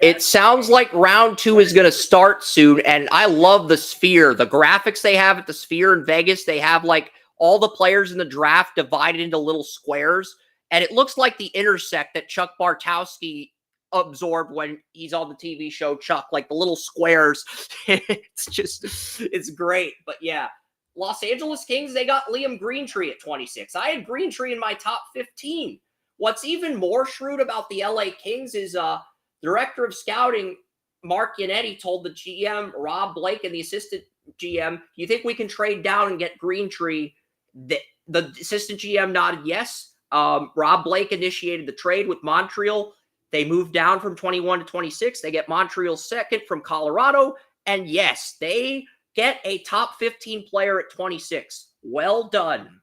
It sounds like round 2 is going to start soon, and I love the Sphere. The graphics they have at the Sphere in Vegas, they have like all the players in the draft divided into little squares, and it looks like the intersect that Chuck Bartowski absorbed when he's on the TV show Chuck, like the little squares. It's great. But yeah, Los Angeles Kings, they got Liam Greentree at 26. I had Greentree in my top 15. What's even more shrewd about the LA Kings is Director of Scouting Mark Yannetti told the GM Rob Blake and the assistant GM, "You think we can trade down and get Greentree?" The assistant GM nodded yes. Rob Blake initiated the trade with Montreal. They moved down from 21 to 26. They get Montreal's second from Colorado. And yes, they get a top 15 player at 26. Well done.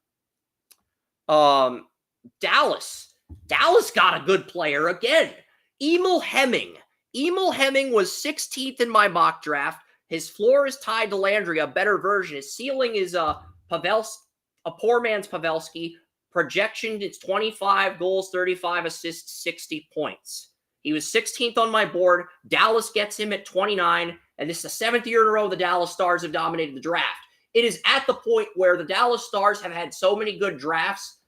Dallas got a good player again. Emil Hemming. Emil Hemming was 16th in my mock draft. His floor is tied to Landry, a better version. His ceiling is a poor man's Pavelski. Projection, it's 25 goals, 35 assists, 60 points. He was 16th on my board. Dallas gets him at 29, and this is the 7th year in a row the Dallas Stars have dominated the draft. It is at the point where the Dallas Stars have had so many good drafts.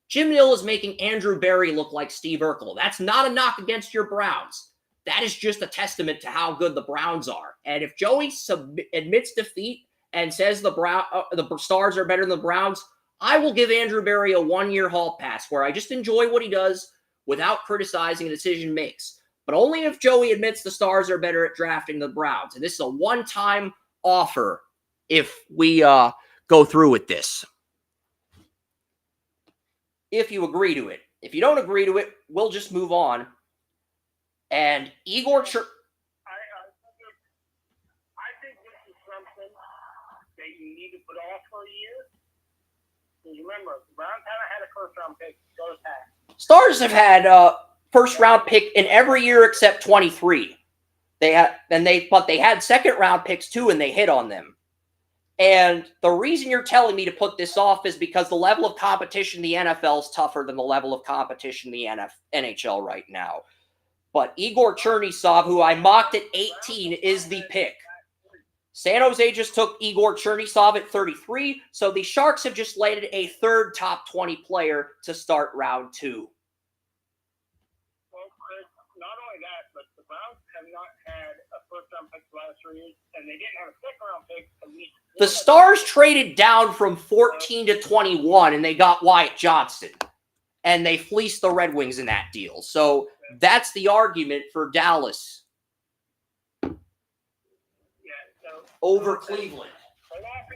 Jim Nill is making Andrew Barry look like Steve Urkel. That's not a knock against your Browns. That is just a testament to how good the Browns are. And if Joey admits defeat and says the Stars are better than the Browns, I will give Andrew Barry a 1-year hall pass where I just enjoy what he does without criticizing a decision makes. But only if Joey admits the Stars are better at drafting than the Browns. And this is a one-time offer if we go through with this. If you agree to it. If you don't agree to it, we'll just move on. And Igor I think this is something that you need to put off for a year. Remember, the Browns haven't had a first-round pick. Stars have had a first-round pick in every year except 23. They had second-round picks too, and they hit on them. And the reason you're telling me to put this off is because the level of competition in the NFL is tougher than the level of competition in the NHL right now. But Igor Chernisov, who I mocked at 18, is the pick. San Jose just took Igor Chernisov at 33, so the Sharks have just landed a third top 20 player to start round 2. Well, Chris, not only that, but the Browns have not had a first-round pick the last 3 years, and they didn't have a second-round pick. The Stars traded down from 14 to 21, and they got Wyatt Johnston. And they fleeced the Red Wings in that deal. So that's the argument for Dallas over Cleveland.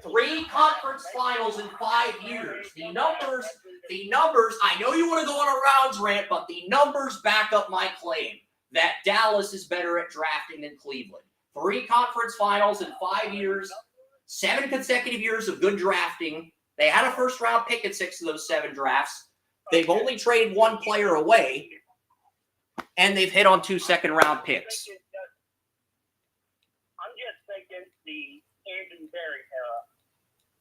3 conference finals in 5 years. The numbers, I know you want to go on a rounds rant, but the numbers back up my claim that Dallas is better at drafting than Cleveland. 3 conference finals in 5 years, 7 consecutive years of good drafting. They had a first-round pick in 6 of those 7 drafts. They've only traded 1 player away, and they've hit on 2 second-round picks. I'm just thinking the Andrew Barry era.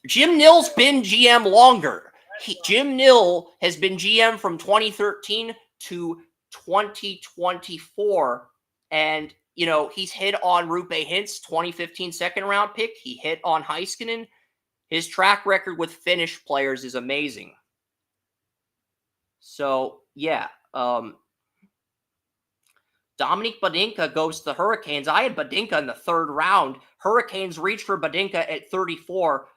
Jim Nill's been GM longer. Jim Nill has been GM from 2013 to 2024, and he's hit on Roope Hintz, 2015 second-round pick. He hit on Heiskanen. His track record with Finnish players is amazing. So, yeah. Dominic Badinka goes to the Hurricanes. I had Badinka in the 3rd round. Hurricanes reached for Badinka at 34.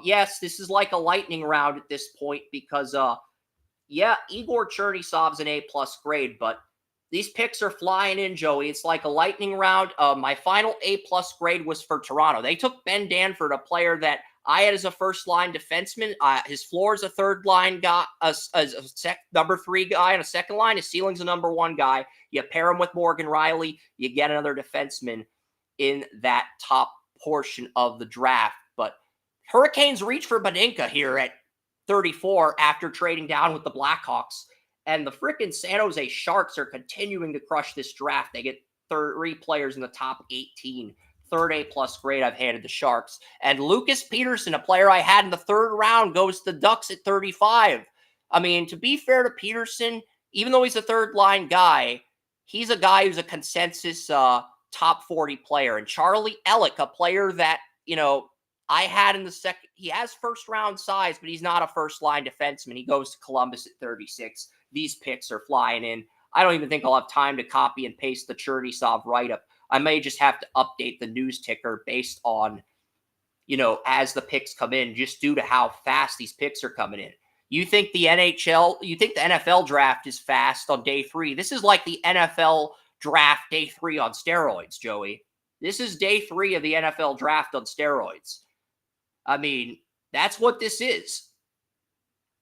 Yes, this is like a lightning round at this point because, Igor Chernisov's an A-plus grade, but these picks are flying in, Joey. It's like a lightning round. My final A-plus grade was for Toronto. They took Ben Danford, a player that I had as a first-line defenseman. His floor is a third-line guy, number 3 guy on a second line. His ceiling's a number 1 guy. You pair him with Morgan Riley, you get another defenseman in that top portion of the draft. But Hurricanes reach for Badinka here at 34 after trading down with the Blackhawks. And the frickin' San Jose Sharks are continuing to crush this draft. They get 3 players in the top 18. 3rd A-plus grade I've handed the Sharks. And Lucas Peterson, a player I had in the 3rd round, goes to the Ducks at 35. I mean, to be fair to Peterson, even though he's a third-line guy, he's a guy who's a consensus top 40 player. And Charlie Ellick, a player that, I had in the second, he has first round size, but he's not a first line defenseman. He goes to Columbus at 36. These picks are flying in. I don't even think I'll have time to copy and paste the Chernisov write-up. I may just have to update the news ticker based on, as the picks come in, just due to how fast these picks are coming in. You think the NFL draft is fast on day 3. This is like the NFL draft day 3 on steroids, Joey. This is day 3 of the NFL draft on steroids. I mean, that's what this is.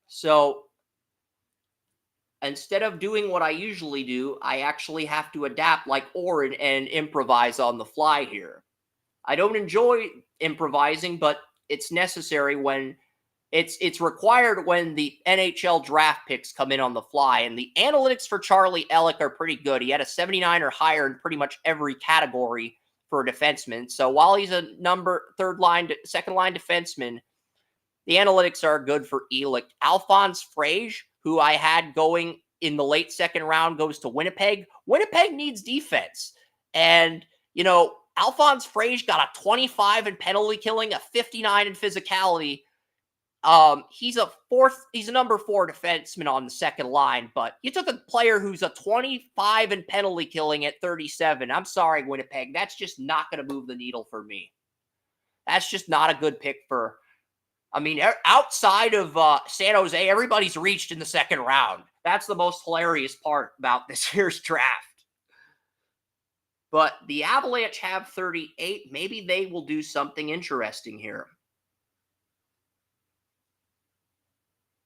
So instead of doing what I usually do, I actually have to adapt like Oren and improvise on the fly here. I don't enjoy improvising, but it's necessary when it's required when the NHL draft picks come in on the fly. And the analytics for Charlie Ellick are pretty good. He had a 79 or higher in pretty much every category for a defenseman. So while he's a second line defenseman, the analytics are good for Ellick. Alphonse Frage, who I had going in the late second round, goes to Winnipeg. Winnipeg needs defense. And, Alphonse Frage got a 25 in penalty killing, a 59 in physicality. He's a number 4 defenseman on the second line, but you took a player who's a 25 in penalty killing at 37. I'm sorry, Winnipeg. That's just not going to move the needle for me. That's just not a good pick for, outside of San Jose, everybody's reached in the second round. That's the most hilarious part about this year's draft. But the Avalanche have 38. Maybe they will do something interesting here.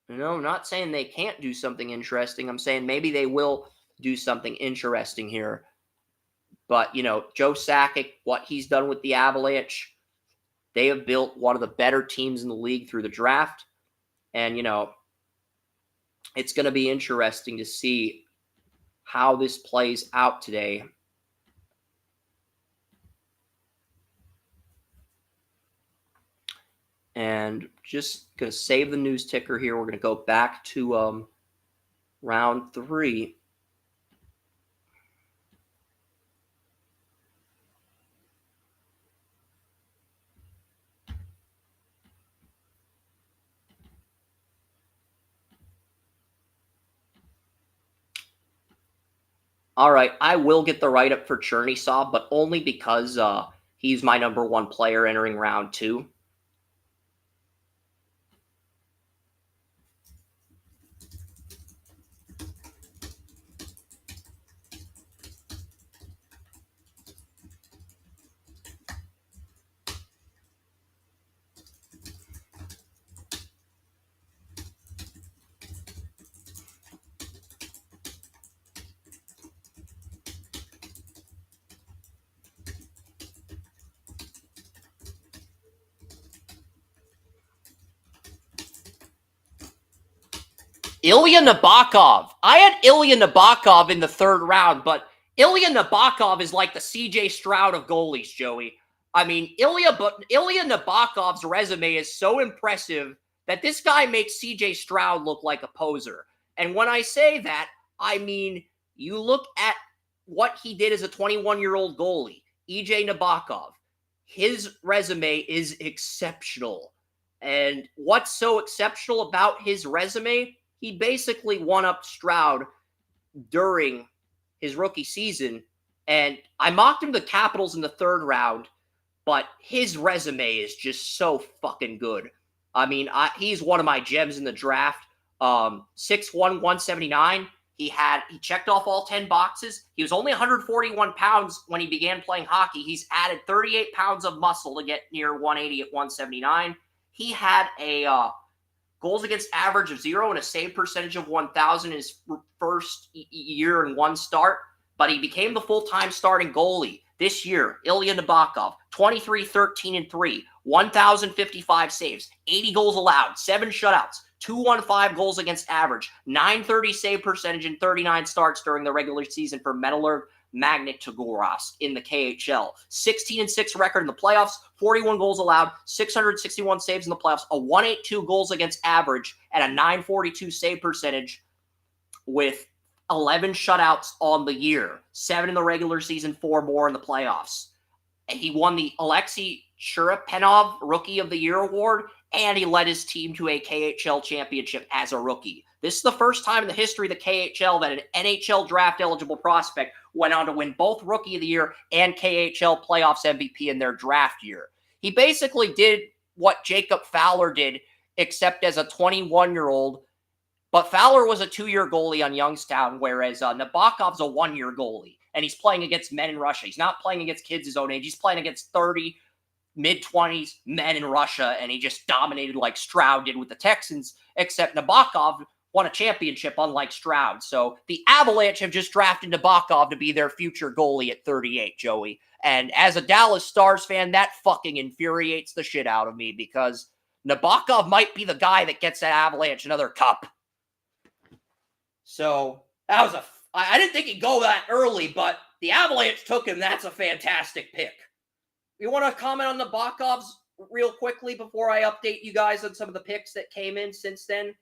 No, I'm not saying they can't do something interesting. I'm saying maybe they will do something interesting here. But, Joe Sakic, what he's done with the Avalanche, they have built one of the better teams in the league through the draft. And, it's going to be interesting to see how this plays out today. And just going to save the news ticker here. We're going to go back to round 3. All right, I will get the write-up for Chernisov, but only because he's my number 1 player entering round 2. Ilya Nabokov. I had Ilya Nabokov in the 3rd round, but Ilya Nabokov is like the CJ Stroud of goalies, Joey. Ilya Nabokov's resume is so impressive that this guy makes CJ Stroud look like a poser. And when I say that, you look at what he did as a 21-year-old goalie, EJ Nabokov. His resume is exceptional. And what's so exceptional about his resume? He basically one-upped Stroud during his rookie season, and I mocked him to the Capitals in the 3rd round, but his resume is just so fucking good. He's one of my gems in the draft. 6'1", 179. He checked off all 10 boxes. He was only 141 pounds when he began playing hockey. He's added 38 pounds of muscle to get near 180 at 179. He had a goals against average of 0 and a save percentage of 1,000 in his first year and 1 start, but he became the full-time starting goalie this year. Ilya Nabokov, 23, 13, and 3, 1,055 saves, 80 goals allowed, 7 shutouts, 215 goals against average, 930 save percentage, and 39 starts during the regular season for Metalurg Magnitogorsk in the KHL. 16-6 record in the playoffs, 41 goals allowed, 661 saves in the playoffs, a 182 goals against average, and a 942 save percentage with 11 shutouts on the year, 7 in the regular season, 4 more in the playoffs. He won the Alexei Sharapenov Rookie of the Year award, and he led his team to a KHL championship as a rookie. This is the first time in the history of the KHL that an NHL draft-eligible prospect went on to win both Rookie of the Year and KHL Playoffs MVP in their draft year. He basically did what Jacob Fowler did, except as a 21-year-old. But Fowler was a 2-year goalie on Youngstown, whereas Nabokov's a 1-year goalie. And he's playing against men in Russia. He's not playing against kids his own age. He's playing against 30, mid-20s men in Russia, and he just dominated like Stroud did with the Texans, except Nabokov won a championship unlike Stroud. So the Avalanche have just drafted Nabokov to be their future goalie at 38, Joey. And as a Dallas Stars fan, that fucking infuriates the shit out of me because Nabokov might be the guy that gets that Avalanche another cup. So that was I didn't think he'd go that early, but the Avalanche took him. That's a fantastic pick. You want to comment on the Nabokovs real quickly before I update you guys on some of the picks that came in since then?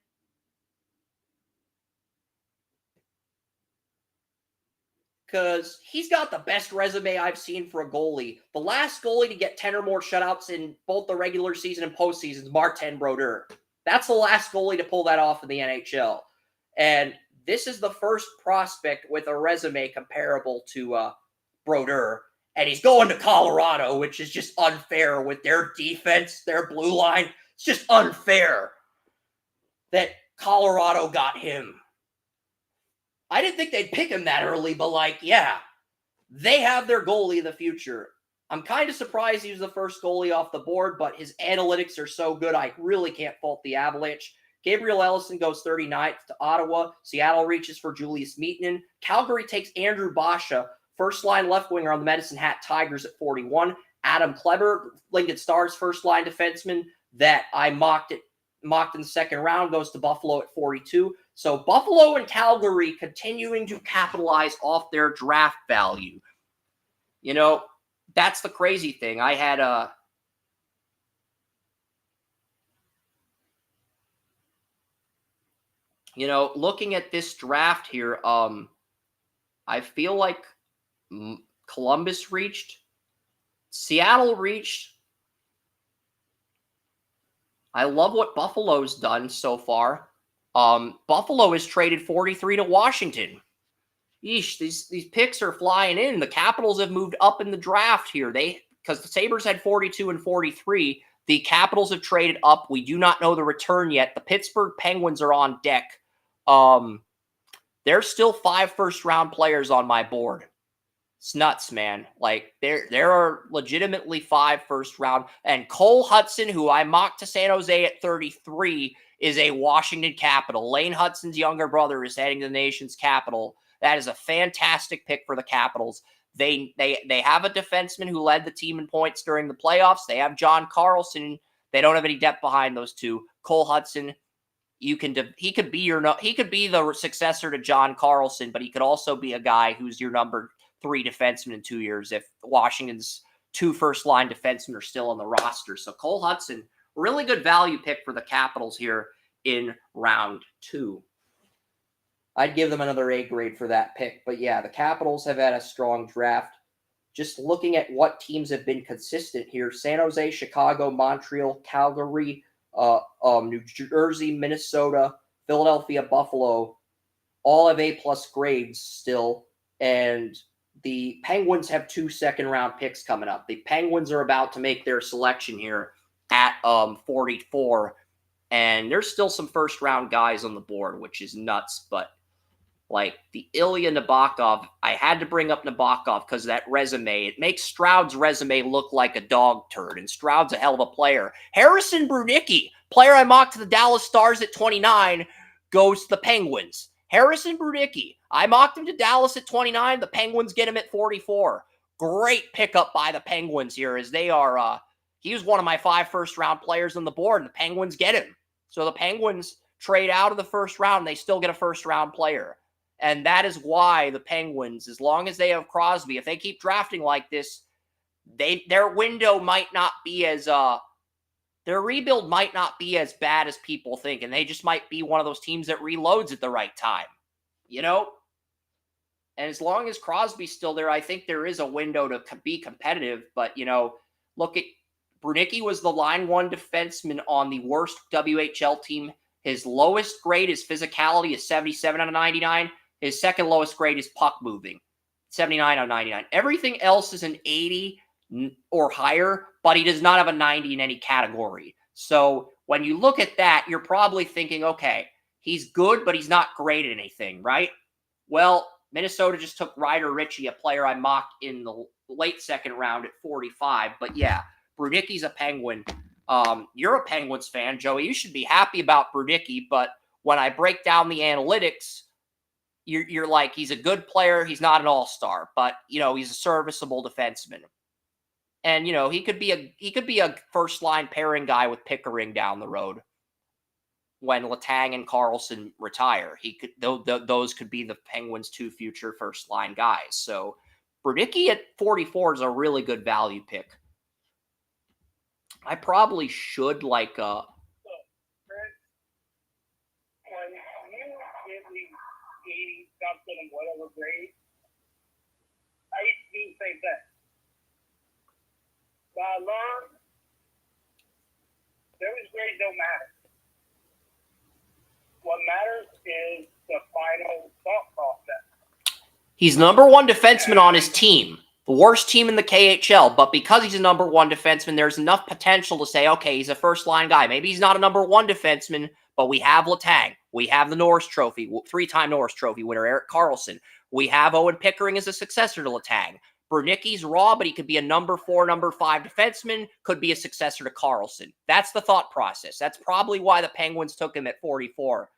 Because he's got the best resume I've seen for a goalie. The last goalie to get 10 or more shutouts in both the regular season and postseason is Martin Brodeur. That's the last goalie to pull that off in the NHL. And this is the first prospect with a resume comparable to Brodeur. And he's going to Colorado, which is just unfair with their defense, their blue line. It's just unfair that Colorado got him. I didn't think they'd pick him that early, but yeah, they have their goalie of the future. I'm kind of surprised he was the first goalie off the board, but his analytics are so good, I really can't fault the Avalanche. Gabriel Ellison goes 39th to Ottawa. Seattle reaches for Julius Meetinen. Calgary takes Andrew Basha, first-line left winger on the Medicine Hat Tigers at 41. Adam Kleber, Lincoln Stars first-line defenseman that I mocked in the second round, goes to Buffalo at 42. So Buffalo and Calgary continuing to capitalize off their draft value. You know, that's the crazy thing. I had looking at this draft here, I feel like Columbus reached, Seattle reached. I love what Buffalo's done so far. Buffalo has traded 43 to Washington. Yeesh, these picks are flying in. The Capitals have moved up in the draft here. Because the Sabres had 42 and 43. The Capitals have traded up. We do not know the return yet. The Pittsburgh Penguins are on deck. There's still 5 first-round players on my board. It's nuts, man. There are legitimately 5 first-round. And Cole Hudson, who I mocked to San Jose at 33, is a Washington Capital. Lane Hudson's younger brother is heading to the nation's capital. That is a fantastic pick for the Capitals. They have a defenseman who led the team in points during the playoffs. They have John Carlson. They don't have any depth behind those two. Cole Hudson, he could be the successor to John Carlson, but he could also be a guy who's your number 3 defenseman in 2 years if Washington's 2 first-line defensemen are still on the roster. So Cole Hudson, really good value pick for the Capitals here in round 2. I'd give them another A grade for that pick. But yeah, the Capitals have had a strong draft. Just looking at what teams have been consistent here: San Jose, Chicago, Montreal, Calgary, New Jersey, Minnesota, Philadelphia, Buffalo, all have A-plus grades still. And the Penguins have 2 second-round picks coming up. The Penguins are about to make their selection here at 44. And there's still some first-round guys on the board, which is nuts. But the Ilya Nabokov, I had to bring up Nabokov because of that resume. It makes Stroud's resume look like a dog turd, and Stroud's a hell of a player. Harrison Brunicki, player I mocked to the Dallas Stars at 29, goes to the Penguins. Harrison Brunicki, I mocked him to Dallas at 29. The Penguins get him at 44. Great pickup by the Penguins here, as they are, he was one of my 5 first-round players on the board, and the Penguins get him. So the Penguins trade out of the first round, and they still get a first-round player. And that is why the Penguins, as long as they have Crosby, if they keep drafting like this, their window might not be as their rebuild might not be as bad as people think, and they just might be one of those teams that reloads at the right time. And as long as Crosby's still there, I think there is a window to be competitive. But, look at Brunicky was the line one defenseman on the worst WHL team. His lowest grade, his physicality, is 77 out of 99. His second lowest grade is puck moving, 79 out of 99. Everything else is an 80 or higher, but he does not have a 90 in any category. So when you look at that, you're probably thinking, okay, he's good, but he's not great at anything, right? Well, Minnesota just took Ryder Ritchie, a player I mocked in the late second round at 45. But yeah, Brunicky's a Penguin. You're a Penguins fan, Joey. You should be happy about Brunicky, but when I break down the analytics, you're like, he's a good player. He's not an all-star, but he's a serviceable defenseman. And he could be a first-line pairing guy with Pickering down the road when Letang and Carlson retire. Those could be the Penguins' two future first-line guys. So Brunicky at 44 is a really good value pick. I probably should like When you give me 80 something and whatever grade, I used to do the same thing. But I learned those grades don't matter. What matters is the final thought process. He's number one defenseman on his team. The worst team in the KHL, but because he's a number one defenseman, there's enough potential to say, okay, he's a first-line guy. Maybe he's not a number one defenseman, but we have Letang. We have the Norris Trophy, three-time Norris Trophy winner, Erik Karlsson. We have Owen Pickering as a successor to Letang. Brunicky's raw, but he could be a number 4, number 5 defenseman, could be a successor to Karlsson. That's the thought process. That's probably why the Penguins took him at 44.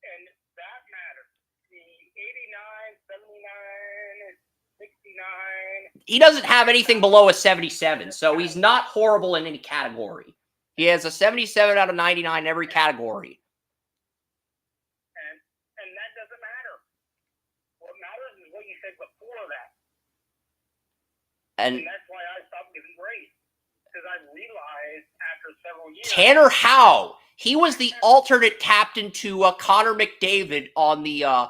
And that matters. The 89, 79, 69. He doesn't have anything below a 77, so he's not horrible in any category. He has a 77 out of 99 in every category. And that doesn't matter. What matters is what you said before that. And that's why I stopped giving grades. Because I realized after several years... Tanner Howe. He was the alternate captain to Connor McDavid on the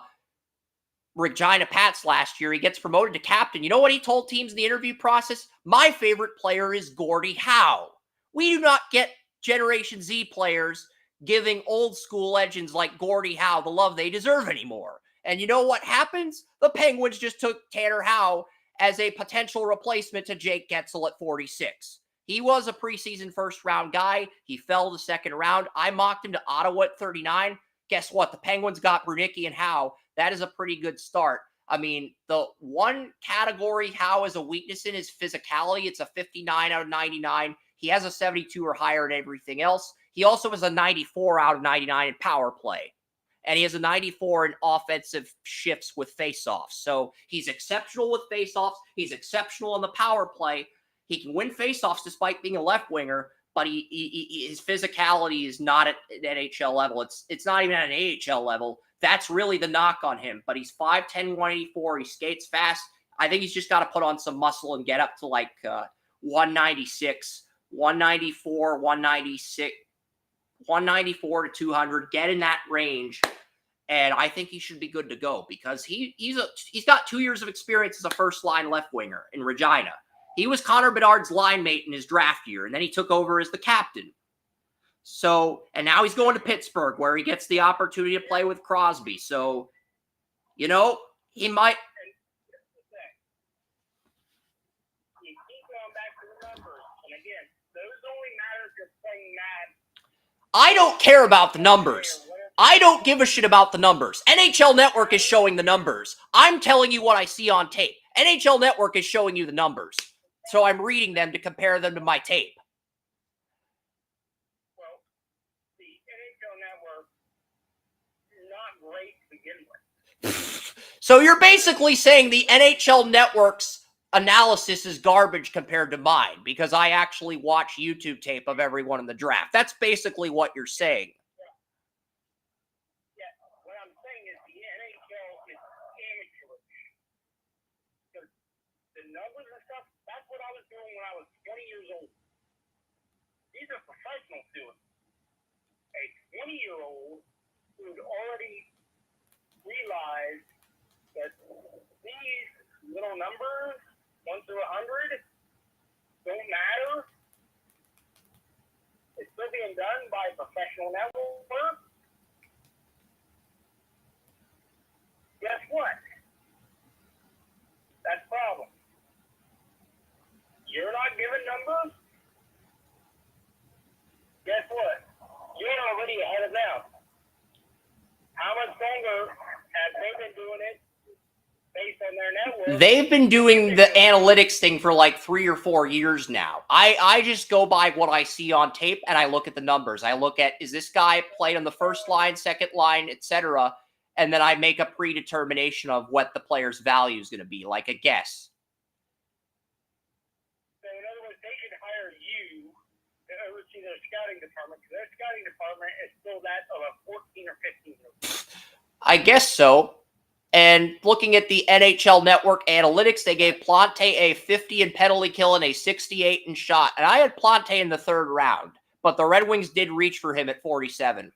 Regina Pats last year. He gets promoted to captain. You know what he told teams in the interview process? My favorite player is Gordie Howe. We do not get Generation Z players giving old school legends like Gordie Howe the love they deserve anymore. And you know what happens? The Penguins just took Tanner Howe as a potential replacement to Jake Getzel at 46. He was a preseason first-round guy. He fell the second round. I mocked him to Ottawa at 39. Guess what? The Penguins got Brunicky and Howe. That is a pretty good start. I mean, the one category Howe has a weakness in is physicality. It's a 59 out of 99. He has a 72 or higher in everything else. He also has a 94 out of 99 in power play. And he has a 94 in offensive shifts with faceoffs. So he's exceptional with faceoffs. He's exceptional on the power play. He can win faceoffs despite being a left winger, but his physicality is not at an NHL level. It's not even at an AHL level. That's really the knock on him. But he's 5'10", 184. He skates fast. I think he's just got to put on some muscle and get up to like 196, 194, 196, 194 to 200. Get in that range. And I think he should be good to go because he's got 2 years of experience as a first-line left winger in Regina. He was Connor Bedard's line mate in his draft year, and then he took over as the captain. So, and now he's going to Pittsburgh, where he gets the opportunity to play with Crosby. So, he might. You keep going back to the numbers, and again, those only matter if you're playing Madden. I don't care about the numbers. I don't give a shit about the numbers. NHL Network is showing the numbers. I'm telling you what I see on tape. NHL Network is showing you the numbers. So I'm reading them to compare them to my tape. Well, the NHL Network is not great to begin with. So you're basically saying the NHL Network's analysis is garbage compared to mine because I actually watch YouTube tape of everyone in the draft. That's basically what you're saying. Yeah, what I'm saying is the NHL is amateurish. The numbers and stuff, that's what I was doing when I was 20 years old. These are professionals doing it. A 20-year-old who'd already realize that these little numbers, 1 through 100, don't matter. It's still being done by a professional network. Guess what? That's the problem. You're not giving numbers. Guess what? You're already ahead of them. How much longer have they been doing it based on their network? They've been doing the analytics thing for like 3 or 4 years now. I just go by what I see on tape and I look at the numbers. I look at, is this guy playing on the first line, second line, etc., and then I make a predetermination of what the player's value is going to be, like a guess. So in other words, they should hire you to oversee their scouting department, because their scouting department is still that of a 14 or 15 year old. I guess so. And looking at the NHL Network analytics, they gave Plante a 50 in penalty kill and a 68 in shot. And I had Plante in the third round, but the Red Wings did reach for him at 47.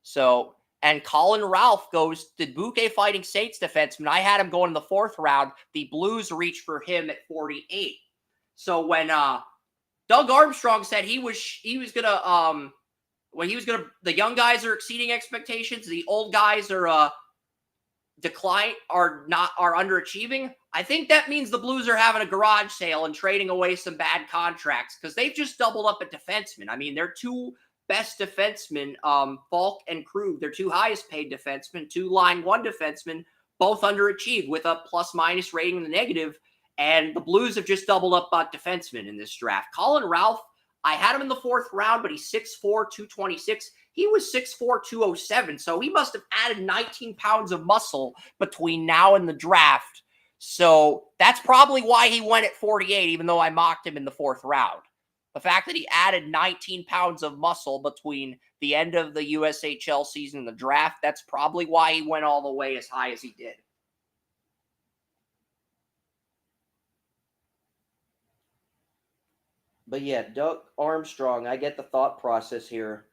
So, and Colin Ralph goes to Bouquet Fighting Saints defenseman. I had him going in the fourth round. The Blues reached for him at 48. So when Doug Armstrong said he was gonna the young guys are exceeding expectations, the old guys are are underachieving. I think that means the Blues are having a garage sale and trading away some bad contracts, because they've just doubled up at defensemen. I mean, their two best defensemen, Falk and Krug, their two highest paid defensemen, two line one defensemen, both underachieved with a plus-minus rating in the negative. And the Blues have just doubled up defensemen in this draft. Colin Ralph, I had him in the fourth round, but he's 6'4", 226. He was 6'4", 207, so he must have added 19 pounds of muscle between now and the draft. So that's probably why he went at 48, even though I mocked him in the fourth round. The fact that he added 19 pounds of muscle between the end of the USHL season and the draft, that's probably why he went all the way as high as he did. But yeah, Doug Armstrong, I get the thought process here.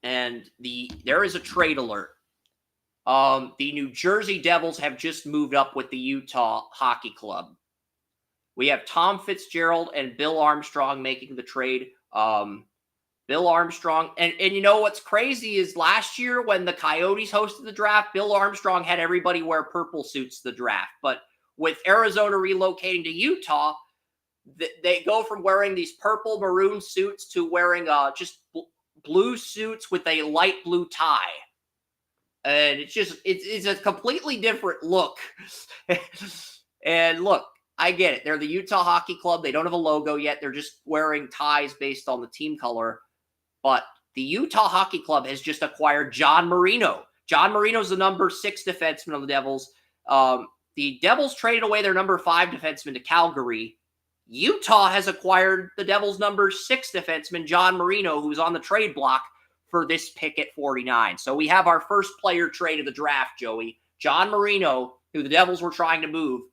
And there is a trade alert. The New Jersey Devils have just moved up with the Utah Hockey Club. We have Tom Fitzgerald and Bill Armstrong making the trade. Bill Armstrong, and you know what's crazy is last year when the Coyotes hosted the draft, Bill Armstrong had everybody wear purple suits to the draft. But with Arizona relocating to Utah, they go from wearing these purple maroon suits to wearing just blue suits with a light blue tie. And it's a completely different look. And look, I get it. They're the Utah Hockey Club. They don't have a logo yet. They're just wearing ties based on the team color. But the Utah Hockey Club has just acquired John Marino. John Marino's the number 6 defenseman of the Devils. The Devils traded away their number 5 defenseman to Calgary. Utah has acquired the Devils' number 6 defenseman, John Marino, who's on the trade block for this pick at 49. So we have our first player trade of the draft, Joey. John Marino, who the Devils were trying to move.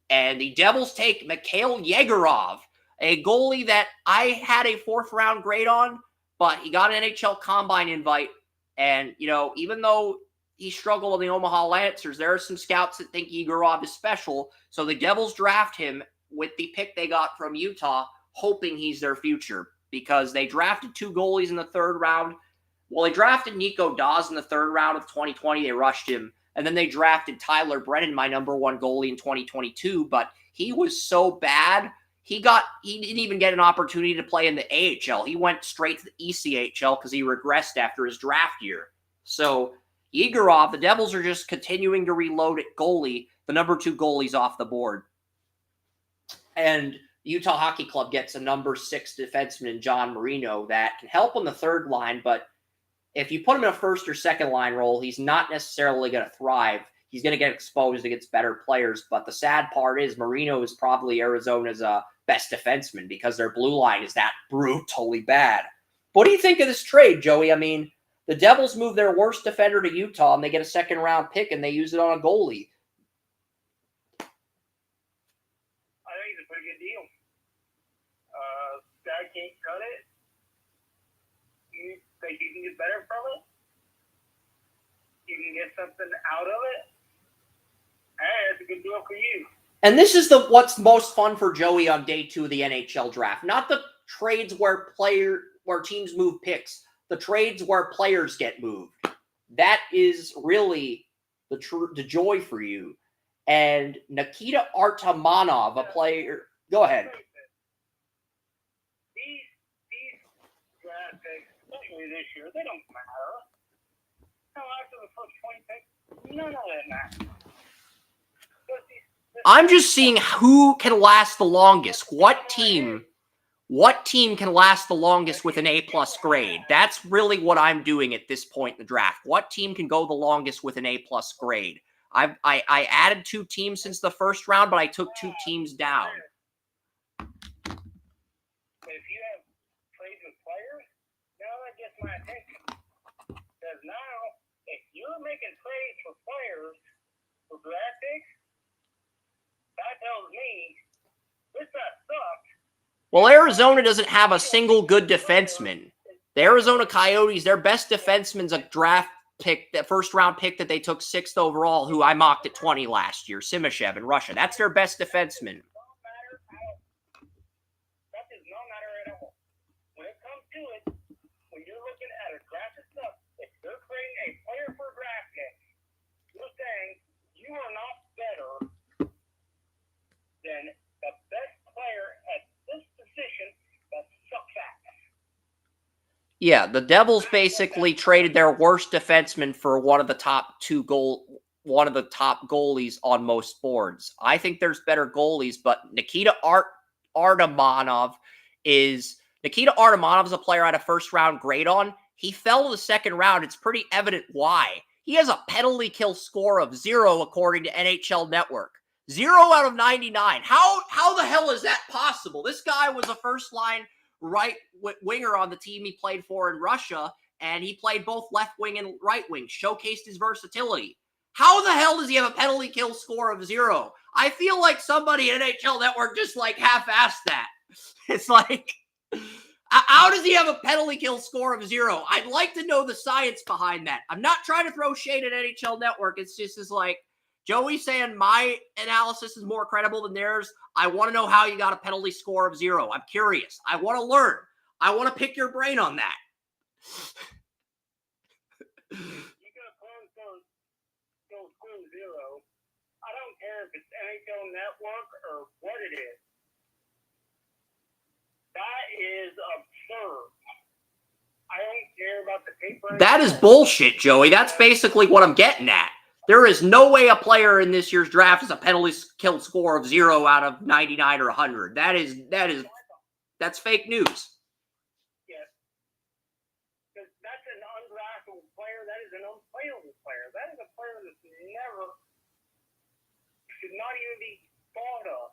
And the Devils take Mikhail Yegorov, a goalie that I had a 4th-round grade on, but he got an NHL Combine invite. And, you know, even though he struggled on the Omaha Lancers, there are some scouts that think Yegorov is special. So the Devils draft him with the pick they got from Utah, hoping he's their future, because they drafted 2 goalies in the 3rd round. Well, they drafted Nico Daws in the 3rd round of 2020. They rushed him. And then they drafted Tyler Brennan, my number 1 goalie in 2022, but he was so bad, he didn't even get an opportunity to play in the AHL. He went straight to the ECHL because he regressed after his draft year. So Yegorov, the Devils are just continuing to reload at goalie, the number 2 goalie's off the board. And the Utah Hockey Club gets a number 6 defenseman in John Marino that can help on the 3rd line, but if you put him in a 1st or 2nd line role, he's not necessarily going to thrive. He's going to get exposed against better players. But the sad part is Marino is probably Arizona's best defenseman because their blue line is that brutally bad. What do you think of this trade, Joey? I mean, the Devils move their worst defender to Utah and they get a 2nd-round pick and they use it on a goalie. I think it's a pretty good deal. Guy can't cut it. You think you can get better from it? you can get something out of it, hey, it's a good deal for you. And this is what's most fun for Joey on day 2 of the NHL draft. Not the trades where teams move picks. The trades where players get moved. That is really the joy for you. And Nikita Artamanov, a player. Go ahead. These draft picks, especially this year, they don't matter. No, after the first 20 picks, none of that matters. I'm just seeing who can last the longest. What team can last the longest with an A+ grade? That's really what I'm doing at this point in the draft. What team can go the longest with an A+ grade? I added 2 teams since the first round, but I took 2 teams down. If you have trades with players, now that gets my attention. Because now, if you're making trades for players for draft picks, that tells me this stuff sucks. Well, Arizona doesn't have a single good defenseman. The Arizona Coyotes, their best defenseman's a draft pick, that first-round pick that they took 6th overall, who I mocked at 20 last year, Simashev in Russia. That's their best defenseman. That does not matter at all. When it comes to it, when you're looking at a drafted stuff, if they're creating a player for a draft pick, you're saying you are not better than the best player at this position that sucks ass. Yeah, the Devils basically traded their worst defenseman for one of the top goalies on most boards. I think there's better goalies, but Nikita Artamanov is a player I had a first-round grade on. He fell to the second round. It's pretty evident why. He has a penalty kill score of 0 according to NHL Network. 0 out of 99. How the hell is that possible? This guy was a first-line right winger on the team he played for in Russia, and he played both left wing and right wing, showcased his versatility. How the hell does he have a penalty kill score of 0? I feel like somebody at NHL Network just like half-assed that. It's like, how does he have a penalty kill score of 0? I'd like to know the science behind that. I'm not trying to throw shade at NHL Network. It's just like, Joey saying my analysis is more credible than theirs. I want to know how you got a penalty score of 0. I'm curious. I want to learn. I want to pick your brain on that. You can oppose those score 0. I don't care if it's NHL Network or what it is. That is absurd. I don't care about the paper. That is bullshit, Joey. That's basically what I'm getting at. There is no way a player in this year's draft has a penalty kill score of 0 out of 99 or 100. That's fake news. Yes. Because that's an undraftable player. That is an unplayable player. That is a player that should not even be thought of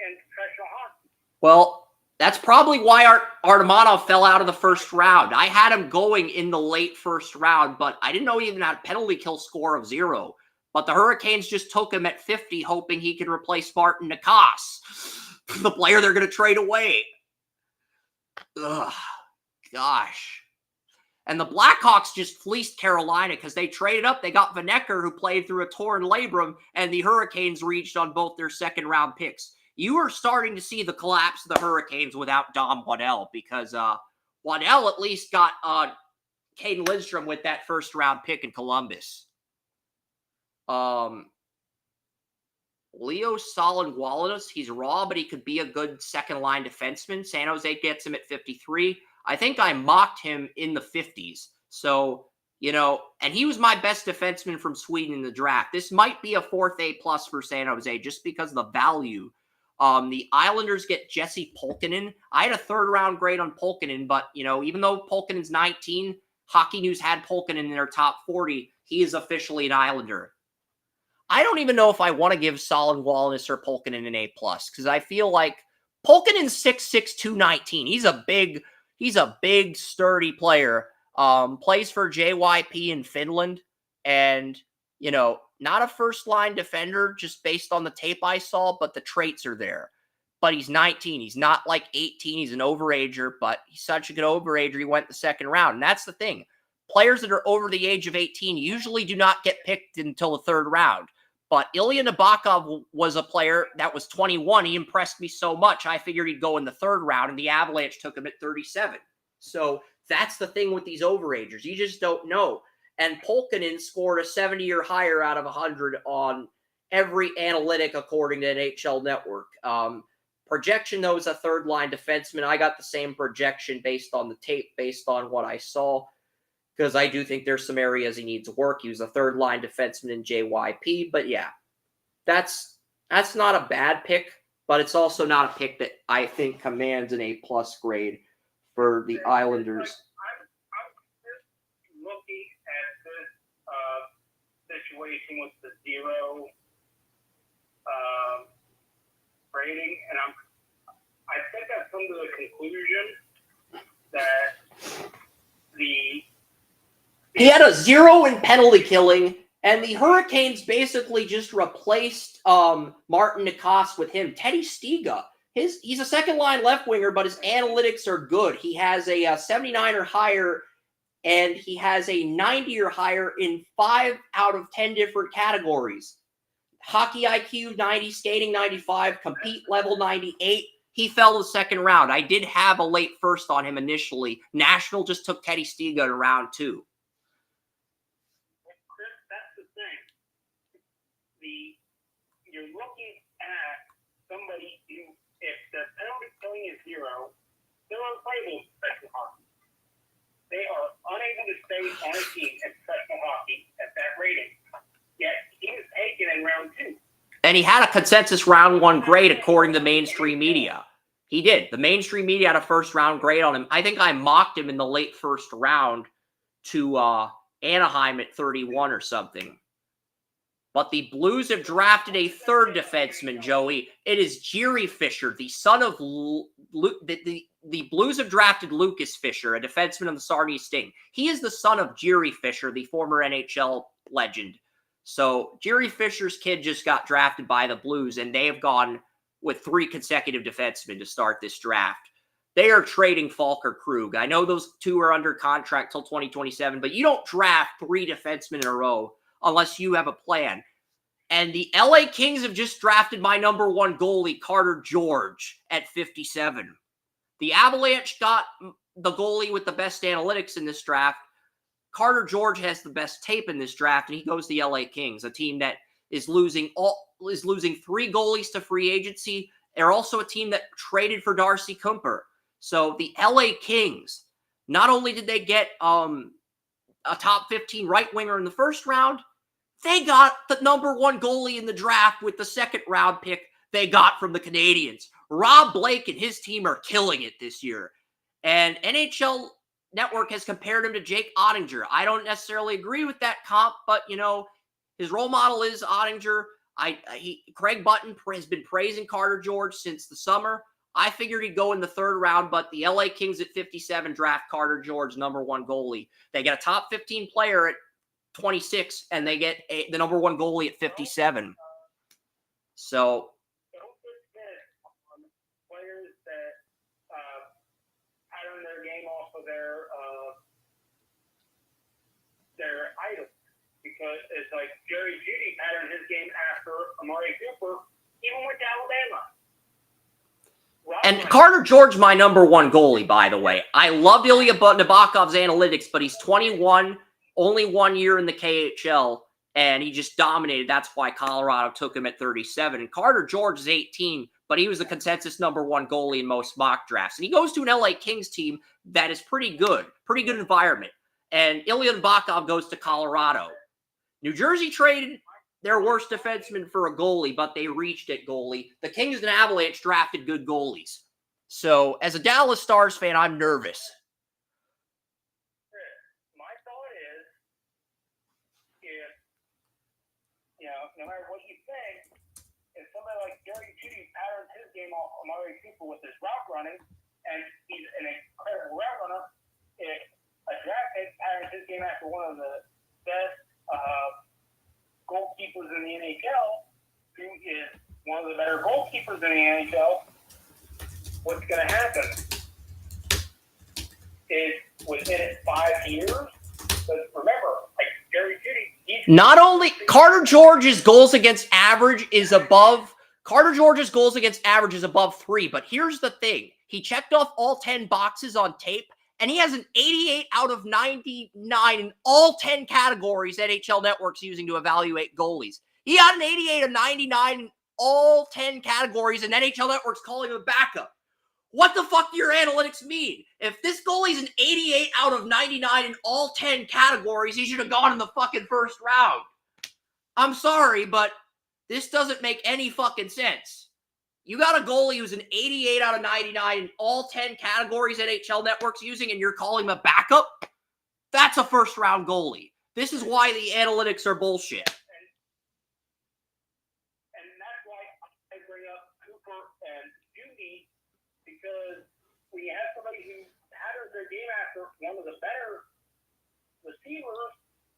in professional hockey. Well, that's probably why Artamanov fell out of the first round. I had him going in the late first round, but I didn't know he even had a penalty kill score of 0. But the Hurricanes just took him at 50, hoping he could replace Martin Nikas, the player they're going to trade away. Ugh, gosh. And the Blackhawks just fleeced Carolina because they traded up. They got Vanecker, who played through a torn labrum, and the Hurricanes reached on both their second-round picks. You are starting to see the collapse of the Hurricanes without Dom Waddell, because Waddell at least got Caden Lindstrom with that first-round pick in Columbus. Leo Solon-Wallace, he's raw, but he could be a good second-line defenseman. San Jose gets him at 53. I think I mocked him in the 50s. So, and he was my best defenseman from Sweden in the draft. This might be a 4th A+ for San Jose just because of the value. The Islanders get Jesse Pulkkinen. I had a 3rd-round grade on Pulkkinen, but, even though Pulkkinen's 19, Hockey News had Pulkkinen in their top 40. He is officially an Islander. I don't even know if I want to give Solon Wallace or Pulkkinen an A+, because I feel like Pulkkinen's 6'6", 219. He's a big, sturdy player. Plays for JYP in Finland, and, not a first-line defender just based on the tape I saw, but the traits are there. But he's 19. He's not like 18. He's an overager, but he's such a good overager. He went the second round. And that's the thing. players that are over the age of 18 usually do not get picked until the third round. But Ilya Nabokov was a player that was 21. He impressed me so much. I figured he'd go in the third round, and the Avalanche took him at 37. So that's the thing with these overagers. You just don't know. And Polkinen scored a 70 or higher out of 100 on every analytic according to NHL Network. Projection, though, is a third-line defenseman. I got the same projection based on the tape, based on what I saw, because I do think there's some areas he needs work. He was a third-line defenseman in JYP. But, yeah, that's not a bad pick, but it's also not a pick that I think commands an A-plus grade for the Islanders. I'm just looking at this situation with the zero rating, and I think I've come to the conclusion that he had a 0 in penalty killing, and the Hurricanes basically just replaced Martin Nikas with him. Teddy Stiga, he's a second-line left winger, but his analytics are good. He has a 79 or higher, and he has a 90 or higher in 5 out of 10 different categories. Hockey IQ 90, skating 95, compete level 98. He fell to the second round. I did have a late first on him initially. National just took Teddy Stiga in round 2. Chris, that's the thing. You're looking at somebody who, if the penalty killing is 0, they're unplayable in professional hockey. They are unable to stay on a team in professional hockey at that rating. Yet he was taken in round 2. And he had a consensus round 1 grade according to mainstream media. He did. The mainstream media had a first round grade on him. I think I mocked him in the late first round to Anaheim at 31 or something. But the Blues have drafted a third defenseman, Joey. It is Jiri Fisher, the son of the Blues have drafted Lucas Fisher, a defenseman of the Sarnia Sting. He is the son of Jiri Fisher, the former NHL legend. So Jiri Fisher's kid just got drafted by the Blues, and they have gone with 3 consecutive defensemen to start this draft. They are trading Falker Krug. I know those 2 are under contract till 2027, but you don't draft 3 defensemen in a row unless you have a plan. And the LA Kings have just drafted my number 1 goalie, Carter George, at 57. The Avalanche got the goalie with the best analytics in this draft. Carter George has the best tape in this draft, and he goes to the LA Kings, a team that is losing 3 goalies to free agency. They're also a team that traded for Darcy Kuemper. So the LA Kings, not only did they get a top 15 right winger in the first round, they got the number 1 goalie in the draft with the second round pick they got from the Canadiens. Rob Blake and his team are killing it this year. And NHL Network has compared him to Jake Ottinger. I don't necessarily agree with that comp, but, you know, his role model is Ottinger. Craig Button has been praising Carter George since the summer. I figured he'd go in the third round, but the LA Kings at 57 draft Carter George, number 1 goalie. They get a top 15 player at 26, and they get the number 1 goalie at 57. So Don't forget players that pattern their game off of their idols, because it's like Jerry Jeudy patterned his game after Amari Cooper, even went to Alabama. And Carter George, my number 1 goalie, by the way. I love Ilya Nabokov's analytics, but he's 21, only 1 year in the KHL, and he just dominated. That's why Colorado took him at 37. And Carter George is 18, but he was the consensus number 1 goalie in most mock drafts. And he goes to an LA Kings team that is pretty good environment. And Ilya Nabokov goes to Colorado. New Jersey traded their worst defenseman for a goalie, but they reached at goalie. The Kings and Avalanche drafted good goalies. So, as a Dallas Stars fan, I'm nervous. My thought is, if, you know, no matter what you think, if somebody like Jerry Jeudy patterns his game off Amari Cooper with his route running, and he's an incredible route runner, if a draft pick patterns his game after one of the best goalkeepers in the NHL, who is one of the better goalkeepers in the NHL, what's going to happen is within 5 years, Not only Carter George's goals against average is above 3, but here's the thing. He checked off all 10 boxes on tape, and he has an 88 out of 99 in all 10 categories NHL Network's using to evaluate goalies. He got an 88 of 99 in all 10 categories, and NHL Network's calling him a backup. What the fuck do your analytics mean? If this goalie's an 88 out of 99 in all 10 categories, he should have gone in the fucking first round. I'm sorry, but this doesn't make any fucking sense. You got a goalie who's an 88 out of 99 in all 10 categories NHL Network's using, and you're calling him a backup? That's a first-round goalie. This is why the analytics are bullshit. And that's why I bring up Cooper and Judy, because when you have somebody who patterns their game after one of the better receivers,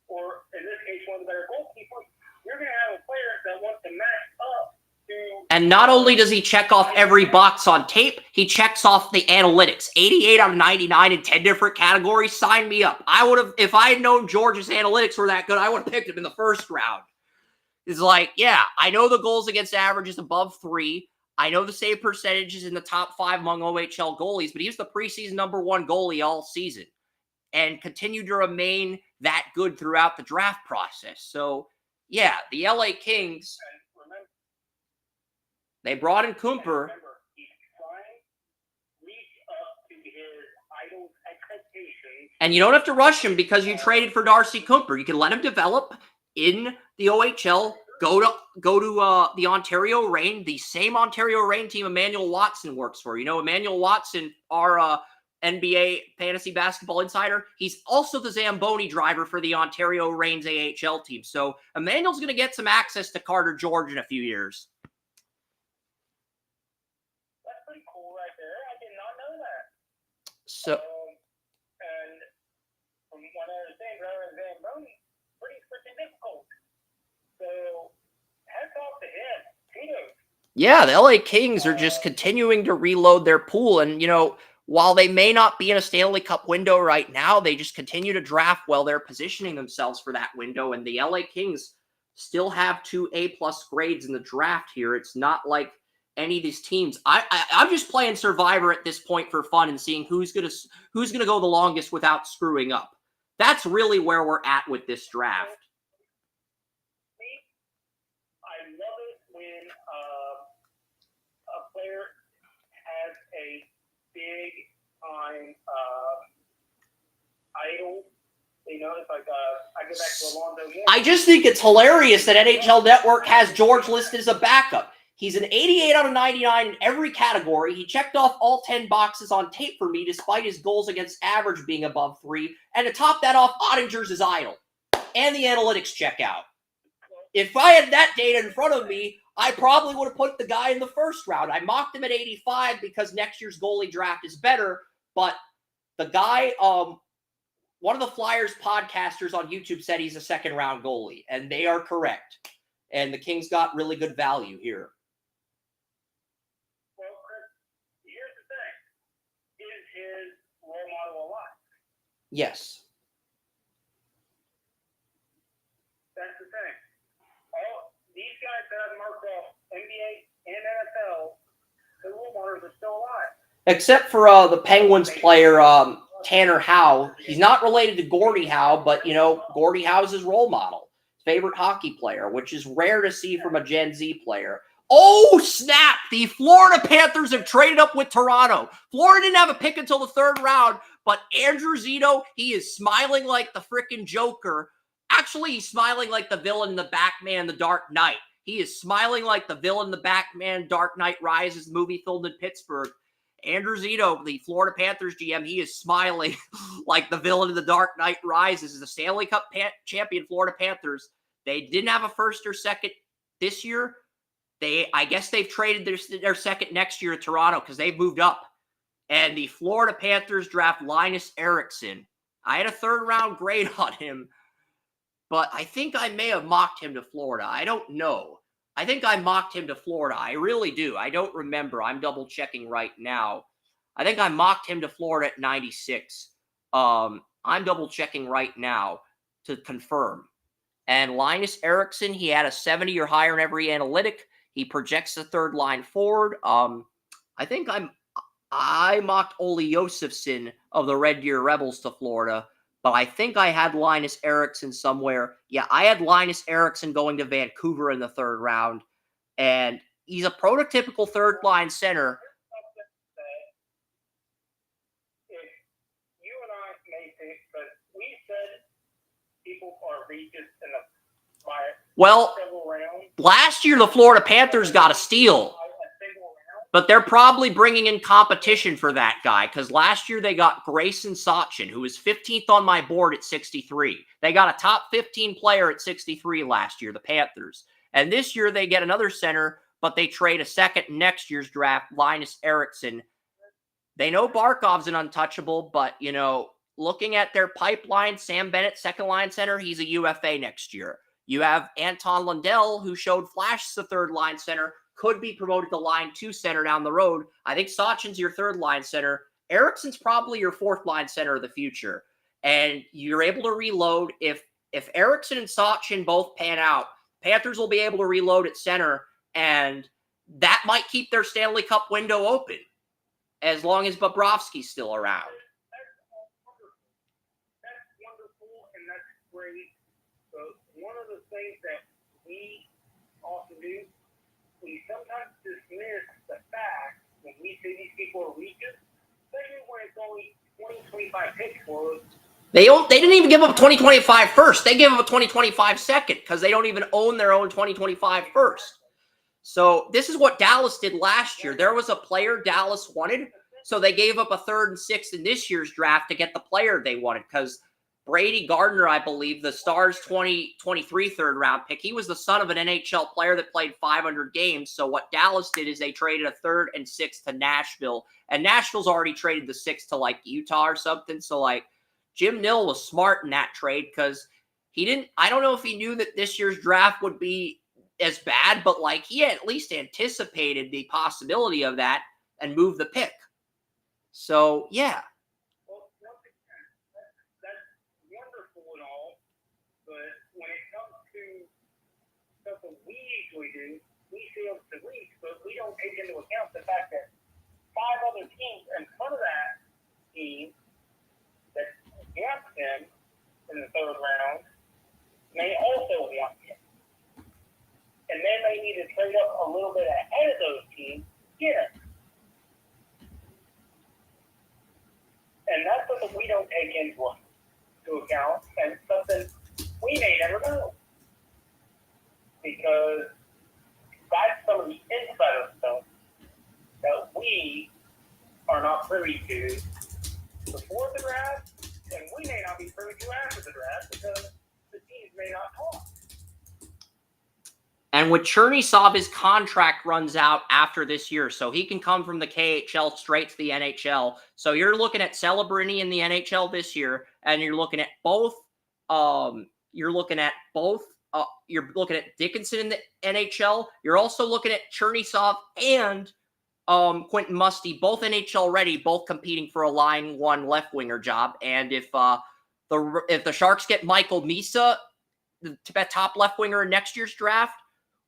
or in this case, one of the better goalkeepers, you're going to have a player that wants to match up to... And not only does he check off every box on tape, he checks off the analytics. 88 out of 99 in 10 different categories. Sign me up. I would have, if I had known George's analytics were that good, I would have picked him in the first round. It's like, yeah, I know the goals against average is above 3. I know the save percentage is in the top 5 among OHL goalies, but he was the preseason #1 goalie all season and continued to remain that good throughout the draft process. So, yeah, the LA Kings, they brought in Cooper. And you don't have to rush him because you traded for Darcy Cooper. You can let him develop in the OHL. Go to the Ontario Reign, the same Ontario Reign team Emmanuel Watson works for. You know, Emmanuel Watson, our NBA fantasy basketball insider, he's also the Zamboni driver for the Ontario Reign's AHL team. So Emmanuel's going to get some access to Carter George in a few years. That's pretty cool right there. I did not know that. So, and from what I understand, Zamboni, pretty freaking difficult. So, hats off to him. Kudos. yeah, the LA Kings are just continuing to reload their pool. And, you know, while they may not be in a Stanley Cup window right now, they just continue to draft while they're positioning themselves for that window. And the LA Kings still have 2 A+ grades in the draft here. It's not like any of these teams. I'm just playing Survivor at this point for fun and seeing who's gonna go the longest without screwing up. That's really where we're at with this draft. I love it when a player has a big time idol. You know, it's like I go back to Alonzo Moore. I just think it's hilarious that NHL Network has George listed as a backup. He's an 88 out of 99 in every category. He checked off all 10 boxes on tape for me, despite his goals against average being above 3. And to top that off, Ottinger's is idle. And the analytics check out. If I had that data in front of me, I probably would have put the guy in the first round. I mocked him at 85 because next year's goalie draft is better. But the guy, one of the Flyers podcasters on YouTube said he's a second-round goalie. And they are correct. And the Kings got really good value here. His role model a lot. Yes. That's the thing. All these guys that I've marked off, NBA and NFL, the role models are still alive. Except for the Penguins player, Tanner Howe. He's not related to Gordie Howe, but, you know, Gordie Howe's his role model. Favorite hockey player, which is rare to see from a Gen Z player. Oh, snap! The Florida Panthers have traded up with Toronto. Florida didn't have a pick until the 3rd round, but Andrew Zito, he is smiling like the frickin' Joker. Actually, he's smiling like the villain in the Batman The Dark Knight. He is smiling like the villain in the Batman Dark Knight Rises movie filmed in Pittsburgh. Andrew Zito, the Florida Panthers GM, he is smiling like the villain in The Dark Knight Rises. The Stanley Cup champion Florida Panthers, they didn't have a first or second this year. I guess they've traded their second next year to Toronto because they've moved up. And the Florida Panthers draft Linus Eriksson. I had a 3rd-round grade on him, but I think I may have mocked him to Florida. I don't know. I think I mocked him to Florida. I really do. I don't remember. I'm double-checking right now. I think I mocked him to Florida at 96. I'm double-checking right now to confirm. And Linus Eriksson, he had a 70 or higher in every analytic. He projects the third line forward. I think I mocked Ole Josefsson of the Red Deer Rebels to Florida, but I think I had Linus Eriksson somewhere. Yeah, I had Linus Eriksson going to Vancouver in the third round, and he's a prototypical third line center. If you and I may think, but we said people are reaches in the several rounds. Last year the Florida Panthers got a steal. But they're probably bringing in competition for that guy because last year they got Grayson Sachin, who was 15th on my board at 63. They got a top 15 player at 63 last year, the Panthers. And this year they get another center, but they trade a second in next year's draft, Linus Eriksson. They know Barkov's an untouchable, but, you know, looking at their pipeline, Sam Bennett, second line center, he's a UFA next year. You have Anton Lundell, who showed flashes of third line center, could be promoted to line 2 center down the road. I think Sachin's your third line center. Eriksson's probably your fourth line center of the future. And you're able to reload. If Eriksson and Sachin both pan out, Panthers will be able to reload at center, and that might keep their Stanley Cup window open as long as Bobrovsky's still around. That's wonderful, and that's great. But one of the things that we often do, we sometimes dismiss the fact when we see these people are reaching, especially when it's only 20-25 picks for us. They didn't even give up a 2025 first. They gave up a 2025 second because they don't even own their own 2025 first. So this is what Dallas did last year. There was a player Dallas wanted, so they gave up a third and sixth in this year's draft to get the player they wanted because Brady Gardner, I believe, the Stars 2023 third round pick, he was the son of an NHL player that played 500 games. So what Dallas did is they traded a third and sixth to Nashville. And Nashville's already traded the sixth to like Utah or something. So like Jim Nill was smart in that trade because I don't know if he knew that this year's draft would be as bad, but like he at least anticipated the possibility of that and moved the pick. So yeah. We do, we see them to reach, but we don't take into account the fact that 5 other teams in front of that team that want him in the third round may also want him. And then they need to trade up a little bit ahead of those teams to get him. And that's something we don't take into account, and something we may never know. Because that's some of the insider stuff that we are not privy to before the draft, and we may not be privy to after the draft because the teams may not talk. And with Chernisov, his contract runs out after this year, so he can come from the KHL straight to the NHL. So you're looking at Celebrini in the NHL this year, and you're looking at both. You're looking at Dickinson in the NHL. You're also looking at Chernisov and Quentin Musty, both NHL ready, both competing for a line 1 left winger job. And if the Sharks get Michael Misa, the top left winger in next year's draft,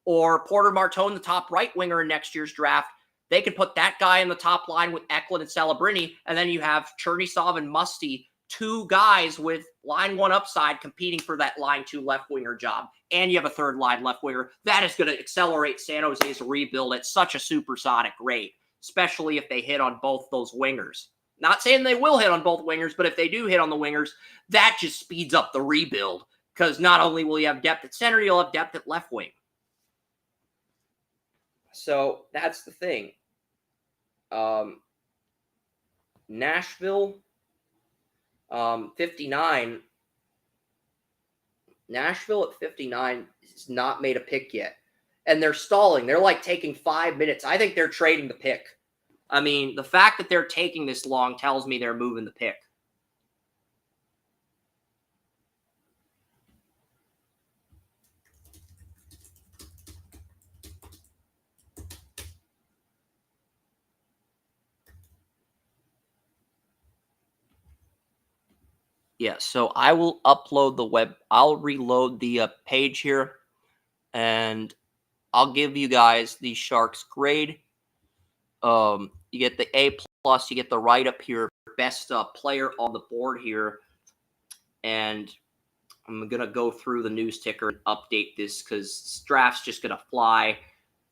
or Porter Martone, the top right winger in next year's draft, they could put that guy in the top line with Eklund and Celebrini, and then you have Chernisov and Musty, 2 guys with line 1 upside competing for that line 2 left winger job. And you have a third line left winger. That is going to accelerate San Jose's rebuild at such a supersonic rate, especially if they hit on both those wingers. Not saying they will hit on both wingers, but if they do hit on the wingers, that just speeds up the rebuild because not only will you have depth at center, you'll have depth at left wing. So that's the thing. Nashville, 59. Nashville at 59 has not made a pick yet. And they're stalling. They're like taking 5 minutes. I think they're trading the pick. I mean, the fact that they're taking this long tells me they're moving the pick. Yeah, so I will upload the web. I'll reload the page here, and I'll give you guys the Sharks grade. You get the A plus. You get the write up here, best player on the board here, and I'm gonna go through the news ticker and update this because draft's just gonna fly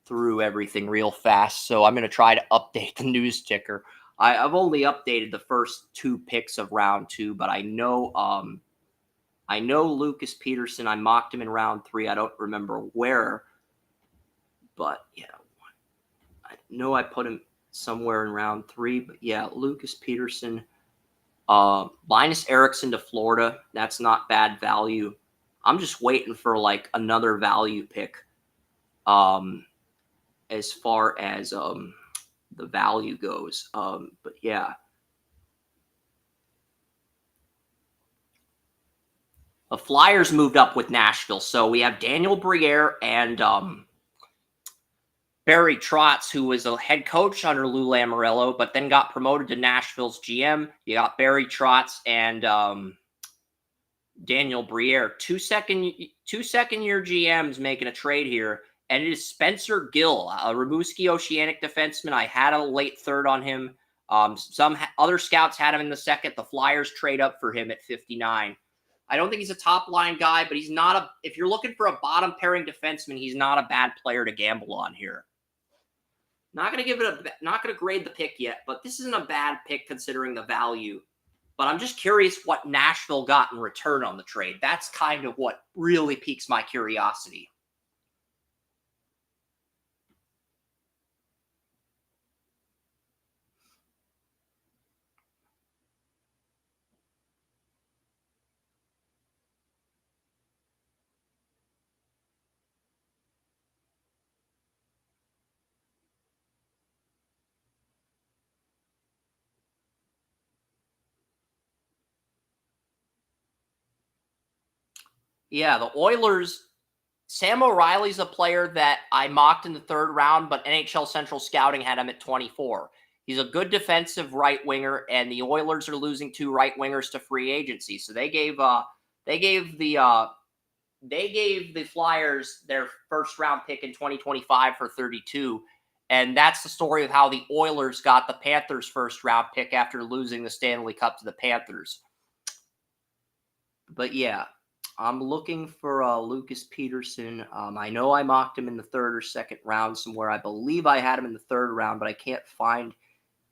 through everything real fast. So I'm gonna try to update the news ticker. I've only updated the first 2 picks of round 2, but I know Lucas Peterson. I mocked him in round 3. I don't remember where, but yeah, I know I put him somewhere in round 3. But yeah, Lucas Peterson. Linus Erickson to Florida. That's not bad value. I'm just waiting for like another value pick. As far as the value goes. But yeah. The Flyers moved up with Nashville. So we have Daniel Briere and Barry Trotz, who was a head coach under Lou Lamoriello, but then got promoted to Nashville's GM. You got Barry Trotz and Daniel Briere, two second year GMs making a trade here. And it is Spencer Gill, a Rimouski Oceanic defenseman. I had a late third on him. Some other scouts had him in the second. The Flyers trade up for him at 59. I don't think he's a top line guy, but he's not a. If you're looking for a bottom pairing defenseman, he's not a bad player to gamble on here. Not gonna grade the pick yet, but this isn't a bad pick considering the value. But I'm just curious what Nashville got in return on the trade. That's kind of what really piques my curiosity. Yeah, the Oilers, Sam O'Reilly's a player that I mocked in the 3rd round, but NHL Central Scouting had him at 24. He's a good defensive right winger, and the Oilers are losing 2 right wingers to free agency. So they gave the Flyers their 1st round pick in 2025 for 32. And that's the story of how the Oilers got the Panthers' 1st round pick after losing the Stanley Cup to the Panthers. But yeah, I'm looking for Lucas Peterson. I know I mocked him in the 3rd or 2nd round somewhere. I believe I had him in the 3rd round, but I can't find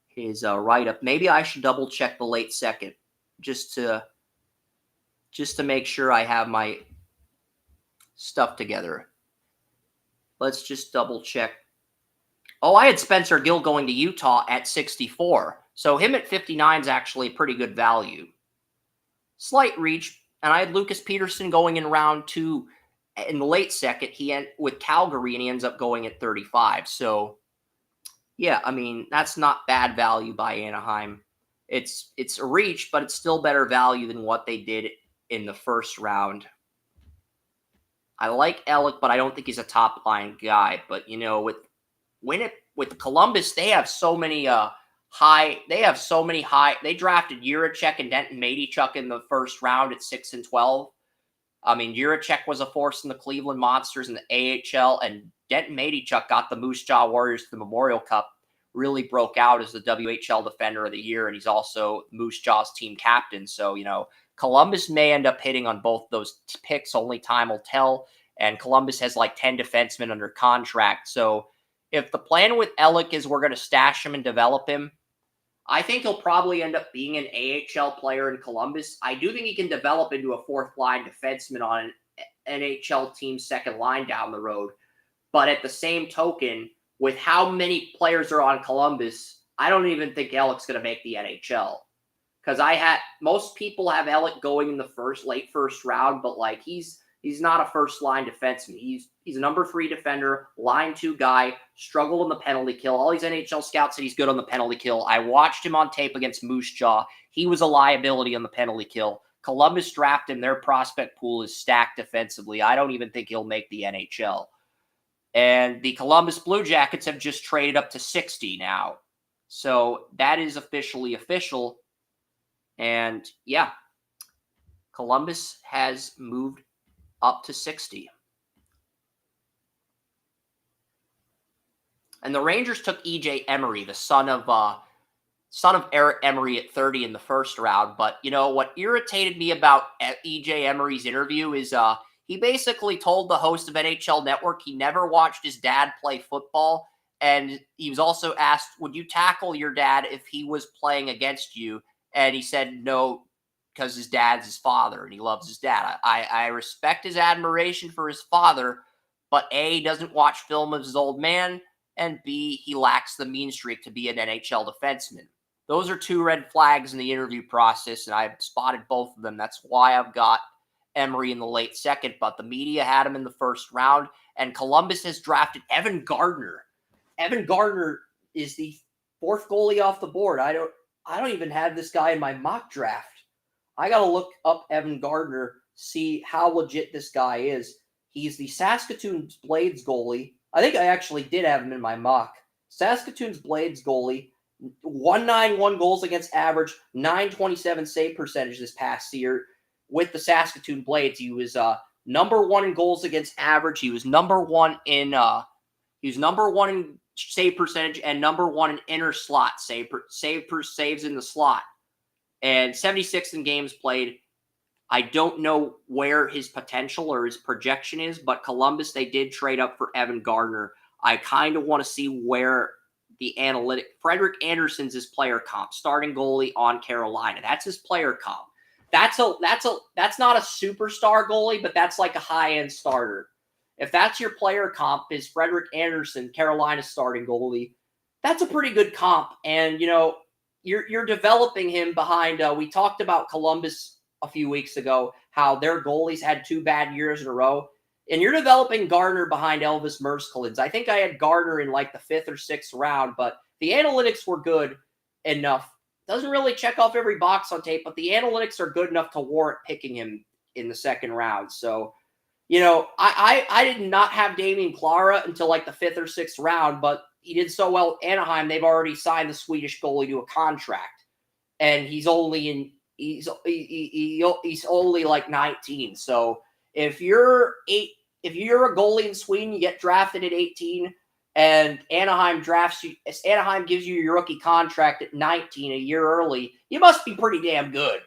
his write-up. Maybe I should double check the late 2nd just to make sure I have my stuff together. Let's just double check. Oh, I had Spencer Gill going to Utah at 64. So him at 59 is actually a pretty good value. Slight reach. And I had Lucas Peterson going in round 2 in the late 2nd. He with Calgary, and he ends up going at 35. So, yeah, I mean, that's not bad value by Anaheim. It's a reach, but it's still better value than what they did in the 1st round. I like Alec, but I don't think he's a top line guy. But you know, with Columbus, they have so many high. They drafted Jiricek and Denton Mateychuk in the 1st round at 6 and 12. I mean, Jiricek was a force in the Cleveland Monsters in the AHL, and Denton Mateychuk got the Moose Jaw Warriors to the Memorial Cup. Really broke out as the WHL Defender of the Year, and he's also Moose Jaw's team captain. So, you know, Columbus may end up hitting on both those picks. Only time will tell. And Columbus has like 10 defensemen under contract. So if the plan with Alec is we're going to stash him and develop him, I think he'll probably end up being an AHL player in Columbus. I do think he can develop into a 4th line defenseman on an NHL team's 2nd line down the road. But at the same token, with how many players are on Columbus, I don't even think Alec's going to make the NHL. Because most people have Alec going in the late first round, but like he's not a 1st line defenseman. He's a number 3 defender, line 2 guy, struggled on the penalty kill. All these NHL scouts said he's good on the penalty kill. I watched him on tape against Moose Jaw. He was a liability on the penalty kill. Columbus drafted him. Their prospect pool is stacked defensively. I don't even think he'll make the NHL. And the Columbus Blue Jackets have just traded up to 60 now. So that is officially official. And yeah, Columbus has moved up to 60. And the Rangers took E.J. Emery, the son of Eric Emery, at 30 in the first round. But, you know, what irritated me about E.J. Emery's interview is he basically told the host of NHL Network he never watched his dad play football. And he was also asked, would you tackle your dad if he was playing against you? And he said no, because his dad's his father and he loves his dad. I respect his admiration for his father, but A, he doesn't watch film of his old man, and B, he lacks the mean streak to be an NHL defenseman. Those are two red flags in the interview process, and I've spotted both of them. That's why I've got Emery in the late second, but the media had him in the first round, and Columbus has drafted Evan Gardner. Evan Gardner is the fourth goalie off the board. I don't even have this guy in my mock draft. I got to look up Evan Gardner, see how legit this guy is. He's the Saskatoon Blades goalie. I think I actually did have him in my mock. Saskatoon's Blades goalie, 191 goals against average, 927 save percentage this past year with the Saskatoon Blades. He was number one in goals against average. He was number one in save percentage and number one in inner slot saves in the slot, and 76 in games played. I don't know where his potential or his projection is, but Columbus, they did trade up for Evan Gardner. I kind of want to see where the analytic. Frederik Andersen's his player comp, starting goalie on Carolina. That's his player comp. That's not a superstar goalie, but that's like a high-end starter. If that's your player comp, is Frederik Andersen, Carolina's starting goalie, that's a pretty good comp. And, you know, you're developing him behind, we talked about Columbus a few weeks ago, how their goalies had 2 bad years in a row. And you're developing Gardner behind Elvis Merzkalins. I think I had Gardner in like the 5th or 6th round, but the analytics were good enough. Doesn't really check off every box on tape, but the analytics are good enough to warrant picking him in the 2nd round. So, you know, I did not have Damian Clara until like the 5th or 6th round, but he did so well at Anaheim, they've already signed the Swedish goalie to a contract. And he's only only like 19. So if you're a goalie in Sweden, you get drafted at 18, and Anaheim gives you your rookie contract at 19, a year early, you must be pretty damn good.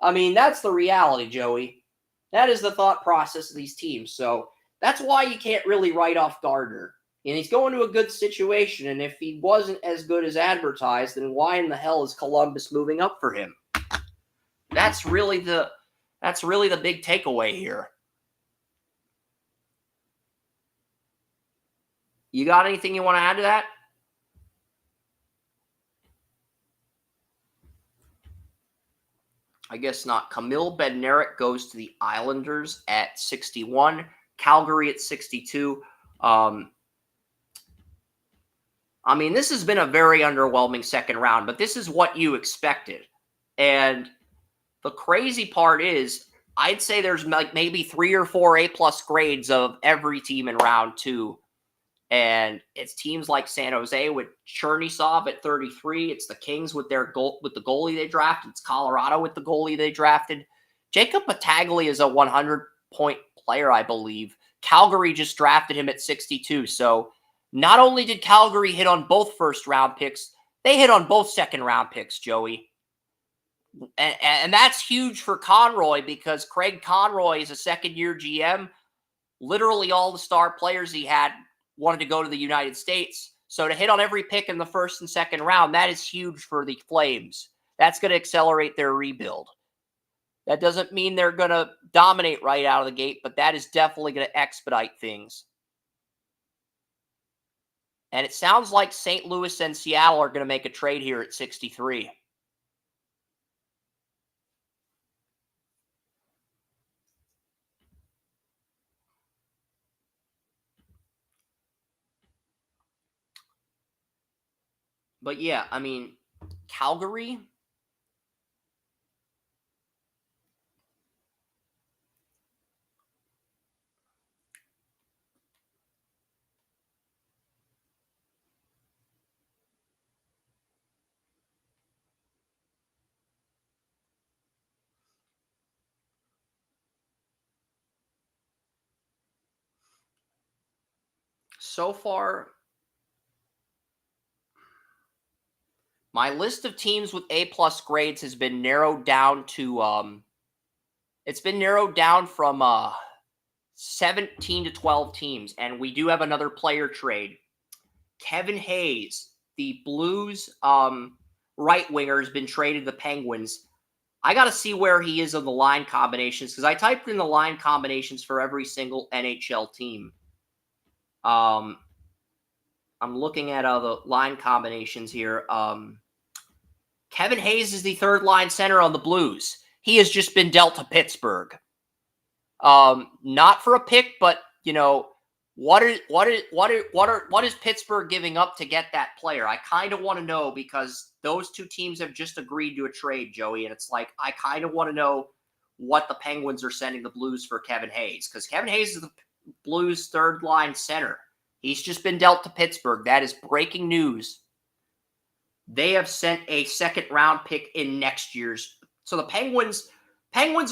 I mean, that's the reality, Joey. That is the thought process of these teams. So that's why you can't really write off Gardner. And he's going to a good situation. And if he wasn't as good as advertised, then why in the hell is Columbus moving up for him? That's really the big takeaway here. You got anything you want to add to that? I guess not. Kamil Bednarik goes to the Islanders at 61. Calgary at 62. I mean, this has been a very underwhelming 2nd round, but this is what you expected. And the crazy part is, I'd say there's like maybe 3 or 4 A+ grades of every team in round 2. And it's teams like San Jose with Chernisov at 33. It's the Kings with the goalie they drafted. It's Colorado with the goalie they drafted. Jacob Battaglia is a 100-point player, I believe. Calgary just drafted him at 62. So not only did Calgary hit on both first-round picks, they hit on both second-round picks, Joey. And that's huge for Conroy, because Craig Conroy is a second-year GM. Literally all the star players he had wanted to go to the United States. So to hit on every pick in the 1st and 2nd round, that is huge for the Flames. That's going to accelerate their rebuild. That doesn't mean they're going to dominate right out of the gate, but that is definitely going to expedite things. And it sounds like St. Louis and Seattle are going to make a trade here at 63. But yeah, I mean, Calgary, So far, my list of teams with A-plus grades has been narrowed down to, it's been narrowed down from 17 to 12 teams, and we do have another player trade. Kevin Hayes, the Blues right winger, has been traded to the Penguins. I got to see where he is on the line combinations because I typed in the line combinations for every single NHL team. I'm looking at the line combinations here. Kevin Hayes is the third line center on the Blues. He has just been dealt to Pittsburgh. Not for a pick, but you know, what is Pittsburgh giving up to get that player? I kind of want to know because those two teams have just agreed to a trade, Joey, and it's like I kind of want to know what the Penguins are sending the Blues for Kevin Hayes because Kevin Hayes is the Blues' third line center. He's just been dealt to Pittsburgh. That is breaking news. They have sent a second round pick in next year's. So the Penguins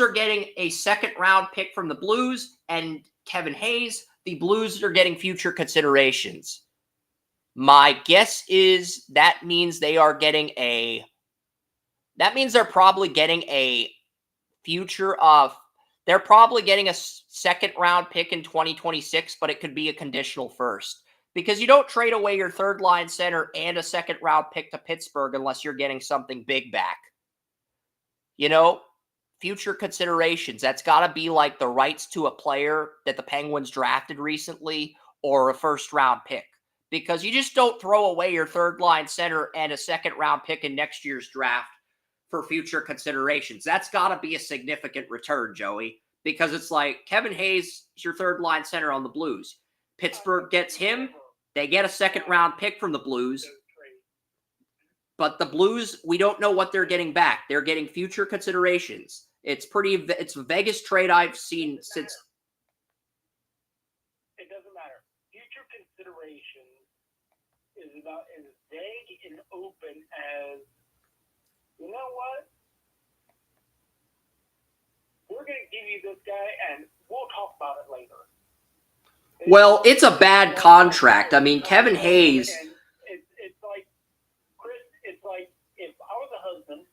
are getting a second round pick from the Blues and Kevin Hayes. The Blues are getting future considerations. My guess is that means they are getting a. That means they're probably getting a future of. They're probably getting a second round pick in 2026, but it could be a conditional first. Because you don't trade away your third line center and a second round pick to Pittsburgh unless you're getting something big back. You know, future considerations. That's got to be like the rights to a player that the Penguins drafted recently or a first round pick. Because you just don't throw away your third line center and a second round pick in next year's draft for future considerations. That's got to be a significant return, Joey. Because it's like Kevin Hayes is your third line center on the Blues. Pittsburgh gets him. They get a second round pick from the Blues. But the Blues, we don't know what they're getting back. They're getting future considerations. It's the vaguest trade I've seen since. It doesn't matter. Future considerations is about as vague and open as, you know what? We're going to give you this guy and we'll talk about it later. Well, it's a bad contract. I mean, Kevin Hayes. It's like, Chris, it's like if I was a husband,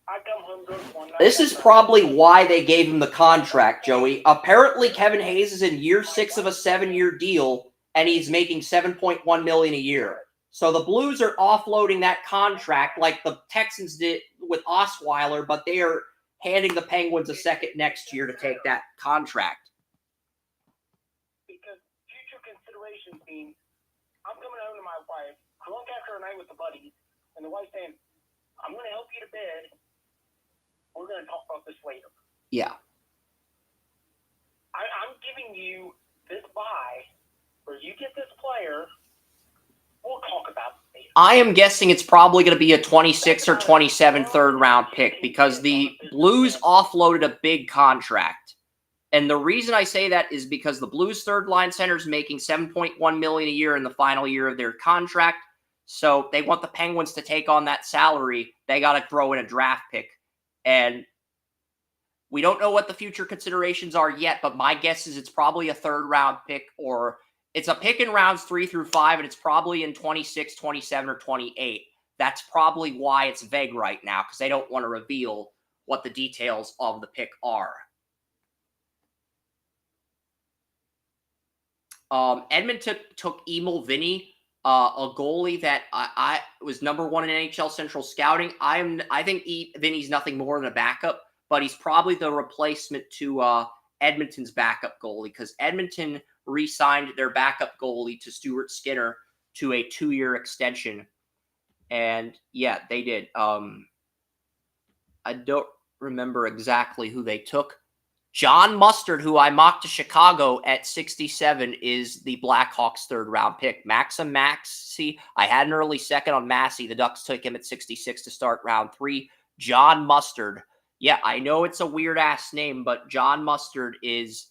I'd come home good one night. This is probably why they gave him the contract, Joey. Apparently, Kevin Hayes is in year 6 of a 7-year deal, and he's making $7.1 million a year. So the Blues are offloading that contract like the Texans did with Osweiler, but they are handing the Penguins a second next year to take that contract. Because future considerations mean I'm coming home to my wife, drunk after a night with the buddies, and the wife saying, I'm going to help you to bed. We're going to talk about this later. Yeah. I'm giving you this buy where you get this player. We'll talk about it later. I am guessing it's probably going to be a 26 or 27 third-round pick because the Blues offloaded a big contract. And the reason I say that is because the Blues' third-line center is making $7.1 million a year in the final year of their contract. So they want the Penguins to take on that salary. They got to throw in a draft pick. And we don't know what the future considerations are yet, but my guess is it's probably a third-round pick or it's a pick in rounds 3 through 5, and it's probably in 26, 27, or 28. That's probably why it's vague right now, because they don't want to reveal what the details of the pick are. Edmonton took Emil Vinny, a goalie that I was number 1 in NHL Central Scouting. I think Vinny's nothing more than a backup, but he's probably the replacement to Edmonton's backup goalie, because Edmonton re-signed their backup goalie to Stuart Skinner to a 2-year extension. And yeah, they did. I don't remember exactly who they took. John Mustard, who I mocked to Chicago at 67, is the Blackhawks' third-round pick. Maxim Maxey, I had an early second on Massey. The Ducks took him at 66 to start round 3. John Mustard. Yeah, I know it's a weird-ass name, but John Mustard is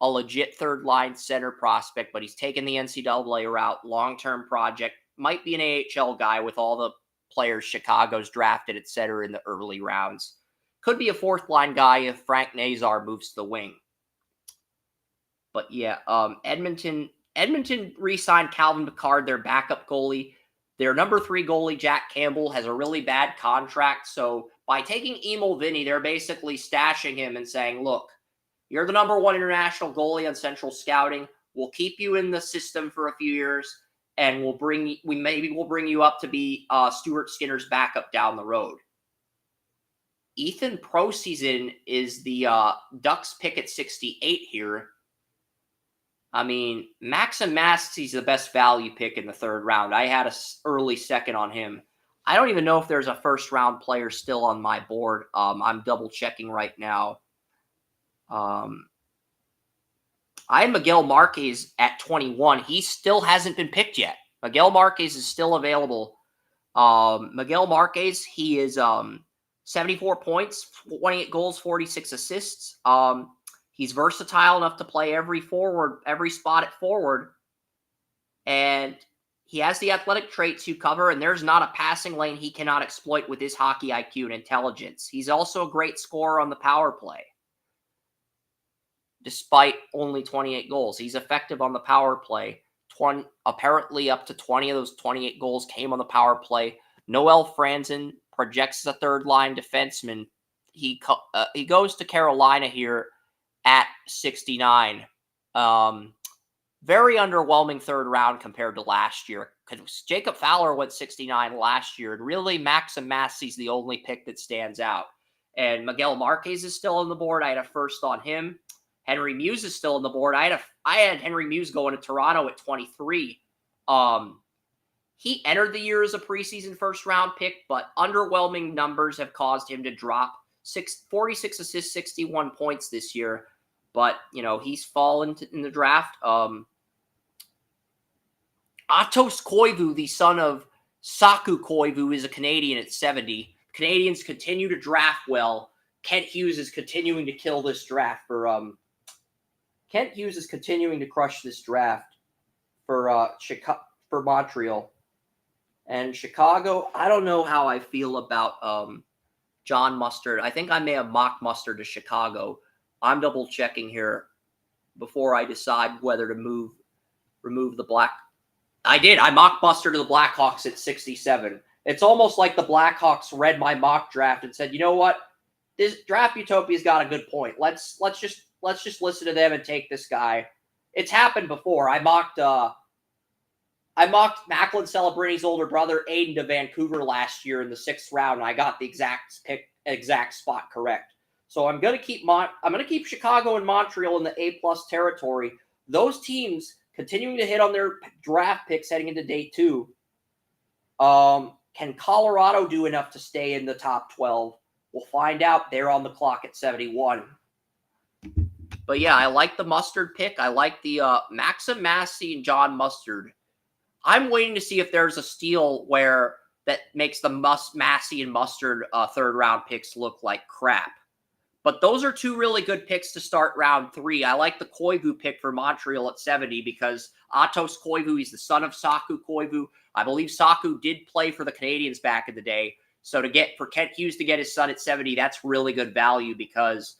a legit third-line center prospect, but he's taken the NCAA route, long-term project, might be an AHL guy with all the players Chicago's drafted, et cetera, in the early rounds. Could be a fourth-line guy if Frank Nazar moves to the wing. But yeah, Edmonton Edmonton re-signed Calvin Pickard, their backup goalie. Their number 3 goalie, Jack Campbell, has a really bad contract. So by taking Emil Vinny, they're basically stashing him and saying, look, you're the number 1 international goalie on Central Scouting. We'll keep you in the system for a few years, and we'll bring you up to be Stuart Skinner's backup down the road. Ethan Proseason is the Ducks pick at 68 here. I mean, Maxim Massey's the best value pick in the 3rd round. I had an early second on him. I don't even know if there's a first-round player still on my board. I'm double-checking right now. I had Miguel Marquez at 21. He still hasn't been picked yet. Miguel Marquez is still available. Miguel Marquez, he is 74 points, 28 goals, 46 assists. He's versatile enough to play every spot at forward. And he has the athletic traits you cover, and there's not a passing lane he cannot exploit with his hockey IQ and intelligence. He's also a great scorer on the power play. Despite only 28 goals, he's effective on the power play. Apparently up to 20 of those 28 goals came on the power play. Noel Franzen projects as a 3rd-line defenseman. He goes to Carolina here at 69. Very underwhelming 3rd round compared to last year. Jacob Fowler went 69 last year, and really Maxim Massey's the only pick that stands out. And Miguel Marquez is still on the board. I had a first on him. Henry Muse is still on the board. I had Henry Muse going to Toronto at 23. He entered the year as a preseason 1st-round pick, but underwhelming numbers have caused him to drop 46 assists, 61 points this year. But, he's fallen in the draft. Atos Koivu, the son of Saku Koivu, is a Canadian at 70. Canadians continue to draft well. Kent Hughes is continuing to kill this draft Kent Hughes is continuing to crush this draft for Montreal. And Chicago, I don't know how I feel about John Mustard. I think I may have mocked Mustard to Chicago. I'm double checking here before I decide whether to remove the Black. I did. I mocked Mustard to the Blackhawks at 67. It's almost like the Blackhawks read my mock draft and said, you know what? This Draft Utopia's got a good point. Let's just listen to them and take this guy. It's happened before. I mocked Macklin Celebrini's older brother, Aiden, to Vancouver last year in the 6th round, and I got the exact spot correct. So I'm gonna keep Chicago and Montreal in the A+ territory. Those teams continuing to hit on their draft picks heading into day 2. Can Colorado do enough to stay in the top 12? We'll find out. They're on the clock at 71. But yeah, I like the Mustard pick. I like the Maxim Massey and John Mustard. I'm waiting to see if there's a steal that makes the Massey and Mustard 3rd-round picks look like crap. But those are 2 really good picks to start round 3. I like the Koivu pick for Montreal at 70 because Atos Koivu, he's the son of Saku Koivu. I believe Saku did play for the Canadiens back in the day. So for Kent Hughes to get his son at 70, that's really good value because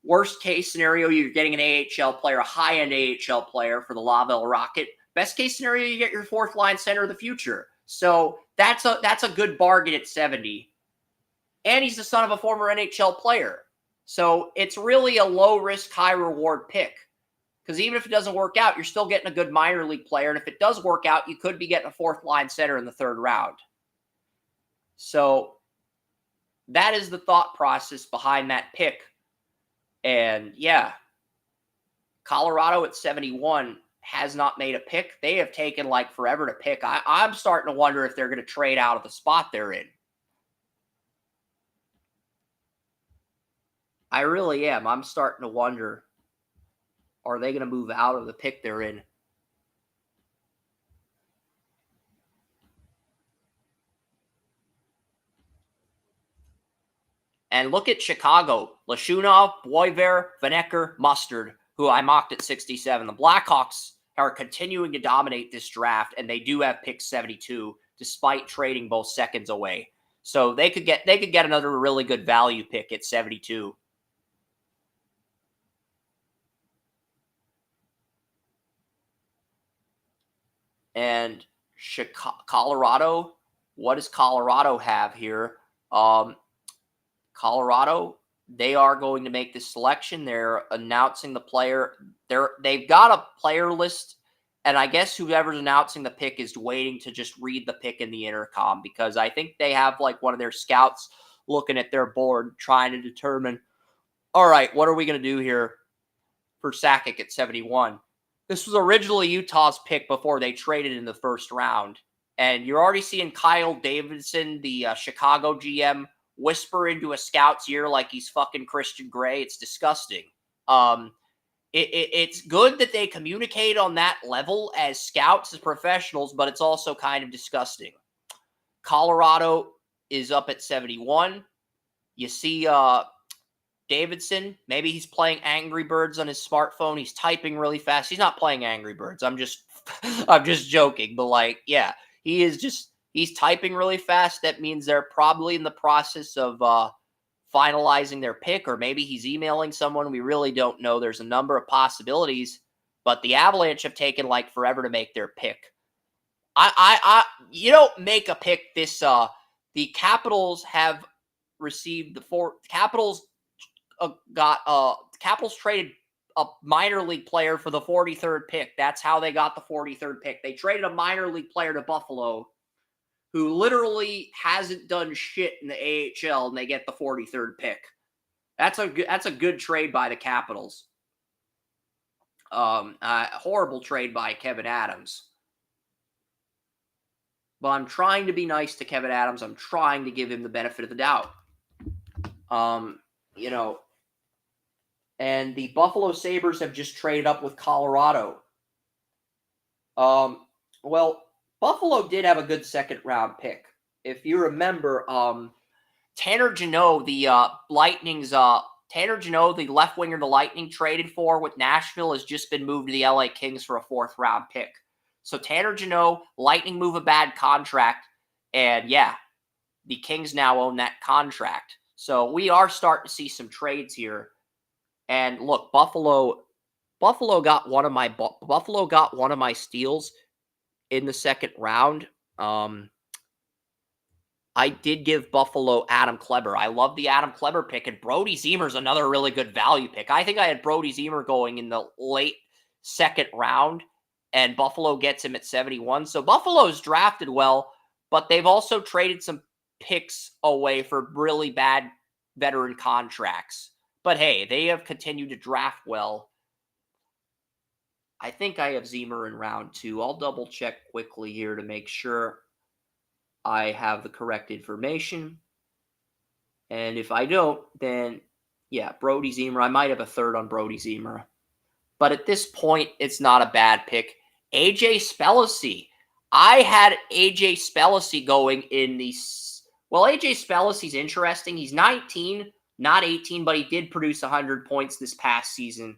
worst case scenario, you're getting an AHL player, a high-end AHL player for the Laval Rocket. Best case scenario, you get your 4th-line center of the future. So that's a good bargain at 70. And he's the son of a former NHL player. So it's really a low-risk, high-reward pick. Because even if it doesn't work out, you're still getting a good minor league player. And if it does work out, you could be getting a 4th-line center in the 3rd round. So that is the thought process behind that pick. And yeah, Colorado at 71 has not made a pick. They have taken forever to pick. I'm starting to wonder if they're going to trade out of the spot they're in. I really am. I'm starting to wonder, are they going to move out of the pick they're in? And look at Chicago. Lashunov, Boyver, Vanecker, Mustard, who I mocked at 67. The Blackhawks are continuing to dominate this draft, and they do have pick 72, despite trading both seconds away. So they could get another really good value pick at 72. And Colorado, what does Colorado have here? Colorado, they are going to make this selection. They're announcing the player. They've got a player list, and I guess whoever's announcing the pick is waiting to just read the pick in the intercom, because I think they have like one of their scouts looking at their board trying to determine, all right, what are we going to do here for Sakic at 71? This was originally Utah's pick before they traded in the first round. And you're already seeing Kyle Davidson, the Chicago GM, whisper into a scout's ear like he's fucking Christian Gray. It's disgusting. It's good that they communicate on that level as scouts, as professionals, but it's also kind of disgusting. Colorado is up at 71. You see Davidson, maybe he's playing Angry Birds on his smartphone. He's typing really fast. He's not playing Angry Birds. I'm just joking. But like, yeah, he's typing really fast. That means they're probably in the process of finalizing their pick, or maybe he's emailing someone. We really don't know. There's a number of possibilities, but the Avalanche have taken like forever to make their pick. You don't make a pick this. The Capitals have received Capitals Capitals traded a minor league player for the 43rd pick. That's how they got the 43rd pick. They traded a minor league player to Buffalo who literally hasn't done shit in the AHL, and they get the 43rd pick. That's a good trade by the Capitals. Horrible trade by Kevin Adams. But I'm trying to be nice to Kevin Adams. I'm trying to give him the benefit of the doubt. And the Buffalo Sabres have just traded up with Colorado. Well, Buffalo did have a good second-round pick. If you remember, Tanner Jeannot, the the left winger the Lightning traded for with Nashville, has just been moved to the LA Kings for a fourth-round pick. So Tanner Jeannot, Lightning move a bad contract, and yeah, the Kings now own that contract. So we are starting to see some trades here. And look, Buffalo got one of my steals in the second round. I did give Buffalo Adam Kleber. I love the Adam Kleber pick, and Brody Zemer's another really good value pick. I think I had Brody Zemer going in the late second round, and Buffalo gets him at 71. So Buffalo's drafted well, but they've also traded some picks away for really bad veteran contracts. But hey, they have continued to draft well. I think I have Zemer in round 2. I'll double check quickly here to make sure I have the correct information. And if I don't, then yeah, Brody Zemer. I might have a third on Brody Zemer. But at this point, it's not a bad pick. AJ Spellacy. I had AJ Spellacy going in the... Well, AJ Spellacy's interesting. He's 19, not 18, but he did produce 100 points this past season.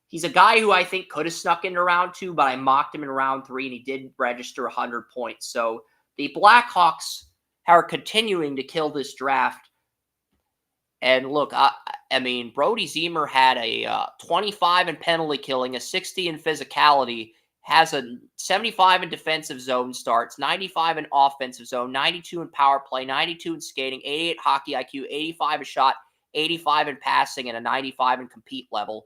He's a guy who I think could have snuck into round 2, but I mocked him in round 3, and he did register 100 points. So the Blackhawks are continuing to kill this draft. And look, I mean, Brody Zemer had a 25 in penalty killing, a 60 in physicality, has a 75 in defensive zone starts, 95 in offensive zone, 92 in power play, 92 in skating, 88 hockey IQ, 85 a shot, 85 in passing, and a 95 in compete level.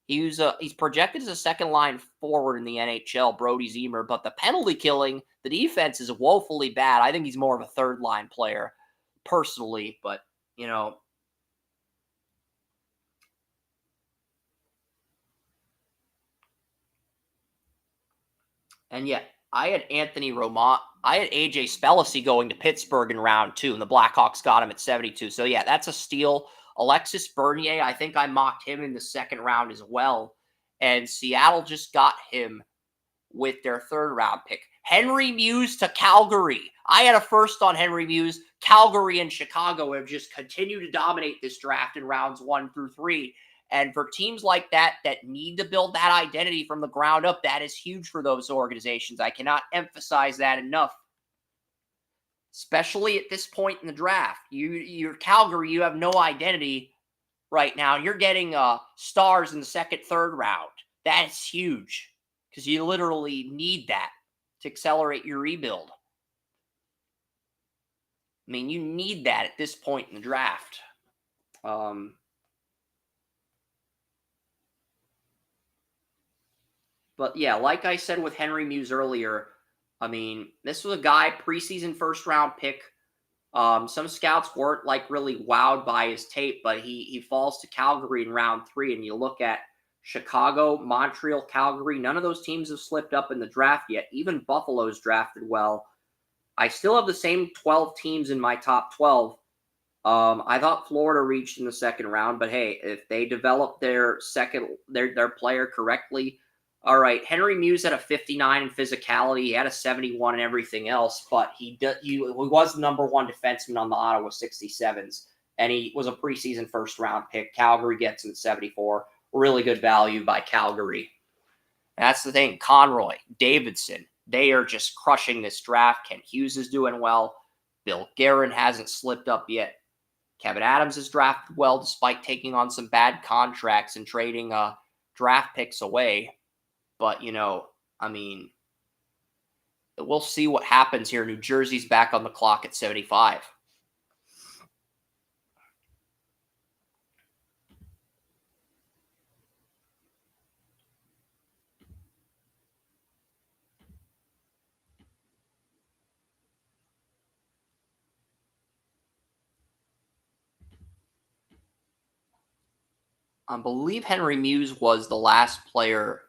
He's projected as a second-line forward in the NHL, Brody Zemer, but the penalty killing, the defense is woefully bad. I think he's more of a third-line player, personally, but, you know. And yet, I had Anthony Romont. I had AJ Spellacy going to Pittsburgh in round 2, and the Blackhawks got him at 72. So, yeah, that's a steal. Alexis Bernier, I think I mocked him in the second round as well. And Seattle just got him with their third-round pick. Henry Muse to Calgary. I had a first on Henry Muse. Calgary and Chicago have just continued to dominate this draft in rounds 1 through 3. And for teams like that need to build that identity from the ground up, that is huge for those organizations. I cannot emphasize that enough. Especially at this point in the draft. You're Calgary, you have no identity right now. You're getting stars in the second, third round. That's huge because you literally need that to accelerate your rebuild. I mean, you need that at this point in the draft. But yeah, like I said with Henry Muse earlier, I mean, this was a guy, preseason first round pick. Some scouts weren't like really wowed by his tape, but he falls to Calgary in round 3. And you look at Chicago, Montreal, Calgary, none of those teams have slipped up in the draft yet. Even Buffalo's drafted well. I still have the same 12 teams in my top 12. I thought Florida reached in the second round, but hey, if they develop their player correctly, all right. Henry Muse had a 59 in physicality, he had a 71 and everything else, but he was the number 1 defenseman on the Ottawa 67s, and he was a preseason first round pick. Calgary gets him at 74. Really good value by Calgary. That's the thing. Conroy, Davidson, they are just crushing this draft. Kent Hughes is doing well. Bill Guerin hasn't slipped up yet. Kevin Adams is drafted well despite taking on some bad contracts and trading draft picks away. But, I mean, we'll see what happens here. New Jersey's back on the clock at 75. I believe Henry Muse was the last player.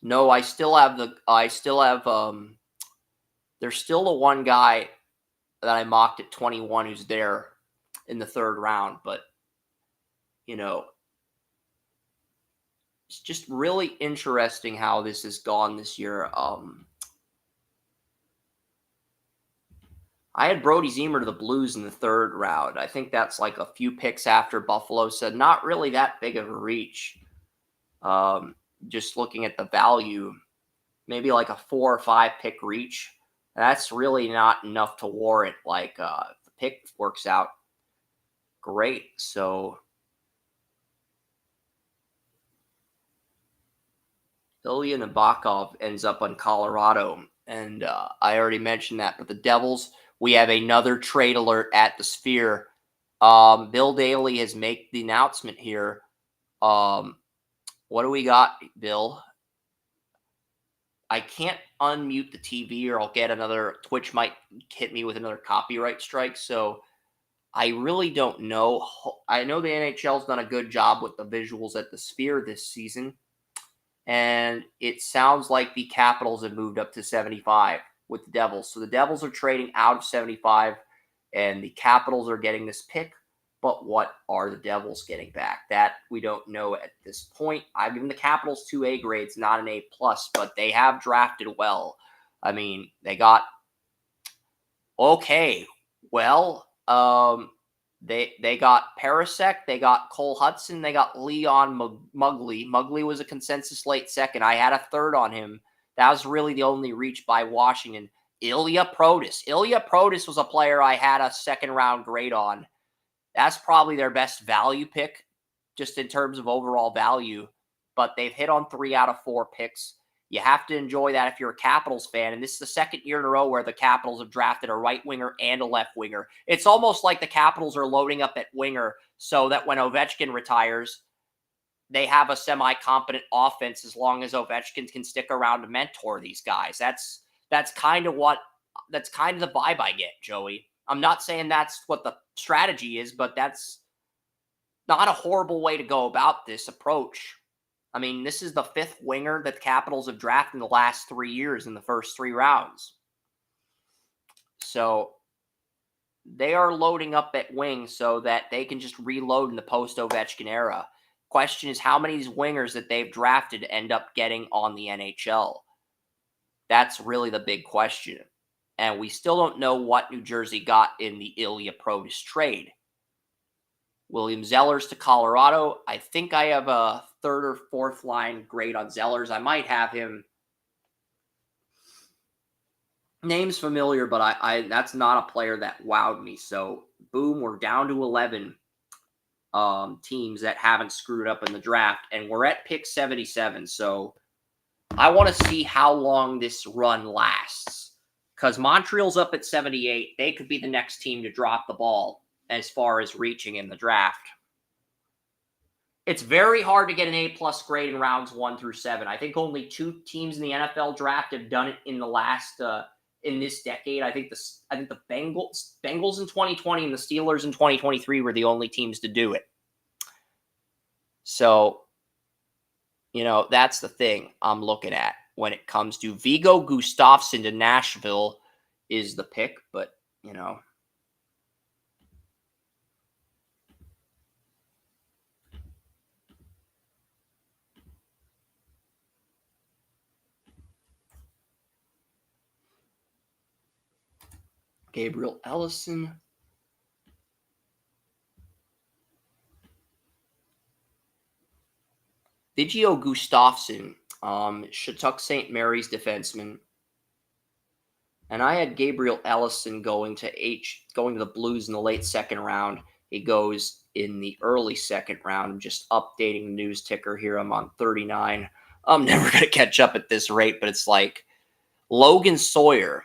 No, there's still the one guy that I mocked at 21 who's there in the third round, but it's just really interesting how this has gone this year. I had Brody Zemer to the Blues in the third round. I think that's like a few picks after Buffalo said not really that big of a reach. Just looking at the value, maybe like a 4 or 5 pick reach. That's really not enough to warrant like the pick works out great. So Ilya Nabokov ends up on Colorado. And I already mentioned that. But the Devils, we have another trade alert at the Sphere. Bill Daly has made the announcement here. What do we got, Bill? I can't unmute the TV or I'll get another, Twitch might hit me with another copyright strike. So I really don't know. I know the NHL's done a good job with the visuals at the Sphere this season. And it sounds like the Capitals have moved up to 75 with the Devils. So the Devils are trading out of 75 and the Capitals are getting this pick. But what are the Devils getting back? That we don't know at this point. I've given the Capitals 2 A grades, not an A+, but they have drafted well. I mean, they got okay. Well, they got Parasek, they got Cole Hudson, they got Leon Mugley. Mugley was a consensus late second. I had a third on him. That was really the only reach by Washington. Ilya Protas. Ilya Protas was a player I had a second round grade on. That's probably their best value pick, just in terms of overall value. But they've hit on 3 out of 4 picks. You have to enjoy that if you're a Capitals fan. And this is the second year in a row where the Capitals have drafted a right winger and a left winger. It's almost like the Capitals are loading up at winger so that when Ovechkin retires, they have a semi-competent offense as long as Ovechkin can stick around to mentor these guys. That's kind of the vibe I get, Joey. I'm not saying that's what the strategy is, but that's not a horrible way to go about this approach. I mean, this is the 5th winger that the Capitals have drafted in the last 3 years in the first 3 rounds. So they are loading up at wing so that they can just reload in the post-Ovechkin era. Question is how many of these wingers that they've drafted end up getting on the NHL? That's really the big question. And we still don't know what New Jersey got in the Ilya Protas trade. William Zellers to Colorado. I think I have a 3rd or 4th line grade on Zellers. I might have him. Name's familiar, but I that's not a player that wowed me. So, boom, we're down to 11 teams that haven't screwed up in the draft. And we're at pick 77. So, I want to see how long this run lasts. Because Montreal's up at 78. They could be the next team to drop the ball as far as reaching in the draft. It's very hard to get an A+ grade in rounds 1 through 7. I think only 2 teams in the NFL draft have done it in the last in this decade. I think the Bengals in 2020 and the Steelers in 2023 were the only teams to do it. So, that's the thing I'm looking at when it comes to Vigo Gustafsson to Nashville is the pick, but Gabriel Ellison. Vigio Gustafsson, Shattuck St. Mary's defenseman. And I had Gabriel Ellison going to the Blues in the late second round. He goes in the early second round. I'm just updating the news ticker here. I'm on 39. I'm never going to catch up at this rate, but it's like Logan Sawyer.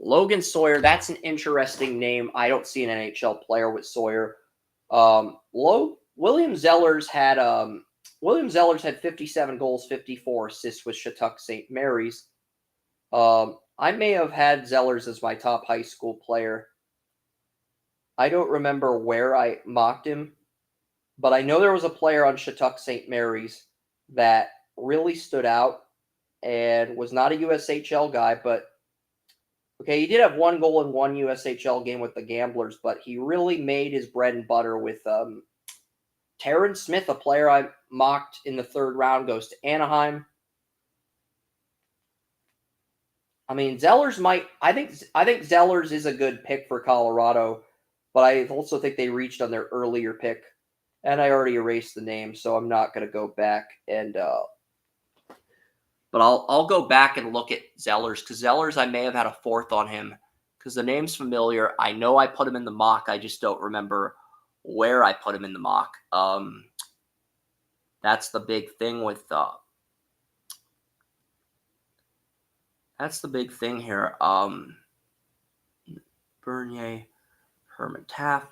Logan Sawyer, that's an interesting name. I don't see an NHL player with Sawyer. William Zellers had 57 goals, 54 assists with Shattuck St. Mary's. I may have had Zellers as my top high school player. I don't remember where I mocked him, but I know there was a player on Shattuck St. Mary's that really stood out and was not a USHL guy, but okay, he did have 1 goal in 1 USHL game with the Gamblers, but he really made his bread and butter with Terrence Smith, a player I mocked in the 3rd round, goes to Anaheim. I mean, Zellers I think Zellers is a good pick for Colorado, but I also think they reached on their earlier pick, and I already erased the name, so I'm not going to go back and but I'll go back and look at Zellers, because Zellers, I may have had a 4th on him because the name's familiar. I know I put him in the mock. I just don't remember where I put him in the mock. That's the big thing with that's the big thing here. Bernier, Herman Taft,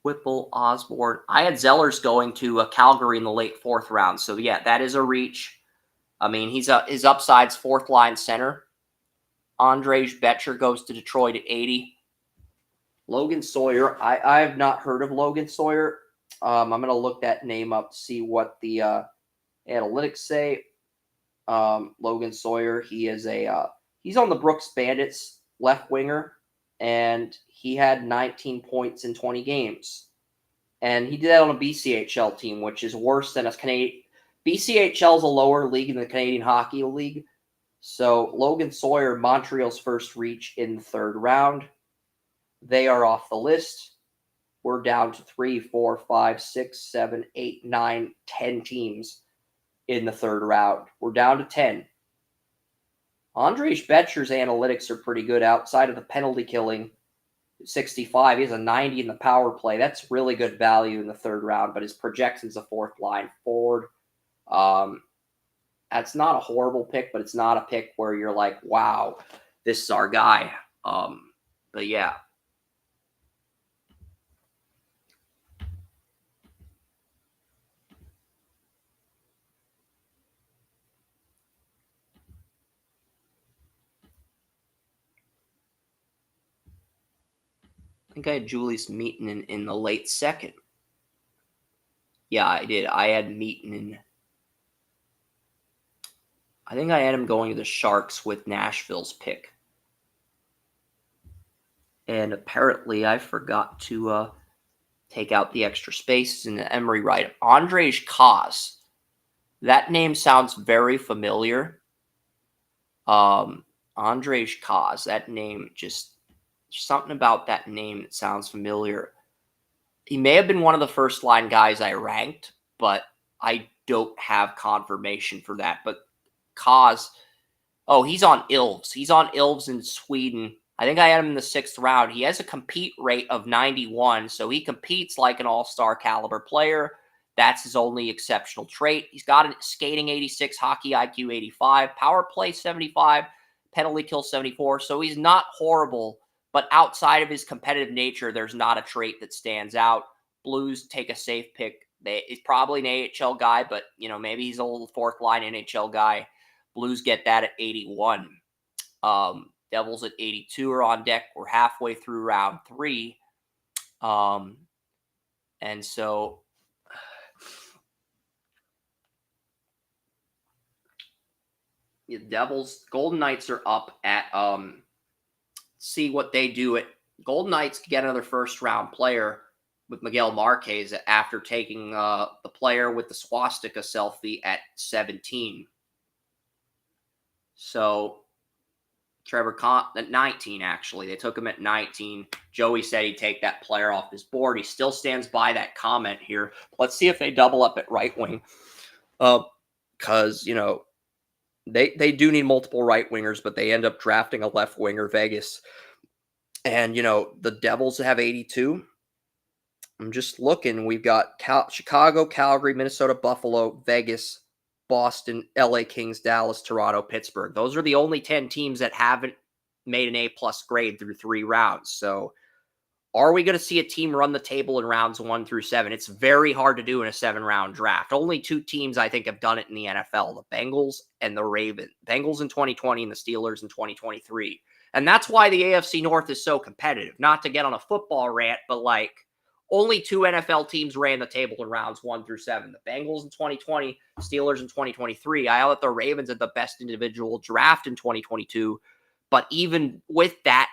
Whipple, Osborne. I had Zellers going to Calgary in the late 4th round. So yeah, that is a reach. I mean, his upside's 4th line center. Andrzej Betcher goes to Detroit at 80. Logan Sawyer, I have not heard of Logan Sawyer. I'm going to look that name up to see what the analytics say. Logan Sawyer, he's on the Brooks Bandits left winger, and he had 19 points in 20 games. And he did that on a BCHL team, which is worse than a Canadian. BCHL is a lower league in the Canadian Hockey League. So Logan Sawyer, Montreal's first reach in the 3rd round. They are off the list. We're down to 3, 4, 5, 6, 7, 8, 9, 10 teams in the 3rd round. We're down to 10. Andrzej Betcher's analytics are pretty good outside of the penalty killing. 65. He has a 90 in the power play. That's really good value in the 3rd round, but his projection's a 4th line forward. That's not a horrible pick, but it's not a pick where you're like, wow, this is our guy. But yeah. I think I had Julius Meaton in the late 2nd. Yeah, I did. I had Meaton. I think I had him going to the Sharks with Nashville's pick. And apparently I forgot to take out the extra spaces in the Emery right. Andrzej Kaz. That name sounds very familiar. Andrzej Kaz. That name just... something about that name that sounds familiar. He may have been one of the first line guys I ranked, but I don't have confirmation for that. But Kaz, he's on Ilves. He's on Ilves in Sweden. I think I had him in the 6th round. He has a compete rate of 91, so he competes like an all-star caliber player. That's his only exceptional trait. He's got a skating 86, hockey IQ 85, power play 75, penalty kill 74. So he's not horrible, but outside of his competitive nature, there's not a trait that stands out. Blues take a safe pick. He's probably an AHL guy, but maybe he's a little fourth line NHL guy. Blues get that at 81. Devils at 82 are on deck. We're halfway through round 3. And so the Devils, Golden Knights are up at see what they do at Golden Knights to get another first round player with Miguel Marquez after taking the player with the swastika selfie at 17. So Trevor at 19, actually. They took him at 19. Joey said he'd take that player off his board. He still stands by that comment here. Let's see if they double up at right wing. Because, they do need multiple right wingers, but they end up drafting a left winger, Vegas. And, the Devils have 82. I'm just looking. We've got Chicago, Calgary, Minnesota, Buffalo, Vegas, Boston, LA Kings, Dallas, Toronto, Pittsburgh. Those are the only 10 teams that haven't made an A-plus grade through 3 rounds. So are we going to see a team run the table in rounds 1 through 7? It's very hard to do in a 7-round draft. Only 2 teams, I think, have done it in the NFL, the Bengals and the Ravens. Bengals in 2020 and the Steelers in 2023. And that's why the AFC North is so competitive. Not to get on a football rant, but only 2 NFL teams ran the table in rounds 1 through 7. The Bengals in 2020, Steelers in 2023. I thought the Ravens had the best individual draft in 2022. But even with that,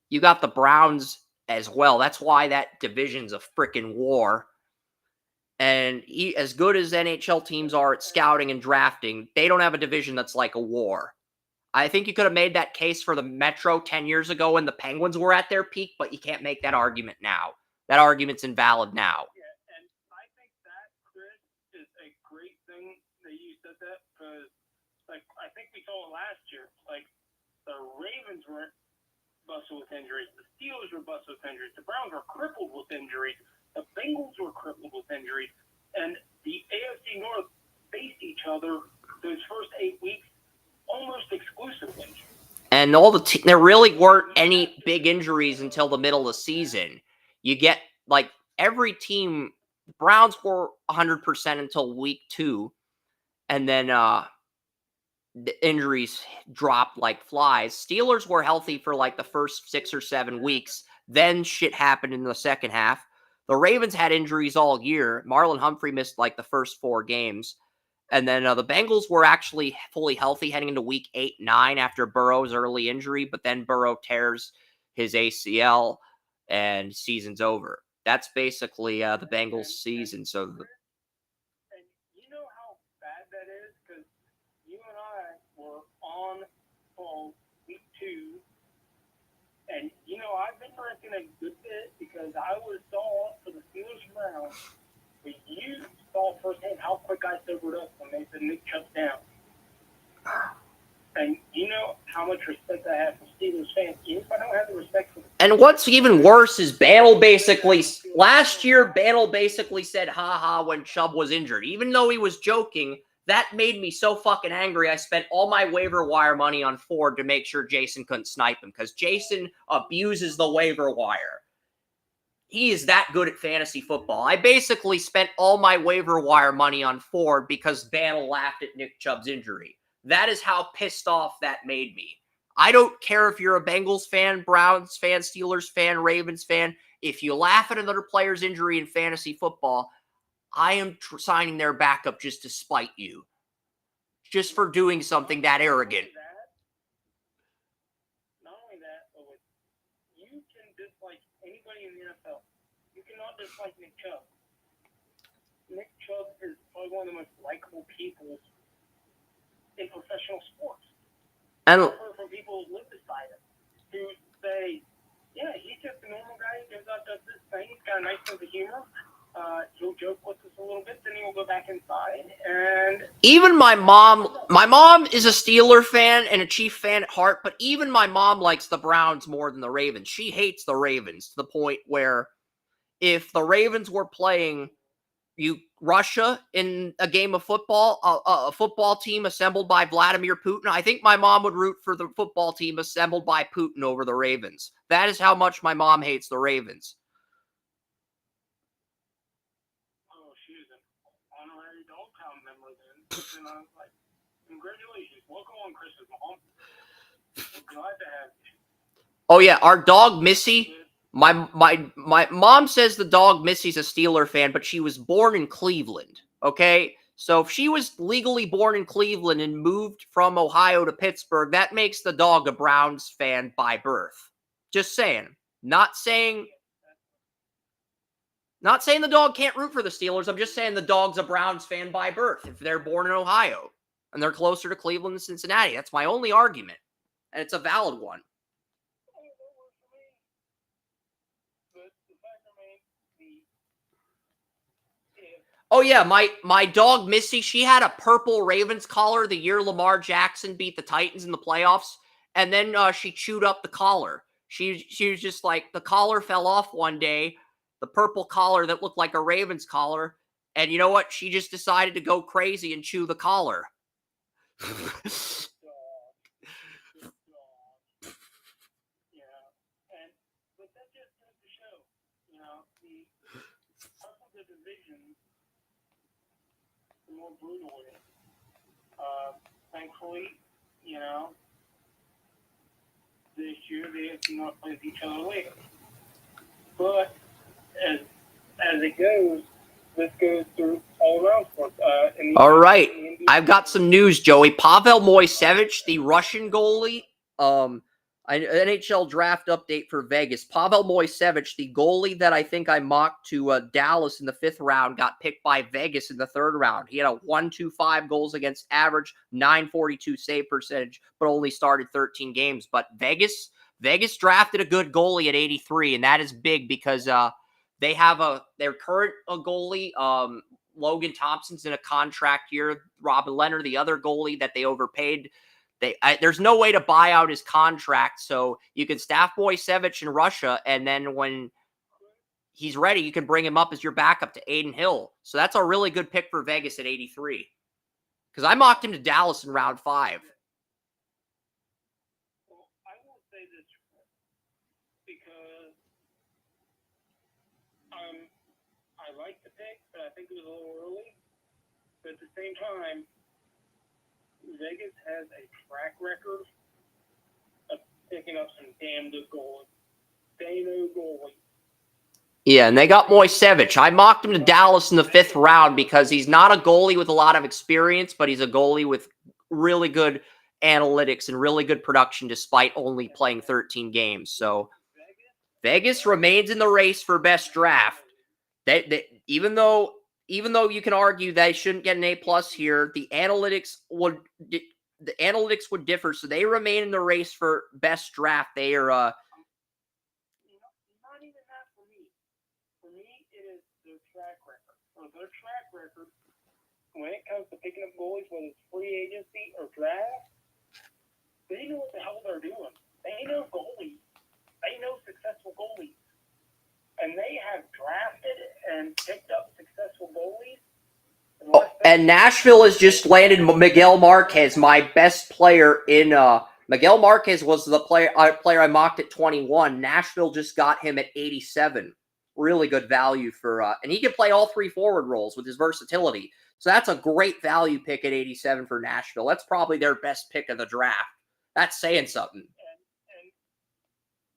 you got the Browns as well. That's why that division's a freaking war. And as good as NHL teams are at scouting and drafting, they don't have a division that's like a war. I think you could have made that case for the Metro 10 years ago when the Penguins were at their peak, but you can't make that argument now. That argument's invalid now. Yeah, and I think that, Chris, is a great thing that you said that, because, I think we saw it last year. The Ravens were busted with injuries. The Steelers were busted with injuries. The Browns were crippled with injuries. The Bengals were crippled with injuries. And the AFC North faced each other those first 8 weeks almost exclusively. And there really weren't any big injuries until the middle of the season. You get, every team, the Browns were 100% until week 2. And then the injuries dropped like flies. Steelers were healthy for the first 6 or 7 weeks. Then shit happened in the second half. The Ravens had injuries all year. Marlon Humphrey missed the first 4 games. And then the Bengals were actually fully healthy heading into week 8, 9 after Burrow's early injury. But then Burrow tears his ACL and season's over. That's basically the Bengals season. So and you know how bad that is, because you and I were on call week 2, and I've been drinking a good bit because I was saw for the Steelers Browns, but you saw firsthand how quick I sobered up when they said Nick Chubb's down. And you know how much respect I have for Steelers fans. Even if I don't have the respect for the And what's even worse is last year, Bantle basically said, ha when Chubb was injured. Even though he was joking, that made me so fucking angry. I spent all my waiver wire money on Ford to make sure Jason couldn't snipe him, because Jason abuses the waiver wire. He is that good at fantasy football. I basically spent all my waiver wire money on Ford because Bantle laughed at Nick Chubb's injury. That is how pissed off that made me. I don't care if you're a Bengals fan, Browns fan, Steelers fan, Ravens fan. If you laugh at another player's injury in fantasy football, I am signing their backup just to spite you. Just for doing something that arrogant. Not only that, but you can dislike anybody in the NFL. You cannot dislike Nick Chubb. Nick Chubb is probably one of the most likable people in professional sports. And I've heard from people who live beside him who say, yeah, he's just a normal guy who goes out, does this thing, he's got a nice sense of humor. He'll joke with us a little bit, then he'll go back inside. And even my mom is a Steeler fan and a Chief fan at heart, but even my mom likes the Browns more than the Ravens. She hates the Ravens to the point where if the Ravens were playing Russia in a game of football, a football team assembled by Vladimir Putin. I think my mom would root for the football team assembled by Putin over the Ravens. That is how much my mom hates the Ravens. Oh, she's an honorary Dogtown member then. And I was like, congratulations. Welcome on Christmas, Mom. We're glad to have you. Oh yeah, our dog Missy. My mom says the dog Missy's a Steeler fan, but she was born in Cleveland. Okay, so if she was legally born in Cleveland and moved from Ohio to Pittsburgh, that makes the dog a Browns fan by birth. Just saying. Not saying the dog can't root for the Steelers. I'm just saying the dog's a Browns fan by birth if they're born in Ohio and they're closer to Cleveland than Cincinnati. That's my only argument, and it's a valid one. Oh yeah, my dog Missy, she had a purple Ravens collar the year Lamar Jackson beat the Titans in the playoffs, and then she chewed up the collar. She was just like, the collar fell off one day, the purple collar that looked like a Ravens collar, and you know what? She just decided to go crazy and chew the collar. More brutal with it. Thankfully, this year they have not played each other later. But as it goes, this goes through all around sports. All right, I've got some news, Joey. Pavel Moisevich, the Russian goalie, NHL draft update for Vegas. Pavel Moisevich, the goalie that I think I mocked to Dallas in the 5th round, got picked by Vegas in the 3rd round. He had a 1.25 goals against average, 942 save percentage, but only started 13 games. But Vegas drafted a good goalie at 83, and that is big because they have their current goalie, Logan Thompson's in a contract year. Robin Leonard, the other goalie that they overpaid. There's no way to buy out his contract, so you can staff Moisevich in Russia, and then when he's ready, you can bring him up as your backup to Aiden Hill. So that's a really good pick for Vegas at 83. Because I mocked him to Dallas in round 5. Well, I won't say this because I like the pick, but I think it was a little early. But at the same time, Vegas has a track record of picking up some damn good goalies. They know goalies. Yeah, and they got Moisevich. I mocked him to Dallas in the 5th round because he's not a goalie with a lot of experience, but he's a goalie with really good analytics and really good production despite only playing 13 games. So Vegas remains in the race for best draft. Even though you can argue they shouldn't get an A+ here, the analytics would differ, so they remain in the race for best draft. They are not even that for me. For me, it is their track record. So their track record, when it comes to picking up goalies, whether it's free agency or draft, they know what the hell they're doing. They know goalies. They know successful goalies. And they have drafted and picked up successful goalies. And Nashville has just landed Miguel Marquez, my best player in. Miguel Marquez was the player I mocked at 21. Nashville just got him at 87. Really good value for, and he can play all 3 forward roles with his versatility. So that's a great value pick at 87 for Nashville. That's probably their best pick of the draft. That's saying something.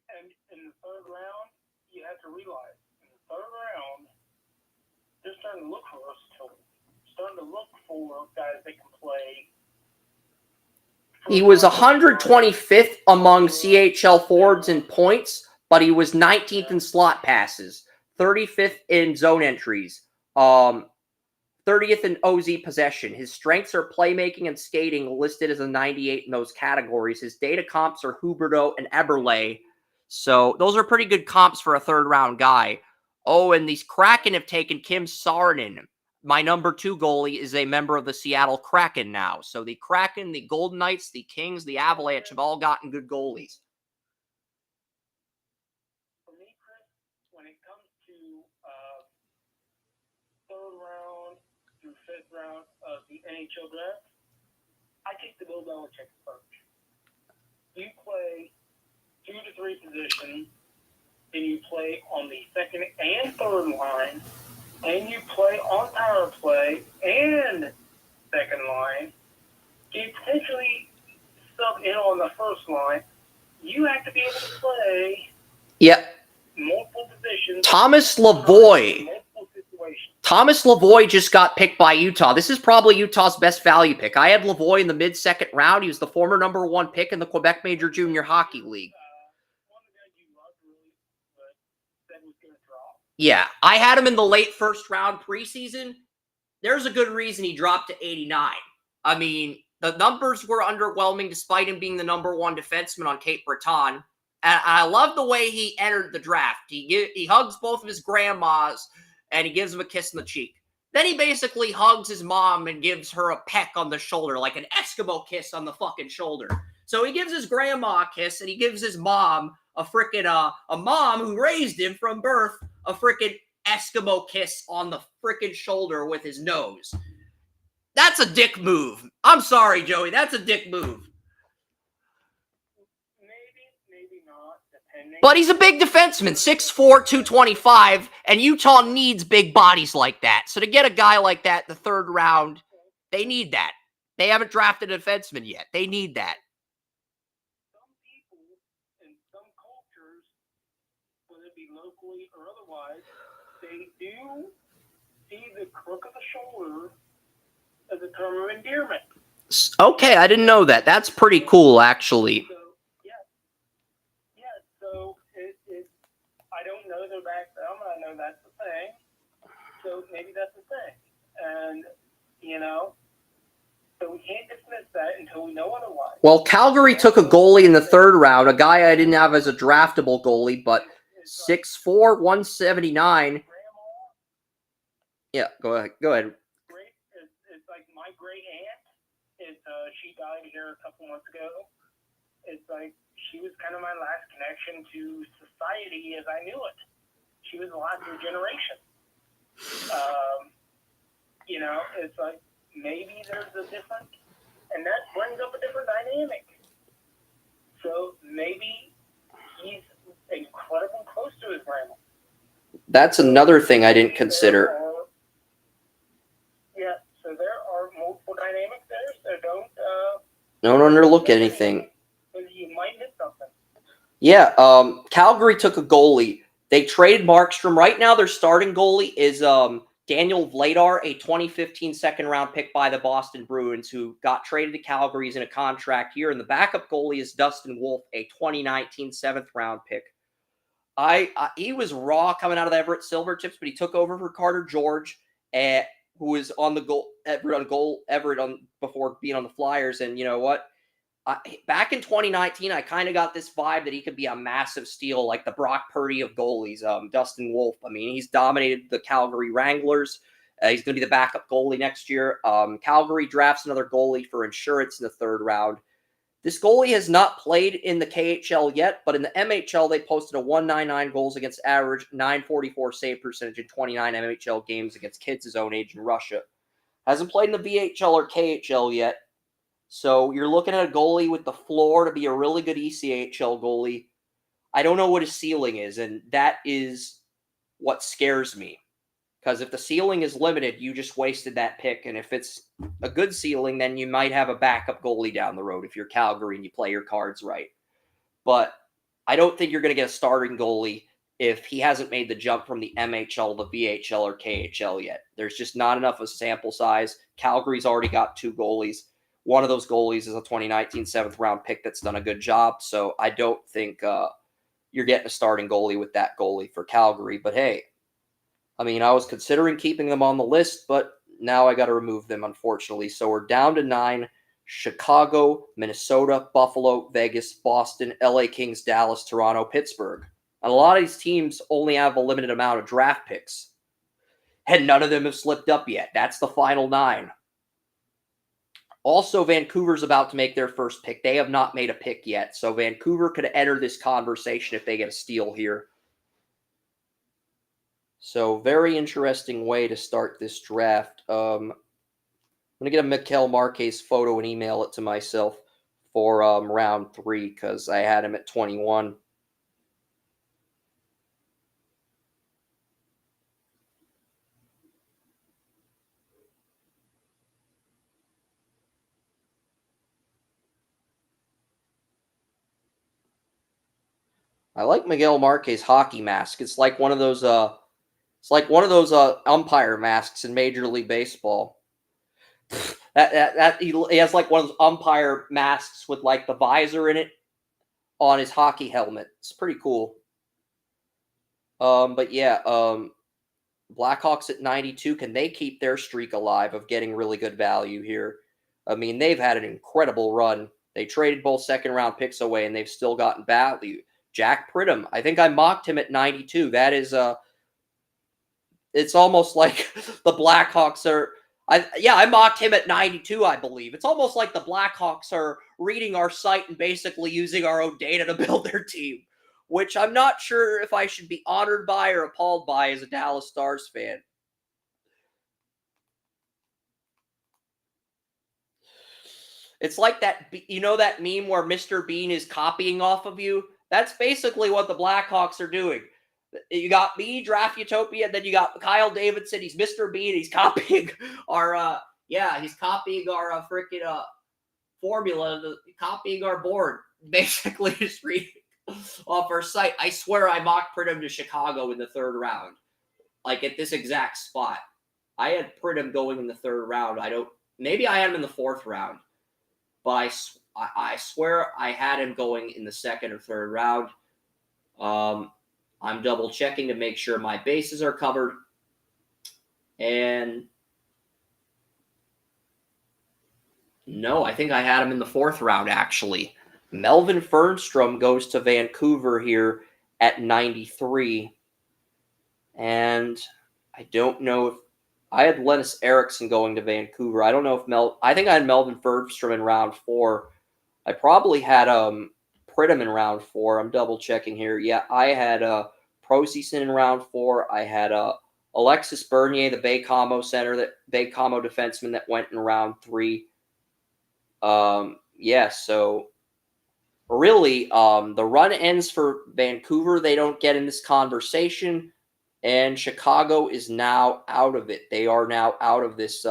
And in the 3rd round, you have to realize, in the 3rd round, they're starting to look for versatility. Starting to look for guys that can play. He was 125th among CHL forwards in points, but he was 19th in slot passes, 35th in zone entries, 30th in OZ possession. His strengths are playmaking and skating, listed as a 98 in those categories. His data comps are Huberdeau and Eberle. So those are pretty good comps for a 3rd round guy. Oh, and these Kraken have taken Kim Saarinen. My number 2 goalie is a member of the Seattle Kraken now. So the Kraken, the Golden Knights, the Kings, the Avalanche have all gotten good goalies. For me, Chris, when it comes to 3rd round of the NHL draft, I take the Bill Belichick approach. You play 2 to 3 positions, then you play on the second and third line, and you play on power play and second line. You potentially sub in on the first line. You have to be able to play multiple positions. Thomas Lavoie. Thomas Lavoie just got picked by Utah. This is probably Utah's best value pick. I had Lavoie in the mid-second round. He was the former number 1 pick in the Quebec Major Junior Hockey League. Yeah, I had him in the late first round preseason. There's a good reason he dropped to 89. I mean, the numbers were underwhelming despite him being the number 1 defenseman on Cape Breton. And I love the way he entered the draft. He hugs both of his grandmas, and he gives him a kiss on the cheek. Then he basically hugs his mom and gives her a peck on the shoulder, like an Eskimo kiss on the fucking shoulder. So he gives his grandma a kiss, and he gives his mom a frickin' a mom who raised him from birth a frickin' Eskimo kiss on the frickin' shoulder with his nose. That's a dick move. I'm sorry, Joey. That's a dick move. Maybe not, depending. But he's a big defenseman, 6'4", 225, and Utah needs big bodies like that. So to get a guy like that in the third round, they need that. They haven't drafted a defenseman yet. They need that. Some people in some cultures, whether it be locally or otherwise, they do see the crook of the shoulder as a term of endearment. Okay, I didn't know that. That's pretty cool, actually. So I don't know their background, but I know that's the thing. So maybe that's the thing. And, so we can't dismiss that until we know otherwise. Well, Calgary took a goalie in the third round, a guy I didn't have as a draftable goalie, but 6'4", 179. Yeah, go ahead. It's like my great aunt. She died here a couple months ago. It's like she was kind of my last connection to society as I knew it. She was the last of her generation. It's like maybe there's a different, and that brings up a different dynamic. So maybe he's incredibly close to his grandma. That's another thing I didn't consider. So there are multiple dynamics there, so don't underlook anything. You might miss something. Yeah, Calgary took a goalie. They traded Markstrom. Right now, their starting goalie is Daniel Vladar, a 2015 second-round pick by the Boston Bruins, who got traded to Calgary. He's in a contract year. And the backup goalie is Dustin Wolf, a 2019 seventh-round pick. He was raw coming out of the Everett Silvertips, but he took over for Carter George, who was on the Everett before being on the Flyers. And you know what? Back in 2019, I kind of got this vibe that he could be a massive steal, like the Brock Purdy of goalies. Dustin Wolf. I mean, he's dominated the Calgary Wranglers. He's going to be the backup goalie next year. Calgary drafts another goalie for insurance in the third round. This goalie has not played in the KHL yet, but in the MHL, they posted a 199 goals against average, 944 save percentage in 29 MHL games against kids his own age in Russia. Hasn't played in the VHL or KHL yet. So you're looking at a goalie with the floor to be a really good ECHL goalie. I don't know what his ceiling is, and that is what scares me. Because if the ceiling is limited, you just wasted that pick. And if it's a good ceiling, then you might have a backup goalie down the road if you're Calgary and you play your cards right. But I don't think you're going to get a starting goalie if he hasn't made the jump from the MHL to the VHL or KHL yet. There's just not enough of a sample size. Calgary's already got 2 goalies. One of those goalies is a 2019 seventh-round pick that's done a good job. So I don't think you're getting a starting goalie with that goalie for Calgary. But hey, I mean, I was considering keeping them on the list, but now I got to remove them, unfortunately. So we're down to 9. Chicago, Minnesota, Buffalo, Vegas, Boston, LA Kings, Dallas, Toronto, Pittsburgh. And a lot of these teams only have a limited amount of draft picks. And none of them have slipped up yet. That's the final 9. Also, Vancouver's about to make their first pick. They have not made a pick yet. So Vancouver could enter this conversation if they get a steal here. So very interesting way to start this draft. going to get a Miguel Marquez photo and email it to myself for round 3 because I had him at 21. I like Miguel Marquez hockey mask. It's like one of those umpire masks in Major League Baseball. He has like one of those umpire masks with like the visor in it on his hockey helmet. It's pretty cool. But yeah, Blackhawks at 92. Can they keep their streak alive of getting really good value here? I mean, they've had an incredible run. They traded both second-round picks away, and they've still gotten value. Jack Pridham, I think I mocked him at 92. That is, it's almost like the Blackhawks are. I mocked him at 92, I believe. It's almost like the Blackhawks are reading our site and basically using our own data to build their team, which I'm not sure if I should be honored by or appalled by as a Dallas Stars fan. It's like that, that meme where Mr. Bean is copying off of you? That's basically what the Blackhawks are doing. You got me, Draft Utopia, and then you got Kyle Davidson. He's Mr. Bean. He's copying our, he's copying our freaking formula, copying our board. Basically, just reading off our site. I swear I mocked Pridham to Chicago in the 3rd round, like at this exact spot. I had Pridham going in the 3rd round. Maybe I had him in the 4th round, but I swear I had him going in the 2nd or 3rd round. I'm double checking to make sure my bases are covered. And no, I think I had him in the 4th round, actually. Melvin Fernstrom goes to Vancouver here at 93. And I don't know if I had Lennis Eriksson going to Vancouver. I don't know if I think I had Melvin Fernstrom in round 4. I probably had Pridham in round 4. I'm double checking here. Yeah, I had Prosison in round 4. I had Alexis Bernier, the Baie-Comeau Baie-Comeau defenseman that went in round 3. So really, the run ends for Vancouver. They don't get in this conversation, and Chicago is now out of it. They are now out of this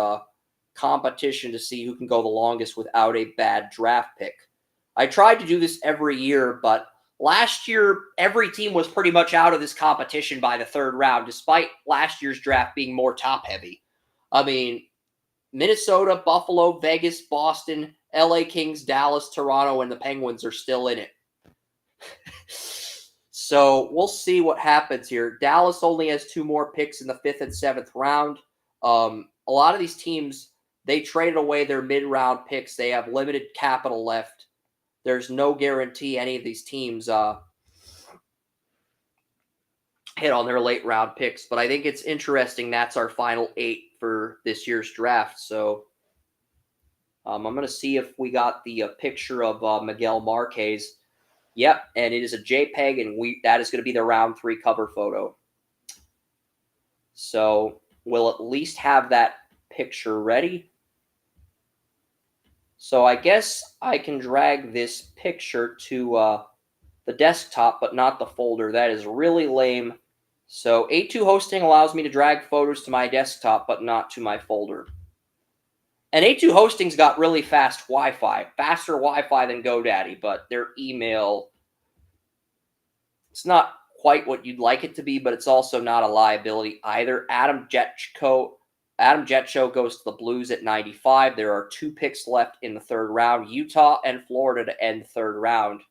competition to see who can go the longest without a bad draft pick. I tried to do this every year, but last year, every team was pretty much out of this competition by the 3rd round, despite last year's draft being more top-heavy. I mean, Minnesota, Buffalo, Vegas, Boston, LA Kings, Dallas, Toronto, and the Penguins are still in it. So we'll see what happens here. Dallas only has 2 more picks in the 5th and 7th round. A lot of these teams, they traded away their mid-round picks. They have limited capital left. There's no guarantee any of these teams hit on their late round picks. But I think it's interesting that's our final 8 for this year's draft. So I'm going to see if we got the picture of Miguel Marquez. Yep, and it is a JPEG, and that is going to be the round 3 cover photo. So we'll at least have that picture ready. So I guess I can drag this picture to the desktop, but not the folder. That is really lame. So A2 hosting allows me to drag photos to my desktop, but not to my folder. And A2 hosting's got really fast Wi-Fi, faster Wi-Fi than GoDaddy, but their email, it's not quite what you'd like it to be, but it's also not a liability either. Adam Jetcho goes to the Blues at 95. There are 2 picks left in the 3rd round, Utah and Florida to end the 3rd round.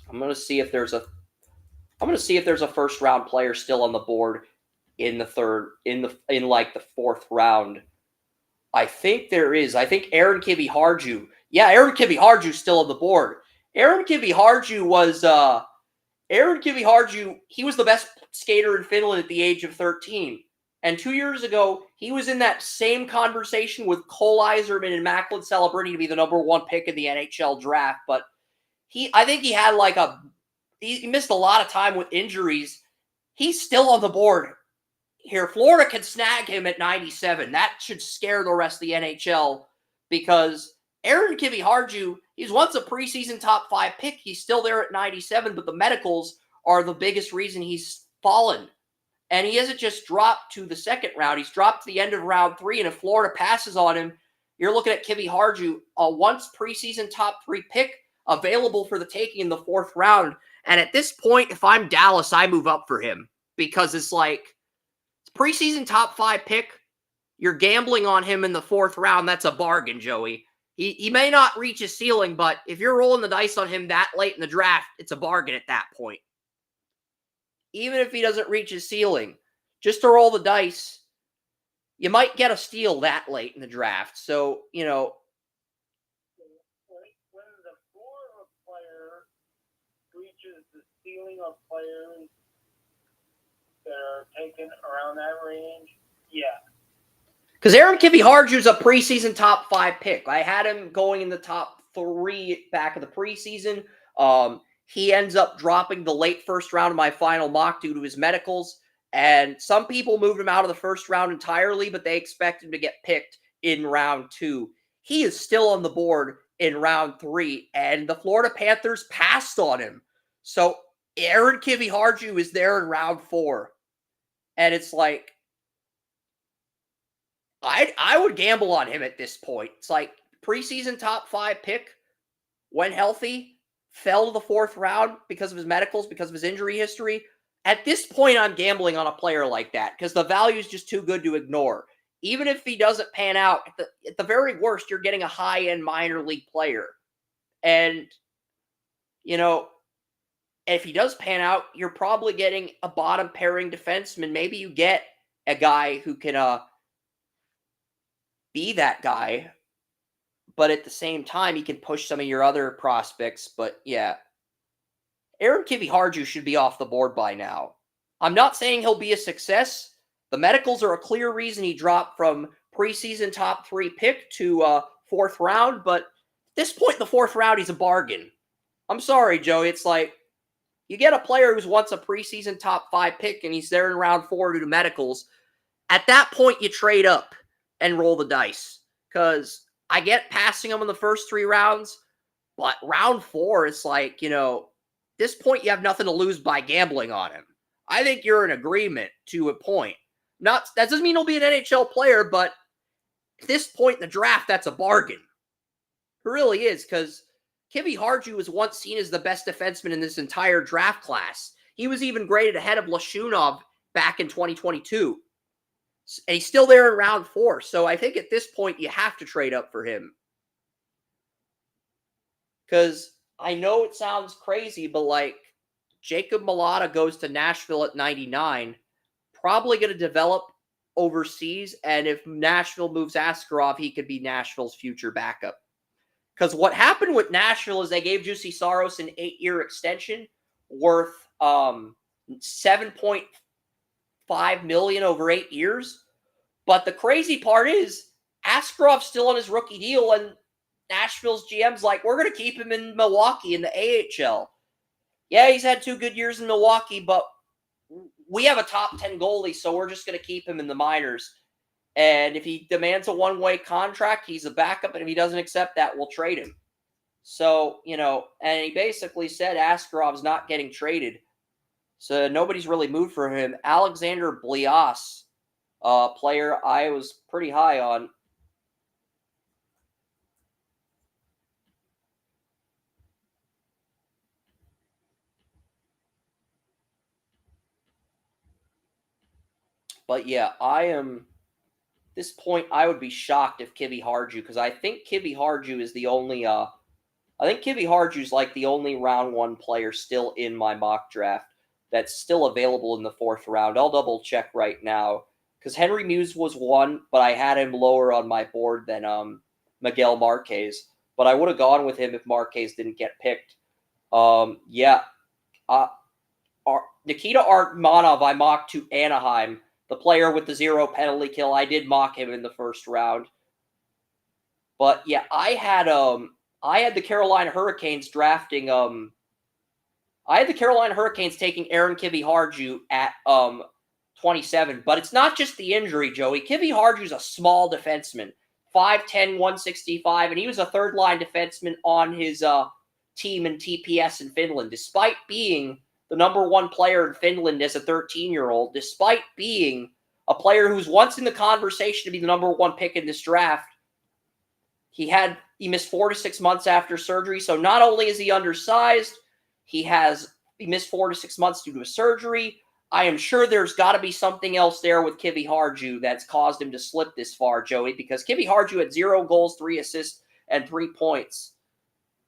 I'm going to see if there's a 1st round player still on the board in the 4th round. I think there is. I think Aaron Kiviharju. Yeah, Aaron Kiviharju's still on the board. Aaron Kiviharju, he was the best skater in Finland at the age of 13. And 2 years ago, he was in that same conversation with Cole Yzerman and Macklin Celebrini to be the number 1 pick in the NHL draft. But I think he had he missed a lot of time with injuries. He's still on the board. here, Florida can snag him at 97. That should scare the rest of the NHL because Aaron Kiviharju, he's once a preseason top 5 pick. He's still there at 97, but the medicals are the biggest reason he's fallen. And he hasn't just dropped to the second round. He's dropped to the end of round 3, and if Florida passes on him, you're looking at Kiviharju, a once preseason top 3 pick available for the taking in the 4th round. And at this point, if I'm Dallas, I move up for him because it's like, preseason top 5 pick, you're gambling on him in the 4th round. That's a bargain, Joey. He may not reach his ceiling, but if you're rolling the dice on him that late in the draft, it's a bargain at that point. Even if he doesn't reach his ceiling, just to roll the dice, you might get a steal that late in the draft. So, when the floor of a player reaches the ceiling of players that are taken around that range, yeah. Because Aaron Kiviharju is a preseason top 5 pick. I had him going in the top 3 back of the preseason. He ends up dropping the late 1st round of my final mock due to his medicals. And some people moved him out of the 1st round entirely, but they expect him to get picked in round 2. He is still on the board in round 3, and the Florida Panthers passed on him. So Aaron Kiviharju is there in round 4. And it's like, I would gamble on him at this point. It's like preseason top 5 pick, when healthy, fell to the 4th round because of his medicals, because of his injury history. At this point, I'm gambling on a player like that because the value is just too good to ignore. Even if he doesn't pan out, at the very worst, you're getting a high-end minor league player. And, if he does pan out, you're probably getting a bottom pairing defenseman. Maybe you get a guy who can be that guy, but at the same time, he can push some of your other prospects. But yeah, Aaron Kiviharju should be off the board by now. I'm not saying he'll be a success. The medicals are a clear reason he dropped from preseason top 3 pick to 4th round, but at this point in the 4th round, he's a bargain. I'm sorry, Joey. It's like, you get a player who's once a preseason top 5 pick and he's there in round 4 due to medicals. At that point, you trade up and roll the dice. Because I get passing him in the first 3 rounds, but round 4, it's like, this point you have nothing to lose by gambling on him. I think you're in agreement to a point. That doesn't mean he'll be an NHL player, but at this point in the draft, that's a bargain. It really is, because Kiviharju was once seen as the best defenseman in this entire draft class. He was even graded ahead of Lashunov back in 2022. And he's still there in round 4. So I think at this point, you have to trade up for him. Because I know it sounds crazy, but like Jacob Malata goes to Nashville at 99, probably going to develop overseas. And if Nashville moves Askarov, he could be Nashville's future backup. Because what happened with Nashville is they gave Juuse Saros an 8-year extension worth $7.5 million over 8 years. But the crazy part is Askarov's still on his rookie deal, and Nashville's GM's like, we're going to keep him in Milwaukee in the AHL. Yeah, he's had 2 good years in Milwaukee, but we have a top 10 goalie, so we're just going to keep him in the minors. And if he demands a one-way contract, he's a backup, and if he doesn't accept that, we'll trade him. So, and he basically said Askarov's not getting traded. So nobody's really moved for him. Alexander Blias, player I was pretty high on. But yeah, at this point, I would be shocked if Kiviharju, because I think Kiviharju is the only, I think Kiviharju's like the only round 1 player still in my mock draft that's still available in the 4th round. I'll double check right now, because Henry Muse was 1, but I had him lower on my board than Miguel Marquez. But I would have gone with him if Marquez didn't get picked. Nikita Artmanov I mocked to Anaheim, the player with the 0 penalty kill. I did mock him in the 1st round. But yeah, I had the Carolina Hurricanes drafting I had the Carolina Hurricanes taking Aaron Kiviharju at 27. But it's not just the injury, Joey. Kivi Harju's a small defenseman, 5'10", 165, and he was a third-line defenseman on his team in TPS in Finland, despite being the number one player in Finland as a 13-year-old, despite being a player who's once in the conversation to be the number one pick in this draft. He missed 4 to 6 months after surgery, so not only is he undersized, he missed 4 to 6 months due to a surgery. I am sure there's got to be something else there with Kivi Harju that's caused him to slip this far, Joey, because Kivi Harju had 0 goals, 3 assists, and 3 points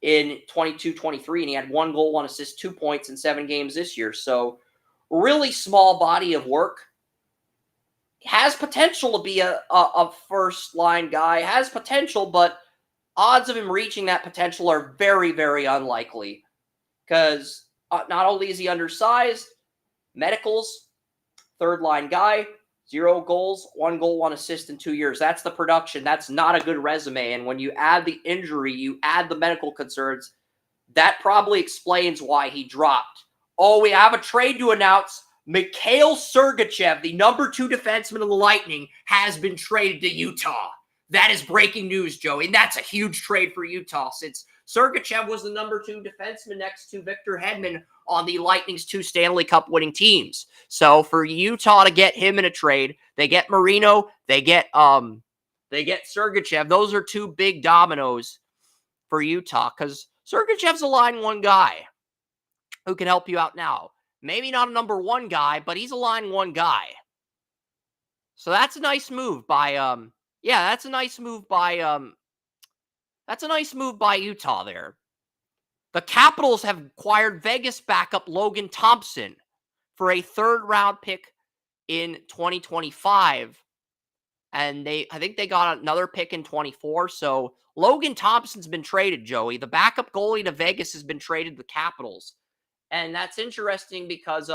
in 22-23, and he had 1 goal, 1 assist, 2 points in 7 games this year. So really small body of work. Has potential to be a first-line guy. Has potential, but odds of him reaching that potential are very, very unlikely. Because not only is he undersized, medicals, third-line guy, 0 goals, 1 goal, 1 assist in 2 years. That's the production. That's not a good resume. And when you add the injury, you add the medical concerns, that probably explains why he dropped. Oh, we have a trade to announce. Mikhail Sergachev, the number 2 defenseman of the Lightning, has been traded to Utah. That is breaking news, Joey, and that's a huge trade for Utah since Sergachev was the number 2 defenseman next to Victor Hedman on the Lightning's 2 Stanley Cup winning teams. So for Utah to get him in a trade, they get Marino, they get Sergachev. Those are 2 big dominoes for Utah because Sergachev's a line 1 guy who can help you out now. Maybe not a number 1 guy, but he's a line 1 guy. So that's a nice move by that's a nice move by Utah there. The Capitals have acquired Vegas backup Logan Thompson for a 3rd round pick in 2025. And I think they got another pick in 24. So Logan Thompson's been traded, Joey. The backup goalie to Vegas has been traded to the Capitals. And that's interesting because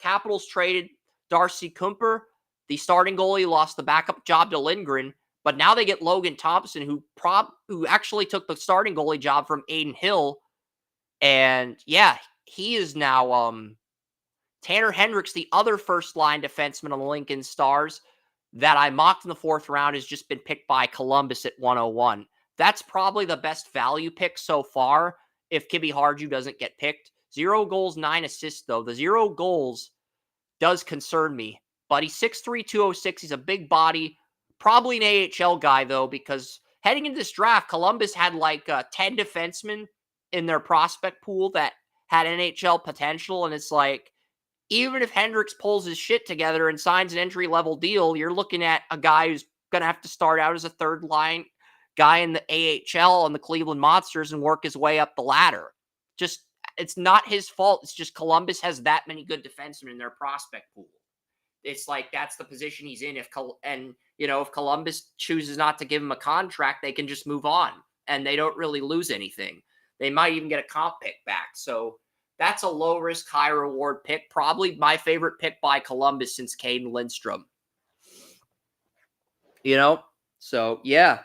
Capitals traded Darcy Kuemper, the starting goalie, lost the backup job to Lindgren. But now they get Logan Thompson, who actually took the starting goalie job from Aiden Hill. And yeah, he is now Tanner Hendricks, the other first-line defenseman on the Lincoln Stars that I mocked in the 4th round, has just been picked by Columbus at 101. That's probably the best value pick so far if Kivi Harju doesn't get picked. 0 goals, 9 assists, though. The 0 goals does concern me. But he's 6'3", 206. He's a big body. Probably an AHL guy, though, because heading into this draft, Columbus had like 10 defensemen in their prospect pool that had NHL potential. And it's like, even if Hendricks pulls his shit together and signs an entry-level deal, you're looking at a guy who's going to have to start out as a 3rd-line guy in the AHL on the Cleveland Monsters and work his way up the ladder. Just, it's not his fault. It's just Columbus has that many good defensemen in their prospect pool. It's like that's the position he's in. If Columbus chooses not to give him a contract, they can just move on, and they don't really lose anything. They might even get a comp pick back. So that's a low-risk, high-reward pick. Probably my favorite pick by Columbus since Caden Lindstrom. So yeah.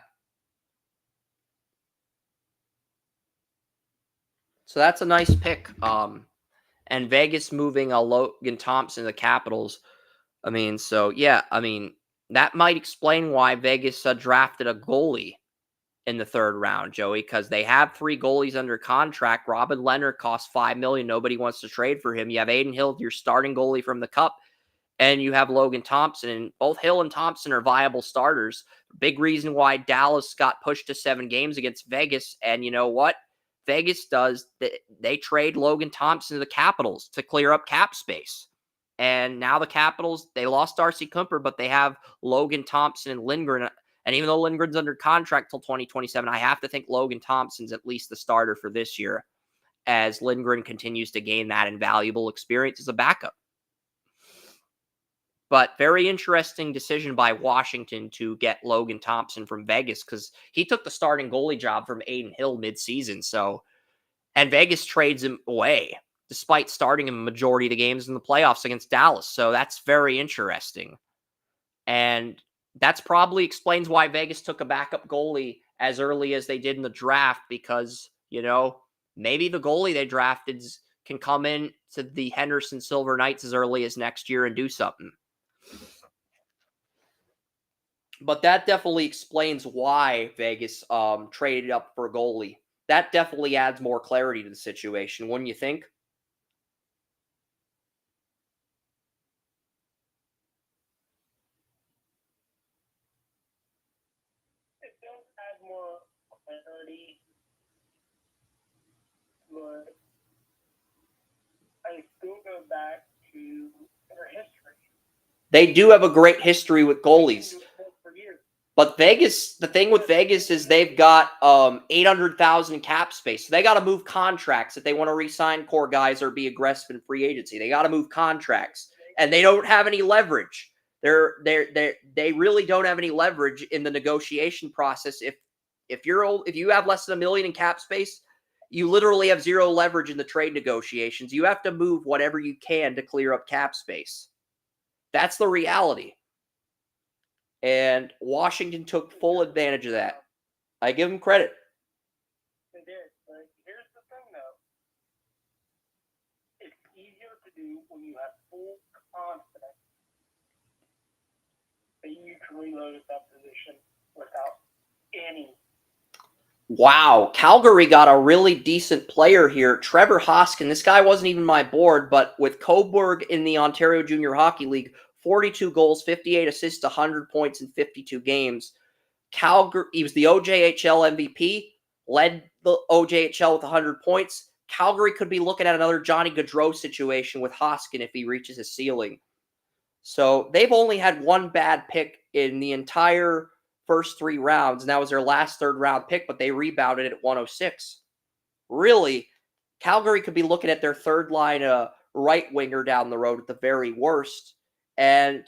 So that's a nice pick. And Vegas moving a Logan Thompson to the Capitals. That might explain why Vegas drafted a goalie in the 3rd round, Joey, because they have 3 goalies under contract. Robin Leonard costs $5 million. Nobody wants to trade for him. You have Aiden Hill, your starting goalie from the Cup, and you have Logan Thompson. And both Hill and Thompson are viable starters. Big reason why Dallas got pushed to 7 games against Vegas. And you know what? Vegas does. They trade Logan Thompson to the Capitals to clear up cap space. And now the Capitals, they lost Darcy Kuemper, but they have Logan Thompson and Lindgren. And even though Lindgren's under contract till 2027, I have to think Logan Thompson's at least the starter for this year as Lindgren continues to gain that invaluable experience as a backup. But very interesting decision by Washington to get Logan Thompson from Vegas because he took the starting goalie job from Aiden Hill midseason. And Vegas trades him away, despite starting him a majority of the games in the playoffs against Dallas. So that's very interesting. And that's probably explains why Vegas took a backup goalie as early as they did in the draft because, maybe the goalie they drafted can come in to the Henderson Silver Knights as early as next year and do something. But that definitely explains why Vegas traded up for a goalie. That definitely adds more clarity to the situation, wouldn't you think? It does add more clarity, but I still go back to their history. They do have a great history with goalies. For years. But Vegas, the thing with Vegas is they've got 800,000 cap space. So they got to move contracts if they want to re-sign core guys or be aggressive in free agency. They got to move contracts, and they don't have any leverage. They really don't have any leverage in the negotiation process. If you have less than $1 million in cap space, you literally have zero leverage in the trade negotiations. You have to move whatever you can to clear up cap space. That's the reality. And Washington took full advantage of that. I give them credit. They did. But here's the thing, though. It's easier to do when you have full confidence that you can reload at that position without any. Wow. Calgary got a really decent player here. Trevor Hoskin. This guy wasn't even my board, but with Coburg in the Ontario Junior Hockey League, 42 goals, 58 assists, 100 points in 52 games. Calgary, he was the OJHL MVP, led the OJHL with 100 points. Calgary could be looking at another Johnny Gaudreau situation with Hoskin if he reaches his ceiling. So they've only had one bad pick in the entire first 3 rounds, and that was their last third-round pick, but they rebounded it at 106. Really, Calgary could be looking at their third-line right winger down the road at the very worst. And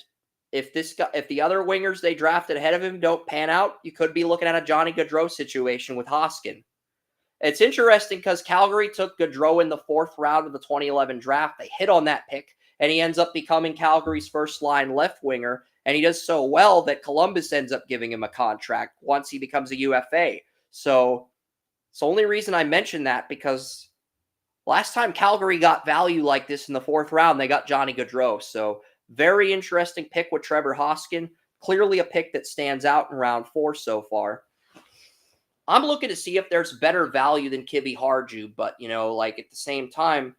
if the other wingers they drafted ahead of him don't pan out, you could be looking at a Johnny Gaudreau situation with Hoskin. It's interesting because Calgary took Gaudreau in the 4th round of the 2011 draft. They hit on that pick, and he ends up becoming Calgary's first-line left winger, and he does so well that Columbus ends up giving him a contract once he becomes a UFA. So it's the only reason I mention that, because last time Calgary got value like this in the 4th round, they got Johnny Gaudreau. So very interesting pick with Trevor Hoskin. Clearly a pick that stands out in round 4 so far. I'm looking to see if there's better value than Kivi Harju, but, like at the same time,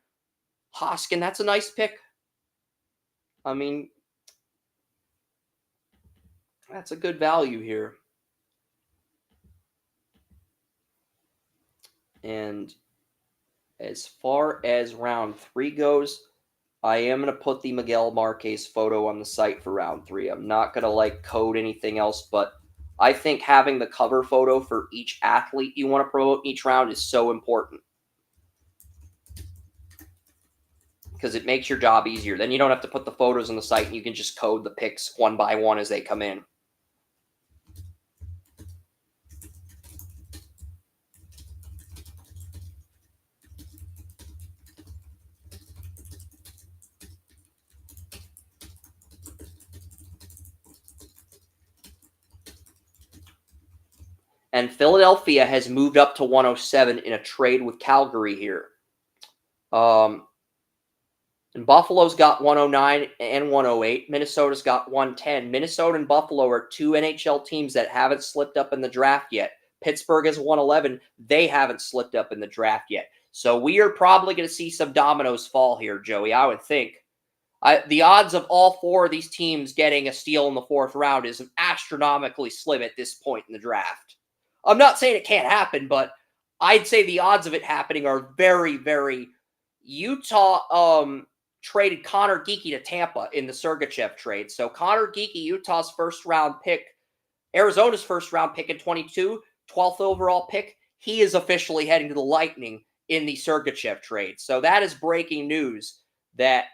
Hoskin, that's a nice pick. I mean, that's a good value here. And as far as round 3 goes, I am going to put the Miguel Marquez photo on the site for round 3. I'm not going to code anything else, but I think having the cover photo for each athlete you want to promote each round is so important, because it makes your job easier. Then you don't have to put the photos on the site, and you can just code the picks one by one as they come in. And Philadelphia has moved up to 107 in a trade with Calgary here. And Buffalo's got 109 and 108. Minnesota's got 110. Minnesota and Buffalo are 2 NHL teams that haven't slipped up in the draft yet. Pittsburgh is 111. They haven't slipped up in the draft yet. So we are probably going to see some dominoes fall here, Joey, I would think. The odds of all 4 of these teams getting a steal in the 4th round is astronomically slim at this point in the draft. I'm not saying it can't happen, but I'd say the odds of it happening are very, very. Utah traded Connor Geekie to Tampa in the Sergachev trade. So Connor Geekie, Utah's first-round pick, Arizona's first-round pick in 22, 12th overall pick, he is officially heading to the Lightning in the Sergachev trade. So that is breaking news that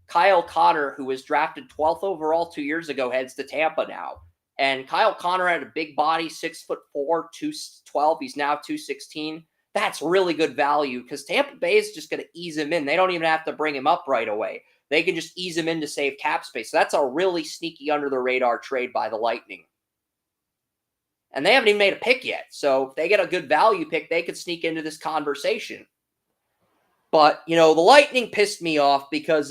Kyle Connor, who was drafted 12th overall 2 years ago, heads to Tampa now. And Kyle Connor had a big body, 6'4", 212. He's now 216. That's really good value, because Tampa Bay is just going to ease him in. They don't even have to bring him up right away. They can just ease him in to save cap space. So that's a really sneaky under-the-radar trade by the Lightning. And they haven't even made a pick yet. So if they get a good value pick, they could sneak into this conversation. But, the Lightning pissed me off because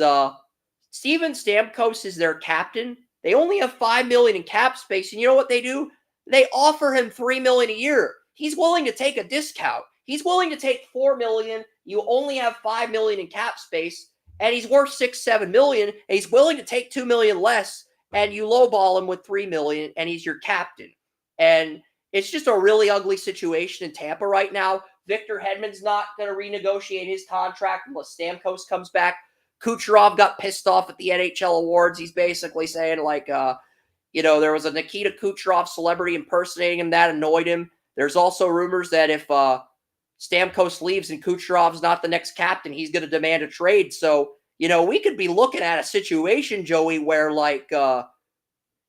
Steven Stamkos is their captain, They only have $5 million in cap space, and you know what they do? They offer him $3 million a year. He's willing to take a discount. He's willing to take $4 million. You only have $5 million in cap space, and he's worth $6-7 million. And he's willing to take $2 million less, and you lowball him with $3 million, and he's your captain. And it's just a really ugly situation in Tampa right now. Victor Hedman's not going to renegotiate his contract unless Stamkos comes back. Kucherov got pissed off at the NHL awards. He's basically saying, like, there was a Nikita Kucherov celebrity impersonating him. That annoyed him. There's also rumors that if Stamkos leaves and Kucherov's not the next captain, he's going to demand a trade. So, we could be looking at a situation, Joey, where, like,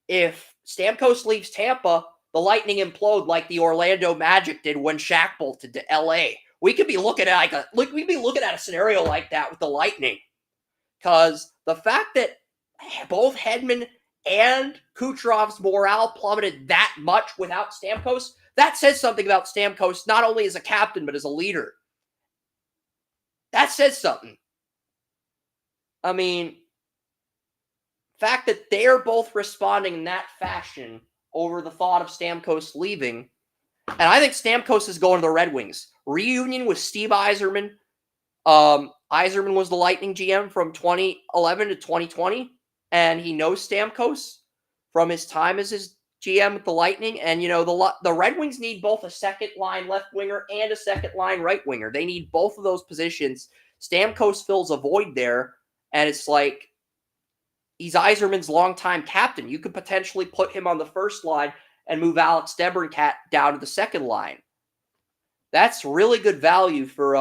if Stamkos leaves Tampa, the Lightning implode like the Orlando Magic did when Shaq bolted to LA. We could be looking at a scenario like that with the Lightning. Because the fact that both Hedman and Kucherov's morale plummeted that much without Stamkos, that says something about Stamkos, not only as a captain, but as a leader. That says something. I mean, fact that they're both responding in that fashion over the thought of Stamkos leaving. And I think Stamkos is going to the Red Wings. Reunion with Steve Yzerman. Yzerman was the Lightning GM from 2011 to 2020, and he knows Stamkos from his time as his GM with the Lightning. And, the Red Wings need both a second-line left winger and a second-line right winger. They need both of those positions. Stamkos fills a void there, and it's like he's Yzerman's longtime captain. You could potentially put him on the first line and move Alex DeBrincat down to the second line. That's really good value for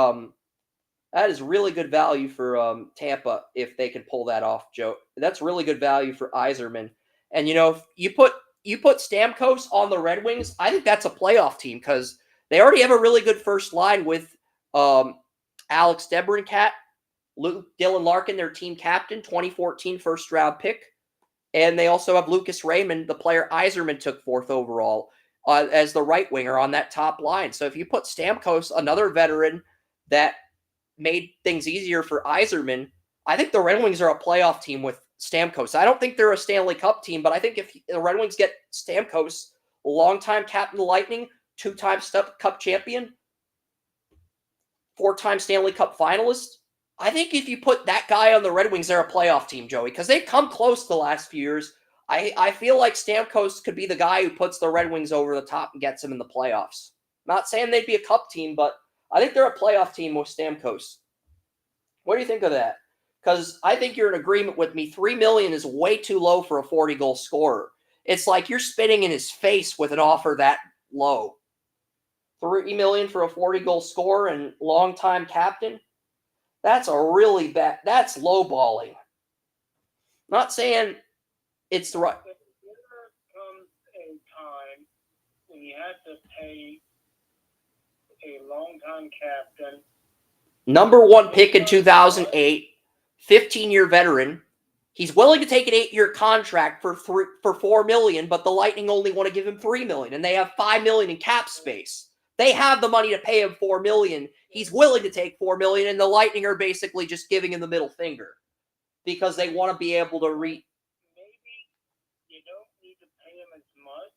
That is really good value for Tampa if they can pull that off, Joe. That's really good value for Yzerman. And, if you put Stamkos on the Red Wings, I think that's a playoff team because they already have a really good first line with Alex DeBrincat, Dylan Larkin, their team captain, 2014 first-round pick. And they also have Lucas Raymond, the player Yzerman took 4th overall, as the right winger on that top line. So if you put Stamkos, another veteran that made things easier for Yzerman, I think the Red Wings are a playoff team with Stamkos. I don't think they're a Stanley Cup team, but I think if the Red Wings get Stamkos, longtime captain of the Lightning, 2-time Cup champion, 4-time Stanley Cup finalist, I think if you put that guy on the Red Wings, they're a playoff team, Joey, because they've come close the last few years. I feel like Stamkos could be the guy who puts the Red Wings over the top and gets them in the playoffs. Not saying they'd be a Cup team, but I think they're a playoff team with Stamkos. What do you think of that? Because I think you're in agreement with me. $3 million is way too low for a 40-goal scorer. It's like you're spitting in his face with an offer that low. $3 million for a 40-goal scorer and longtime captain? That's a really bad. That's lowballing. Not saying it's the right. There comes a time when you have to pay a longtime captain, number 1 pick in 2008, 15-year veteran. He's willing to take an 8-year contract for $4 million, but the Lightning only want to give him $3 million, and they have $5 million in cap space. They have the money to pay him $4 million. He's willing to take $4 million, and the Lightning are basically just giving him the middle finger because they want to be able to maybe you don't need to pay him as much,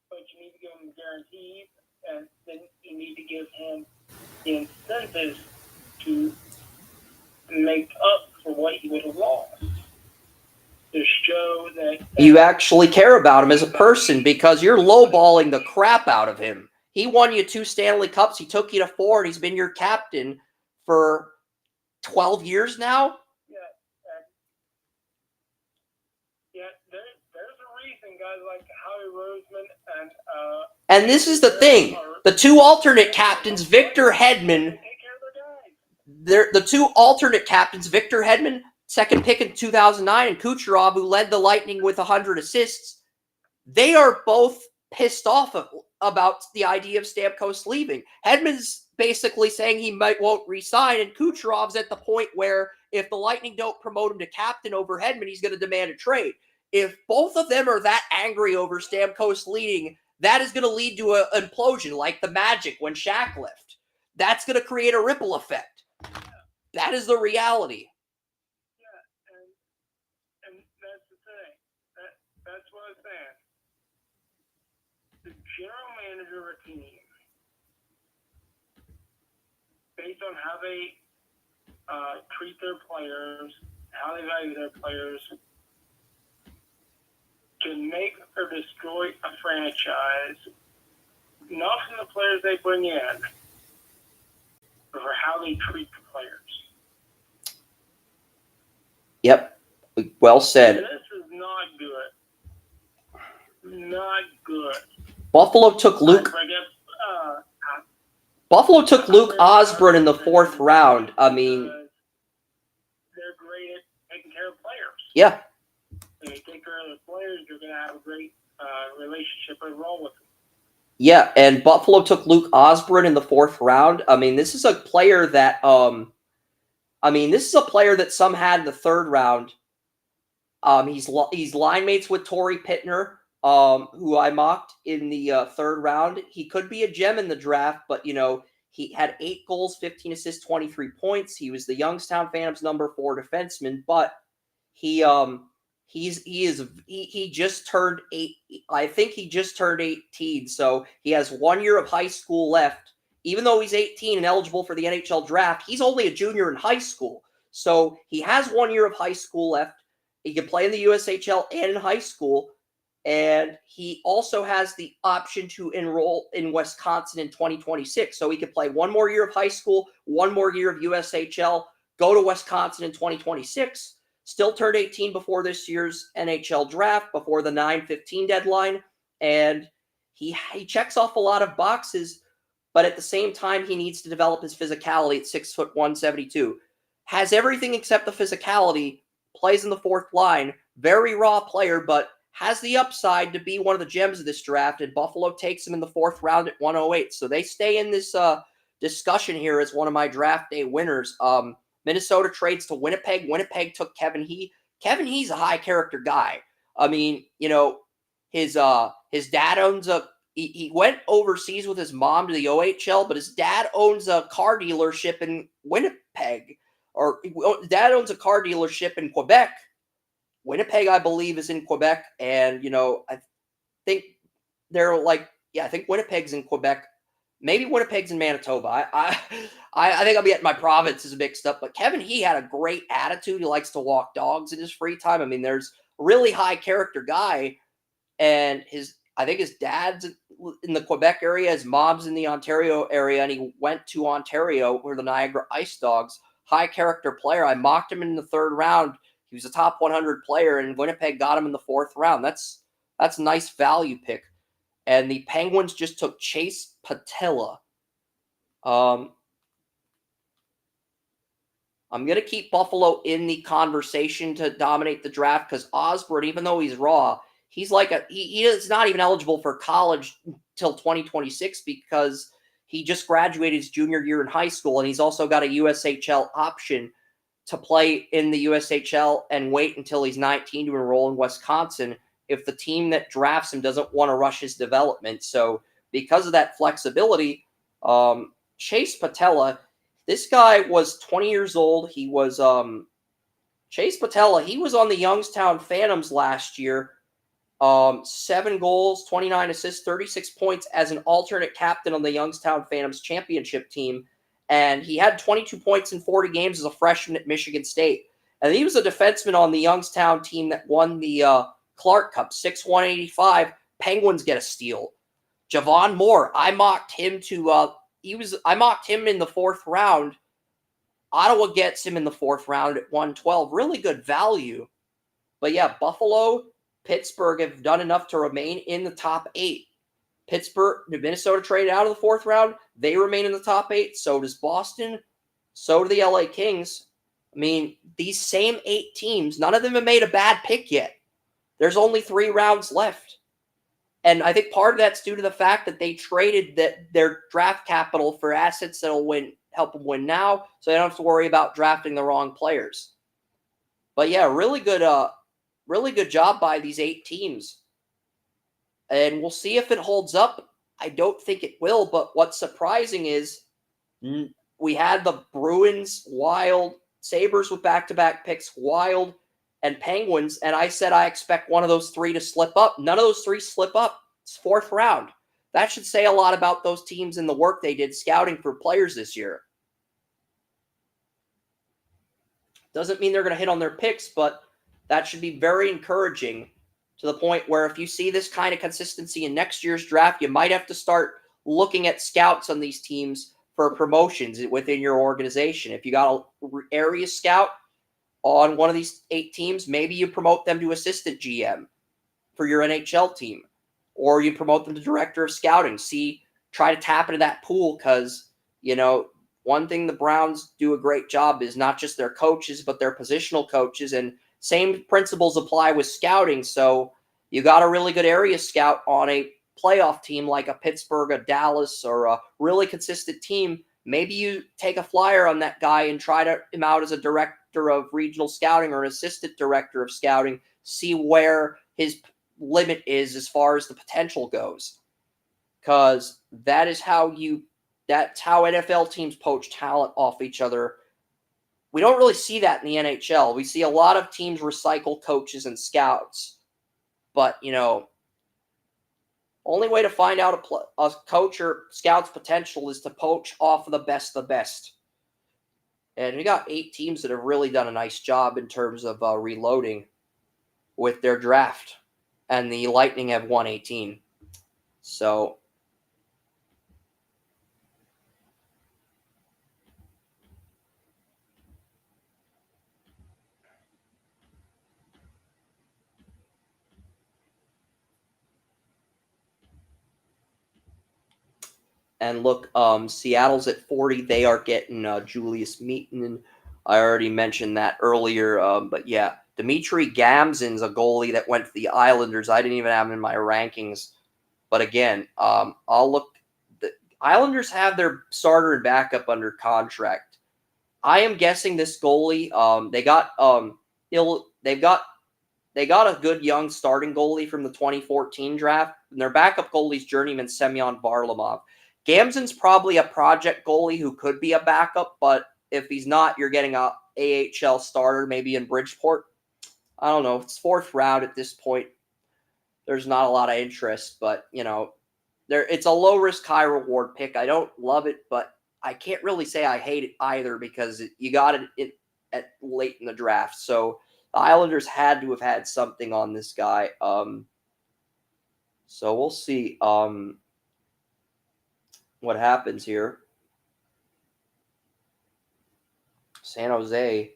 but you need to give him guarantees, and then you need to give him the incentives to make up for what he would have lost. To show that you actually care about him as a person because you're lowballing the crap out of him. He won you 2 Stanley Cups. He took you to 4, and he's been your captain for 12 years now. There's a reason guys like Howie Roseman and this is the thing. The 2 alternate captains, Victor Hedman, the 2 alternate captains, Victor Hedman, 2nd pick in 2009, and Kucherov, who led the Lightning with 100 assists, they are both pissed off about the idea of Stamkos leaving. Hedman's basically saying he won't resign, and Kucherov's at the point where if the Lightning don't promote him to captain over Hedman, he's going to demand a trade. If both of them are that angry over Stamkos leading, that is going to lead to an implosion like the Magic when Shaq left. That's going to create a ripple effect. That is the reality. and that's the thing. general manager of a team, based on how they treat their players, how they value their players, can make or destroy a franchise, not from the players they bring in, but for how they treat the players. Yep. Well said. And this is not good. Not good. Buffalo took Luke Osborne in the 4th round. I mean, they're great at taking care of players. Yeah. If they take care of the players, you're going to have a great relationship overall with them. Yeah, and Buffalo took Luke Osborne in the 4th round. I mean, this is a player that some had in the 3rd round. He's line mates with Torrey Pittner, who I mocked in the 3rd round. He could be a gem in the draft, but he had 8 goals, 15 assists, 23 points. He was the Youngstown Phantoms number 4 defenseman, but he just turned 8. I think he just turned 18, so he has 1 year of high school left. Even though he's 18 and eligible for the NHL draft, he's only a junior in high school. So he has 1 year of high school left. He can play in the USHL and in high school. And he also has the option to enroll in Wisconsin in 2026. So he could play 1 more year of high school, 1 more year of USHL, go to Wisconsin in 2026. Still turned 18 before this year's NHL draft, before the 9/15 deadline. And he checks off a lot of boxes, but at the same time, he needs to develop his physicality at 6'1", 172. Has everything except the physicality, plays in the 4th line, very raw player, but has the upside to be one of the gems of this draft, and Buffalo takes him in the 4th round at 108. So they stay in this discussion here as one of my draft day winners. Minnesota trades to Winnipeg. Winnipeg took Kevin He. Kevin He's a high character guy. I mean, his dad owns he went overseas with his mom to the OHL, but his dad owns a car dealership in Winnipeg. Or dad owns a car dealership in Quebec. Winnipeg, I believe, is in Quebec. And, I think they're I think Winnipeg's in Quebec. Maybe Winnipeg's in Manitoba. I think I'll be getting my provinces mixed up. But Kevin, he had a great attitude. He likes to walk dogs in his free time. I mean, there's a really high character guy. And I think his dad's in the Quebec area. His mom's in the Ontario area. And he went to Ontario where the Niagara Ice Dogs. High character player. I mocked him in the 3rd round. He was a top 100 player, and Winnipeg got him in the 4th round. That's a nice value pick. And the Penguins just took Chase Patella. I'm going to keep Buffalo in the conversation to dominate the draft because Osborne, even though he's raw, he's he is not even eligible for college till 2026 because he just graduated his junior year in high school, and he's also got a USHL option to play in the USHL and wait until he's 19 to enroll in Wisconsin if the team that drafts him doesn't want to rush his development. So because of that flexibility, Chase Patella, this guy was 20 years old. He was Chase Patella. He was on the Youngstown Phantoms last year. 7 goals, 29 assists, 36 points as an alternate captain on the Youngstown Phantoms championship team. And he had 22 points in 40 games as a freshman at Michigan State. And he was a defenseman on the Youngstown team that won the Clark Cup, 6'1", 185. Penguins get a steal. Javon Moore, I mocked him in the 4th round. Ottawa gets him in the 4th round at 112. Really good value. But yeah, Buffalo, Pittsburgh have done enough to remain in the top 8. Minnesota traded out of the 4th round. They remain in the top 8. So does Boston. So do the LA Kings. I mean, these same 8 teams, none of them have made a bad pick yet. There's only 3 rounds left. And I think part of that's due to the fact that they traded their draft capital for assets that'll help them win now, so they don't have to worry about drafting the wrong players. But yeah, really good job by these 8 teams. And we'll see if it holds up. I don't think it will, but what's surprising is we had the Bruins, Wild, Sabres with back-to-back picks, Wild, and Penguins, and I said I expect one of those 3 to slip up. None of those 3 slip up. It's 4th round. that should say a lot about those teams and the work they did scouting for players this year. Doesn't mean they're going to hit on their picks, but that should be very encouraging to the point where if you see this kind of consistency in next year's draft, you might have to start looking at scouts on these teams for promotions within your organization. If you got an area scout on one of these 8 teams, maybe you promote them to assistant GM for your NHL team, or you promote them to director of scouting. Try to tap into that pool because, one thing the Browns do a great job is not just their coaches, but their positional coaches, and same principles apply with scouting. So you got a really good area scout on a playoff team like a Pittsburgh, a Dallas, or a really consistent team. Maybe you take a flyer on that guy and try him out as a director of regional scouting or an assistant director of scouting, see where his limit is as far as the potential goes. Because that's how NFL teams poach talent off each other. We don't really see that in the NHL. We see a lot of teams recycle coaches and scouts. But, only way to find out a coach or scout's potential is to poach off of the best of the best. And we got 8 teams that have really done a nice job in terms of reloading with their draft. And the Lightning have won 18. So, and look, Seattle's at 40. They are getting Julius Meaton. I already mentioned that earlier. But yeah, Dmitry Gamzin's a goalie that went to the Islanders. I didn't even have him in my rankings. But again, I'll look. The Islanders have their starter and backup under contract. I am guessing this goalie. They got a good young starting goalie from the 2014 draft, and their backup goalie's journeyman Semyon Varlamov. Gamzin's probably a project goalie who could be a backup, but if he's not, you're getting a AHL starter, maybe in Bridgeport. I don't know. It's 4th round at this point. There's not a lot of interest, but, it's a low-risk, high-reward pick. I don't love it, but I can't really say I hate it either because you got it at late in the draft. So the Islanders had to have had something on this guy. So we'll see what happens here. San Jose.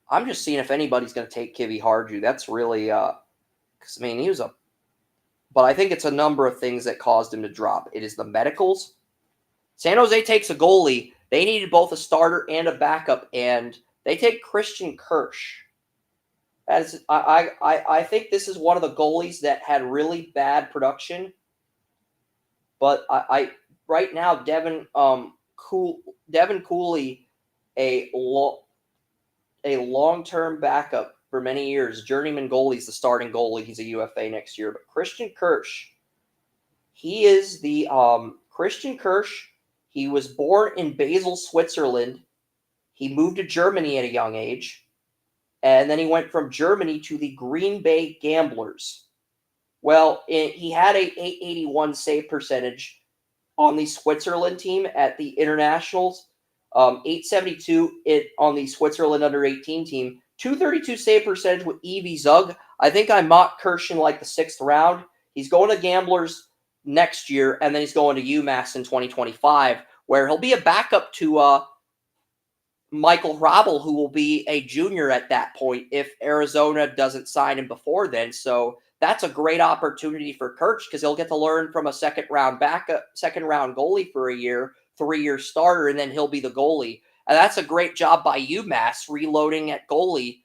I'm just seeing if anybody's going to take Kivi Harju. That's really, because, he was but I think it's a number of things that caused him to drop. It is the medicals. San Jose takes a goalie. They needed both a starter and a backup, and they take Christian Kirsch. I think this is one of the goalies that had really bad production. But right now, Devin Cooley, a long-term backup for many years. Journeyman goalie is the starting goalie. He's a UFA next year. But Christian Kirsch, he is the Christian Kirsch. He was born in Basel, Switzerland. He moved to Germany at a young age. And then he went from Germany to the Green Bay Gamblers. Well, he had a .881 save percentage on the Switzerland team at the internationals. .872 on the Switzerland under-18 team. .232 save percentage with EV Zug. I think I mocked Kirsch in like the 6th round. He's going to Gamblers next year, and then he's going to UMass in 2025, where he'll be a backup to Michael Hrabal, who will be a junior at that point if Arizona doesn't sign him before then. So that's a great opportunity for Kirsch because he'll get to learn from a second-round goalie for a year, 3-year starter, and then he'll be the goalie. And that's a great job by UMass reloading at goalie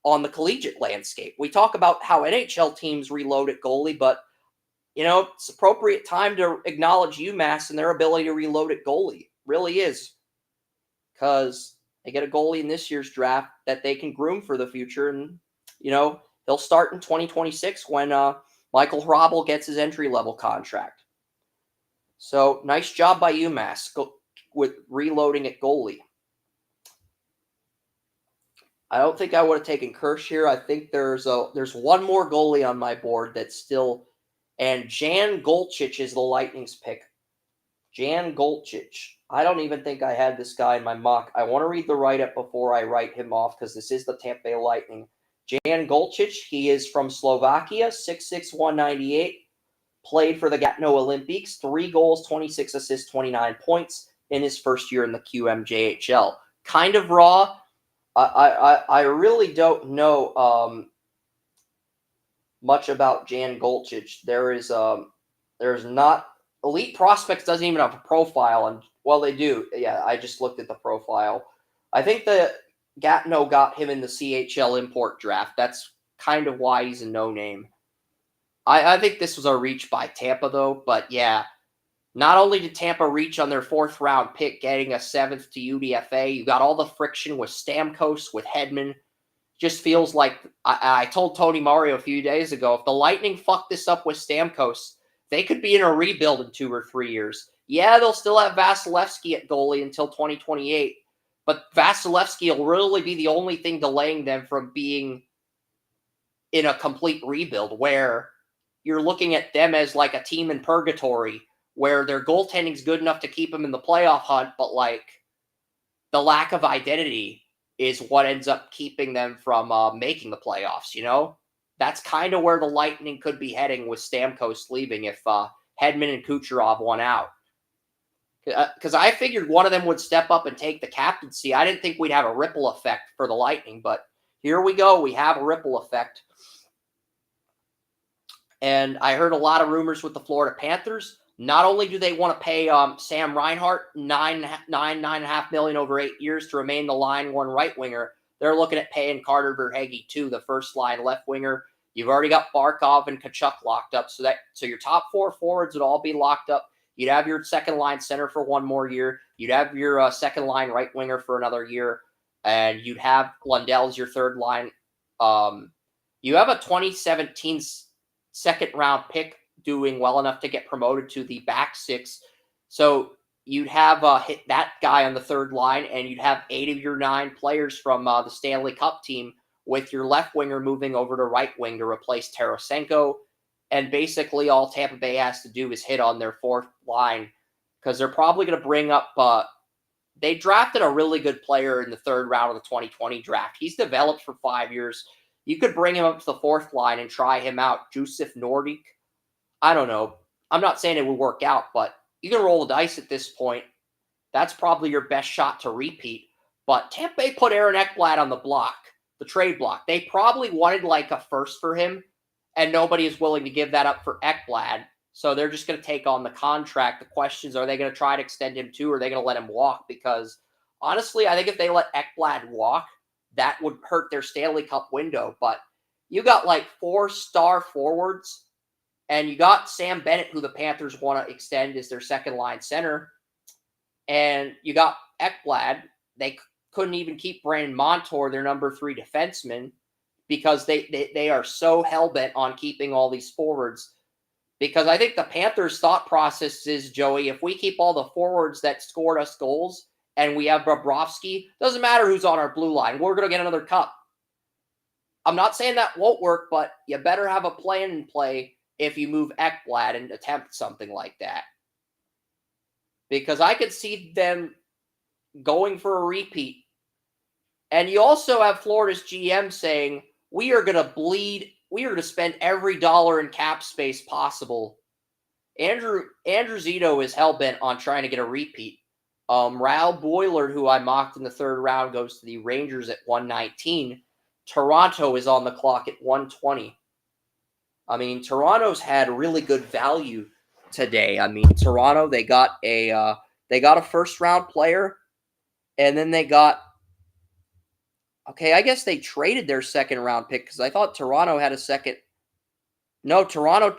on the collegiate landscape. We talk about how NHL teams reload at goalie, but, it's appropriate time to acknowledge UMass and their ability to reload at goalie. Really is. Because they get a goalie in this year's draft that they can groom for the future. And, he'll start in 2026 when Michael Hrabal gets his entry-level contract. So, nice job by UMass with reloading at goalie. I don't think I would have taken Kirsch here. I think there's one more goalie on my board that's still And Jan Golchich is the Lightning's pick. Jan Golchich. I don't even think I had this guy in my mock. I want to read the write-up before I write him off because this is the Tampa Bay Lightning. Jan Golchich, he is from Slovakia, 6'6", 198. Played for the Gatineau Olympics, 3 goals, 26 assists, 29 points in his first year in the QMJHL. Kind of raw. I really don't know much about Jan Golchich. There's not Elite Prospects doesn't even have a profile, and well, they do. Yeah, I just looked at the profile. I think the Gatineau got him in the CHL import draft. That's kind of why he's a no-name. I think this was a reach by Tampa, though. But yeah, not only did Tampa reach on their 4th round pick, getting a 7th to UDFA, you got all the friction with Stamkos, with Hedman. Just feels like I told Tony Mario a few days ago, if the Lightning fuck this up with Stamkos, they could be in a rebuild in 2 or 3 years. Yeah, they'll still have Vasilevsky at goalie until 2028, but Vasilevsky will really be the only thing delaying them from being in a complete rebuild, where you're looking at them as like a team in purgatory, where their goaltending is good enough to keep them in the playoff hunt, but like the lack of identity is what ends up keeping them from making the playoffs, you know? That's kind of where the Lightning could be heading with Stamkos leaving if Hedman and Kucherov won out. Because I figured one of them would step up and take the captaincy. I didn't think we'd have a ripple effect for the Lightning, but here we go. We have a ripple effect. And I heard a lot of rumors with the Florida Panthers. Not only do they want to pay Sam Reinhart $9.5 million over 8 years to remain the line one right winger, they're looking at paying Carter Verhaeghe too, the first line left winger. You've already got Barkov and Tkachuk locked up, so your top 4 forwards would all be locked up. You'd have your second line center for 1 more year. You'd have your second line right winger for another year, and you'd have Lundell as your third line. You have a 2017 second round pick doing well enough to get promoted to the back 6. So you'd have hit that guy on the third line, and you'd have 8 of your 9 players from the Stanley Cup team, with your left winger moving over to right wing to replace Tarasenko. And basically all Tampa Bay has to do is hit on their 4th line, because they're probably going to bring up they drafted a really good player in the 3rd round of the 2020 draft. He's developed for 5 years. You could bring him up to the 4th line and try him out. Joseph Nordic. I don't know. I'm not saying it would work out, but you can roll the dice at this point. That's probably your best shot to repeat. But Tampa Bay put Aaron Ekblad on the block, the trade block. They probably wanted like a first for him, and nobody is willing to give that up for Ekblad. So they're just going to take on the contract. The question is, are they going to try to extend him too, or are they going to let him walk? Because honestly, I think if they let Ekblad walk, that would hurt their Stanley Cup window. But you got like 4-star forwards, and you got Sam Bennett, who the Panthers want to extend as their second line center. And you got Ekblad. They couldn't even keep Brandon Montour, their number 3 defenseman, because they are so hell-bent on keeping all these forwards. Because I think the Panthers' thought process is, Joey, if we keep all the forwards that scored us goals and we have Bobrovsky, doesn't matter who's on our blue line, we're going to get another cup. I'm not saying that won't work, but you better have a plan in play if you move Ekblad and attempt something like that. Because I could see them going for a repeat. And you also have Florida's GM saying, we are going to spend every dollar in cap space possible. Andrew Zito is hell-bent on trying to get a repeat. Raul Boiler, who I mocked in the 3rd round, goes to the Rangers at 119. Toronto is on the clock at 120. I mean, Toronto's had really good value today. I mean, Toronto, they got a 1st-round player, and then they got, okay, I guess they traded their 2nd-round pick, because I thought Toronto had a second. No, Toronto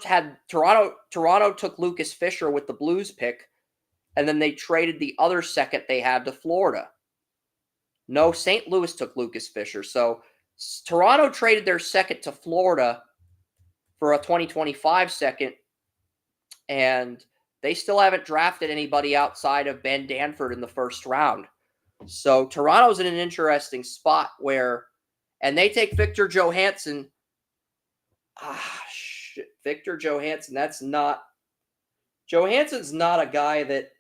took Lucas Fisher with the Blues pick, and then they traded the other second they had to Florida. No, St. Louis took Lucas Fisher. So Toronto traded their second to Florida for a 2025 second, and they still haven't drafted anybody outside of Ben Danford in the 1st round. So Toronto's in an interesting spot where, and they take Victor Johansson. Victor Johansson, Johansson's not a guy that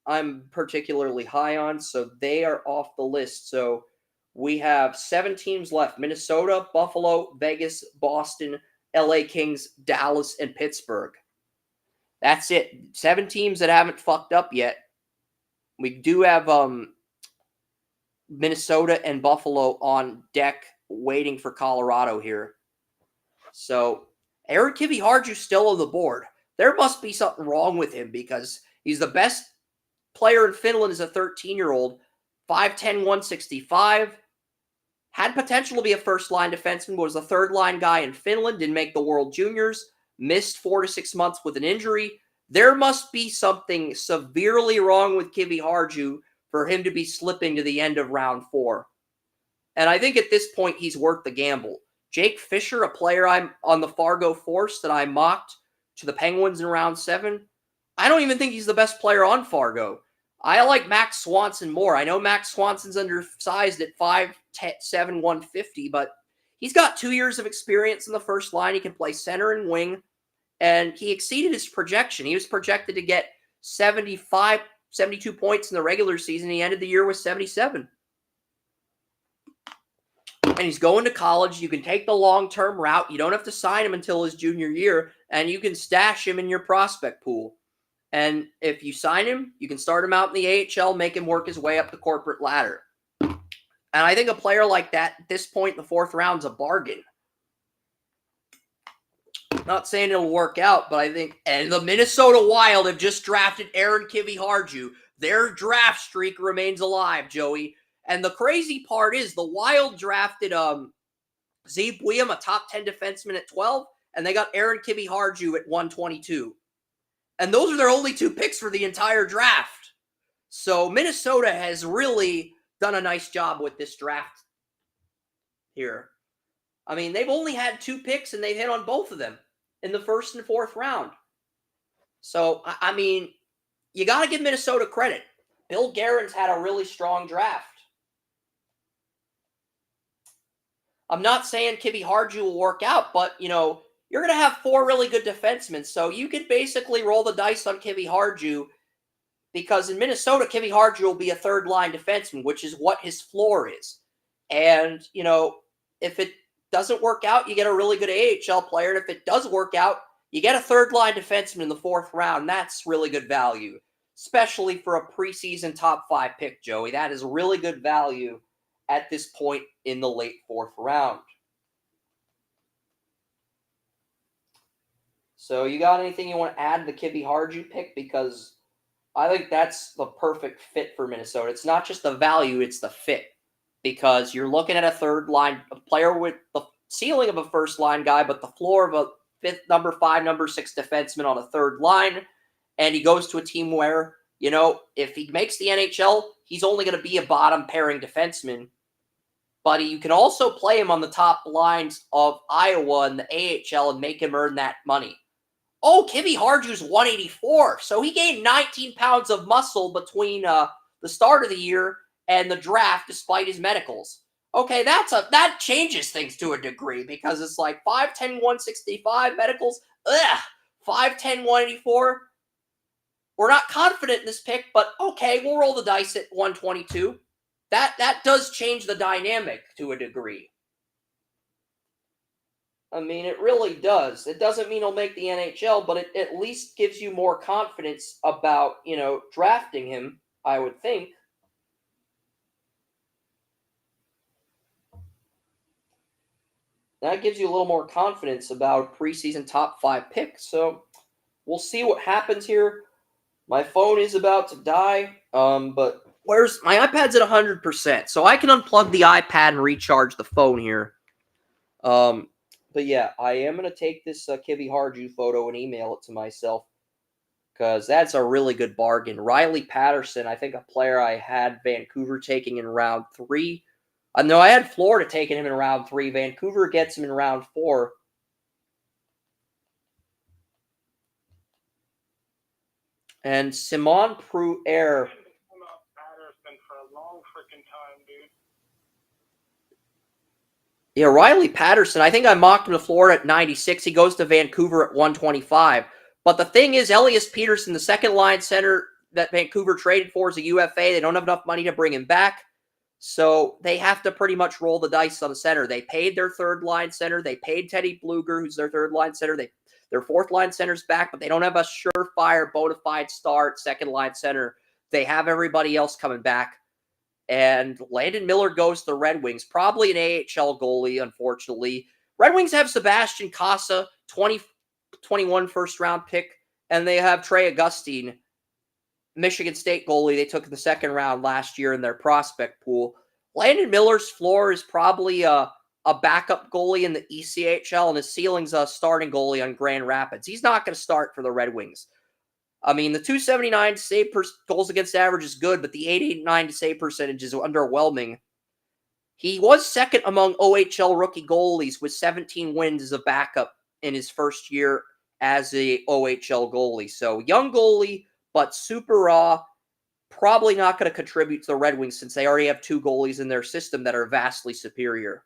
I'm particularly high on, so they are off the list. So we have 7 teams left: Minnesota, Buffalo, Vegas, Boston, LA Kings, Dallas, and Pittsburgh. That's it. 7 teams that haven't fucked up yet. We do have Minnesota and Buffalo on deck waiting for Colorado here. So Aaron Kiviharju's still on the board. There must be something wrong with him because he's the best player in Finland as a 13-year-old, 5'10", 165, had potential to be a first-line defenseman, was a third-line guy in Finland, didn't make the World Juniors, missed 4 to 6 months with an injury. There must be something severely wrong with Kiviharju for him to be slipping to the end of round 4. And I think at this point, he's worth the gamble. Jake Fisher, a player I'm on the Fargo Force that I mocked to the Penguins in round 7, I don't even think he's the best player on Fargo. I like Max Swanson more. I know Max Swanson's undersized at 5'7", 150, but he's got 2 years of experience in the first line. He can play center and wing, and he exceeded his projection. He was projected to get 75, 72 points in the regular season. He ended the year with 77. And he's going to college. You can take the long-term route. You don't have to sign him until his junior year, and you can stash him in your prospect pool. And if you sign him, you can start him out in the AHL, make him work his way up the corporate ladder. And I think a player like that at this point in the 4th round is a bargain. Not saying it'll work out, but I think, and the Minnesota Wild have just drafted Aaron Kiviharju. Their draft streak remains alive, Joey. And the crazy part is the Wild drafted Zeev Buium, a top 10 defenseman at 12, and they got Aaron Kiviharju at 122. And those are their only 2 picks for the entire draft. So Minnesota has really done a nice job with this draft here. I mean, they've only had 2 picks, and they've hit on both of them in the 1st and 4th round. So, I mean, you got to give Minnesota credit. Bill Guerin's had a really strong draft. I'm not saying Kiviharju will work out, but, you know, you're going to have 4 really good defensemen, so you could basically roll the dice on Kiviharju because in Minnesota, Kiviharju will be a third-line defenseman, which is what his floor is. And, you know, if it doesn't work out, you get a really good AHL player, and if it does work out, you get a third-line defenseman in the 4th round, and that's really good value, especially for a preseason top 5 pick, Joey. That is really good value at this point in the late 4th round. So you got anything you want to add to the Kiviharju pick? Because I think that's the perfect fit for Minnesota. It's not just the value, it's the fit. Because you're looking at a third line a player with the ceiling of a first line guy, but the floor of a number 5, number 6 defenseman on a third line. And he goes to a team where, you know, if he makes the NHL, he's only going to be a bottom pairing defenseman. But you can also play him on the top lines of Iowa and the AHL and make him earn that money. Oh, Kiviharju's 184. So he gained 19 pounds of muscle between the start of the year and the draft despite his medicals. Okay, that changes things to a degree because it's like 5'10", 165 medicals. 5'10", 184. We're not confident in this pick, but okay, we'll roll the dice at 122. That does change the dynamic to a degree. I mean, it really does. It doesn't mean he'll make the NHL, but it at least gives you more confidence about, you know, drafting him, I would think. That gives you a little more confidence about preseason top 5 picks. So we'll see what happens here. My phone is about to die, but my iPad's at 100%, so I can unplug the iPad and recharge the phone here. But yeah, I am going to take this Kiviharju photo and email it to myself because that's a really good bargain. Riley Patterson, I think a player I had Vancouver taking in round 3. No, I had Florida taking him in round 3. Vancouver gets him in round 4. And Simon Pruer. Yeah, Riley Patterson, I think I mocked him to Florida at 96. He goes to Vancouver at 125. But the thing is, Elias Peterson, the second line center that Vancouver traded for, is a UFA. They don't have enough money to bring him back. So they have to pretty much roll the dice on the center. They paid their third line center. They paid Teddy Bluger, who's their third line center. Their fourth line center's back, but they don't have a surefire, bona fide start second line center. They have everybody else coming back. And Landon Miller goes to the Red Wings, probably an AHL goalie, unfortunately. Red Wings have Sebastian Casa, 2021 first-round pick, and they have Trey Augustine, Michigan State goalie they took in the second round last year in their prospect pool. Landon Miller's floor is probably a backup goalie in the ECHL, and his ceiling's a starting goalie on Grand Rapids. He's not going to start for the Red Wings. I mean, the 279 save goals against average is good, but the 889 save percentage is underwhelming. He was second among OHL rookie goalies with 17 wins as a backup in his first year as a OHL goalie. So young goalie, but super raw. Probably not going to contribute to the Red Wings since they already have two goalies in their system that are vastly superior.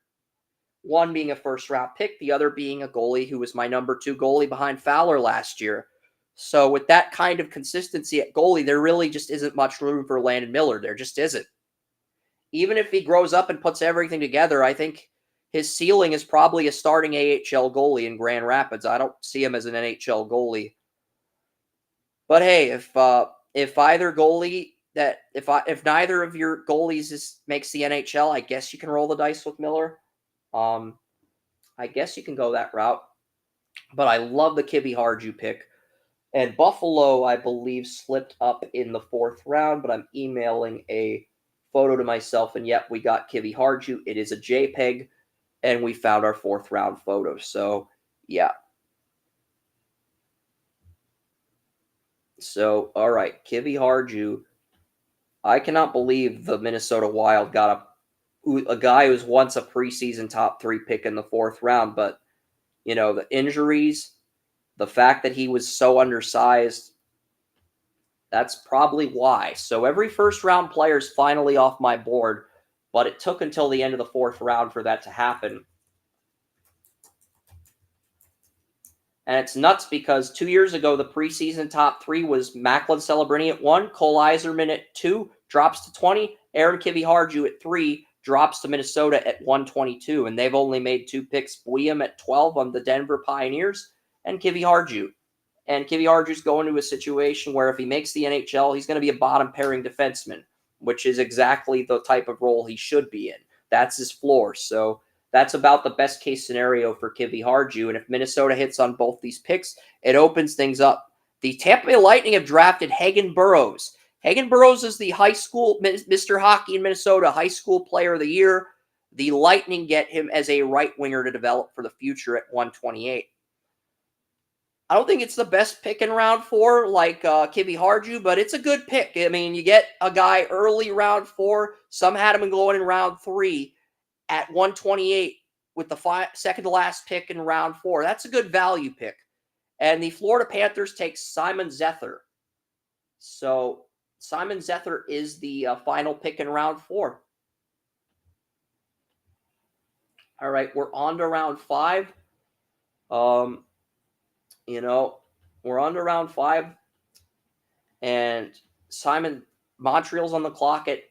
One being a first-round pick, the other being a goalie who was my number 2 goalie behind Fowler last year. So with that kind of consistency at goalie, there really just isn't much room for Landon Miller. There just isn't. Even if he grows up and puts everything together, I think his ceiling is probably a starting AHL goalie in Grand Rapids. I don't see him as an NHL goalie. But hey, if either goalie if neither of your goalies makes the NHL, I guess you can roll the dice with Miller. I guess you can go that route. But I love the Kibbe Harju pick. And Buffalo, I believe, slipped up in the 4th round, but I'm emailing a photo to myself, and yep, we got Kibbe Harju. It is a JPEG, and we found our 4th round photo. So, yeah. So, all right, Kibbe Harju. I cannot believe the Minnesota Wild got a guy who was once a preseason top 3 pick in the 4th round, but, you know, the injuries, the fact that he was so undersized, that's probably why. So every first-round player is finally off my board, but it took until the end of the 4th round for that to happen. And it's nuts because 2 years ago, the preseason top 3 was Macklin Celebrini at 1, Cole Iserman at 2, drops to 20, Aaron Kibbe Harju at 3, drops to Minnesota at 122, and they've only made 2 picks, William at 12 on the Denver Pioneers, and Kibbe Harju. And Kibbe Harju's going to a situation where if he makes the NHL, he's going to be a bottom-pairing defenseman, which is exactly the type of role he should be in. That's his floor. So that's about the best-case scenario for Kibbe Harju. And if Minnesota hits on both these picks, it opens things up. The Tampa Bay Lightning have drafted Hagen Burrows. Hagen Burrows is the high school Mr. Hockey in Minnesota, high school player of the year. The Lightning get him as a right winger to develop for the future at 128. I don't think it's the best pick in round 4 like Kibbe Harju, but it's a good pick. I mean, you get a guy early round 4. Some had him going in round 3 at 128 with the second to last pick in round 4. That's a good value pick. And the Florida Panthers take Simon Zether. So Simon Zether is the final pick in round 4. All right, we're on to round 5. You know, we're on to round 5, and Montreal's on the clock at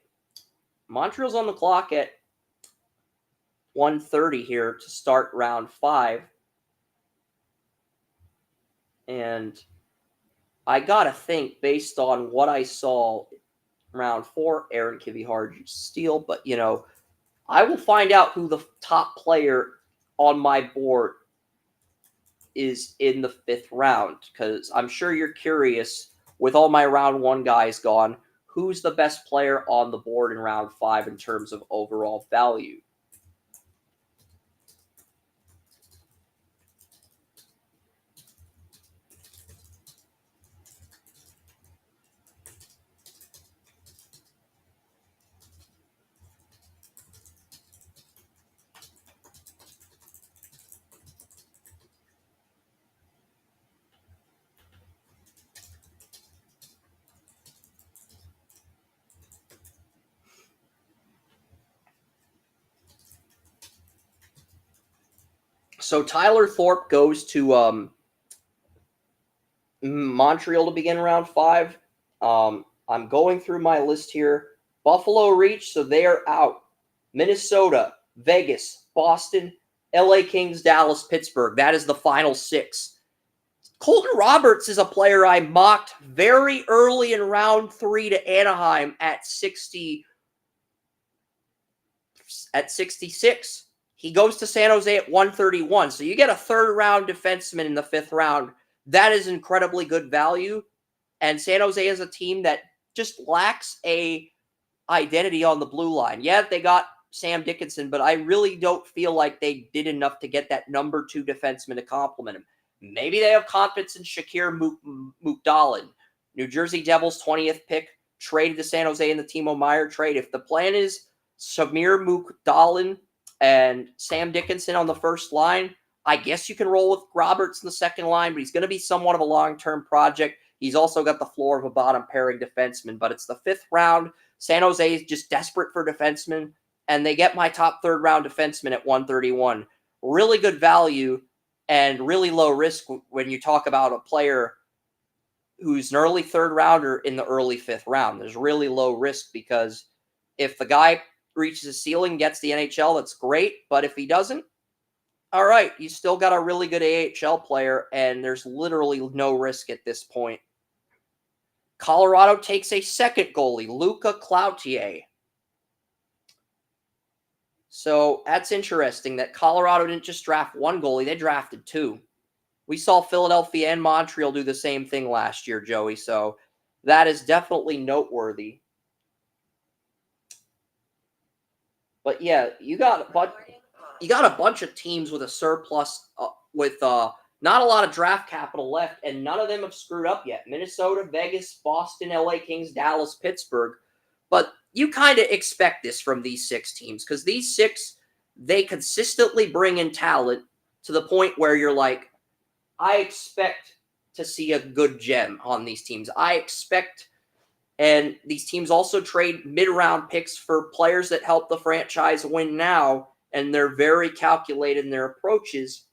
1:30 here to start round 5, and I gotta think based on what I saw round 4, Aaron Kibbe Harju steal, but you know, I will find out who the top player on my board is in the 5th round, because I'm sure you're curious, with all my round 1 guys gone, who's the best player on the board in round 5 in terms of overall value. So Tyler Thorpe goes to Montreal to begin round 5. I'm going through my list here. Buffalo reach, so they are out. Minnesota, Vegas, Boston, LA Kings, Dallas, Pittsburgh. That is the final 6. Colton Roberts is a player I mocked very early in round 3 to Anaheim at 66. He goes to San Jose at 131. So you get a third-round defenseman in the 5th round. That is incredibly good value. And San Jose is a team that just lacks a identity on the blue line. Yeah, they got Sam Dickinson, but I really don't feel like they did enough to get that number 2 defenseman to complement him. Maybe they have confidence in Shakir Mukdalin. New Jersey Devils 20th pick, traded to San Jose in the Timo Meier trade. If the plan is Samir Mukdalin and Sam Dickinson on the first line, I guess you can roll with Roberts in the second line, but he's going to be somewhat of a long-term project. He's also got the floor of a bottom pairing defenseman, but it's the 5th round. San Jose is just desperate for defensemen, and they get my top third-round defenseman at 131. Really good value and really low risk when you talk about a player who's an early third rounder in the early 5th round. There's really low risk because if the guy reaches a ceiling, gets the NHL, that's great. But if he doesn't, all right, you still got a really good AHL player, and there's literally no risk at this point. Colorado takes a second goalie, Luca Cloutier. So that's interesting that Colorado didn't just draft one goalie, they drafted 2. We saw Philadelphia and Montreal do the same thing last year, Joey, so that is definitely noteworthy. But yeah, you got a bunch of teams with a surplus with not a lot of draft capital left, and none of them have screwed up yet. Minnesota, Vegas, Boston, LA Kings, Dallas, Pittsburgh. But you kind of expect this from these 6 teams because these 6, they consistently bring in talent to the point where you're like, I expect to see a good gem on these teams. And these teams also trade mid-round picks for players that help the franchise win now, and they're very calculated in their approaches.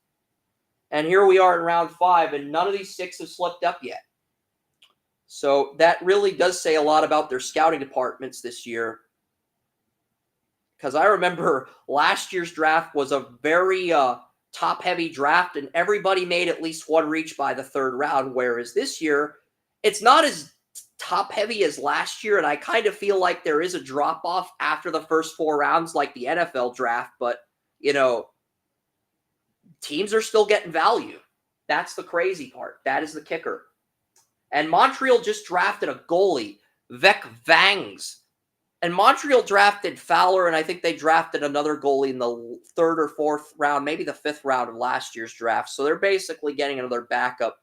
And here we are in round 5, and none of these 6 have slipped up yet. So that really does say a lot about their scouting departments this year. Because I remember last year's draft was a very top-heavy draft, and everybody made at least one reach by the 3rd round, whereas this year, it's not as top-heavy as last year, and I kind of feel like there is a drop-off after the first 4 rounds like the NFL draft, but, teams are still getting value. That's the crazy part. That is the kicker. And Montreal just drafted a goalie, Vec Vangs. And Montreal drafted Fowler, and I think they drafted another goalie in the 3rd or 4th round, maybe the 5th round of last year's draft. So they're basically getting another backup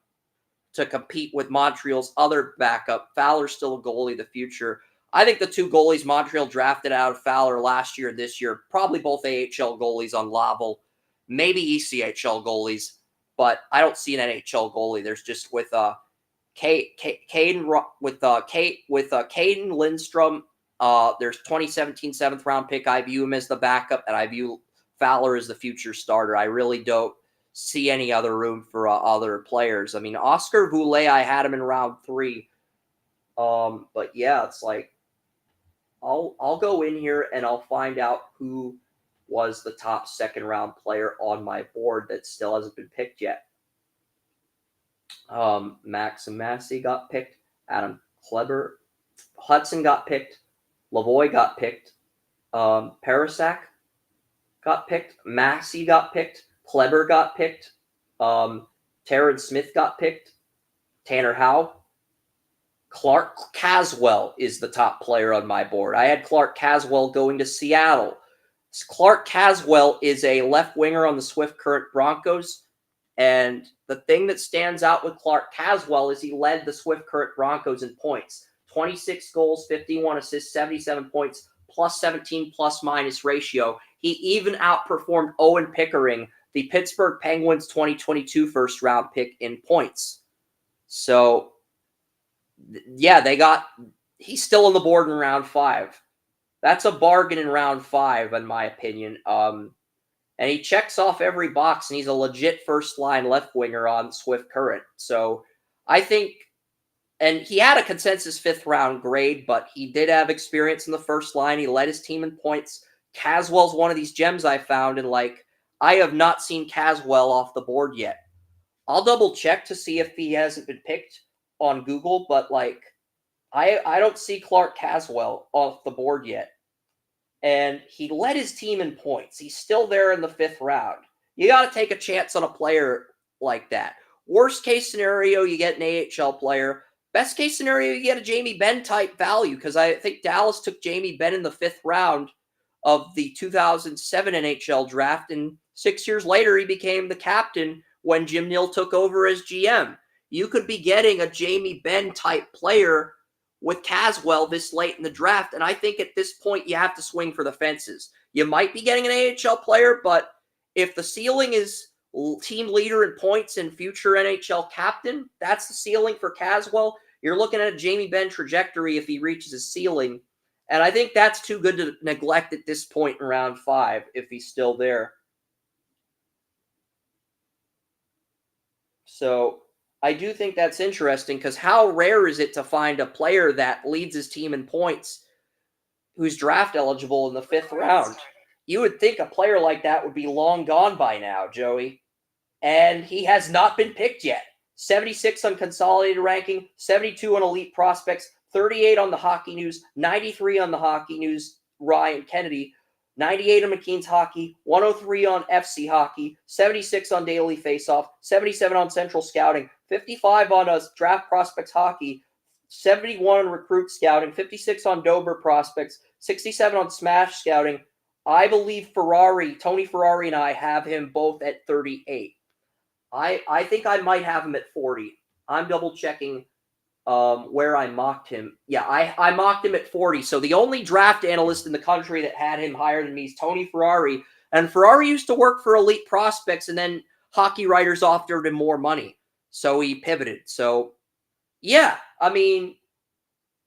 to compete with Montreal's other backup. Fowler's still a goalie of the future. I think the 2 goalies Montreal drafted out of Fowler last year and this year, probably both AHL goalies on Laval, maybe ECHL goalies, but I don't see an NHL goalie. There's just with Caden Lindstrom. There's 2017 7th round pick. I view him as the backup, and I view Fowler as the future starter. I really don't see any other room for other players. I mean, Oscar Voulet, I had him in round 3. But yeah, it's like I'll go in here and I'll find out who was the top 2nd round player on my board that still hasn't been picked yet. Max and Massey got picked. Adam Kleber, Hudson got picked. Lavoie got picked. Parasak got picked. Massey got picked. Kleber got picked. Taryn Smith got picked. Tanner Howe. Clark Caswell is the top player on my board. I had Clark Caswell going to Seattle. Clark Caswell is a left winger on the Swift Current Broncos. And the thing that stands out with Clark Caswell is he led the Swift Current Broncos in points. 26 goals, 51 assists, 77 points, plus 17 plus-minus ratio. He even outperformed Owen Pickering, the Pittsburgh Penguins 2022 first-round pick, in points. So, yeah, he's still on the board in round 5. That's a bargain in round 5, in my opinion. And he checks off every box, and he's a legit first-line left winger on Swift Current. So I think, and he had a consensus 5th-round grade, but he did have experience in the first line. He led his team in points. Caswell's one of these gems I found, and I have not seen Caswell off the board yet. I'll double check to see if he hasn't been picked on Google, but I don't see Clark Caswell off the board yet. And he led his team in points. He's still there in the 5th round. You got to take a chance on a player like that. Worst case scenario, you get an AHL player. Best case scenario, you get a Jamie Benn type value, because I think Dallas took Jamie Benn in the 5th round of the 2007 NHL draft, and 6 years later, he became the captain when Jim Nill took over as GM. You could be getting a Jamie Benn type player with Caswell this late in the draft, and I think at this point you have to swing for the fences. You might be getting an AHL player, but if the ceiling is team leader in points and future NHL captain, that's the ceiling for Caswell. You're looking at a Jamie Benn trajectory if he reaches his ceiling, and I think that's too good to neglect at this point in round 5 if he's still there. So I do think that's interesting, because how rare is it to find a player that leads his team in points who's draft eligible in the 5th round? You would think a player like that would be long gone by now, Joey. And he has not been picked yet. 76 on consolidated ranking, 72 on Elite Prospects, 38 on the Hockey News, 93 on the Hockey News, Ryan Kennedy, 98 on McKean's Hockey, 103 on FC Hockey, 76 on Daily Faceoff, 77 on Central Scouting, 55 on Draft Prospects Hockey, 71 on Recruit Scouting, 56 on Dober Prospects, 67 on Smash Scouting. I believe Tony Ferrari and I have him both at 38. I think I might have him at 40. I'm double checking where I mocked him. Yeah, I mocked him at 40. So the only draft analyst in the country that had him higher than me is Tony Ferrari. And Ferrari used to work for Elite Prospects, and then hockey writers offered him more money. So he pivoted. So, yeah, I mean,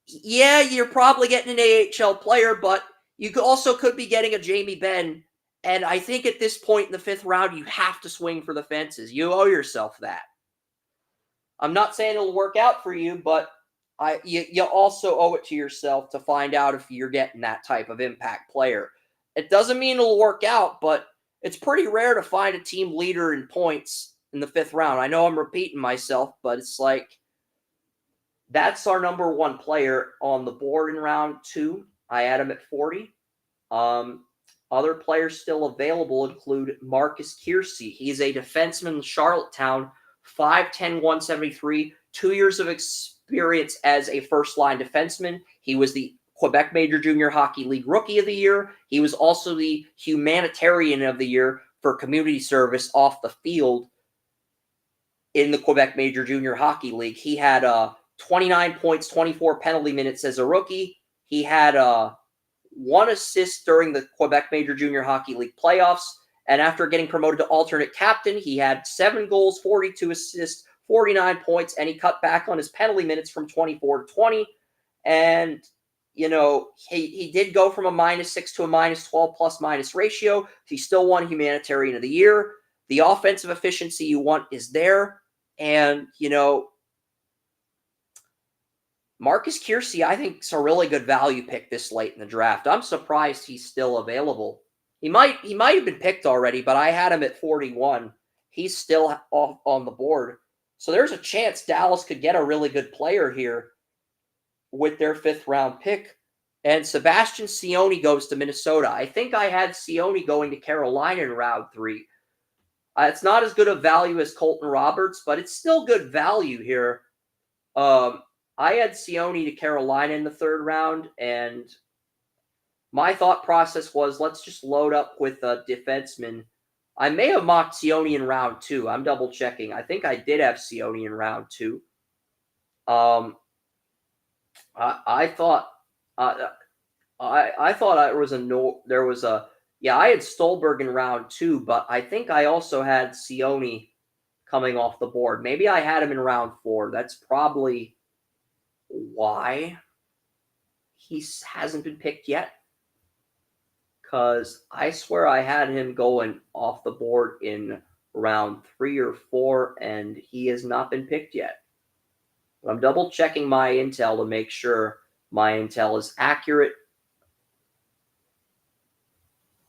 yeah, you're probably getting an AHL player, but you also could be getting a Jamie Benn. And I think at this point in the 5th round, you have to swing for the fences. You owe yourself that. I'm not saying it'll work out for you, but you also owe it to yourself to find out if you're getting that type of impact player. It doesn't mean it'll work out, but it's pretty rare to find a team leader in points in the 5th round. I know I'm repeating myself, but it's that's our number 1 player on the board in round 2. I had him at 40. Other players still available include Marcus Kiersey. He's a defenseman in Charlottetown, 5'10", 173, 2 years of experience as a first-line defenseman. He was the Quebec Major Junior Hockey League Rookie of the Year. He was also the Humanitarian of the Year for community service off the field in the Quebec Major Junior Hockey League. He had 29 points, 24 penalty minutes as a rookie. He had 1 assist during the Quebec Major Junior Hockey League playoffs. And after getting promoted to alternate captain, he had 7 goals, 42 assists, 49 points, and he cut back on his penalty minutes from 24 to 20. And, he did go from a -6 to a -12 plus-minus ratio. He still won Humanitarian of the Year. The offensive efficiency you want is there. And, Marcus Kiersey, I think, is a really good value pick this late in the draft. I'm surprised he's still available. He might have been picked already, but I had him at 41. He's still off on the board. So there's a chance Dallas could get a really good player here with their 5th round pick. And Sebastian Cioni goes to Minnesota. I think I had Cioni going to Carolina in round 3. It's not as good a value as Colton Roberts, but it's still good value here. I had Cioni to Carolina in the 3rd round, and my thought process was, let's just load up with a defenseman. I may have mocked Cioni in round 2. I'm double checking. I think I did have Cioni in round 2. I thought I had Stolberg in round 2, but I think I also had Cioni coming off the board. Maybe I had him in round 4. That's probably why he hasn't been picked yet. because I swear I had him going off the board in round 3 or 4, and he has not been picked yet. But I'm double checking my intel to make sure my intel is accurate,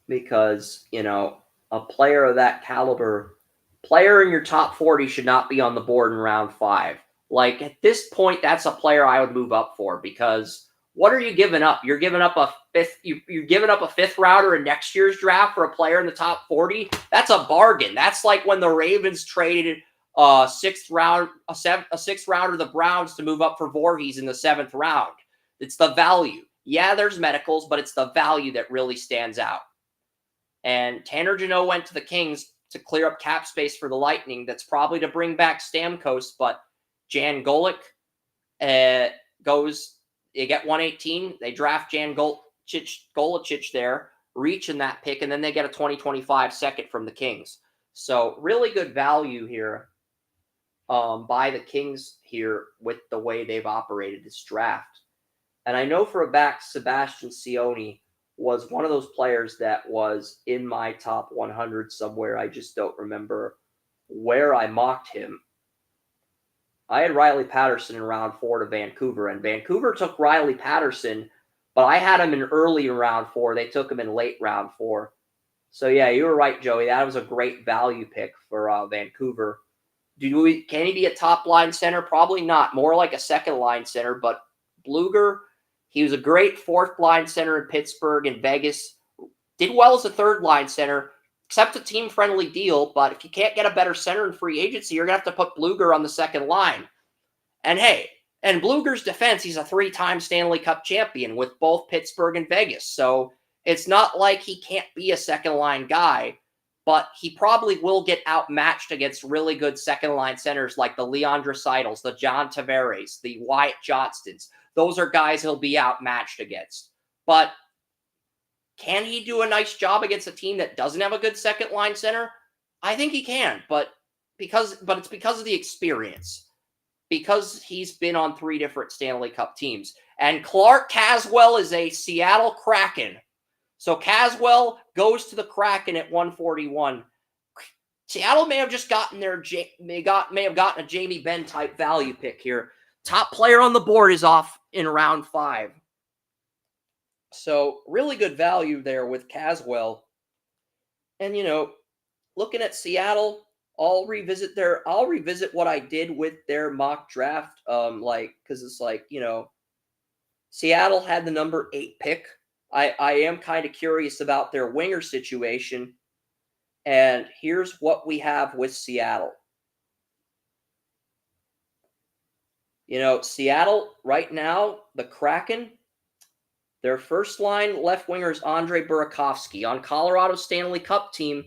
because, you know, a player of that caliber, player in your top 40 should not be on the board in round 5. Like, at this point, that's a player I would move up for, because what are you giving up? You're giving up a fifth. You're giving up a fifth rounder in next year's draft for a player in the top 40. That's a bargain. That's like when the Ravens traded a sixth rounder to the Browns to move up for Voorhees in the 7th round. It's the value. Yeah, there's medicals, but it's the value that really stands out. And Tanner Jeannot went to the Kings to clear up cap space for the Lightning. That's probably to bring back Stamkos, but Jan Golic goes. They get 118. They draft Jan Golicic there, reach in that pick, and then they get a 2025 second from the Kings. So really good value here by the Kings here with the way they've operated this draft. And I know for a fact Sebastian Cioni was one of those players that was in my top 100 somewhere. I just don't remember where I mocked him. I had Riley Patterson in round 4 to Vancouver, and Vancouver took Riley Patterson, but I had him in early in round 4. They took him in late round 4. So, yeah, you were right, Joey. That was a great value pick for Vancouver. Can he be a top-line center? Probably not. More like a second-line center, but Bluger, he was a great fourth-line center in Pittsburgh and Vegas. Did well as a third-line center, except a team-friendly deal. But if you can't get a better center in free agency, you're going to have to put Bluger on the second line. And hey, in Bluger's defense, he's a 3-time Stanley Cup champion with both Pittsburgh and Vegas. So it's not like he can't be a second-line guy, but he probably will get outmatched against really good second-line centers like the Leon Draisaitl's, the John Tavares, the Wyatt Johnstons. Those are guys he'll be outmatched against. But can he do a nice job against a team that doesn't have a good second-line center? I think he can, but it's because of the experience. Because he's been on 3 different Stanley Cup teams. And Clark Caswell is a Seattle Kraken. So Caswell goes to the Kraken at 141. Seattle may have just gotten may have gotten a Jamie Benn type value pick here. Top player on the board is off in round 5. So really good value there with Caswell. And, you know, looking at Seattle, I'll revisit what I did with their mock draft. Because it's like, you know, Seattle had the number 8 pick. I am kind of curious about their winger situation. And here's what we have with Seattle. You know, Seattle right now, the Kraken, their first line left winger is Andre Burakovsky. On Colorado's Stanley Cup team,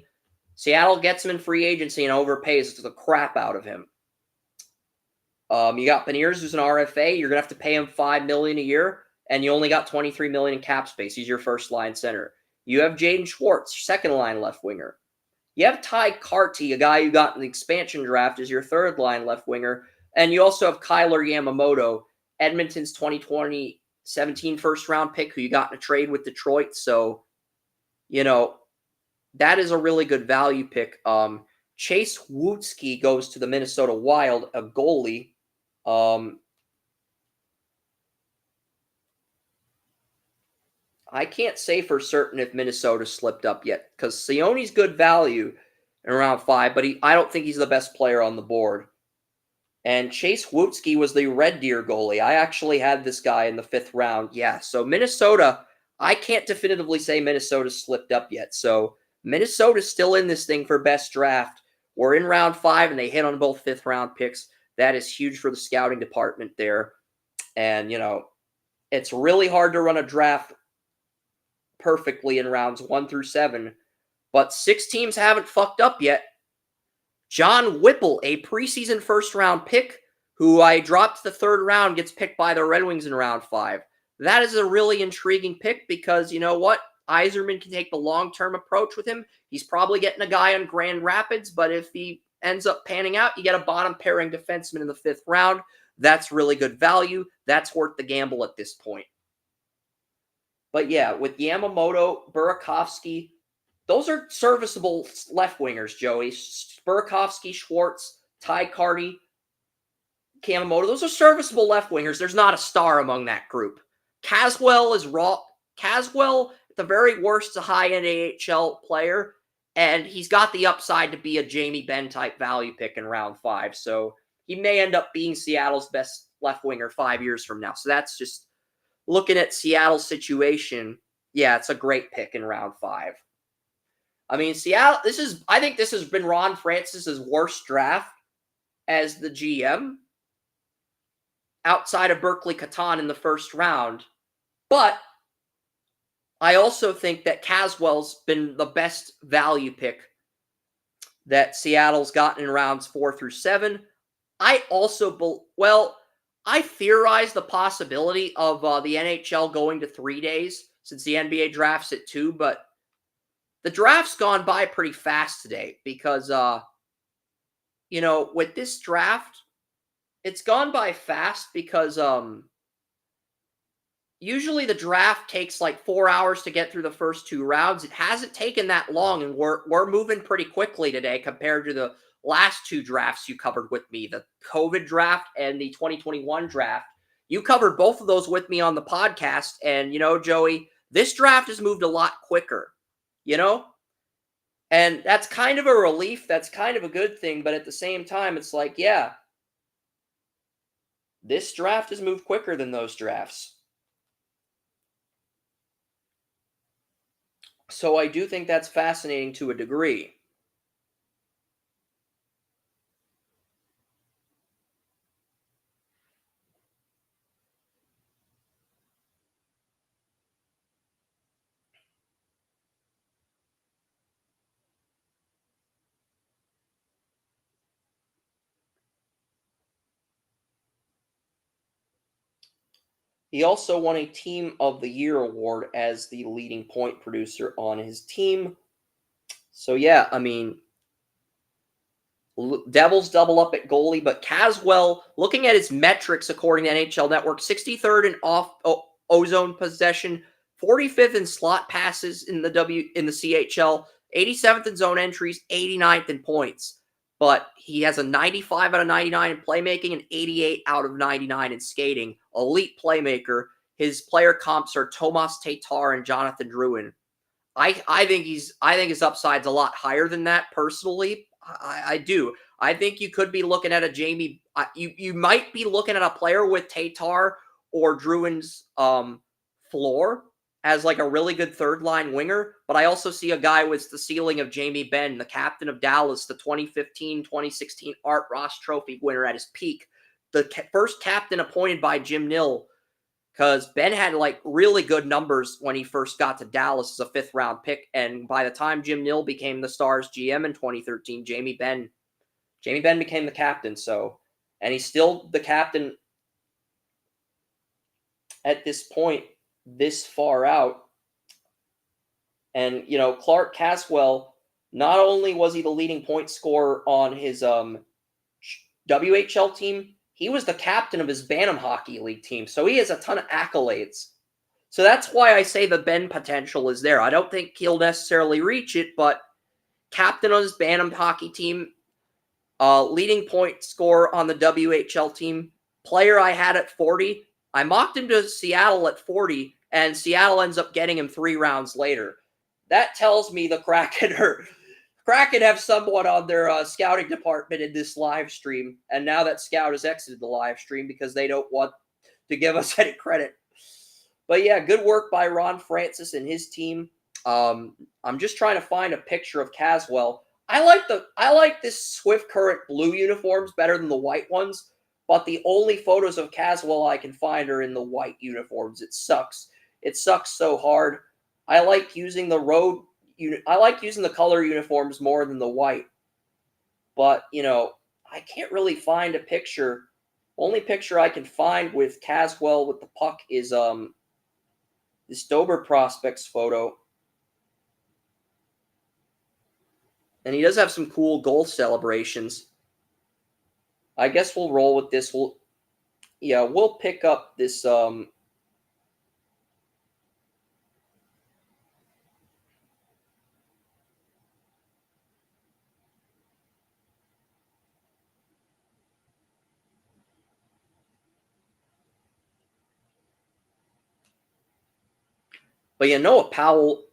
Seattle gets him in free agency and overpays the crap out of him. You got Beniers, who's an RFA. You're gonna have to pay him $5 million a year, and you only got $23 million in cap space. He's your first line center. You have Jaden Schwartz, second line left winger. You have Ty Carty, a guy you got in the expansion draft, as your third line left winger, and you also have Kyler Yamamoto, Edmonton's 2017 first round pick, who you got in a trade with Detroit. So, you know, that is a really good value pick. Chase Wutzke goes to the Minnesota Wild, a goalie. I can't say for certain if Minnesota slipped up yet, because Sioni's good value in round 5, but I don't think he's the best player on the board. And Chase Wutzke was the Red Deer goalie. I actually had this guy in the 5th round. Yeah, so Minnesota, I can't definitively say Minnesota slipped up yet. So Minnesota's still in this thing for best draft. We're in round 5, and they hit on both 5th round picks. That is huge for the scouting department there. And, you know, it's really hard to run a draft perfectly in rounds 1 through 7. But 6 teams haven't fucked up yet. John Whipple, a preseason first-round pick, who I dropped the 3rd round, gets picked by the Red Wings in round 5. That is a really intriguing pick because, you know what? Yzerman can take the long-term approach with him. He's probably getting a guy on Grand Rapids, but if he ends up panning out, you get a bottom-pairing defenseman in the 5th round. That's really good value. That's worth the gamble at this point. But yeah, with Yamamoto, Burakovsky, those are serviceable left wingers, Joey. Burakovsky, Schwartz, Ty Carty, Yamamoto, those are serviceable left wingers. There's not a star among that group. Caswell is raw. Caswell, at the very worst, is a high-end AHL player, and he's got the upside to be a Jamie Benn type value pick in round 5. So he may end up being Seattle's best left winger 5 years from now. So that's just looking at Seattle's situation. Yeah, it's a great pick in round 5. I mean, Seattle, I think this has been Ron Francis's worst draft as the GM outside of Berkeley Catan in the first round. But I also think that Caswell's been the best value pick that Seattle's gotten in rounds 4 through 7. I also, I theorize the possibility of the NHL going to 3 days since the NBA drafts at 2, but the draft's gone by pretty fast today because, with this draft, it's gone by fast because usually the draft takes like 4 hours to get through the first 2 rounds. It hasn't taken that long, and we're moving pretty quickly today compared to the last 2 drafts you covered with me, the COVID draft and the 2021 draft. You covered both of those with me on the podcast, and, Joey, this draft has moved a lot quicker, And that's kind of a relief. That's kind of a good thing, but at the same time, it's like, yeah, this draft has moved quicker than those drafts. So I do think that's fascinating to a degree. He also won a Team of the Year award as the leading point producer on his team. So yeah, I mean, Devils double up at goalie, but Caswell, looking at his metrics according to NHL Network, 63rd in ozone possession, 45th in slot passes in the CHL, 87th in zone entries, 89th in points. But he has a 95 out of 99 in playmaking and 88 out of 99 in skating. Elite playmaker. His player comps are Tomas Tatar and Jonathan Drouin. I think his upside's a lot higher than that personally. I do. I think you could be looking at a Jamie. You might be looking at a player with Tatar or Drouin's floor as like a really good third line winger. But I also see a guy with the ceiling of Jamie Benn, the captain of Dallas, the 2015-2016 Art Ross Trophy winner at his peak, the first captain appointed by Jim Nill. Because Ben had like really good numbers when he first got to Dallas as a 5th round pick. And by the time Jim Nill became the Stars GM in 2013, Jamie Benn became the captain. So, and he's still the captain at this point, this far out. And, Clark Caswell, not only was he the leading point scorer on his WHL team, he was the captain of his Bantam Hockey League team, so he has a ton of accolades. So that's why I say the Ben potential is there. I don't think he'll necessarily reach it, but captain of his Bantam Hockey team, leading point scorer on the WHL team, player I had at 40. I mocked him to Seattle at 40, and Seattle ends up getting him 3 rounds later. That tells me the Kraken have someone on their scouting department in this live stream, and now that Scout has exited the live stream because they don't want to give us any credit. But yeah, good work by Ron Francis and his team. I'm just trying to find a picture of Caswell. I like this Swift Current blue uniforms better than the white ones, but the only photos of Caswell I can find are in the white uniforms. It sucks. It sucks so hard. I like using the color uniforms more than the white. But, I can't really find a picture. Only picture I can find with Caswell with the puck is this Dober Prospects photo. And he does have some cool goal celebrations. I guess we'll roll with this. We'll pick up this But Noah Powell,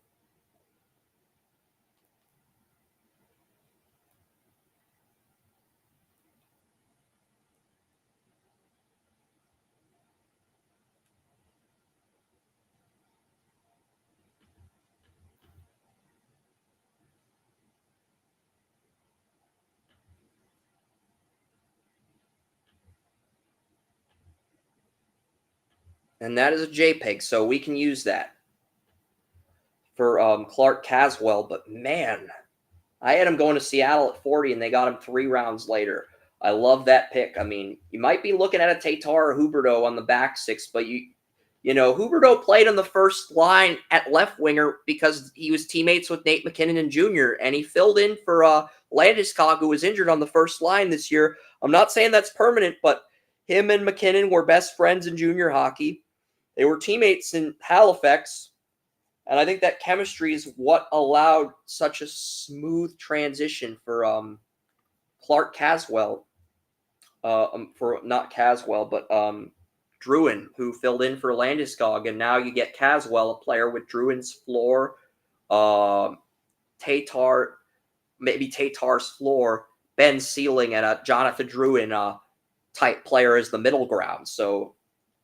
and that is a JPEG, so we can use that for Clark Caswell. But man, I had him going to Seattle at 40, and they got him 3 rounds later. I love that pick. I mean, you might be looking at a Tatar or Huberdeau on the back 6, but Huberdeau played on the first line at left winger because he was teammates with Nate McKinnon Jr., and he filled in for Landeskog, who was injured on the first line this year. I'm not saying that's permanent, but him and McKinnon were best friends in junior hockey. They were teammates in Halifax, and I think that chemistry is what allowed such a smooth transition for Clark Caswell. For not Caswell, but Drouin, who filled in for Landeskog, and now you get Caswell, a player with Drouin's floor, Tatar, maybe Tatar's floor, Ben's ceiling, and a Jonathan Drouin type player as the middle ground. So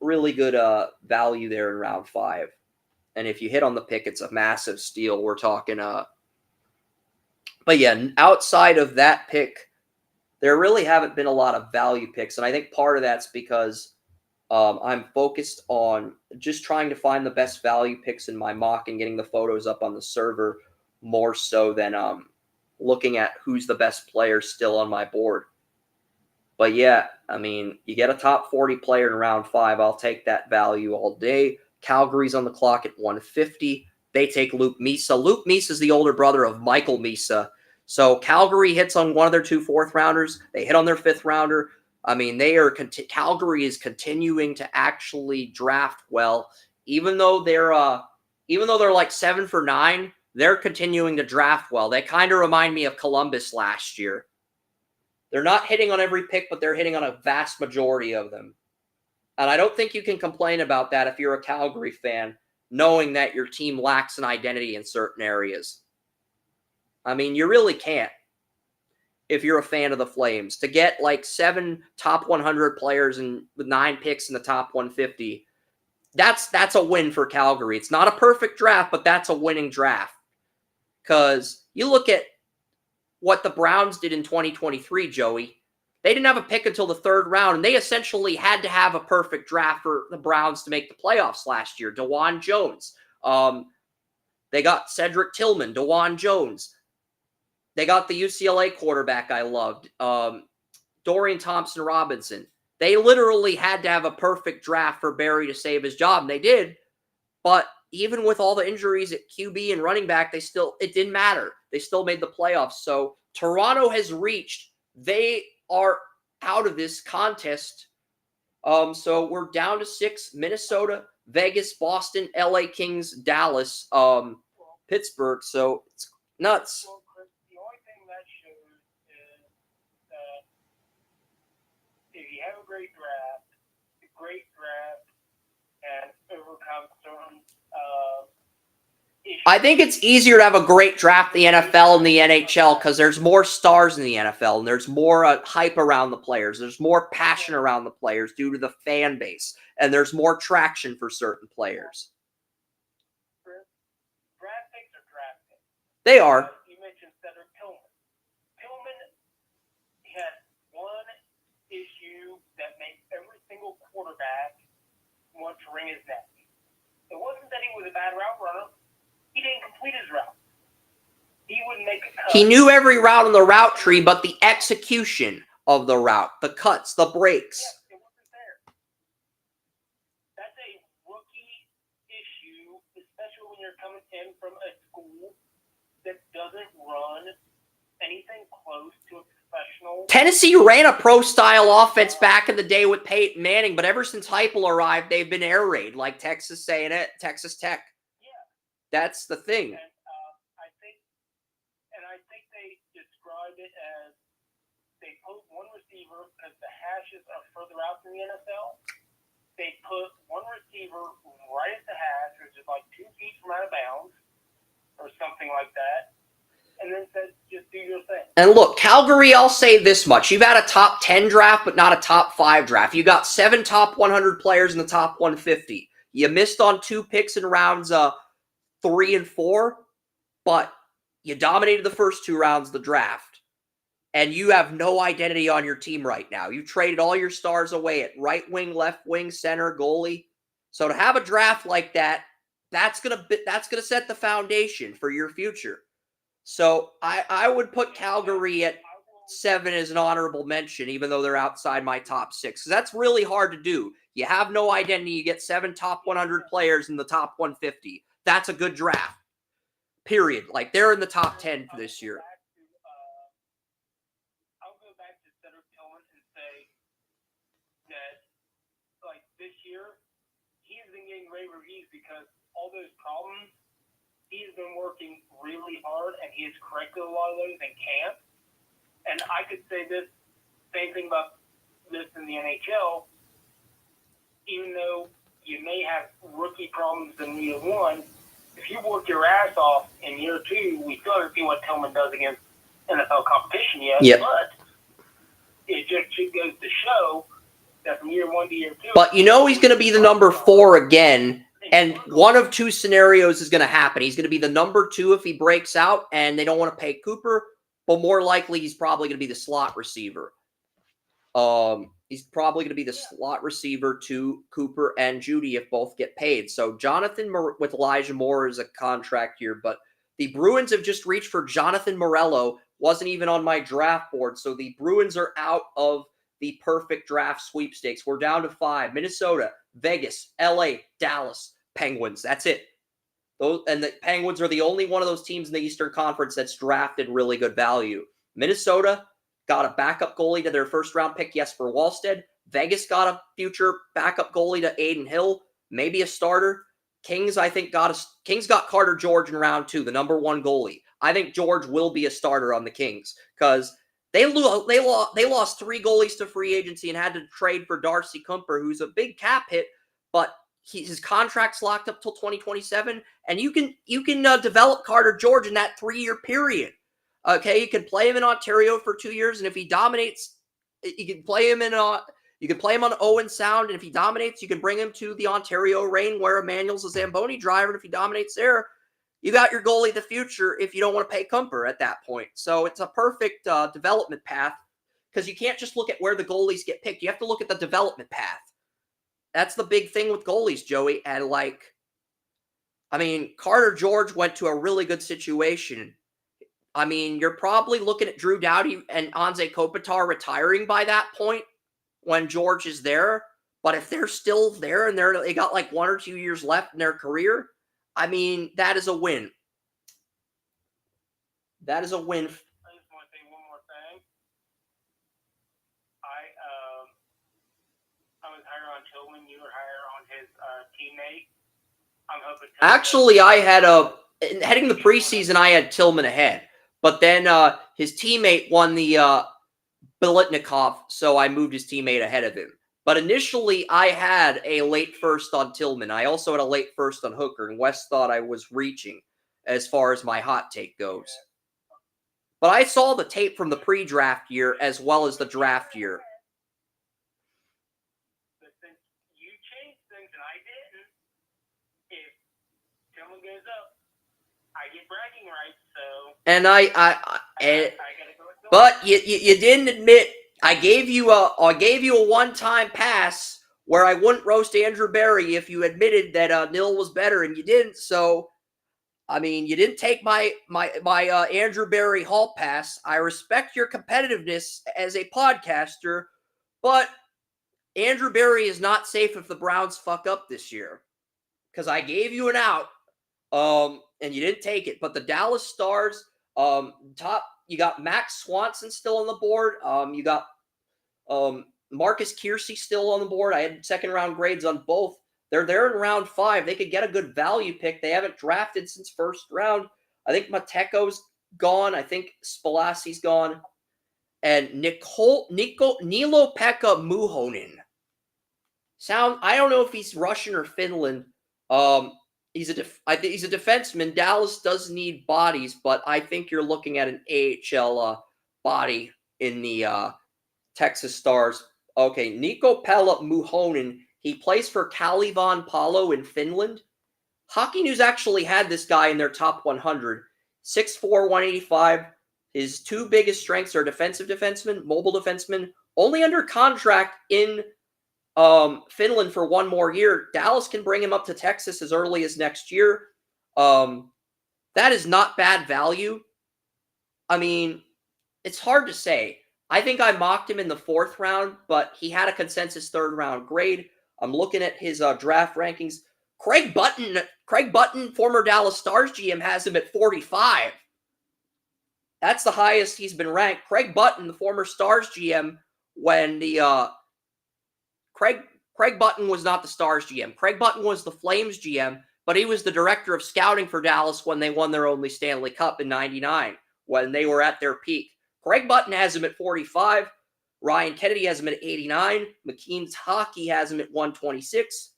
really good value there in round 5. And if you hit on the pick, it's a massive steal. We're talking but yeah, outside of that pick, there really haven't been a lot of value picks. And I think part of that's because I'm focused on just trying to find the best value picks in my mock and getting the photos up on the server more so than looking at who's the best player still on my board. But yeah, I mean, you get a top 40 player in round 5. I'll take that value all day. Calgary's on the clock at 150. They take Luke Misa. Luke Misa is the older brother of Michael Misa. So Calgary hits on one of their 2 4th-rounders. They hit on their 5th-rounder. I mean, Calgary is continuing to actually draft well, even though they're like 7 for 9. They're continuing to draft well. They kind of remind me of Columbus last year. They're not hitting on every pick, but they're hitting on a vast majority of them. And I don't think you can complain about that if you're a Calgary fan, knowing that your team lacks an identity in certain areas. I mean, you really can't if you're a fan of the Flames. To get like 7 top 100 players and with 9 picks in the top 150, that's a win for Calgary. It's not a perfect draft, but that's a winning draft. Because you look at what the Browns did in 2023, Joey. They didn't have a pick until the 3rd round, and they essentially had to have a perfect draft for the Browns to make the playoffs last year. DeJuan Jones. They got Cedric Tillman, DeJuan Jones. They got the UCLA quarterback I loved, Dorian Thompson-Robinson. They literally had to have a perfect draft for Barry to save his job, and they did. But even with all the injuries at QB and running back, it didn't matter. They still made the playoffs. So Toronto has reached. They are out of this contest. So we're down to 6. Minnesota, Vegas, Boston, LA Kings, Dallas, Pittsburgh. So it's nuts. Well, Chris, the only thing that shows is that if you have a great draft and overcome certain issues. I think it's easier to have a great draft in the NFL and the NHL because there's more stars in the NFL and there's more hype around the players. There's more passion around the players due to the fan base, and there's more traction for certain players. Draft picks are draft picks. They are. You mentioned Cedric Tillman. Tillman had one issue that made every single quarterback want to wring his neck. It wasn't that he was a bad route runner. He didn't complete his route. He wouldn't make a cut. He knew every route on the route tree, but the execution of the route, the cuts, the breaks. Yeah, it wasn't there. That's a rookie issue, especially when you're coming in from a school that doesn't run anything close to a professional. Tennessee ran a pro-style offense back in the day with Peyton Manning, but ever since Heupel arrived, they've been air raid like Texas A&M, Texas Tech. That's the thing. And I think they described it as they put one receiver because the hashes are further out than the NFL. they put one receiver right at the hash, which is like 2 feet from out of bounds, or something like that, and then said, just do your thing. And look, Calgary, I'll say this much. You've had a top 10 draft, but not a top 5 draft. You got 7 top 100 players in the top 150. You missed on 2 picks in rounds 3 and 4, but you dominated the first 2 rounds of the draft. And you have no identity on your team right now. You traded all your stars away at right wing, left wing, center, goalie. So to have a draft like that, that's gonna set the foundation for your future. So I would put Calgary at 7 as an honorable mention, even though they're outside my top 6. Because that's really hard to do. You have no identity. You get 7 top 100 players in the top 150. That's a good draft. Period. Like, they're in the top 10 for this year. I'll go back to Cedric Tillman and say that, like, this year, he's been getting rave reviews because all those problems, he's been working really hard, and he has corrected a lot of those in camp. And I could say this same thing about this in the NHL. Even though you may have rookie problems in year 1, if you work your ass off in year 2, we still haven't seen what Tillman does against NFL competition yet. Yep. But it just goes to show that from year 1 to year 2. But you know he's going to be the number 4 again. And one of 2 scenarios is going to happen. He's going to be the number 2 if he breaks out and they don't want to pay Cooper. But more likely, he's probably going to be the slot receiver. He's probably going to be the slot receiver to Cooper and Judy if both get paid. So Jonathan with Elijah Moore is a contract year. But the Bruins have just reached for Jonathan Morello. Wasn't even on my draft board. So the Bruins are out of the perfect draft sweepstakes. We're down to 5. Minnesota, Vegas, LA, Dallas, Penguins. That's it. And the Penguins are the only one of those teams in the Eastern Conference that's drafted really good value. Minnesota got a backup goalie to their first-round pick, Jesper Wallstedt. Vegas got a future backup goalie to Aiden Hill, maybe a starter. Kings, I think, got Carter George in round 2, the number 1 goalie. I think George will be a starter on the Kings because they lost 3 goalies to free agency and had to trade for Darcy Kuemper, who's a big cap hit, but his contract's locked up till 2027, and you can develop Carter George in that 3-year period. Okay, you can play him in Ontario for 2 years, and if he dominates, you can play him on Owen Sound, and if he dominates, you can bring him to the Ontario Reign where Emmanuel's a Zamboni driver, and if he dominates there, you got your goalie of the future if you don't want to pay Kuemper at that point. So it's a perfect development path because you can't just look at where the goalies get picked. You have to look at the development path. That's the big thing with goalies, Joey. And Carter George went to a really good situation. I mean, you're probably looking at Drew Doughty and Anze Kopitar retiring by that point when George is there. But if they're still there and they got like 1 or 2 years left in their career, I mean, that is a win. That is a win. I just want to say one more thing. I was higher on Tillman. You were higher on his teammate. I'm hoping. Actually, I had heading the preseason, I had Tillman ahead. But then his teammate won the Biletnikoff, so I moved his teammate ahead of him. But initially, I had a late first on Tillman. I also had a late first on Hooker, and Wes thought I was reaching as far as my hot take goes. But I saw the tape from the pre-draft year as well as the draft year. But since you changed things and I didn't, if Tillman goes up, I get bragging rights, so... And but you didn't admit... I gave you a one-time pass where I wouldn't roast Andrew Barry if you admitted that Nil was better, and you didn't. So, I mean, you didn't take my Andrew Barry hall pass. I respect your competitiveness as a podcaster, but Andrew Barry is not safe if the Browns fuck up this year because I gave you an out, and you didn't take it. But the Dallas Stars, you got Max Swanson still on the board. You got Marcus Kiersey still on the board. I had second-round grades on both. They're there in round 5. They could get a good value pick. They haven't drafted since first round. I think Mateko's gone. I think Spalassi's gone. And Nilo Pekka Muhonen I don't know if he's Russian or Finland. He's I think he's a defenseman. Dallas does need bodies, but I think you're looking at an AHL body in the Texas Stars. Okay, Niko Pella Muhonen. He plays for Kalivan Palo in Finland. Hockey News actually had this guy in their top 100. 6'4", 185. His two biggest strengths are defensive defenseman, mobile defenseman, only under contract in Finland for one more year. Dallas can bring him up to Texas as early as next year. That is not bad value. I mean, it's hard to say. I think I mocked him in the 4th round, but he had a consensus 3rd round grade. I'm looking at his draft rankings. Craig Button, former Dallas Stars GM, has him at 45. That's the highest he's been ranked. Craig Button, the former Stars GM, when the Craig Button was not the Stars GM. Craig Button was the Flames GM, but he was the director of scouting for Dallas when they won their only Stanley Cup in '99, when they were at their peak. Craig Button has him at 45. Ryan Kennedy has him at 89. McKean's Hockey has him at 126.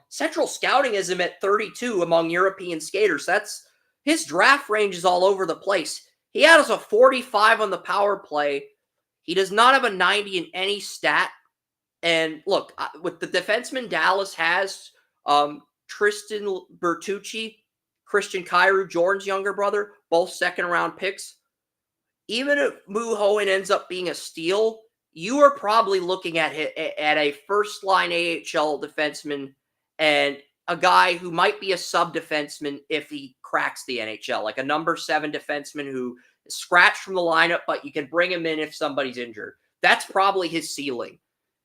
Central Scouting has him at 32 among European skaters. That's his draft range is all over the place. He has a 45 on the power play. He does not have a 90 in any stat. And look, with the defenseman Dallas has, Tristan Bertucci, Christian Kyrou, Jordan's younger brother, both 2nd-round picks. Even if Muhonen ends up being a steal, you are probably looking at a first-line AHL defenseman and a guy who might be a sub-defenseman if he cracks the NHL, like a number 7 defenseman who is scratched from the lineup, but you can bring him in if somebody's injured. That's probably his ceiling.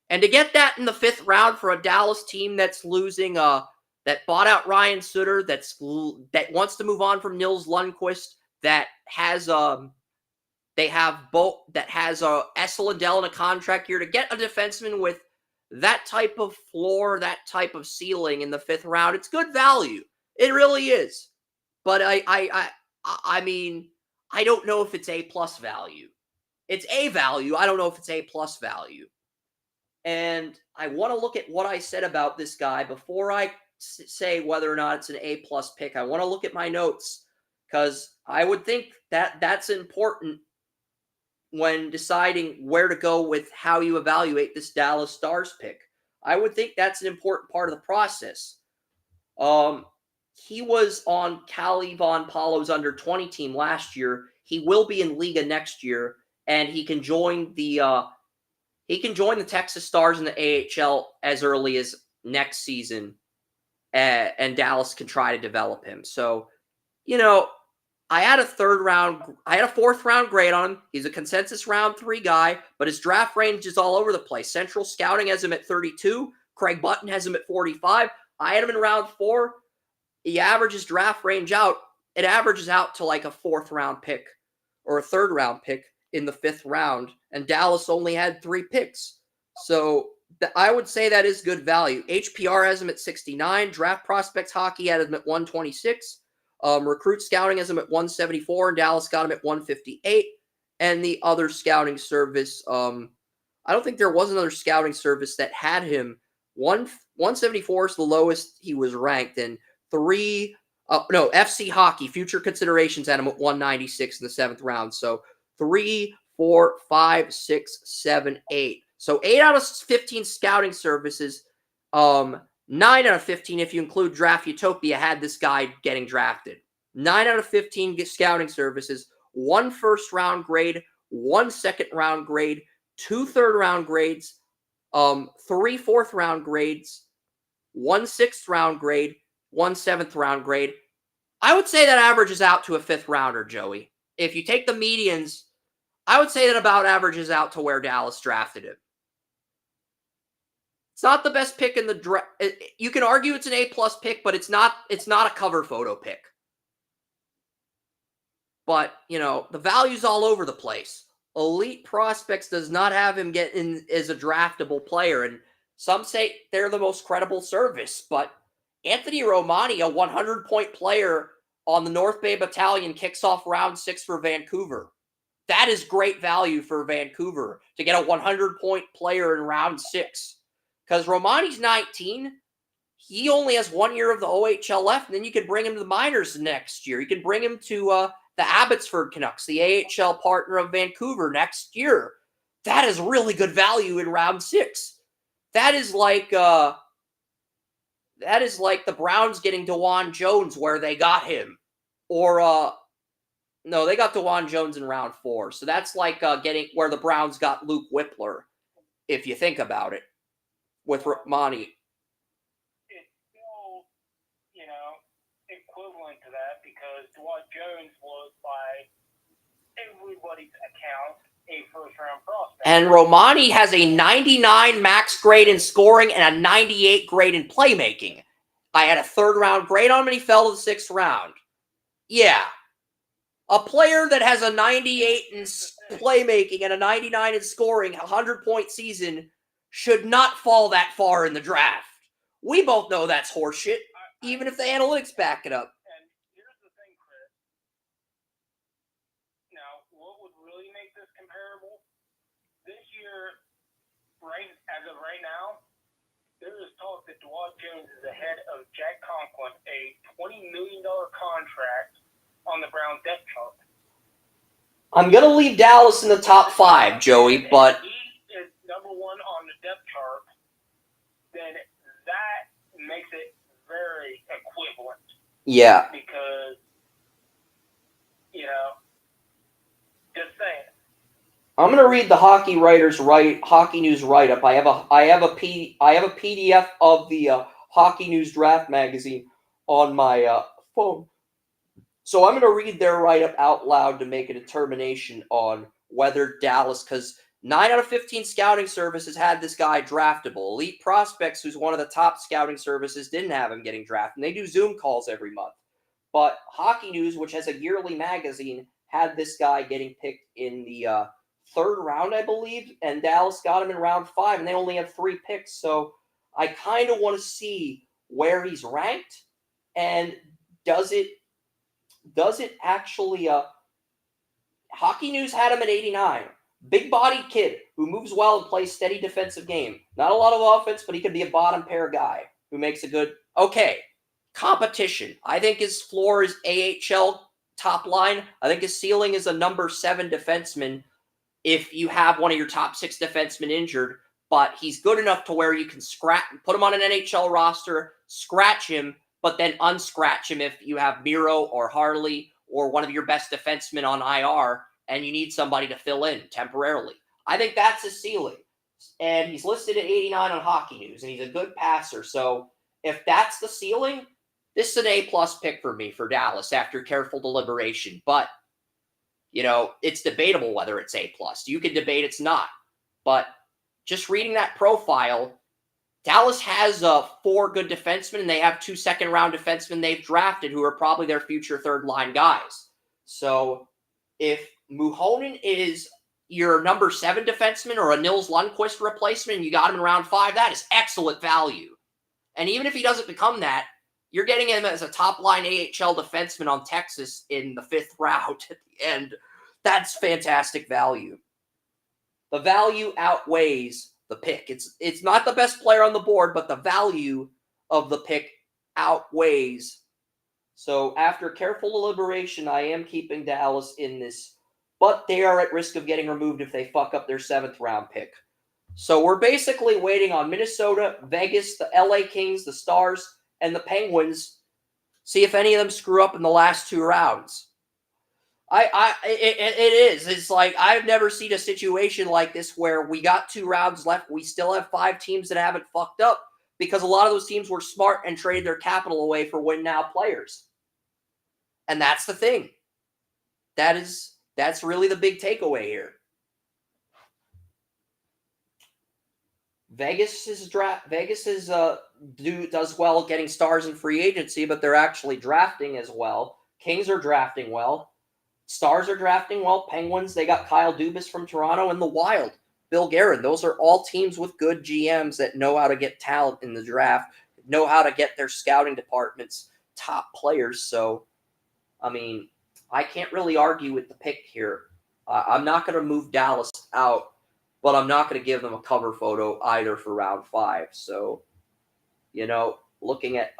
And to get that in the 5th round for a Dallas team that's losing, that bought out Ryan Sutter, that wants to move on from Nils Lundqvist, that has Essel and Dell in a contract year, to get a defenseman with that type of floor, that type of ceiling in the 5th round, it's good value. It really is. But I mean, I don't know if it's A+ value. It's A value. I don't know if it's A+ value. And I want to look at what I said about this guy before I say whether or not it's an A+ pick. I want to look at my notes because I would think that that's important when deciding where to go with how you evaluate this Dallas Stars pick. I would think that's an important part of the process. He was on Cali Von Palo's under-20 team last year. He will be in Liga next year, and he can join the Texas Stars in the AHL as early as next season, and Dallas can try to develop him. So, I had a 4th round grade on him. He's a consensus round 3 guy, but his draft range is all over the place. Central Scouting has him at 32. Craig Button has him at 45. I had him in round 4. He averages draft range out. It averages out to like a 4th round pick or a 3rd round pick in the 5th round, and Dallas only had 3 picks. So I would say that is good value. HPR has him at 69. Draft Prospects Hockey had him at 126. Recruit Scouting has him at 174, and Dallas got him at 158. And the other scouting service, I don't think there was another scouting service that had him. 174 is the lowest he was ranked, and FC Hockey, Future Considerations, had him at 196 in the 7th round. So 3, 4, 5, 6, 7, 8. So 8 out of 15 scouting services, 9 out of 15 if you include Draft Utopia, had this guy getting drafted. 9 out of 15 scouting services, 1 1st-round grade, 1 2nd-round grade, 2 3rd-round grades, 3 4th-round grades, 1 6th-round grade, 1 7th-round grade. I would say that averages out to a 5th rounder, Joey. If you take the medians, I would say that about averages out to where Dallas drafted him. It's not the best pick in the draft. You can argue it's an A+ pick, but it's not a cover photo pick. But, the value's all over the place. Elite Prospects does not have him get in as a draftable player, and some say they're the most credible service, but Anthony Romani, a 100-point player on the North Bay Battalion, kicks off round 6 for Vancouver. That is great value for Vancouver to get a 100-point player in round 6. Because Romani's 19. He only has 1 year of the OHL left, and then you can bring him to the minors next year. You can bring him to the Abbotsford Canucks, the AHL partner of Vancouver, next year. That is really good value in round 6. That is like the Browns getting DeJuan Jones where they got him. Or no, they got DeJuan Jones in round 4. So that's like getting where the Browns got Luke Whippler, if you think about it, with Romani. It's still, equivalent to that because DeJuan Jones was, by everybody's account, a first-round prospect. And Romani has a 99 max grade in scoring and a 98 grade in playmaking. I had a 3rd-round grade on him, and he fell to the 6th round. Yeah. A player that has a 98 in playmaking and a 99 in scoring, a 100-point season, should not fall that far in the draft. We both know that's horseshit, even if the analytics back it up. And here's the thing, Chris. Now, what would really make this comparable? This year, as of right now, there is talk that DeJuan Jones is ahead of Jack Conklin, a $20 million contract on the Browns depth chart. I'm going to leave Dallas in the top 5, Joey, but if he is number 1 on the depth chart, then that makes it very equivalent. yeah. Because, just saying. I'm going to read the Hockey News write-up. I have a PDF of the Hockey News Draft magazine on my phone. So I'm going to read their write-up out loud to make a determination on whether Dallas, because 9 out of 15 scouting services had this guy draftable. Elite Prospects, who's one of the top scouting services, didn't have him getting drafted. And they do Zoom calls every month. But Hockey News, which has a yearly magazine, had this guy getting picked in the 3rd round, I believe. And Dallas got him in round 5, and they only have 3 picks. So I kind of want to see where he's ranked, and does it actually Hockey News had him at 89. Big-bodied kid who moves well and plays steady defensive game. Not a lot of offense, but he can be a bottom pair guy who makes a good... Okay, competition. I think his floor is AHL top line. I think his ceiling is a number 7 defenseman if you have one of your top 6 defensemen injured, but he's good enough to where you can put him on an NHL roster, scratch him, but then unscratch him if you have Miro or Harley or one of your best defensemen on IR and you need somebody to fill in temporarily. I think that's his ceiling. And he's listed at 89 on Hockey News, and he's a good passer. So if that's the ceiling, this is an A-plus pick for me for Dallas after careful deliberation. But, it's debatable whether it's A-plus. You can debate it's not. But just reading that profile, Dallas has 4 good defensemen, and they have 2 second-round defensemen they've drafted who are probably their future third-line guys. So if Muhonen is your number 7 defenseman or a Nils Lundqvist replacement and you got him in round 5, that is excellent value. And even if he doesn't become that, you're getting him as a top-line AHL defenseman on Texas in the 5th round at the end. That's fantastic value. The value outweighs the pick. It's not the best player on the board, but the value of the pick outweighs. So after careful deliberation, I am keeping Dallas in this, but they are at risk of getting removed if they fuck up their 7th round pick. So we're basically waiting on Minnesota, Vegas, the LA Kings, the Stars, and the Penguins. See if any of them screw up in the last 2 rounds. It is. It's like I've never seen a situation like this where we got 2 rounds left. We still have 5 teams that haven't fucked up because a lot of those teams were smart and traded their capital away for win-now players. And that's the thing. That's really the big takeaway here. Vegas does well getting stars in free agency, but they're actually drafting as well. Kings are drafting well. Stars are drafting well. Penguins, they got Kyle Dubas from Toronto, and the Wild, Bill Guerin. Those are all teams with good GMs that know how to get talent in the draft, know how to get their scouting departments top players. So, I can't really argue with the pick here. I'm not going to move Dallas out, but I'm not going to give them a cover photo either for round 5. So, looking at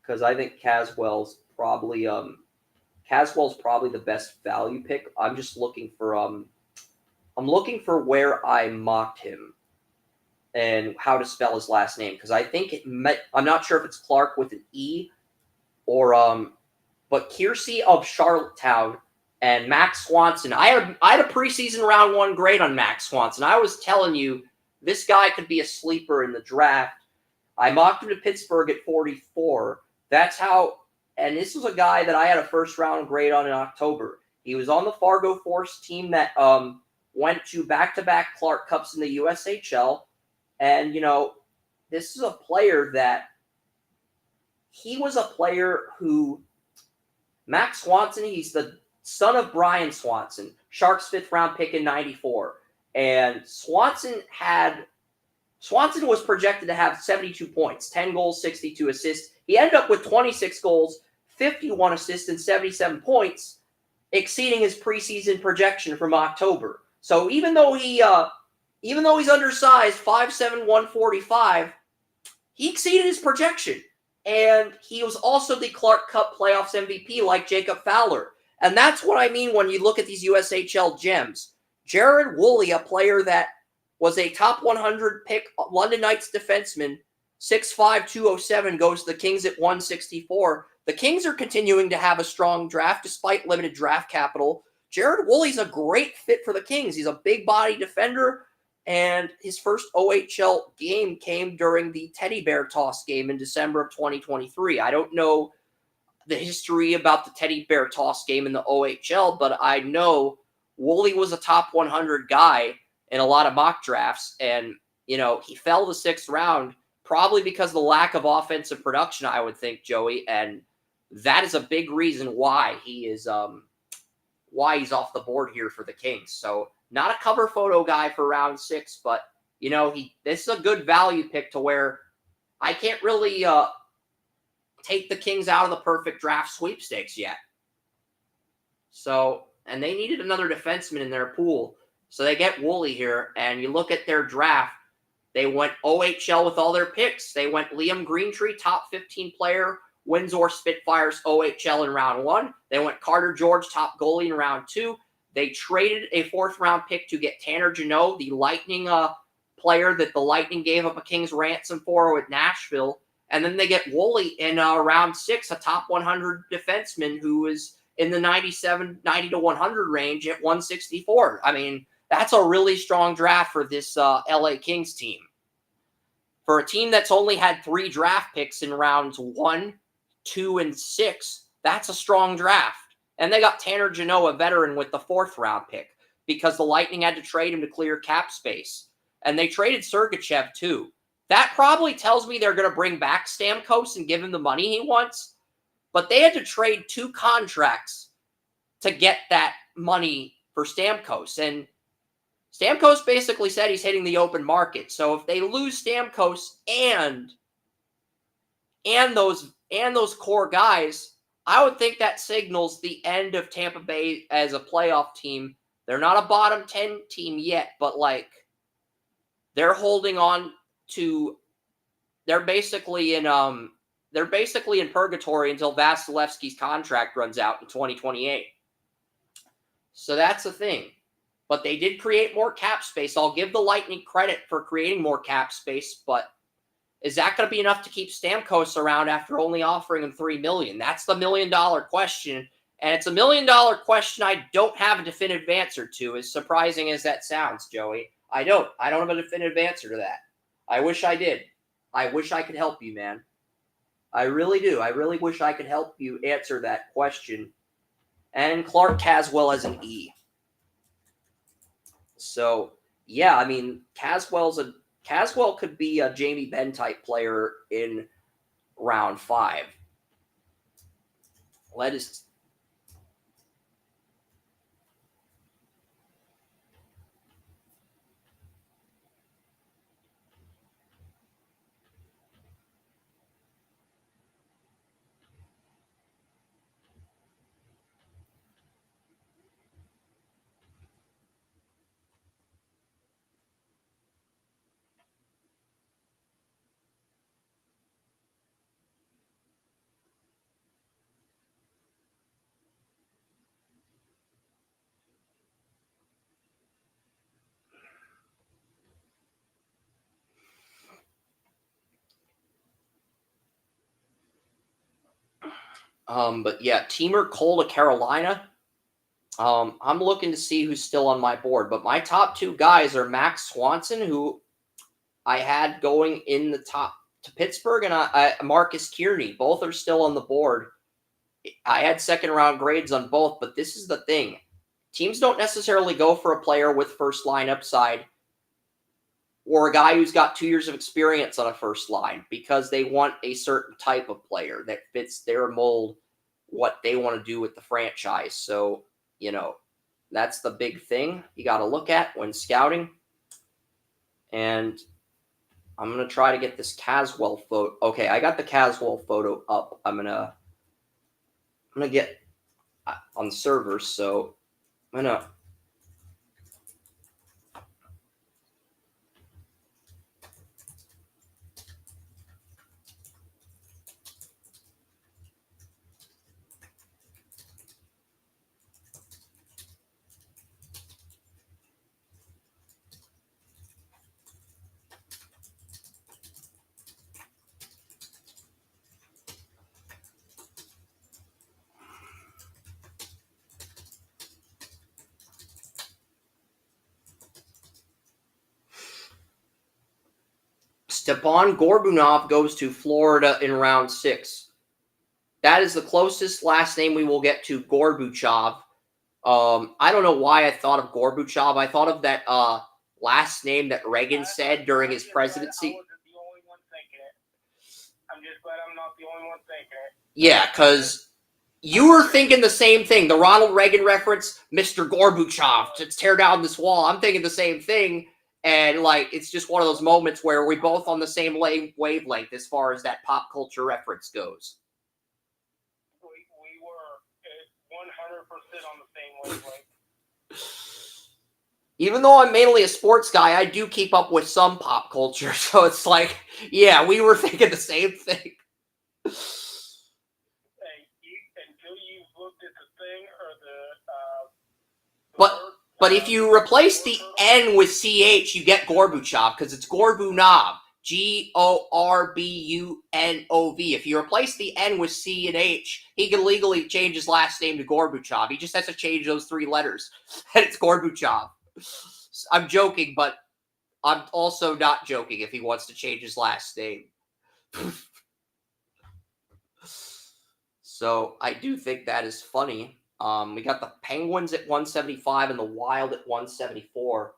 because I think Caswell's probably the best value pick. I'm just looking for where I mocked him and how to spell his last name, because I think I'm not sure if it's Clark with an E or but Kiersey of Charlottetown and Max Swanson. I had a preseason round 1 grade on Max Swanson. I was telling you this guy could be a sleeper in the draft. I mocked him to Pittsburgh at 44. That's how, and this was a guy that I had a first round grade on in October. He was on the Fargo Force team that went to back-to-back Clark Cups in the USHL. And, this is a player that he was a player who, Max Swanson, he's the son of Brian Swanson, Sharks 5th round pick in 94. And Swanson was projected to have 72 points, 10 goals, 62 assists. He ended up with 26 goals, 51 assists, and 77 points, exceeding his preseason projection from October. So even though he's undersized, 5'7", 145, he exceeded his projection. And he was also the Clark Cup playoffs MVP like Jacob Fowler. And that's what I mean when you look at these USHL gems. Jared Woolley, a player that was a top 100 pick, London Knights defenseman, 6'5", 207, goes to the Kings at 164. The Kings are continuing to have a strong draft despite limited draft capital. Jared Woolley's a great fit for the Kings. He's a big body defender, and his first OHL game came during the teddy bear toss game in December of 2023. I don't know the history about the teddy bear toss game in the OHL, but I know Woolley was a top 100 guy in a lot of mock drafts, and he fell the 6th round probably because of the lack of offensive production, I would think, Joey, and that is a big reason why he's off the board here for the Kings. So not a cover photo guy for round 6, but this is a good value pick to where I can't really take the Kings out of the perfect draft sweepstakes yet. So, and they needed another defenseman in their pool. So they get Woolley here, and you look at their draft, they went OHL with all their picks. They went Liam Greentree, top 15 player, Windsor Spitfires OHL in round 1. They went Carter George, top goalie in round 2. They traded a 4th round pick to get Tanner Jeannot, the Lightning player that the Lightning gave up a King's ransom for with Nashville. And then they get Woolley in round 6, a top 100 defenseman who is in the 90 to 100 range at 164. I mean, that's a really strong draft for this LA Kings team. For a team that's only had 3 draft picks in rounds 1, 2, and 6, that's a strong draft. And they got Tanner Jeannot, a veteran, with the 4th round pick because the Lightning had to trade him to clear cap space. And they traded Sergachev too. That probably tells me they're going to bring back Stamkos and give him the money he wants. But they had to trade 2 contracts to get that money for Stamkos. And Stamkos basically said he's hitting the open market. So if they lose Stamkos and those core guys, I would think that signals the end of Tampa Bay as a playoff team. They're not a bottom 10 team yet, but they're holding on to. They're basically in purgatory until Vasilevsky's contract runs out in 2028. So that's the thing. But they did create more cap space. I'll give the Lightning credit for creating more cap space, but is that going to be enough to keep Stamkos around after only offering him $3 million? That's the $1 million question. And it's a $1 million question I don't have a definitive answer to, as surprising as that sounds, Joey. I don't have a definitive answer to that. I wish I did. I wish I could help you, man. I really do. I really wish I could help you answer that question. And Clark Caswell as an E. So, yeah, I mean, Caswell could be a Jamie Benn type player in round 5. Let us. But yeah, Teamer Cole to Carolina. I'm looking to see who's still on my board, but my top two guys are Max Swanson, who I had going in the top to Pittsburgh, and Marcus Kearney. Both are still on the board. I had second round grades on both, but this is the thing. Teams don't necessarily go for a player with first line upside or a guy who's got 2 years of experience on a first line because they want a certain type of player that fits their mold, what they want to do with the franchise. So, that's the big thing you got to look at when scouting. And I'm going to try to get this Caswell photo. Okay, I got the Caswell photo up. I'm going to get on the servers, so I'm going to Stepan Gorbunov goes to Florida in round 6. That is the closest last name we will get to Gorbuchov. I don't know why I thought of Gorbuchov. I thought of that last name that Reagan said during his presidency. I wasn't the only one thinking it. I'm just glad I'm not the only one thinking it. Yeah, because you were thinking the same thing. The Ronald Reagan reference, Mr. Gorbuchov, to tear down this wall. I'm thinking the same thing. And, it's just one of those moments where we're both on the same wavelength as far as that pop culture reference goes. We were 100% on the same wavelength. Even though I'm mainly a sports guy, I do keep up with some pop culture. So it's yeah, we were thinking the same thing. Until you've looked at the thing or But if you replace the N with CH, you get Gorbuchov because it's Gorbunov. Gorbunov. If you replace the N with C and H, he can legally change his last name to Gorbuchov. He just has to change those 3 letters, and it's Gorbuchov. I'm joking, but I'm also not joking if he wants to change his last name. So I do think that is funny. We got the Penguins at 175 and the Wild at 174.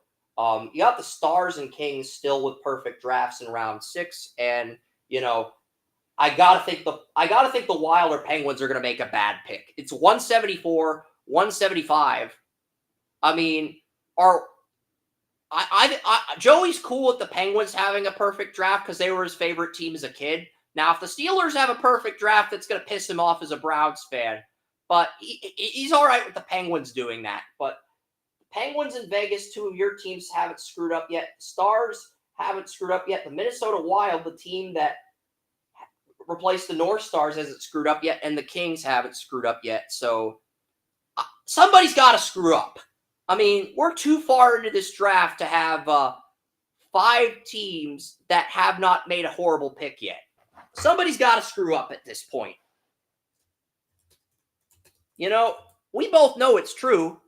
You got the Stars and Kings still with perfect drafts in round 6, and I gotta think the Wild or Penguins are gonna make a bad pick. It's 174, 175. I mean, Joey's cool with the Penguins having a perfect draft because they were his favorite team as a kid. Now, if the Steelers have a perfect draft, that's going to piss him off as a Browns fan. But he's all right with the Penguins doing that. But Penguins and Vegas, 2 of your teams, haven't screwed up yet. Stars haven't screwed up yet. The Minnesota Wild, the team that replaced the North Stars, hasn't screwed up yet. And the Kings haven't screwed up yet. So somebody's got to screw up. I mean, we're too far into this draft to have 5 teams that have not made a horrible pick yet. Somebody's got to screw up at this point. We both know it's true,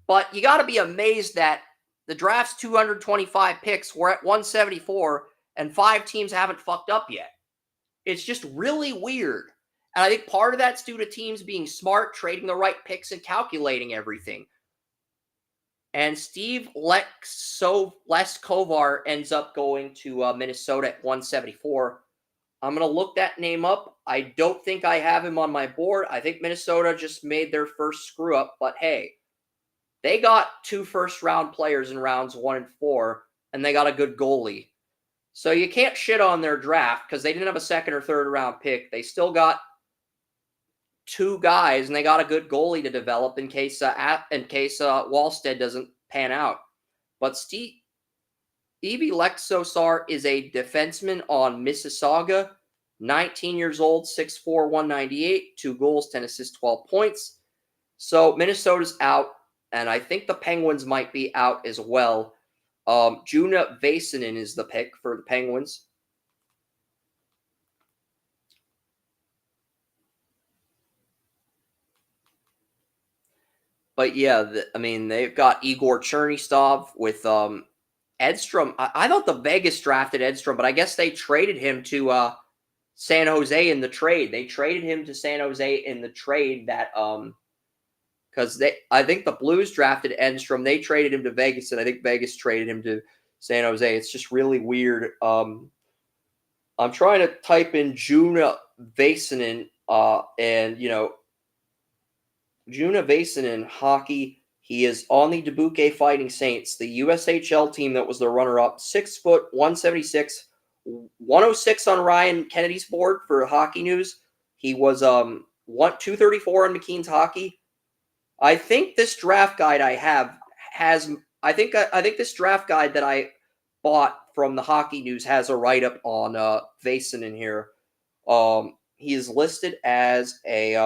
but you got to be amazed that the draft's 225 picks, we're at 174, and 5 teams haven't fucked up yet. It's just really weird. And I think part of that's due to teams being smart, trading the right picks, and calculating everything. And Steve Leskovar ends up going to Minnesota at 174. I'm going to look that name up. I don't think I have him on my board. I think Minnesota just made their first screw up. But hey, they got 2 first-round players in rounds 1 and 4, and they got a good goalie. So you can't shit on their draft because they didn't have a second or third-round pick. They still got 2 guys, and they got a good goalie to develop in case Wallstead doesn't pan out. But Evie Lexosar is a defenseman on Mississauga, 19 years old, 6'4", 198, 2 goals, 10 assists, 12 points. So Minnesota's out, and I think the Penguins might be out as well. Juna Vasanen is the pick for the Penguins. But yeah, I mean, they've got Igor Chernystov with Edstrom. I thought the Vegas drafted Edstrom, but I guess they traded him to San Jose in the trade. They traded him to San Jose in the trade that because I think the Blues drafted Edstrom. They traded him to Vegas, and I think Vegas traded him to San Jose. It's just really weird. I'm trying to type in Juna Vasanen, and Juna Vasanen hockey. He is on the Dubuque Fighting Saints, the USHL team that was the runner-up. 6 foot, 176, 106 on Ryan Kennedy's board for Hockey News. He was 234 on McKean's Hockey. I think this draft guide I have has. I think this draft guide that I bought from the Hockey News has a write-up on Vasanen here. He is listed as a.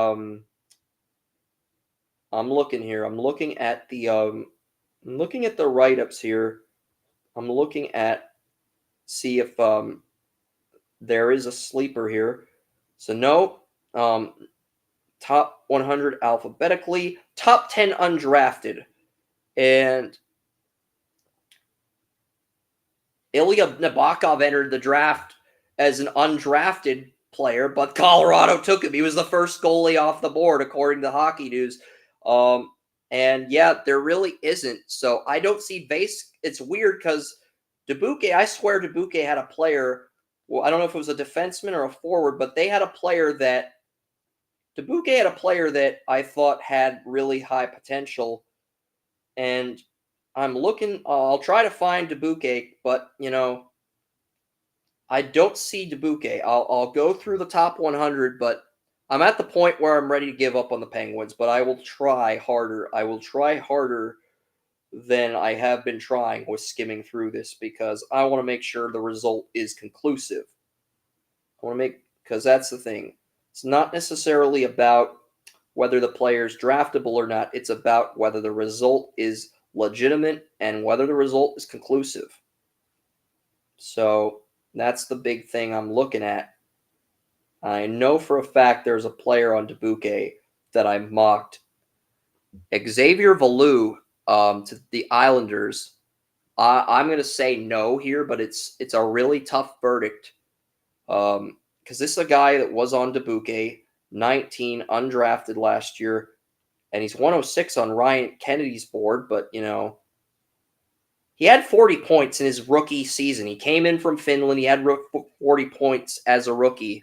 I'm looking here. I'm looking at the write-ups here. I'm looking at see if there is a sleeper here. So no. Top 100 alphabetically, top 10 undrafted. And Ilya Nabokov entered the draft as an undrafted player, but Colorado took him. He was the first goalie off the board, according to Hockey News. And yeah, there really isn't. So I don't see base. It's weird because Dubuque, I swear Dubuque had a player. Well, I don't know if it was a defenseman or a forward, but they had a player that Dubuque had a player that I thought had really high potential, and I'm looking. I'll try to find Dubuque, but I don't see Dubuque. I'll go through the top 100, but I'm at the point where I'm ready to give up on the Penguins. But I will try harder. I will try harder than I have been trying with skimming through this because I want to make sure the result is conclusive. Because that's the thing. It's not necessarily about whether the player is draftable or not. It's about whether the result is legitimate and whether the result is conclusive. So that's the big thing I'm looking at. I know for a fact there's a player on Dubuque that I mocked. Xavier Valou to the Islanders. I'm going to say no here, but it's a really tough verdict. Because this is a guy that was on Dubuque, 19, undrafted last year, and he's 106 on Ryan Kennedy's board, but, he had 40 points in his rookie season. He came in from Finland. He had 40 points as a rookie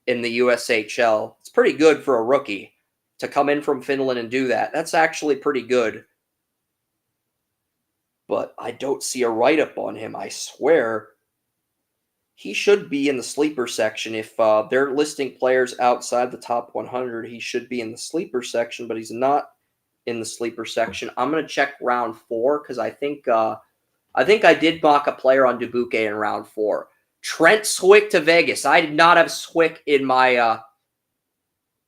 in the USHL. It's pretty good for a rookie to come in from Finland and do that. That's actually pretty good. But I don't see a write-up on him, I swear. He should be in the sleeper section. If they're listing players outside the top 100, he should be in the sleeper section, but he's not in the sleeper section. I'm going to check round 4 because I think I did mock a player on Dubuque in round 4. Trent Swick to Vegas. I did not have Swick in my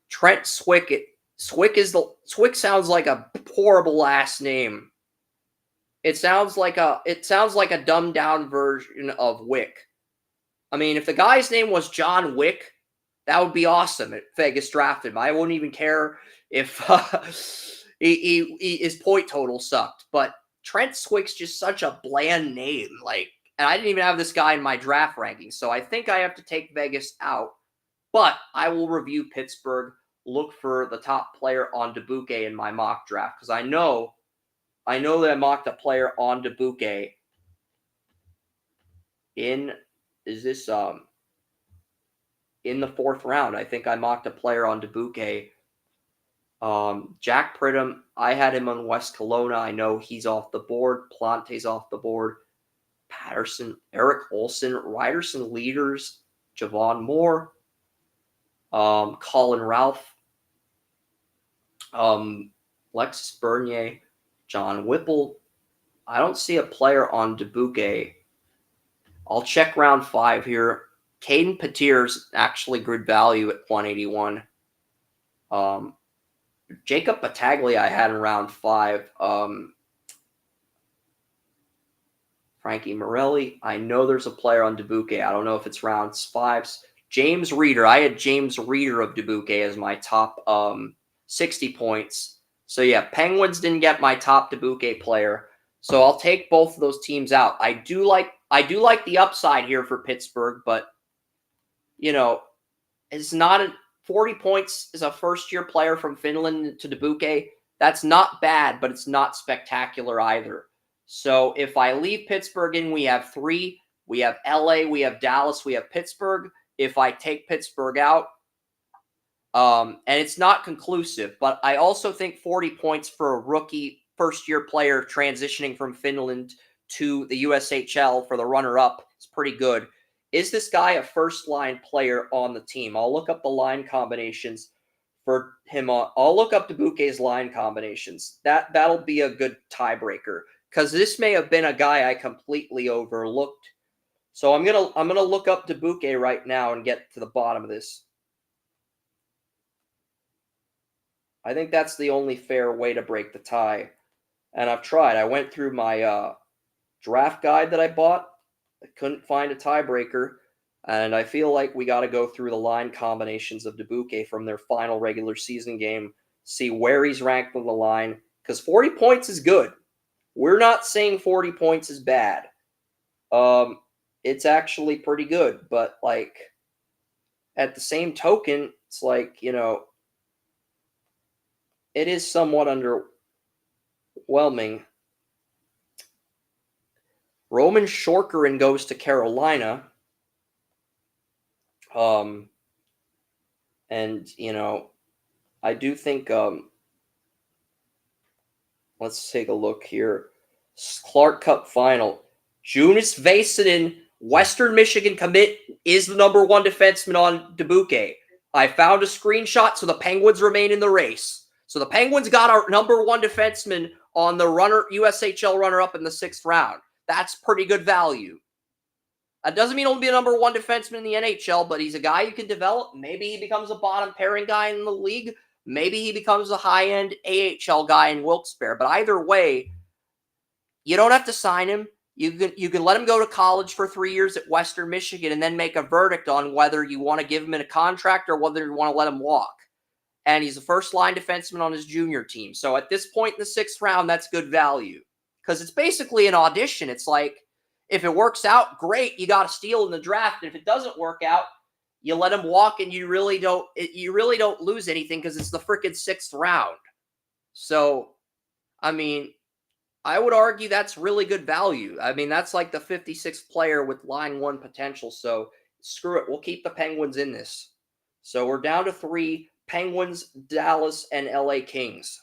Trent Swick. Swick sounds like a horrible last name. It sounds like a dumbed down version of Wick. I mean, if the guy's name was John Wick, that would be awesome if Vegas drafted him. I wouldn't even care if his point total sucked. But Trent Swick's just such a bland name. And I didn't even have this guy in my draft rankings. So I think I have to take Vegas out. But I will review Pittsburgh, look for the top player on Dubuque in my mock draft. Because I know that I mocked a player on Dubuque in the 4th round. I think I mocked a player on Dubuque. Jack Pridham, I had him on West Kelowna. I know he's off the board. Plante's off the board. Patterson, Eric Olson, Ryderson Leaders, Javon Moore, Colin Ralph, Alexis Bernier, John Whipple. I don't see a player on Dubuque. I'll check round 5 here. Caden Petier's actually good value at 181. Jacob Battaglia I had in round 5. Frankie Morelli. I know there's a player on Dubuque. I don't know if it's round 5. James Reeder. I had James Reeder of Dubuque as my top 60 points. So yeah, Penguins didn't get my top Dubuque player. So I'll take both of those teams out. I do like the upside here for Pittsburgh, but you know, it's not a 40 points as a first-year player from Finland to Dubuque. That's not bad, but it's not spectacular either. So if I leave Pittsburgh in, we have 3. We have LA, we have Dallas, we have Pittsburgh. If I take Pittsburgh out, and it's not conclusive, but I also think 40 points for a rookie first-year player transitioning from Finland to the USHL for the runner-up is pretty good. Is this guy a first-line player on the team? I'll look up the line combinations for him. I'll look up Dubuque's line combinations. That'll be a good tiebreaker because this may have been a guy I completely overlooked. So I'm gonna look up Dubuque right now and get to the bottom of this. I think that's the only fair way to break the tie. And I've tried. I went through my draft guide that I bought. I couldn't find a tiebreaker. And I feel like we got to go through the line combinations of Dubuque from their final regular season game, see where he's ranked on the line. Because 40 points is good. We're not saying 40 points is bad. It's actually pretty good. But, like, at the same token, it's like, it is somewhat underwhelming. Roman Shorkerin goes to Carolina. And, I do think, let's take a look here. Clark Cup final. Jonas Väisänen, Western Michigan commit, is the number 1 defenseman on Dubuque. I found a screenshot, so the Penguins remain in the race. So the Penguins got our number 1 defenseman on the USHL runner-up in the 6th round. That's pretty good value. That doesn't mean he'll be a number 1 defenseman in the NHL, but he's a guy you can develop. Maybe he becomes a bottom pairing guy in the league. Maybe he becomes a high-end AHL guy in Wilkes-Barre. But either way, you don't have to sign him. You can let him go to college for 3 years at Western Michigan and then make a verdict on whether you want to give him a contract or whether you want to let him walk. And he's a first-line defenseman on his junior team. So at this point in the 6th round, that's good value. Because it's basically an audition. It's like, if it works out, great, you got a steal in the draft. And if it doesn't work out, you let him walk and you really don't lose anything because it's the freaking 6th round. So, I mean, I would argue that's really good value. I mean, that's like the 56th player with line 1 potential. So, screw it. We'll keep the Penguins in this. So, we're down to 3. Penguins, Dallas, and LA Kings.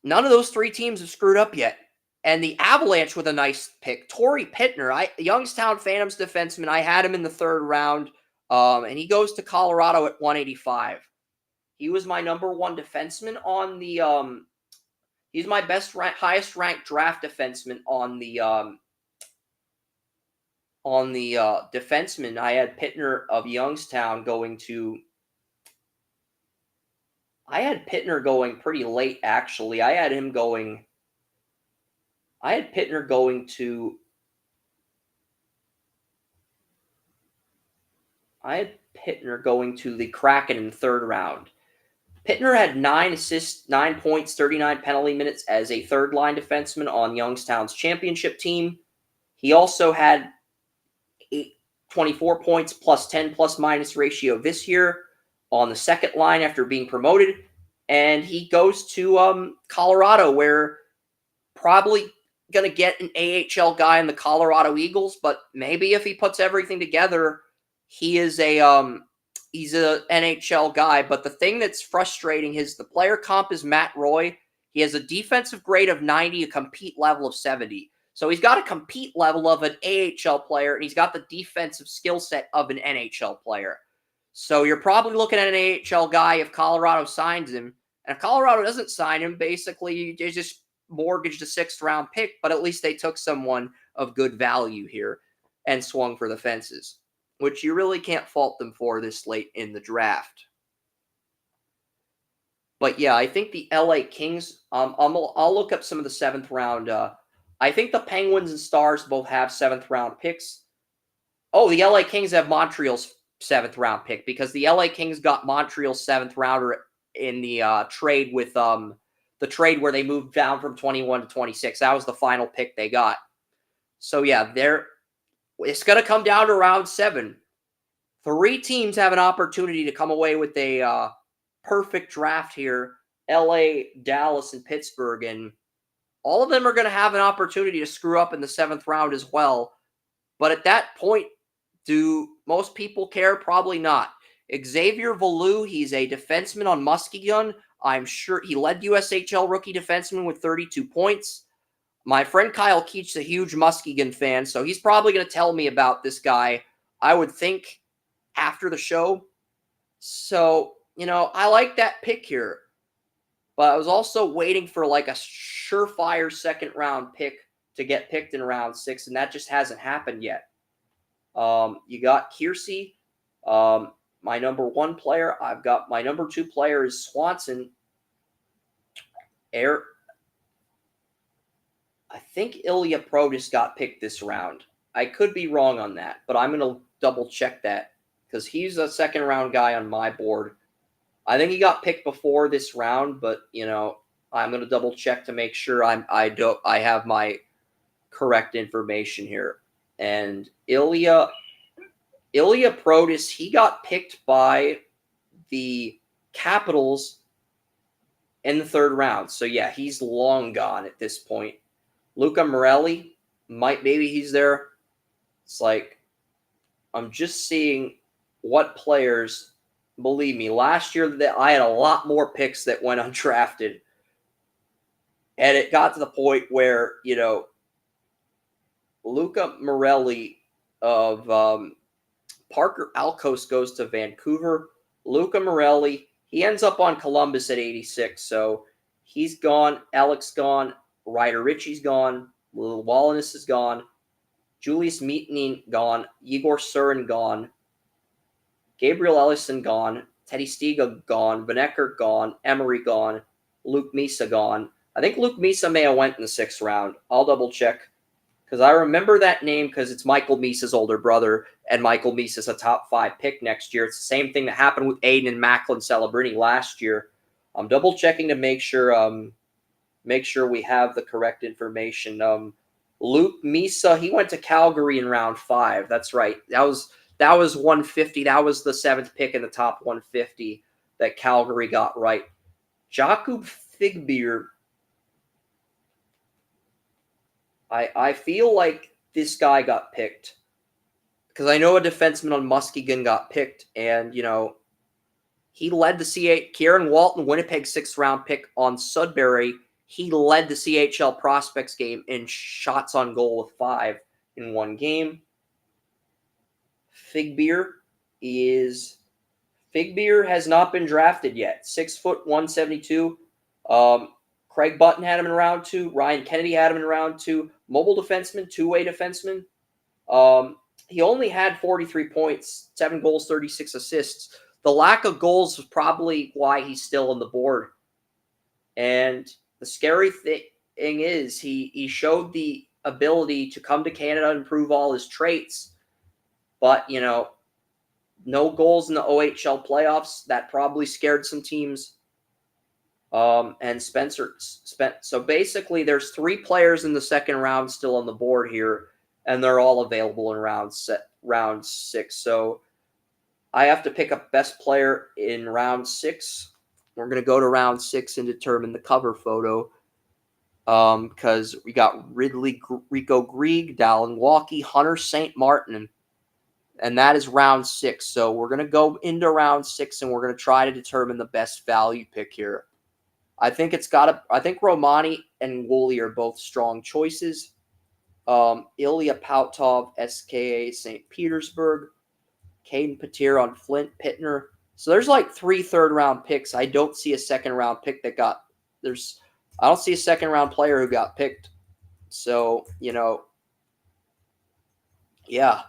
None of those 3 teams have screwed up yet. And the Avalanche with a nice pick. Torrey Pittner, Youngstown Phantoms defenseman. I had him in the 3rd round. And he goes to Colorado at 185. He was my number 1 defenseman on the he's my highest ranked draft defenseman on the defenseman. I had Pittner of Youngstown going to I had Pittner going pretty late, actually. I had Pittner going to the Kraken in the 3rd round. Pittner had 9 assists, 9 points, 39 penalty minutes as a 3rd-line defenseman on Youngstown's championship team. He also had 24 points plus 10 plus-minus ratio this year on the 2nd line after being promoted. And he goes to Colorado, where probably going to get an AHL guy in the Colorado Eagles, but maybe if he puts everything together, he is he's an NHL guy. But the thing that's frustrating is the player comp is Matt Roy. He has a defensive grade of 90, a compete level of 70. So he's got a compete level of an AHL player, and he's got the defensive skill set of an NHL player. So you're probably looking at an AHL guy if Colorado signs him. And if Colorado doesn't sign him, basically they just mortgaged a 6th round pick, but at least they took someone of good value here and swung for the fences, which you really can't fault them for this late in the draft. But yeah, I think the LA Kings, I'll look up some of the 7th round. I think the Penguins and Stars both have 7th round picks. Oh, the LA Kings have Montreal's 7th round pick because the LA Kings got Montreal's 7th rounder trade with the trade where they moved down from 21 to 26. That was the final pick they got. So yeah, it's going to come down to round 7. 3 teams have an opportunity to come away with a perfect draft here. LA, Dallas, and Pittsburgh, and all of them are going to have an opportunity to screw up in the 7th round as well. But at that point, do most people care? Probably not. Xavier Valou, he's a defenseman on Muskegon. I'm sure he led USHL rookie defenseman with 32 points. My friend Kyle Keech's a huge Muskegon fan, so he's probably going to tell me about this guy, I would think, after the show. So, I like that pick here. But I was also waiting for like a surefire 2nd round pick to get picked in round 6, and that just hasn't happened yet. You got Kiersey, my number 1 player. I've got my number 2 player is Swanson. I think Ilya Protas got picked this round. I could be wrong on that, but I'm going to double check that because he's a 2nd round guy on my board. I think he got picked before this round, but I'm going to double check to make sure I have my correct information here. And Ilya Protas, he got picked by the Capitals in the 3rd round. So yeah, he's long gone at this point. Luca Morelli, maybe he's there. It's like, I'm just seeing what players, believe me, last year that I had a lot more picks that went undrafted. And it got to the point where, Luca Morelli of Parker Alcos goes to Vancouver. Luca Morelli, he ends up on Columbus at 86. So he's gone. Alex gone. Ryder Ritchie's gone. Lil Wallace is gone. Julius Meetning gone. Igor Surin gone. Gabriel Ellison gone. Teddy Stiga gone. Vanecker gone. Emery gone. Luke Misa gone. I think Luke Misa may have went in the 6th round. I'll double check. Because I remember that name because it's Michael Misa's older brother, and Michael Misa's a top 5 pick next year. It's the same thing that happened with Aiden and Macklin Celebrini last year. I'm double checking to make sure we have the correct information. Luke Misa, he went to Calgary in round 5. That's right. That was 150. That was the 7th pick in the top 150 that Calgary got right. Jakub Figbeer, I feel like this guy got picked because I know a defenseman on Muskegon got picked, and he led the Kieran Walton, Winnipeg 6th round pick on Sudbury. He led the CHL prospects game in shots on goal with 5 in one game. Figbeer has not been drafted yet. 6 foot 172. Craig Button had him in round 2. Ryan Kennedy had him in round 2. Mobile defenseman, 2-way defenseman. He only had 43 points, 7 goals, 36 assists. The lack of goals is probably why he's still on the board. And the scary thing is he showed the ability to come to Canada and improve all his traits. But, no goals in the OHL playoffs. That probably scared some teams. And Spencer spent. So basically, there's 3 players in the 2nd round still on the board here, and they're all available in round 6. So I have to pick a best player in round 6. We're going to go to round 6 and determine the cover photo. Because we got Rico Grieg, Dallin Walkie, Hunter St. Martin, and that is round 6. So we're going to go into round 6, and we're going to try to determine the best value pick here. I think Romani and Woolley are both strong choices. Ilya Pautov, SKA St. Petersburg, Caden Petir on Flint, Pittner. So there's like 3 third-round picks. I don't see a second-round pick I don't see a second-round player who got picked. So, yeah.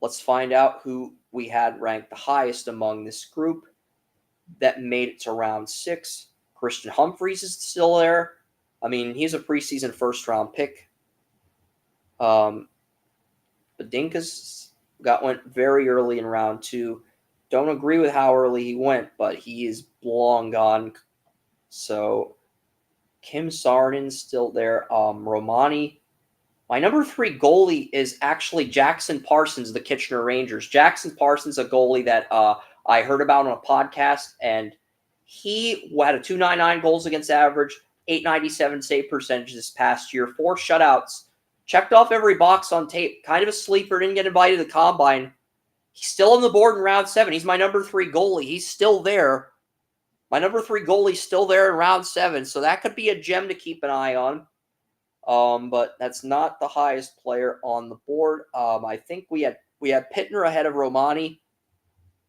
Let's find out who we had ranked the highest among this group that made it to round 6. Christian Humphreys is still there. I mean, he's a preseason 1st-round pick. Badinkas went very early in round 2. don't agree with how early he went, but he is long gone. So Kim Sarnin's still there. Romani. My number 3 goalie is actually Jackson Parsons, the Kitchener Rangers. Jackson Parsons, a goalie that I heard about on a podcast, and he had a .299 goals against average, .897 save percentage this past year, 4 shutouts, checked off every box on tape, kind of a sleeper, didn't get invited to the Combine. He's still on the board in round 7. He's my number 3 goalie. He's still there. My number 3 goalie's still there in round 7, so that could be a gem to keep an eye on. But that's not the highest player on the board. I think we had Pittner ahead of Romani,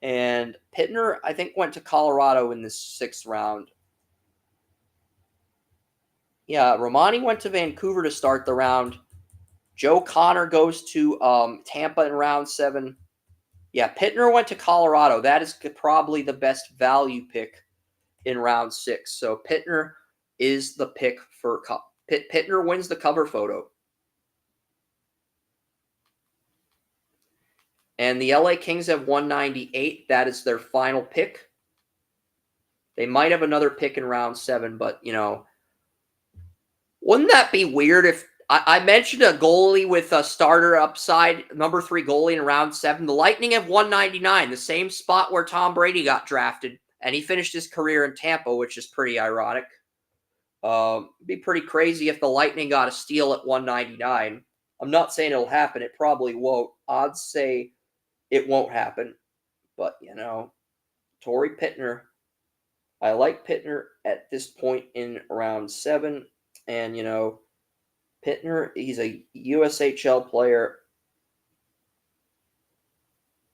and Pittner I think went to Colorado in the 6th round. Yeah, Romani went to Vancouver to start the round. Joe Connor goes to Tampa in round 7. Yeah, Pittner went to Colorado. That is probably the best value pick in round 6. So Pittner is the pick for Pittner wins the cover photo. And the LA Kings have 198. That is their final pick. They might have another pick in round 7, but, wouldn't that be weird if I mentioned a goalie with a starter upside, number 3 goalie in round 7. The Lightning have 199, the same spot where Tom Brady got drafted, and he finished his career in Tampa, which is pretty ironic. Be pretty crazy if the Lightning got a steal at 199. I'm not saying it'll happen. It probably won't. Odds say it won't happen. But, Torrey Pittner. I like Pittner at this point in round 7. And, Pittner, he's a USHL player.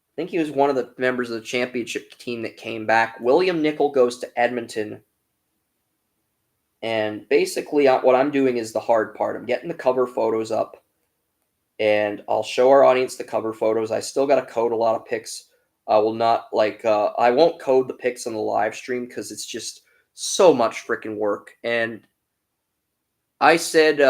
I think he was one of the members of the championship team that came back. William Nickel goes to Edmonton. And basically what I'm doing is the hard part. I'm getting the cover photos up. And I'll show our audience the cover photos. I still got to code a lot of picks. I will not, I won't code the picks on the live stream because it's just so much freaking work. And I said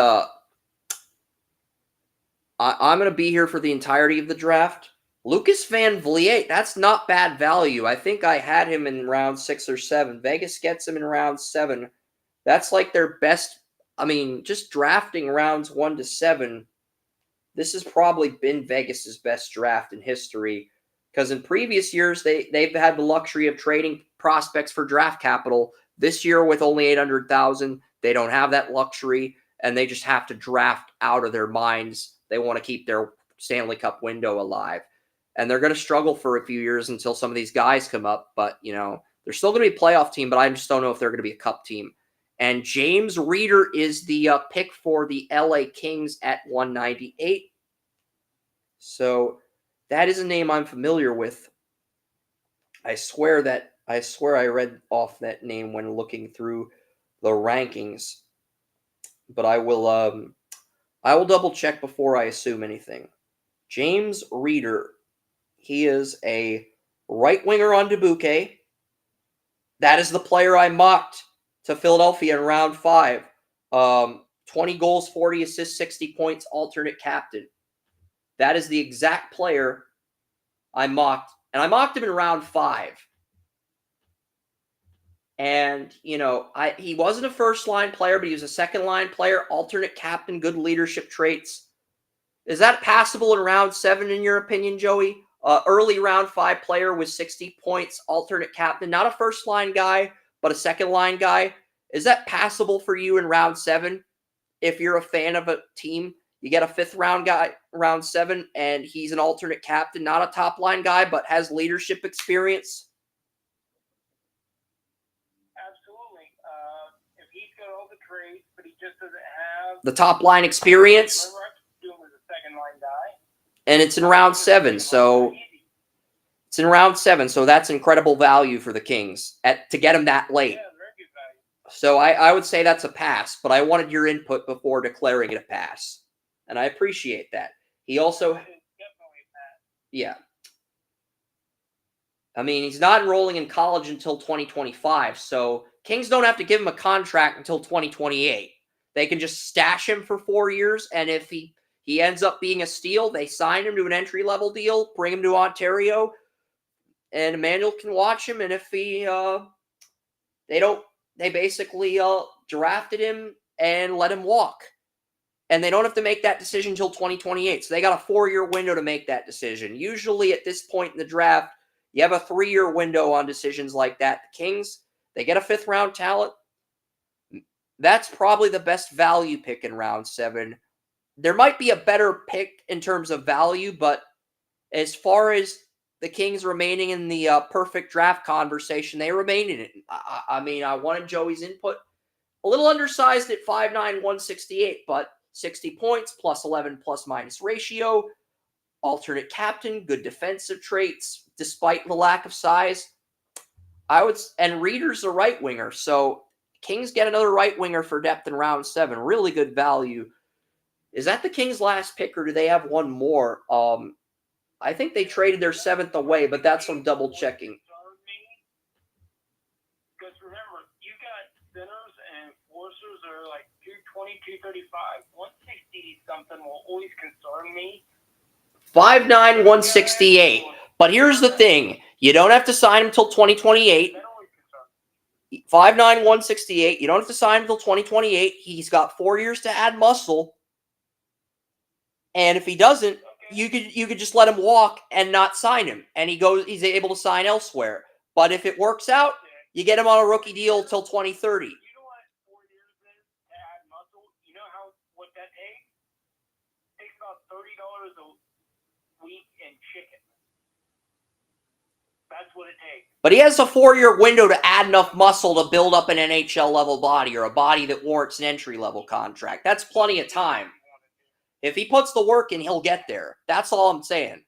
I'm going to be here for the entirety of the draft. Lucas Van Vliet, that's not bad value. I think I had him in round 6 or 7. Vegas gets him in round 7. That's like their best. I mean, just drafting rounds 1 to 7. This has probably been Vegas's best draft in history because in previous years, they've had the luxury of trading prospects for draft capital. This year, with only $800,000, they don't have that luxury, and they just have to draft out of their minds. They want to keep their Stanley Cup window alive. And they're going to struggle for a few years until some of these guys come up. But, they're still going to be a playoff team, but I just don't know if they're going to be a cup team. And James Reeder is the pick for the LA Kings at 198. So that is a name I'm familiar with. I swear I read off that name when looking through the rankings. But I will double check before I assume anything. James Reeder, he is a right winger on Dubuque. That is the player I mocked to Philadelphia in round 5. 20 goals, 40 assists, 60 points, alternate captain. That is the exact player I mocked. And I mocked him in round 5. And, he wasn't a first-line player, but he was a second-line player, alternate captain, good leadership traits. Is that passable in round 7, in your opinion, Joey? Early round 5 player with 60 points, alternate captain, not a first-line guy, but a second-line guy. Is that passable for you in round 7? If you're a fan of a team, you get a 5th-round guy, round 7, and he's an alternate captain, not a top-line guy, but has leadership experience. Absolutely. If he's got all the traits, but he just doesn't have the top-line experience. Remember, I could do him as a second-line guy. And it's in round 7, so it's in round 7, so that's incredible value for the Kings to get him that late. Yeah, very good value. So I would say that's a pass, but I wanted your input before declaring it a pass, and I appreciate that. He also, It is definitely a pass. yeah. I mean, he's not enrolling in college until 2025, so Kings don't have to give him a contract until 2028. They can just stash him for 4 years, and if he ends up being a steal, they sign him to an entry-level deal, bring him to Ontario, and Emmanuel can watch him. And if he, they basically drafted him and let him walk. And they don't have to make that decision until 2028. So they got a 4-year window to make that decision. Usually at this point in the draft, you have a 3-year window on decisions like that. The Kings, they get a 5th-round talent. That's probably the best value pick in round 7. There might be a better pick in terms of value, but as far as the Kings remaining in the perfect draft conversation, they remain in it. I mean, I wanted Joey's input. A little undersized at 5'9", 168, but 60 points, plus 11 plus-minus ratio, alternate captain, good defensive traits, despite the lack of size. And Reeder's a right winger, so Kings get another right winger for depth in round 7. Really good value. Is that the Kings' last pick, or do they have one more? I think they traded their 7th away, but that's what I'm double checking. Because remember, you got centers and forcers that are like 220, 235, 160 something will always concern me. 5'9", 168. But here's the thing. You don't have to sign him until 2028. 5'9", 168. You don't have to sign him until 2028. He's got 4 years to add muscle. And if he doesn't, you could just let him walk and not sign him. And he's able to sign elsewhere. But if it works out, you get him on a rookie deal till 2030. You know what 4 years is to add muscle? You know what that takes? It takes about $30 a week in chicken. That's what it takes. But he has a 4-year window to add enough muscle to build up an NHL level body, or a body that warrants an entry level contract. That's plenty of time. If he puts the work in, he'll get there. That's all I'm saying.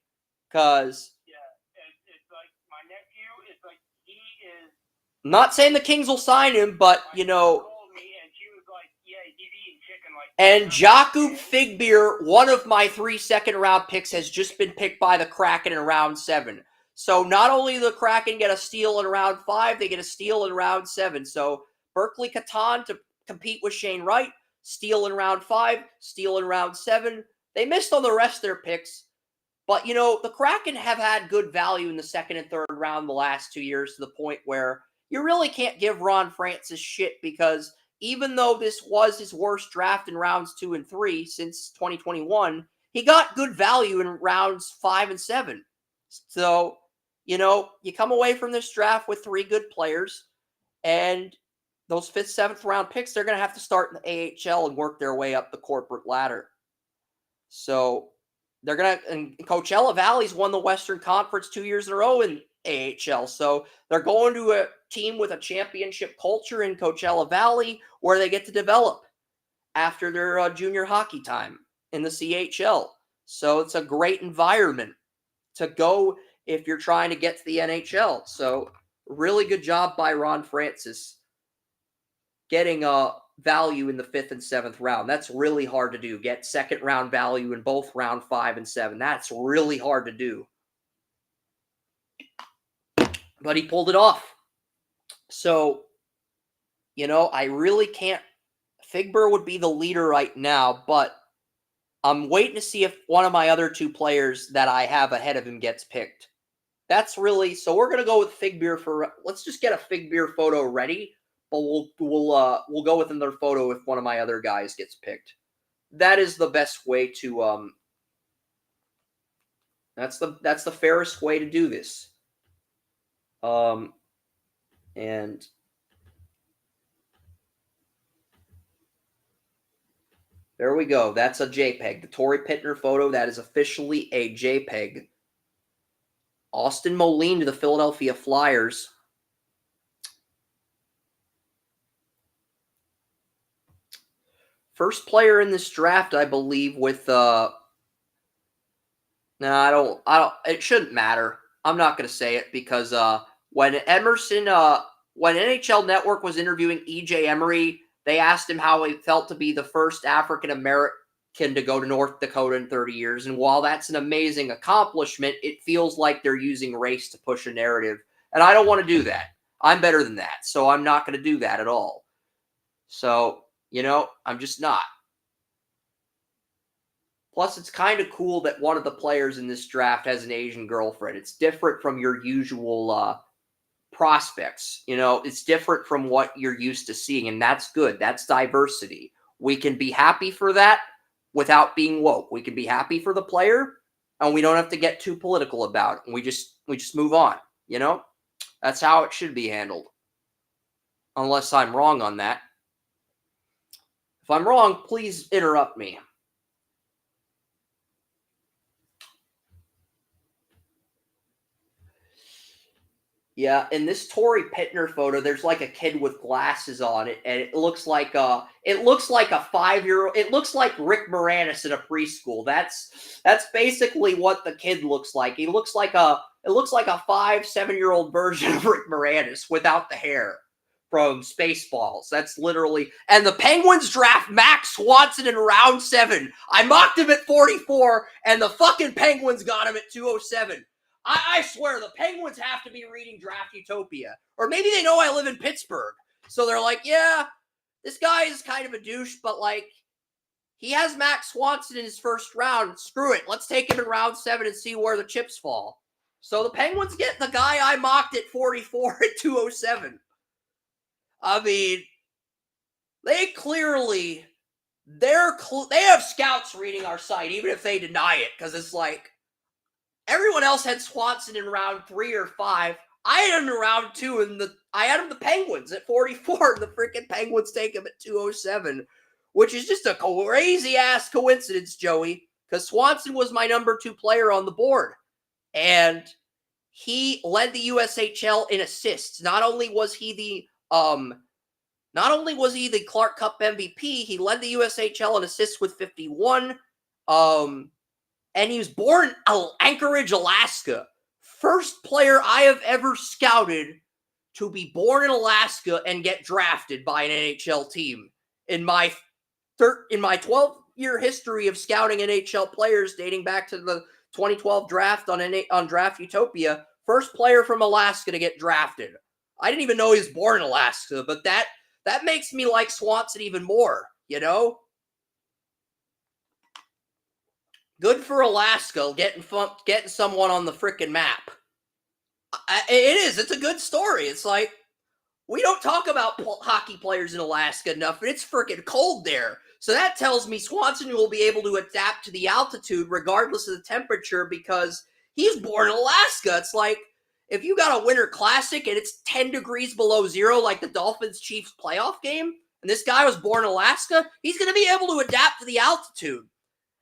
Because it's like my nephew. It's like he is. I'm not saying the Kings will sign him, but And she was like, "Yeah, he's eating chicken." And Jakub Figbeer, one of my 3 second-round picks, has just been picked by the Kraken in round 7. So not only do the Kraken get a steal in round 5, they get a steal in round 7. So Berkeley Catan to compete with Shane Wright. Steal in round 5, steal in round 7. They missed on the rest of their picks. But, the Kraken have had good value in the 2nd and 3rd round the last 2 years, to the point where you really can't give Ron Francis shit, because even though this was his worst draft in rounds 2 and 3 since 2021, he got good value in rounds 5 and 7. So, you come away from this draft with 3 good players, and those 5th, 7th round picks, they're going to have to start in the AHL and work their way up the corporate ladder. So and Coachella Valley's won the Western Conference 2 years in a row in AHL. So they're going to a team with a championship culture in Coachella Valley, where they get to develop after their junior hockey time in the CHL. So it's a great environment to go if you're trying to get to the NHL. So really good job by Ron Francis getting value in the 5th and 7th round. That's really hard to do. Get 2nd round value in both round 5 and 7. That's really hard to do. But he pulled it off. So, I really can't. Figbeer would be the leader right now, but I'm waiting to see if one of my other 2 players that I have ahead of him gets picked. That's really, so we're going to go with Figbeer let's just get a Figbeer photo ready. But we'll go with another photo if one of my other guys gets picked. That is the best way to that's the fairest way to do this. And there we go. That's a JPEG. The Torrey Pittner photo, that is officially a JPEG. Austin Moline to the Philadelphia Flyers. First player in this draft, I believe, with no, I don't it shouldn't matter. I'm not going to say it, because when NHL Network was interviewing EJ Emery, they asked him how it felt to be the first African American to go to North Dakota in 30 years. And while that's an amazing accomplishment, it feels like they're using race to push a narrative. And I don't want to do that. I'm better than that. So I'm not going to do that at all. So, I'm just not. Plus, it's kind of cool that one of the players in this draft has an Asian girlfriend. It's different from your usual prospects. You know, it's different from what you're used to seeing, and that's good. That's diversity. We can be happy for that without being woke. We can be happy for the player, and we don't have to get too political about it. We just move on, you know? That's how it should be handled. Unless I'm wrong on that. If I'm wrong, please interrupt me. Yeah, in this Torrey Pittner photo, there's like a kid with glasses on it, and it looks like a 5-year-old. It looks like Rick Moranis in a preschool. That's basically what the kid looks like. It looks like a 5-7-year-old version of Rick Moranis without the hair from Spaceballs. That's literally. And the Penguins draft Max Swanson in round 7. I mocked him at 44, and the fucking Penguins got him at 207. I swear, the Penguins have to be reading Draft Utopia. Or maybe they know I live in Pittsburgh. So they're like, yeah, this guy is kind of a douche, but like, he has Max Swanson in his first round. Screw it. Let's take him in round 7 and see where the chips fall. So the Penguins get the guy I mocked at 44 at 207. I mean, they have scouts reading our site, even if they deny it, because it's like, everyone else had Swanson in round 3 or 5. I had him in round 2, and I had him the Penguins at 44, and the freaking Penguins take him at 207, which is just a crazy-ass coincidence, Joey, because Swanson was my number 2 player on the board, and he led the USHL in assists. Not only was he the Clark Cup MVP, he led the USHL in assists with 51. And he was born in Anchorage, Alaska. First player I have ever scouted to be born in Alaska and get drafted by an NHL team. In my 12-year history of scouting NHL players dating back to the 2012 draft on Draft Utopia, first player from Alaska to get drafted. I didn't even know he was born in Alaska, but that makes me like Swanson even more, you know? Good for Alaska getting someone on the freaking map. It is. It's a good story. It's like, we don't talk about hockey players in Alaska enough, but it's freaking cold there. So that tells me Swanson will be able to adapt to the altitude regardless of the temperature because he's born in Alaska. It's like, if you got a winter classic and it's 10 degrees below zero like the Dolphins-Chiefs playoff game, and this guy was born in Alaska, he's going to be able to adapt to the altitude.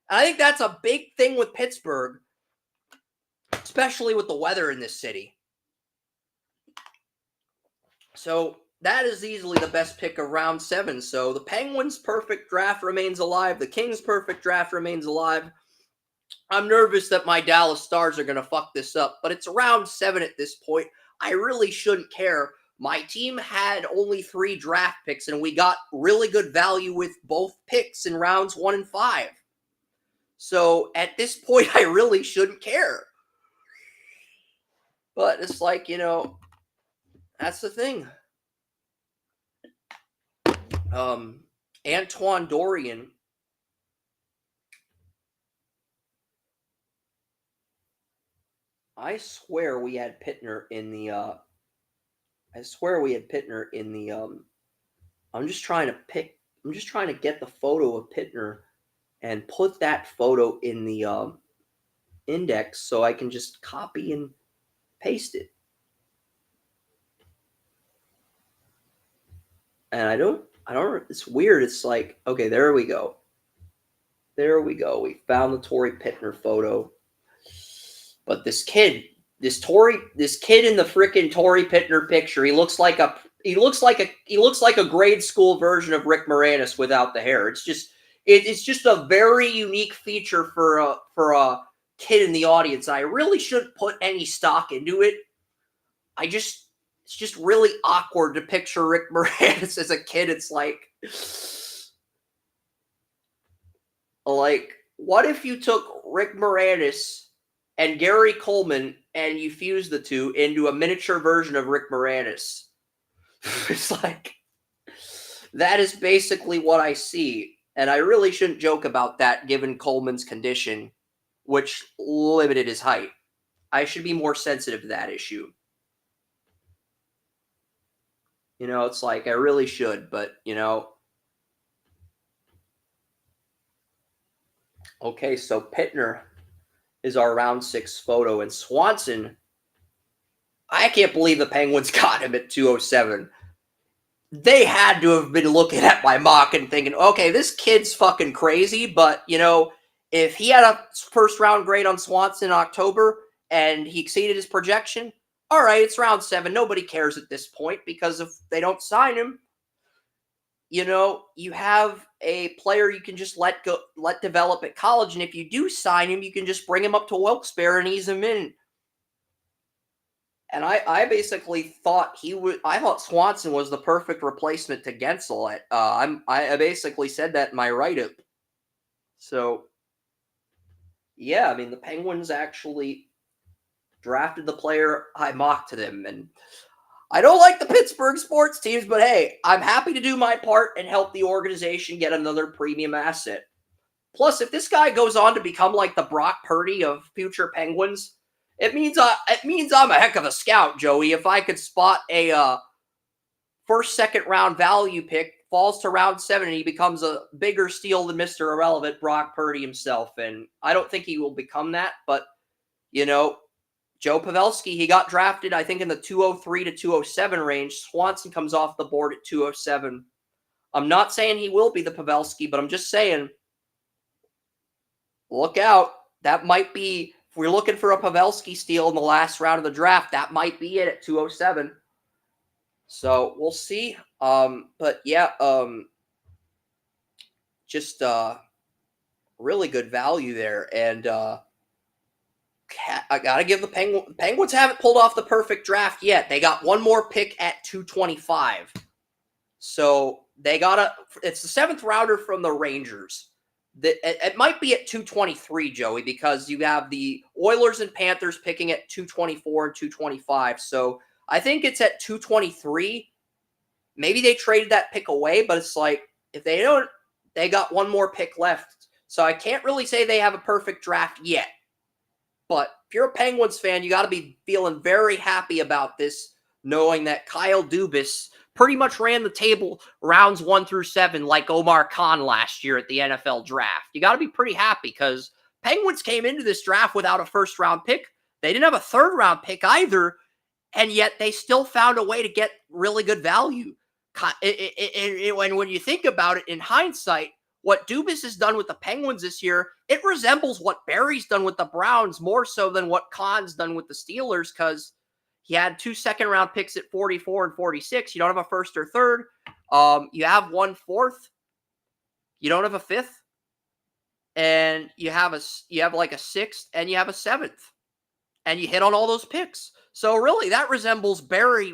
And I think that's a big thing with Pittsburgh, especially with the weather in this city. So that is easily the best pick of round 7. So the Penguins' perfect draft remains alive. The Kings' perfect draft remains alive. I'm nervous that my Dallas Stars are going to fuck this up, but it's round 7 at this point. I really shouldn't care. My team had only 3 draft picks, and we got really good value with both picks in rounds 1 and 5. So at this point, I really shouldn't care. But it's like, you know, that's the thing. Antoine Dorian. I swear we had Pittner in the I'm just trying to get the photo of Pittner and put that photo in the index so I can just copy and paste it. And I don't, it's weird. It's like, okay, there we go. We found the Torrey Pittner photo. But this kid in the freaking Torrey Pittner picture, he looks like a grade school version of Rick Moranis without the hair. It's just a very unique feature for a kid in the audience. I really shouldn't put any stock into it. It's just really awkward to picture Rick Moranis as a kid. It's like, what if you took Rick Moranis and Gary Coleman and you fused the two into a miniature version of Rick Moranis? It's like, that is basically what I see. And I really shouldn't joke about that given Coleman's condition, which limited his height. I should be more sensitive to that issue. You know, it's like I really should, but, you know. Okay, so Pittner is our round 6 photo, and Swanson, I can't believe the Penguins got him at 207. They had to have been looking at my mock and thinking, okay, this kid's fucking crazy, but, you know, if he had a first round grade on Swanson in October and he exceeded his projection, all right, it's round 7. Nobody cares at this point because if they don't sign him, you know, you have a player you can just let develop at college, and if you do sign him, you can just bring him up to Wilkes-Barre and ease him in. And I basically thought I thought Swanson was the perfect replacement to Gensel. I basically said that in my write-up. So, yeah, I mean, the Penguins actually drafted the player I mocked to them. And I don't like the Pittsburgh sports teams, but hey, I'm happy to do my part and help the organization get another premium asset. Plus, if this guy goes on to become like the Brock Purdy of future Penguins, it means I'm a heck of a scout, Joey. If I could spot a first, second round value pick, falls to round 7, and he becomes a bigger steal than Mr. Irrelevant Brock Purdy himself. And I don't think he will become that, but, you know, Joe Pavelski, he got drafted, I think, in the 203 to 207 range. Swanson comes off the board at 207. I'm not saying he will be the Pavelski, but I'm just saying, look out. That might be, if we're looking for a Pavelski steal in the last round of the draft, that might be it at 207. So we'll see. But yeah, just really good value there. And I gotta give the Penguins haven't pulled off the perfect draft yet. They got one more pick at 225. So they it's the 7th rounder from the Rangers. It might be at 223, Joey, because you have the Oilers and Panthers picking at 224 and 225. So I think it's at 223. Maybe they traded that pick away, but it's like, if they don't, they got one more pick left. So I can't really say they have a perfect draft yet. But if you're a Penguins fan, you got to be feeling very happy about this, knowing that Kyle Dubas pretty much ran the table rounds 1 through 7 like Omar Khan last year at the NFL draft. You got to be pretty happy because Penguins came into this draft without a first-round pick. They didn't have a third-round pick either, and yet they still found a way to get really good value. And when you think about it in hindsight, what Dubas has done with the Penguins this year, it resembles what Barry's done with the Browns more so than what Kahn's done with the Steelers, because he had 2 second-round picks at 44 and 46. You don't have a first or third. You have 1 fourth. You don't have a 5th. And you have like a 6th, and you have a 7th. And you hit on all those picks. So really, that resembles Barry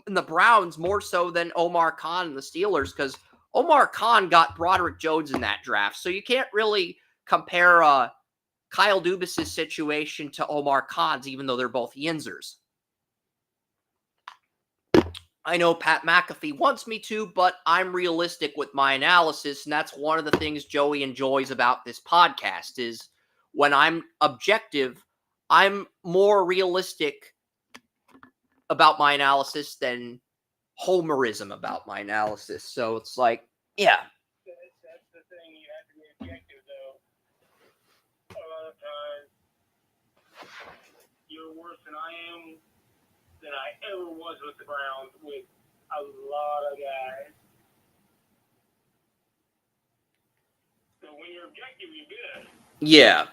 in the Browns more so than Omar Khan and the Steelers, because Omar Khan got Broderick Jones in that draft. So you can't really compare Kyle Dubas' situation to Omar Khan's, even though they're both Yinzers. I know Pat McAfee wants me to, but I'm realistic with my analysis, and that's one of the things Joey enjoys about this podcast is when I'm objective, I'm more realistic about my analysis than homerism about my analysis. So it's like, yeah. That's the thing. You have to be objective, though. A lot of times, you're worse than I am, than I ever was with the Browns, with a lot of guys. So when you're objective, you're good. Yeah.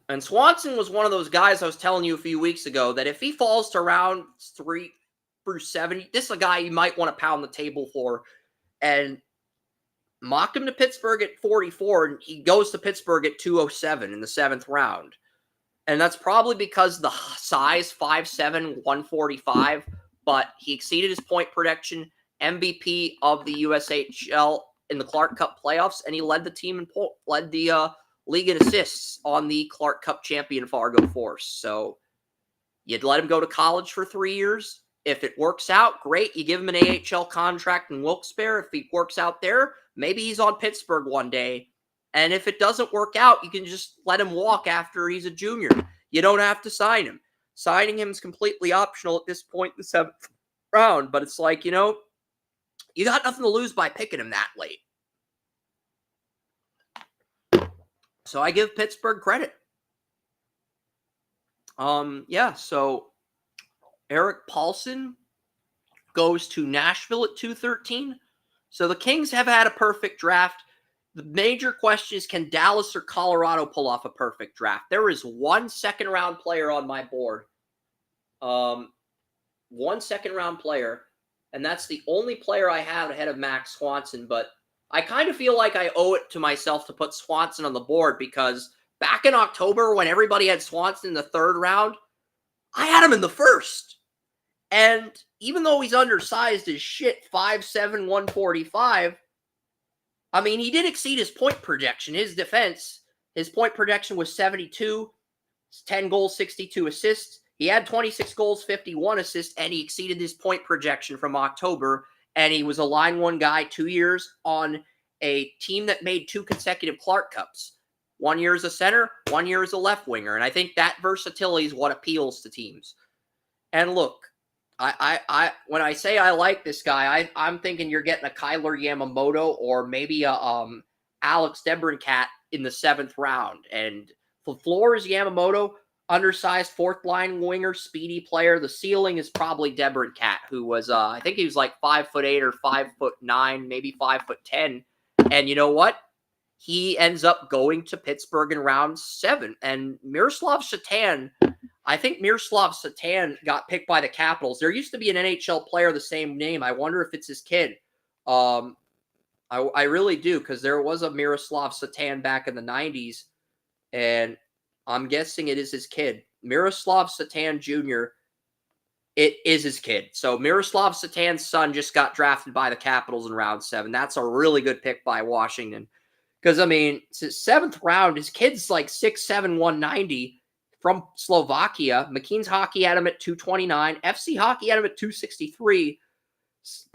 And Swanson was one of those guys I was telling you a few weeks ago that if he falls to round 3 through 7, this is a guy you might want to pound the table for and mock him to Pittsburgh at 44, and he goes to Pittsburgh at 207 in the 7th round. And that's probably because the size, 5'7", 145, but he exceeded his point prediction, MVP of the USHL in the Clark Cup playoffs, and he led the team and led the league in assists on the Clark Cup champion Fargo Force. So you'd let him go to college for 3 years If it works out, great. You give him an AHL contract in Wilkes-Barre. If he works out there, maybe he's on Pittsburgh one day. And if it doesn't work out, you can just let him walk after he's a junior. You don't have to sign him. Signing him is completely optional at this point in the 7th round. But it's like, you know, you got nothing to lose by picking him that late. So I give Pittsburgh credit. Yeah, so Eric Paulson goes to Nashville at 213. So the Kings have had a perfect draft. The major question is, can Dallas or Colorado pull off a perfect draft? There is one second-round player on my board. One second-round player, and that's the only player I have ahead of Max Swanson. But I kind of feel like I owe it to myself to put Swanson on the board because back in October when everybody had Swanson in the 3rd round, I had him in the 1st. And even though he's undersized as shit, 5'7", 145, I mean, he did exceed his point projection. His defense, his point projection was 72, 10 goals, 62 assists. He had 26 goals, 51 assists, and he exceeded his point projection from October. And he was a line 1 guy 2 years on a team that made 2 consecutive Clark Cups. 1 year as a center, 1 year as a left winger. And I think that versatility is what appeals to teams. And look, I when I say I like this guy, I'm thinking you're getting a Kyler Yamamoto or maybe a Alex DeBrincat in the 7th round. And the floor is Yamamoto, undersized 4th line winger, speedy player. The ceiling is probably DeBrincat, who was I think he was like 5'8" or 5'9", maybe 5'10". And you know what? He ends up going to Pittsburgh in round 7. And Miroslav Satan, I think Miroslav Satan got picked by the Capitals. There used to be an NHL player the same name. I wonder if it's his kid. I really do, because there was a Miroslav Satan back in the 90s, and I'm guessing it is his kid. Miroslav Satan Jr., it is his kid. So Miroslav Satan's son just got drafted by the Capitals in round 7. That's a really good pick by Washington. Because, I mean, it's his 7th round. His kid's like 6'7", 190 from Slovakia. McKean's Hockey had him at 229. FC Hockey had him at 263.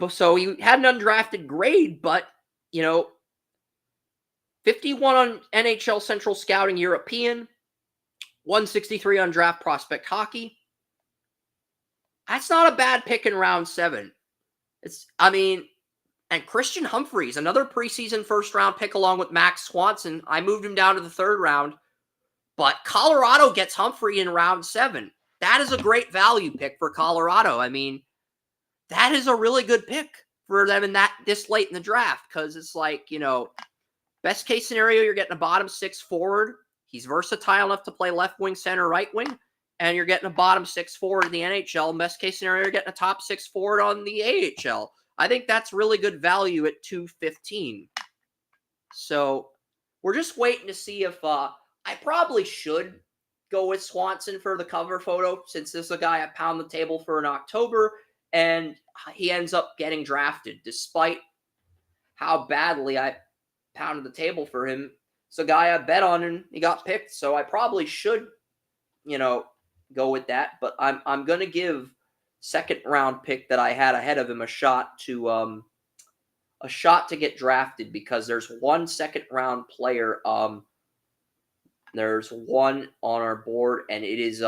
So he had an undrafted grade, but, you know, 51 on NHL Central Scouting European, 163 on Draft Prospect Hockey. That's not a bad pick in round 7. And Christian Humphreys, another preseason 1st-round pick along with Max Swanson. I moved him down to the 3rd round. But Colorado gets Humphrey in round 7. That is a great value pick for Colorado. I mean, that is a really good pick for them this late in the draft. Because it's like, you know, best case scenario, you're getting a bottom 6 forward. He's versatile enough to play left wing, center, right wing. And you're getting a bottom 6 forward in the NHL. Best case scenario, you're getting a top 6 forward on the AHL. I think that's really good value at 215. So we're just waiting to see if I probably should go with Swanson for the cover photo, since this is a guy I pound the table for in October, and he ends up getting drafted despite how badly I pounded the table for him. It's a guy I bet on and he got picked, so I probably should, you know, go with that. But I'm gonna give 2nd-round pick that I had ahead of him a shot to get drafted, because there's one 2nd-round player. There's one on our board, and it's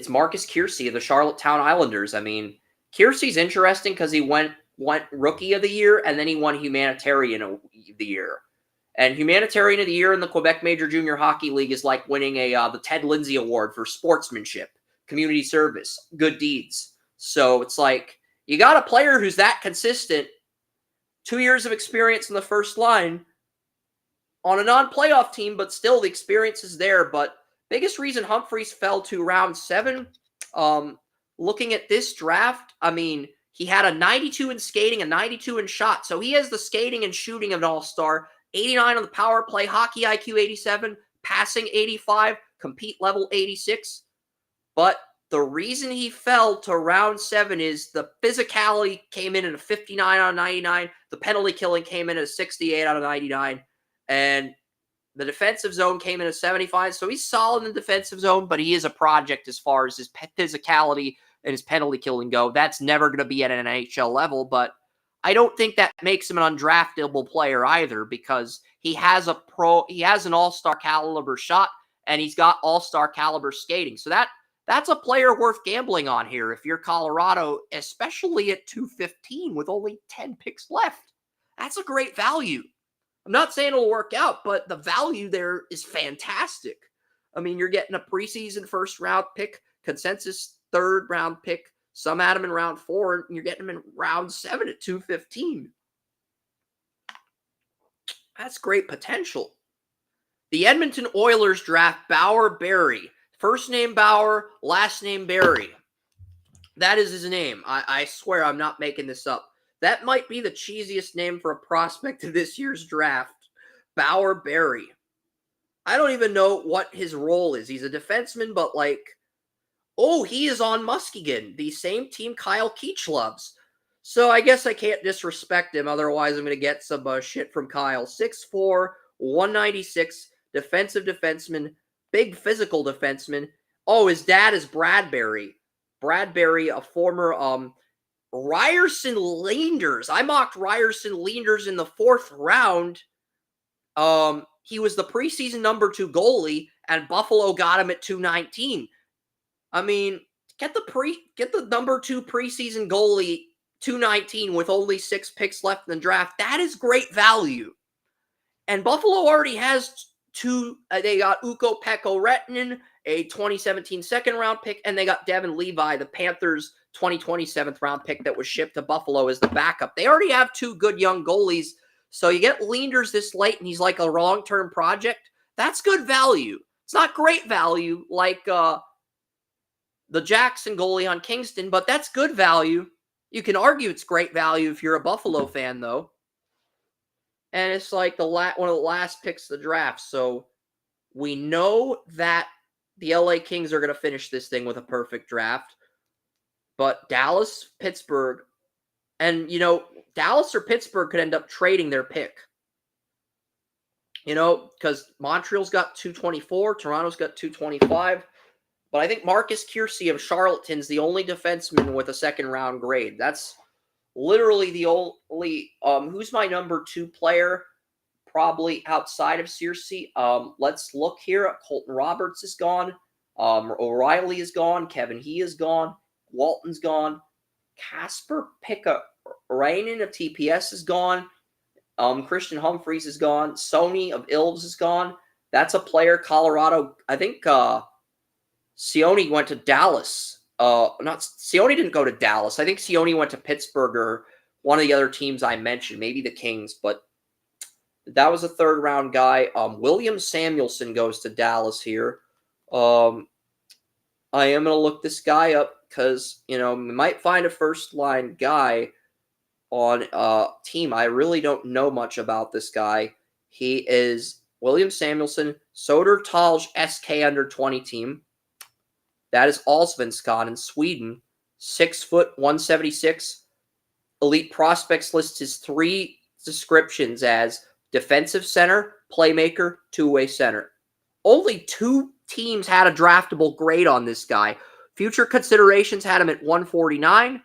Marcus Kiersey of the Charlottetown Islanders. I mean, Kiersey's interesting because he went Rookie of the Year, and then he won Humanitarian of the Year. And Humanitarian of the Year in the Quebec Major Junior Hockey League is like winning the Ted Lindsay Award for sportsmanship, community service, good deeds. So it's like, you got a player who's that consistent, 2 years of experience in the 1st line on a non-playoff team, but still the experience is there. But biggest reason Humphreys fell to round 7, looking at this draft, I mean, he had a 92 in skating, a 92 in shot. So he has the skating and shooting of an all-star, 89 on the power play, hockey IQ 87, passing 85, compete level 86. But the reason he fell to round 7 is the physicality came in at a 59 out of 99. The penalty killing came in at a 68 out of 99. And The defensive zone came in at 75, so he's solid in the defensive zone, but he is a project as far as his physicality and his penalty killing go. That's never going to be at an NHL level, but I don't think that makes him an undraftable player either, because he has an all-star caliber shot, and he's got all-star caliber skating. So that's a player worth gambling on here if you're Colorado, especially at 215 with only 10 picks left. That's a great value. I'm not saying it'll work out, but the value there is fantastic. I mean, you're getting a preseason first-round pick, consensus third-round pick. Some had him in round 4, and you're getting him in round 7 at 215. That's great potential. The Edmonton Oilers draft Bauer Berry. First name Bauer, last name Berry. That is his name. I swear I'm not making this up. That might be the cheesiest name for a prospect of this year's draft. Bauer Berry. I don't even know what his role is. He's a defenseman, but he is on Muskegon, the same team Kyle Keech loves. So I guess I can't disrespect him, otherwise I'm going to get some shit from Kyle. 6'4", 196, defensive defenseman, big physical defenseman. Oh, his dad is Bradbury. Bradbury, a former Ryerson Leanders. I mocked Ryerson Leanders in the 4th round. He was the preseason number 2 goalie, and Buffalo got him at 219. I mean, get the number 2 preseason goalie 219 with only 6 picks left in the draft. That is great value. And Buffalo already has 2. They got Ukko-Pekka Rättinen, a 2017 second-round pick, and they got Devin Levi, the Panthers' 2020 7th-round pick that was shipped to Buffalo as the backup. They already have 2 good young goalies, so you get Leanders this late, and he's like a long-term project. That's good value. It's not great value like the Jackson goalie on Kingston, but that's good value. You can argue it's great value if you're a Buffalo fan, though. And it's like one of the last picks of the draft. So we know that the LA Kings are going to finish this thing with a perfect draft. But Dallas, Pittsburgh, and, Dallas or Pittsburgh could end up trading their pick. Because Montreal's got 224, Toronto's got 225. But I think Marcus Kiersey of Charlotte's the only defenseman with a second-round grade. That's literally the only... who's my number 2 player? Probably outside of Kiersey. Let's look here. Colton Roberts is gone. O'Reilly is gone. Kevin He is gone. Walton's gone. Casper Pikkarainen of TPS is gone. Christian Humphreys is gone. Sony of Ilves is gone. That's a player Colorado... I think... Sione went to Dallas. Sione didn't go to Dallas. I think Sione went to Pittsburgh or one of the other teams I mentioned, maybe the Kings, but that was a 3rd-round guy. William Samuelson goes to Dallas here. I am going to look this guy up because, we might find a first-line guy on a team. I really don't know much about this guy. He is William Samuelson, Södertälje SK under-20 team. That is Allsvenskan in Sweden. 6 foot, 176. Elite Prospects lists his 3 descriptions as defensive center, playmaker, two-way center. Only 2 teams had a draftable grade on this guy. Future Considerations had him at 149,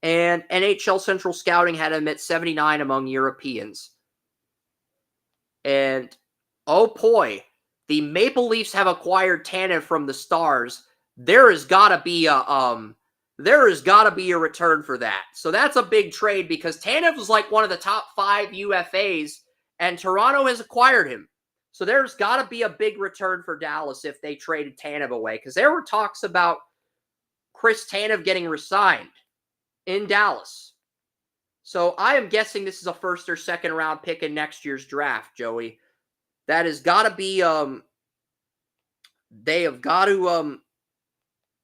and NHL Central Scouting had him at 79 among Europeans. And, oh boy, the Maple Leafs have acquired Tanev from the Stars. There has got to be a return for that. So that's a big trade because Tanev was like one of the top 5 UFAs, and Toronto has acquired him. So there's got to be a big return for Dallas if they traded Tanev away, because there were talks about Chris Tanev getting re-signed in Dallas. So I am guessing this is a 1st or 2nd round pick in next year's draft, Joey. That has got to be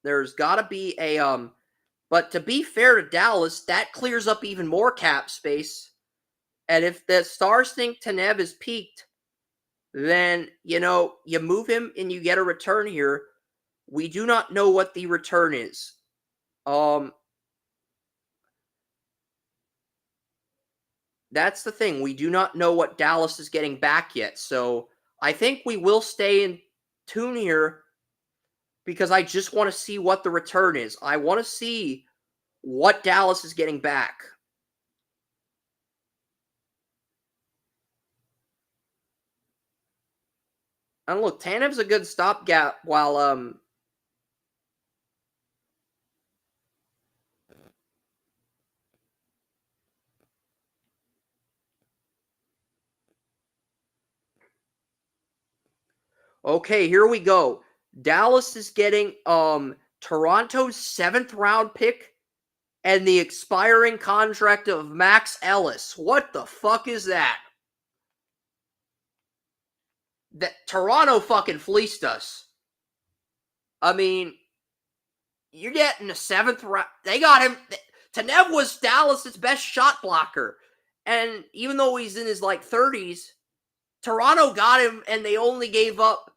there's got to be a but to be fair to Dallas, that clears up even more cap space. And if the Stars think Tanev is peaked, then, you move him and you get a return here. We do not know what the return is. That's the thing. We do not know what Dallas is getting back yet. So I think we will stay in tune here because I just want to see what the return is. I want to see what Dallas is getting back. And look, Tanev's a good stopgap while okay, here we go. Dallas is getting Toronto's 7th round pick and the expiring contract of Max Ellis. What the fuck is that? That Toronto fucking fleeced us. I mean, you're getting a 7th round. They got him. Tanev was Dallas's best shot blocker. And even though he's in his like 30s, Toronto got him and they only gave up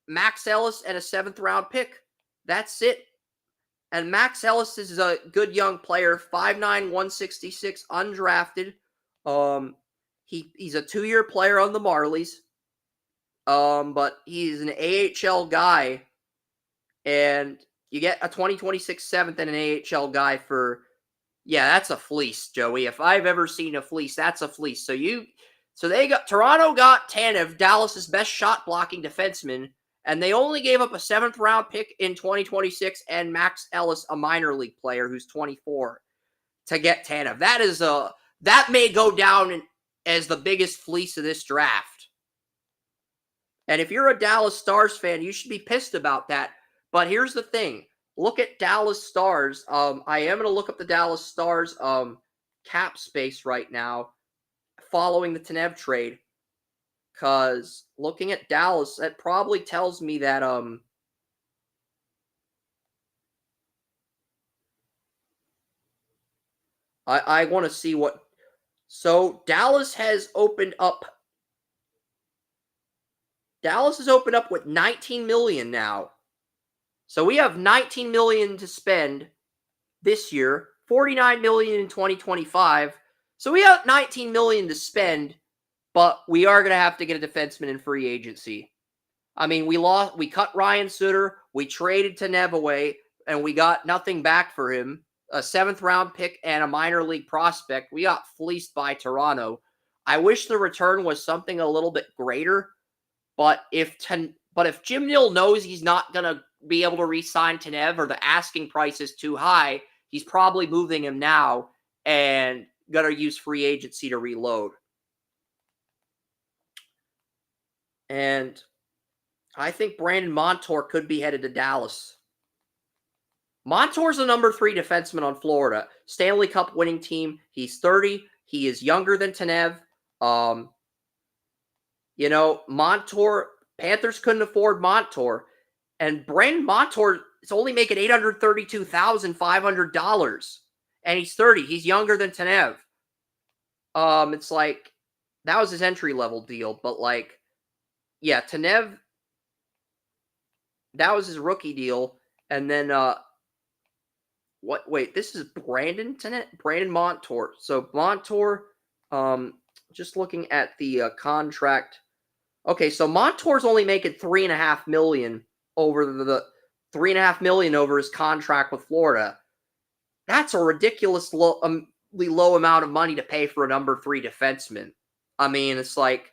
Max Ellis and a 7th round pick. That's it. And Max Ellis is a good young player, 5'9", 166, undrafted. He's a 2-year player on the Marlies. But he's an AHL guy. And you get a 2026 7th and an AHL guy for, yeah, that's a fleece, Joey. If I've ever seen a fleece, that's a fleece. Toronto got Tanev, Dallas's best shot blocking defenseman, and they only gave up a 7th round pick in 2026 and Max Ellis, a minor league player who's 24, to get Tanev. That may go down as the biggest fleece of this draft. And if you're a Dallas Stars fan, you should be pissed about that. But here's the thing. Look at Dallas Stars. I am going to look up the Dallas Stars cap space right now following the Tanev trade. Because looking at Dallas, that probably tells me that I want to see what. So Dallas has opened up. Dallas has opened up with $19 million now. So we have $19 million to spend this year, $49 million in 2025. So we have $19 million to spend, but we are going to have to get a defenseman in free agency. I mean, we cut Ryan Suter, we traded Tanev away, and we got nothing back for him. A 7th round pick and a minor league prospect. We got fleeced by Toronto. I wish the return was something a little bit greater, but if Jim Nill knows he's not going to be able to re-sign Tanev or the asking price is too high, he's probably moving him now and going to use free agency to reload. And I think Brandon Montour could be headed to Dallas. Montour's the number 3 defenseman on Florida. Stanley Cup winning team. He's 30. He is younger than Tanev. Montour, Panthers couldn't afford Montour. And Brandon Montour is only making $832,500. And he's 30. He's younger than Tanev. It's like, that was his entry-level deal. But, like, yeah, Tanev, that was his rookie deal. And then, this is Brandon Montour. So Montour, just looking at the contract. Okay, so Montour's only making $3.5 million over the $3.5 million over his contract with Florida. That's a ridiculously low amount of money to pay for a number 3 defenseman. I mean, it's like,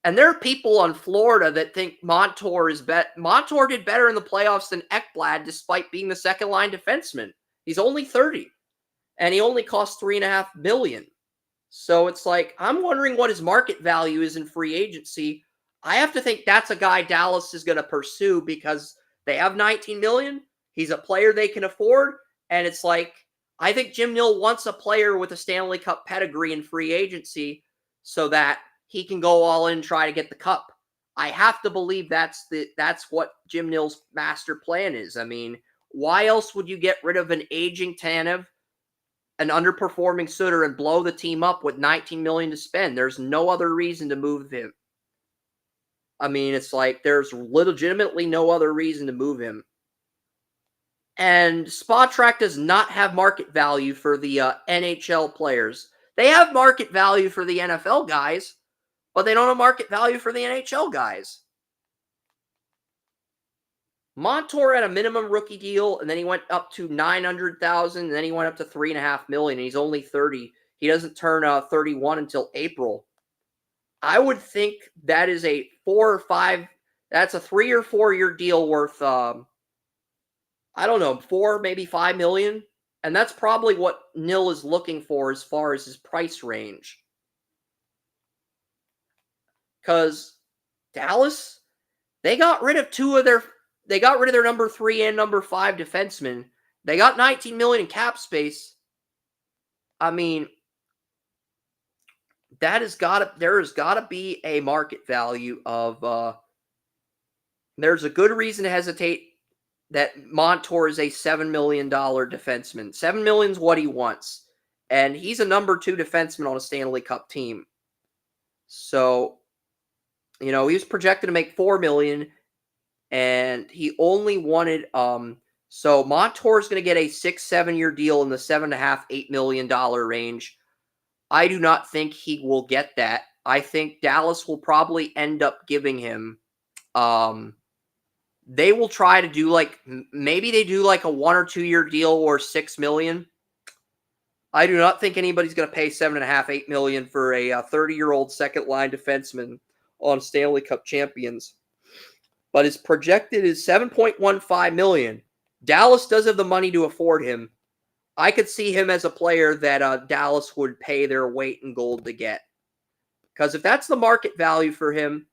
and there are people on Florida that think Montour is Montour did better in the playoffs than Ekblad, despite being the second-line defenseman. He's only 30, and he only costs $3.5 million. So it's like, I'm wondering what his market value is in free agency. I have to think that's a guy Dallas is going to pursue because they have $19 million. He's a player they can afford, and it's like, I think Jim Nill wants a player with a Stanley Cup pedigree in free agency so that he can go all in and try to get the cup. I have to believe that's what Jim Nill's master plan is. I mean, why else would you get rid of an aging Tanev, an underperforming Suter, and blow the team up with $19 million to spend? There's no other reason to move him. I mean, it's like there's legitimately no other reason to move him. And Spotrac does not have market value for the NHL players. They have market value for the NFL guys, but they don't have market value for the NHL guys. Montour had a minimum rookie deal, and then he went up to $900,000, and then he went up to $3.5 million, and he's only 30. He doesn't turn 31 until April. I would think that is a 4 or 5. That's a 3 or 4 year deal worth, I don't know, 4, maybe $5 million. And that's probably what Nil is looking for as far as his price range. Because Dallas, they got rid of their number 3 and number 5 defensemen. They got $19 million in cap space. I mean, there has got to be a market value of there's a good reason to hesitate that Montour is a $7 million defenseman. $7 million is what he wants. And he's a number 2 defenseman on a Stanley Cup team. So, he was projected to make $4 million, and he only wanted, so Montour is going to get a 6-7 year deal in the $7.5-8 million range. I do not think he will get that. I think Dallas will probably end up giving him, they will try to do maybe they do a 1 or 2 year deal or $6 million. I do not think anybody's going to pay $7.5-8 million for a 30-year-old second line defenseman on Stanley Cup champions. But his projected is $7.15 million. Dallas does have the money to afford him. I could see him as a player that Dallas would pay their weight in gold to get. Because if that's the market value for him,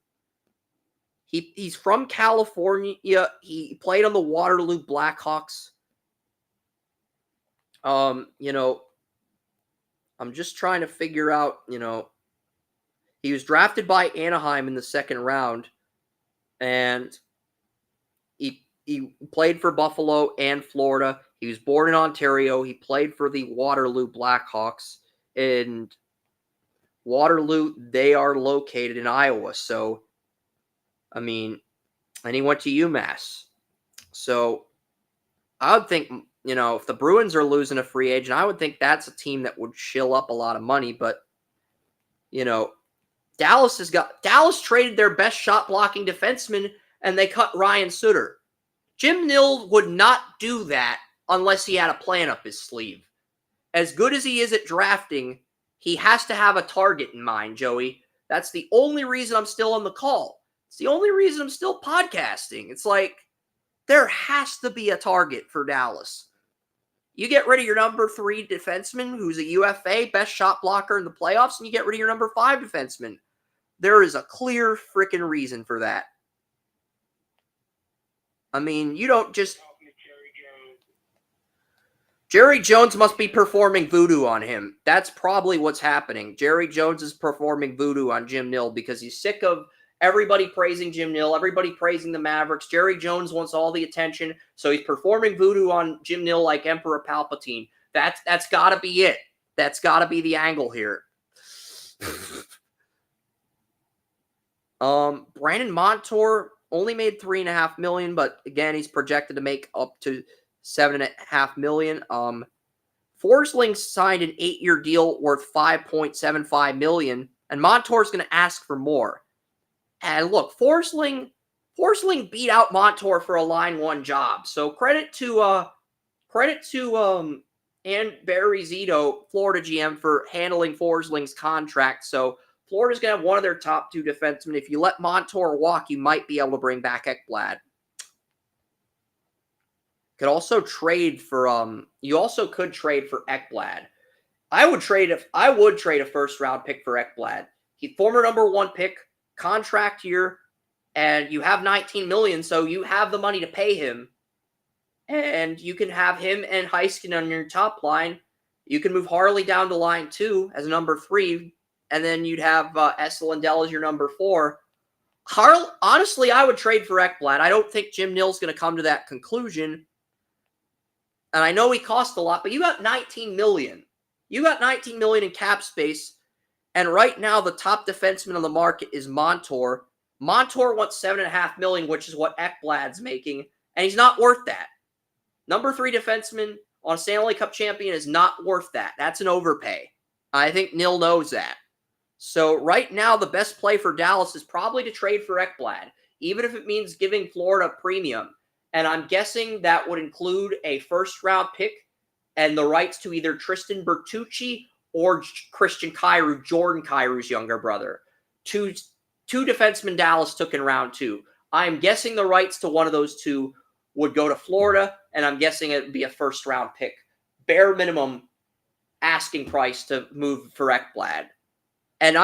he's from California. He played on the Waterloo Blackhawks. I'm just trying to figure out, he was drafted by Anaheim in the second round, and he played for Buffalo and Florida. He was born in Ontario. He played for the Waterloo Blackhawks. And Waterloo, they are located in Iowa. So, and he went to UMass. So, I would think, if the Bruins are losing a free agent, I would think that's a team that would shill up a lot of money. But, Dallas traded their best shot blocking defenseman, and they cut Ryan Suter. Jim Nill would not do that unless he had a plan up his sleeve. As good as he is at drafting, he has to have a target in mind, Joey. That's the only reason I'm still on the call. It's the only reason I'm still podcasting. It's there has to be a target for Dallas. You get rid of your number 3 defenseman, who's a UFA, best shot blocker in the playoffs, and you get rid of your number 5 defenseman. There is a clear freaking reason for that. You don't just... Jerry Jones must be performing voodoo on him. That's probably what's happening. Jerry Jones is performing voodoo on Jim Nill because he's sick of everybody praising Jim Nill, everybody praising the Mavericks. Jerry Jones wants all the attention, so he's performing voodoo on Jim Nill like Emperor Palpatine. That's got to be it. That's got to be the angle here. Brandon Montour only made $3.5 million, but again, he's projected to make up to $7.5 million. Forsling signed an 8-year deal worth $5.75 million, and Montour's going to ask for more. And look, Forsling beat out Montour for a line 1 job. So credit to and Barry Zito, Florida GM, for handling Forsling's contract. So Florida's going to have one of their top 2 defensemen. If you let Montour walk, you might be able to bring back Ekblad. Could also trade for you also could trade for Ekblad. I would trade a first round pick for Ekblad. He's former number 1 pick, contract year, and you have $19 million, so you have the money to pay him. And you can have him and Heiskanen on your top line. You can move Harley down to line 2 as number 3, and then you'd have Essa Lindell as your number 4. Honestly, I would trade for Ekblad. I don't think Jim Nill's going to come to that conclusion. And I know he cost a lot, but you got $19 million. You got $19 million in cap space. And right now, the top defenseman on the market is Montour. Montour wants $7.5 million, which is what Ekblad's making. And he's not worth that. Number 3 defenseman on a Stanley Cup champion is not worth that. That's an overpay. I think Nill knows that. So right now, the best play for Dallas is probably to trade for Ekblad, even if it means giving Florida a premium. And I'm guessing that would include a first-round pick and the rights to either Tristan Bertucci or Christian Kyrou, Jordan Kyrou's younger brother. Two defensemen Dallas took in round 2. I'm guessing the rights to one of those two would go to Florida, and I'm guessing it would be a first-round pick. Bare minimum asking price to move for Ekblad. And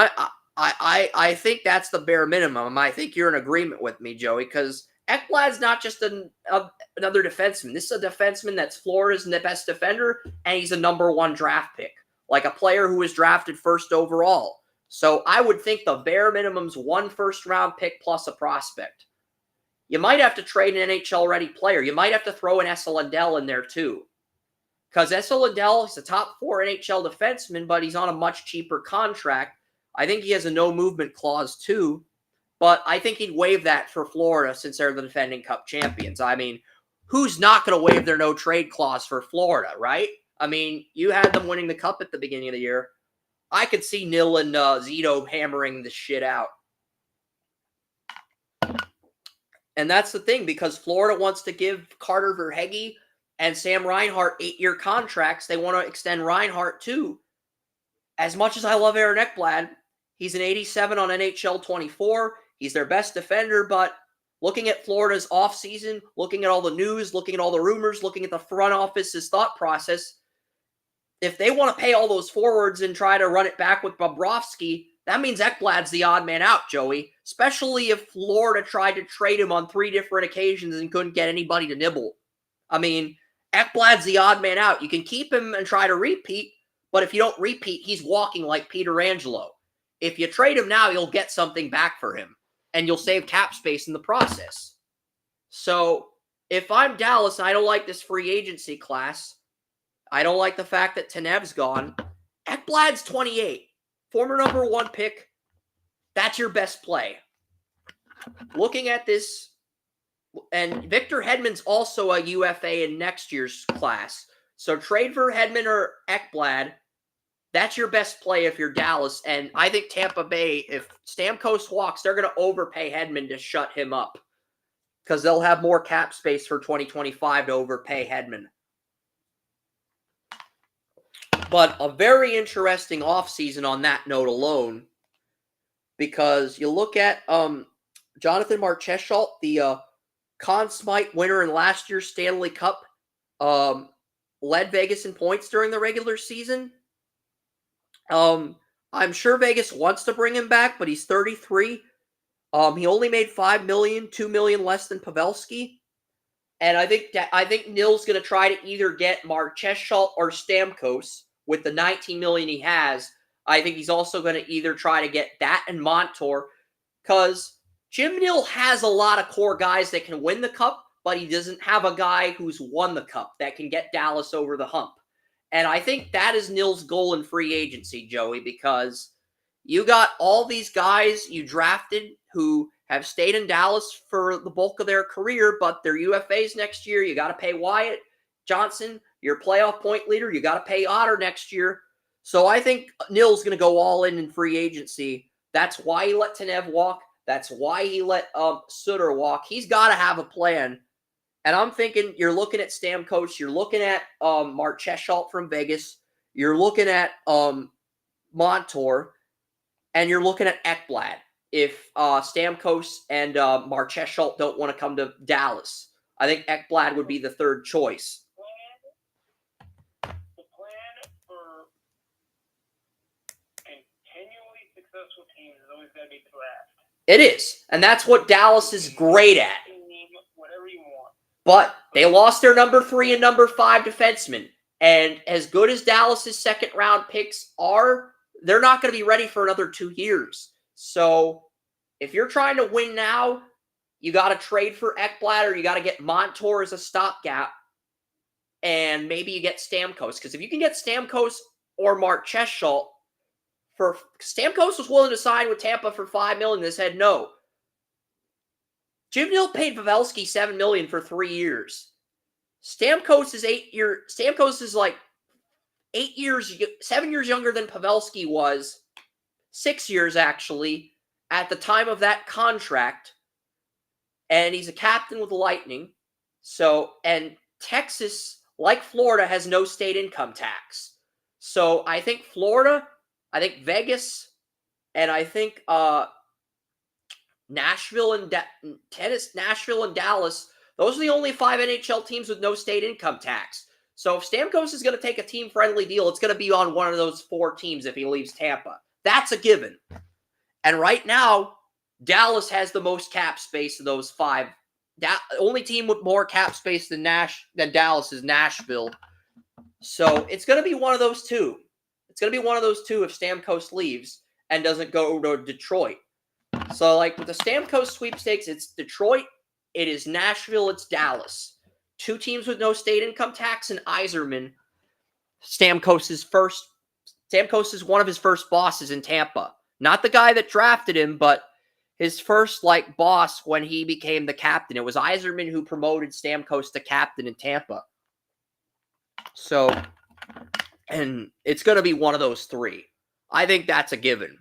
I think that's the bare minimum. I think you're in agreement with me, Joey, because Ekblad's not just another defenseman. This is a defenseman that's Florida's best defender, and he's a number 1 draft pick, like a player who was drafted first overall. So I would think the bare minimum's 1 first-round pick plus a prospect. You might have to trade an NHL-ready player. You might have to throw an Esa Lindell in there, too. Because Esa Lindell is a top 4 NHL defenseman, but he's on a much cheaper contract. I think he has a no-movement clause, too. But I think he'd waive that for Florida since they're the defending Cup champions. I mean, who's not going to waive their no-trade clause for Florida, right? I mean, you had them winning the Cup at the beginning of the year. I could see Nil and Zito hammering this shit out. And that's the thing, because Florida wants to give Carter Verhaeghe and Sam Reinhart 8-year contracts. They want to extend Reinhart, too. As much as I love Aaron Ekblad, he's an 87 on NHL 24. He's their best defender, but looking at Florida's offseason, looking at all the news, looking at all the rumors, looking at the front office's thought process, if they want to pay all those forwards and try to run it back with Bobrovsky, that means Ekblad's the odd man out, Joey. Especially if Florida tried to trade him on 3 different occasions and couldn't get anybody to nibble. I mean, Ekblad's the odd man out. You can keep him and try to repeat, but if you don't repeat, he's walking like Peter Angelo. If you trade him now, you'll get something back for him, and you'll save cap space in the process. So, if I'm Dallas and I don't like this free agency class, I don't like the fact that Tanev's gone, Ekblad's 28. Former number 1 pick. That's your best play. Looking at this, and Victor Hedman's also a UFA in next year's class. So trade for Hedman or Ekblad. That's your best play if you're Dallas. And I think Tampa Bay, if Stamkos walks, they're going to overpay Hedman to shut him up. Because they'll have more cap space for 2025 to overpay Hedman. But a very interesting offseason on that note alone. Because you look at Jonathan Marchessault, the Conn Smythe winner in last year's Stanley Cup, led Vegas in points during the regular season. I'm sure Vegas wants to bring him back, but he's 33. He only made $5 million, $2 million less than Pavelski. And I think Nil's going to try to either get Marchessault or Stamkos with the $19 million he has. I think he's also going to either try to get that and Montour, because Jim Nill has a lot of core guys that can win the Cup, but he doesn't have a guy who's won the Cup that can get Dallas over the hump. And I think that is Nil's goal in free agency, Joey, because you got all these guys you drafted who have stayed in Dallas for the bulk of their career, but they're UFAs next year. You got to pay Wyatt Johnson, your playoff point leader. You got to pay Otter next year. So I think Nil's going to go all in free agency. That's why he let Tanev walk. That's why he let Sutter walk. He's got to have a plan. And I'm thinking you're looking at Stamkos. You're looking at Marchessault from Vegas. You're looking at Montour. And you're looking at Ekblad if Stamkos and Marchessault don't want to come to Dallas. I think Ekblad would be the third choice. The plan for continually successful teams is always going to be draft. It is. And that's what Dallas is great at. Whatever you want. But they lost their number 3 and number 5 defensemen. And as good as Dallas's second-round picks are, they're not going to be ready for another 2 years. So if you're trying to win now, you got to trade for Ekblad or you got to get Montour as a stopgap. And maybe you get Stamkos. Because if you can get Stamkos or Marchessault, Stamkos was willing to sign with Tampa for $5 million. They said no. Jim Nill paid Pavelski $7 million for 3 years. Stamkos is like 7 years younger than Pavelski was. 6 years actually, at the time of that contract. And he's a captain with the Lightning. So, and Texas, like Florida, has no state income tax. So I think Florida, I think Vegas, and I think Nashville and Nashville and Dallas, those are the only 5 NHL teams with no state income tax. So if Stamkos is going to take a team-friendly deal, it's going to be on one of those 4 teams if he leaves Tampa. That's a given. And right now, Dallas has the most cap space of those 5. Only team with more cap space than Dallas is Nashville. So it's going to be one of those 2. It's going to be one of those 2 if Stamkos leaves and doesn't go to Detroit. So, like, with the Stamkos sweepstakes, it's Detroit, it is Nashville, it's Dallas. 2 teams with no state income tax, and Yzerman. Stamkos is one of his first bosses in Tampa. Not the guy that drafted him, but his first, like, boss when he became the captain. It was Yzerman who promoted Stamkos to captain in Tampa. So, and it's going to be one of those 3. I think that's a given.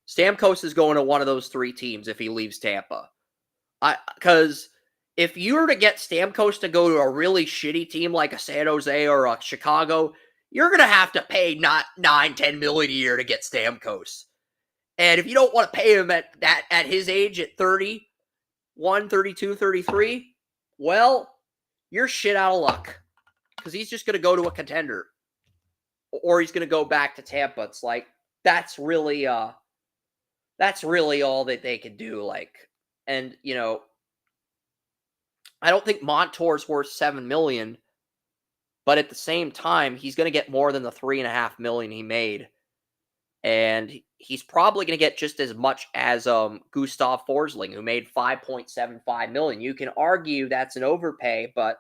Stamkos is going to one of those 3 teams if he leaves Tampa. Because if you were to get Stamkos to go to a really shitty team like a San Jose or a Chicago, you're going to have to pay not $9-10 million a year to get Stamkos. And if you don't want to pay him at his age at 31, 32, 33, well, you're shit out of luck. Because he's just going to go to a contender. Or he's going to go back to Tampa. It's like, that's really all that they can do. Like, and, you know, I don't think Montour's worth $7 million, but at the same time, he's going to get more than the $3.5 million he made. And he's probably going to get just as much as Gustav Forsling, who made $5.75 million. You can argue that's an overpay, but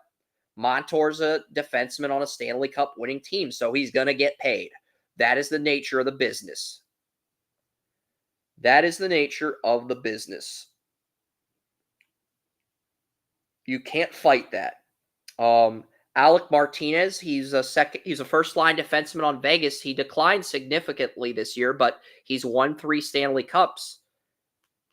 Montour's a defenseman on a Stanley Cup winning team, so he's going to get paid. That is the nature of the business. That is the nature of the business. You can't fight that. Alec Martinez, he's a first-line defenseman on Vegas. He declined significantly this year, but he's won 3 Stanley Cups.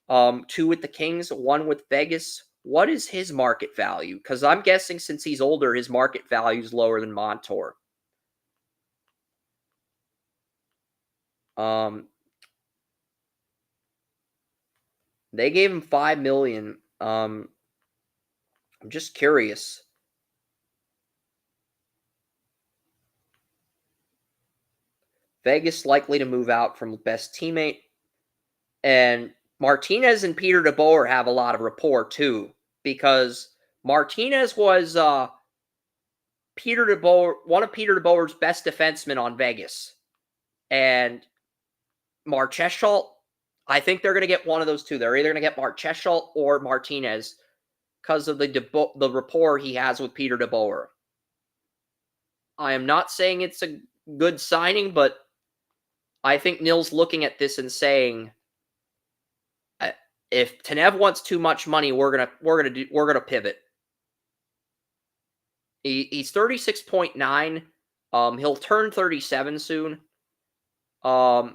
2 with the Kings, 1 with Vegas. What is his market value? Because I'm guessing since he's older, his market value is lower than Montour. They gave him $5 million. I'm just curious. Vegas likely to move out from best teammate. And Martinez and Peter DeBoer have a lot of rapport too, because Martinez was one of Peter DeBoer's best defensemen on Vegas. And Marchessault, I think they're going to get one of those 2. They're either going to get Marchessault or Martinez because of the rapport he has with Peter DeBoer. I am not saying it's a good signing, but I think Nil's looking at this and saying, if Tanev wants too much money, we're gonna pivot. He's 36.9. He'll turn 37 soon. I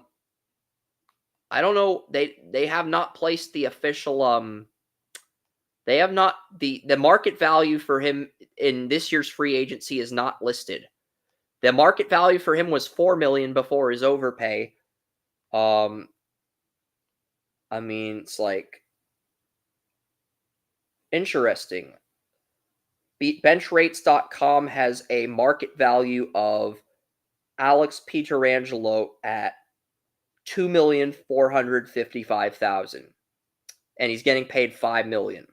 don't know. They have not placed the official. They have not the market value for him in this year's free agency is not listed. The market value for him was $4 million before his overpay. I mean, it's like interesting. Benchrates.com has a market value of Alex Pietrangelo at $2,455,000, and he's getting paid $5 million.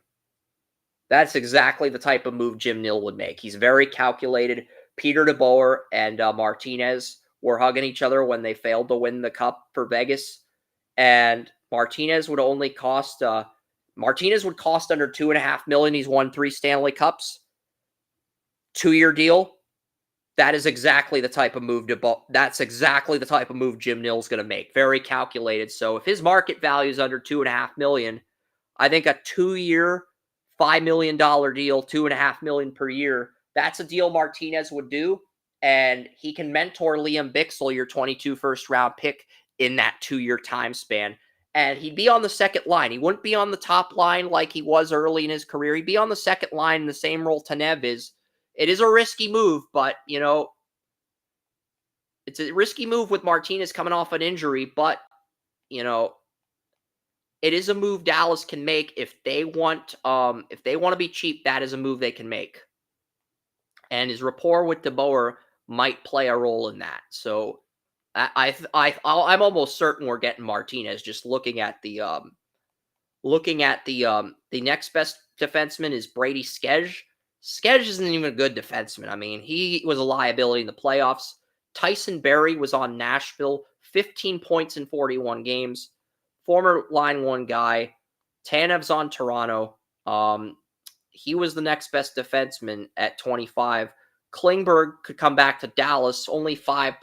That's exactly the type of move Jim Nill would make. He's very calculated. Peter DeBoer and Martinez were hugging each other when they failed to win the cup for Vegas, and Martinez would cost under $2.5 million. He's won 3 Stanley Cups. 2-year deal. That is exactly the type of move that's exactly the type of move Jim Nill's going to make. Very calculated. So if his market value is under $2.5 million, I think a 2-year, $5 million deal, $2.5 million per year, that's a deal Martinez would do, and he can mentor Liam Bichsel, your 22 first-round pick, in that 2-year time span. And he'd be on the second line. He wouldn't be on the top line like he was early in his career. He'd be on the second line in the same role Tanev is. It is a risky move, but, you know, it's a risky move with Martinez coming off an injury, but, you know, it is a move Dallas can make if they want to be cheap. That is a move they can make, and his rapport with DeBoer might play a role in that. So I'm almost certain we're getting Martinez. Just looking at the next best defenseman is Brady Skej. Skej isn't even a good defenseman. I mean, he was a liability in the playoffs. Tyson Berry was on Nashville, 15 points in 41 games. Former line one guy. Tanev's on Toronto. He was the next best defenseman at 25. Klingberg could come back to Dallas, only 5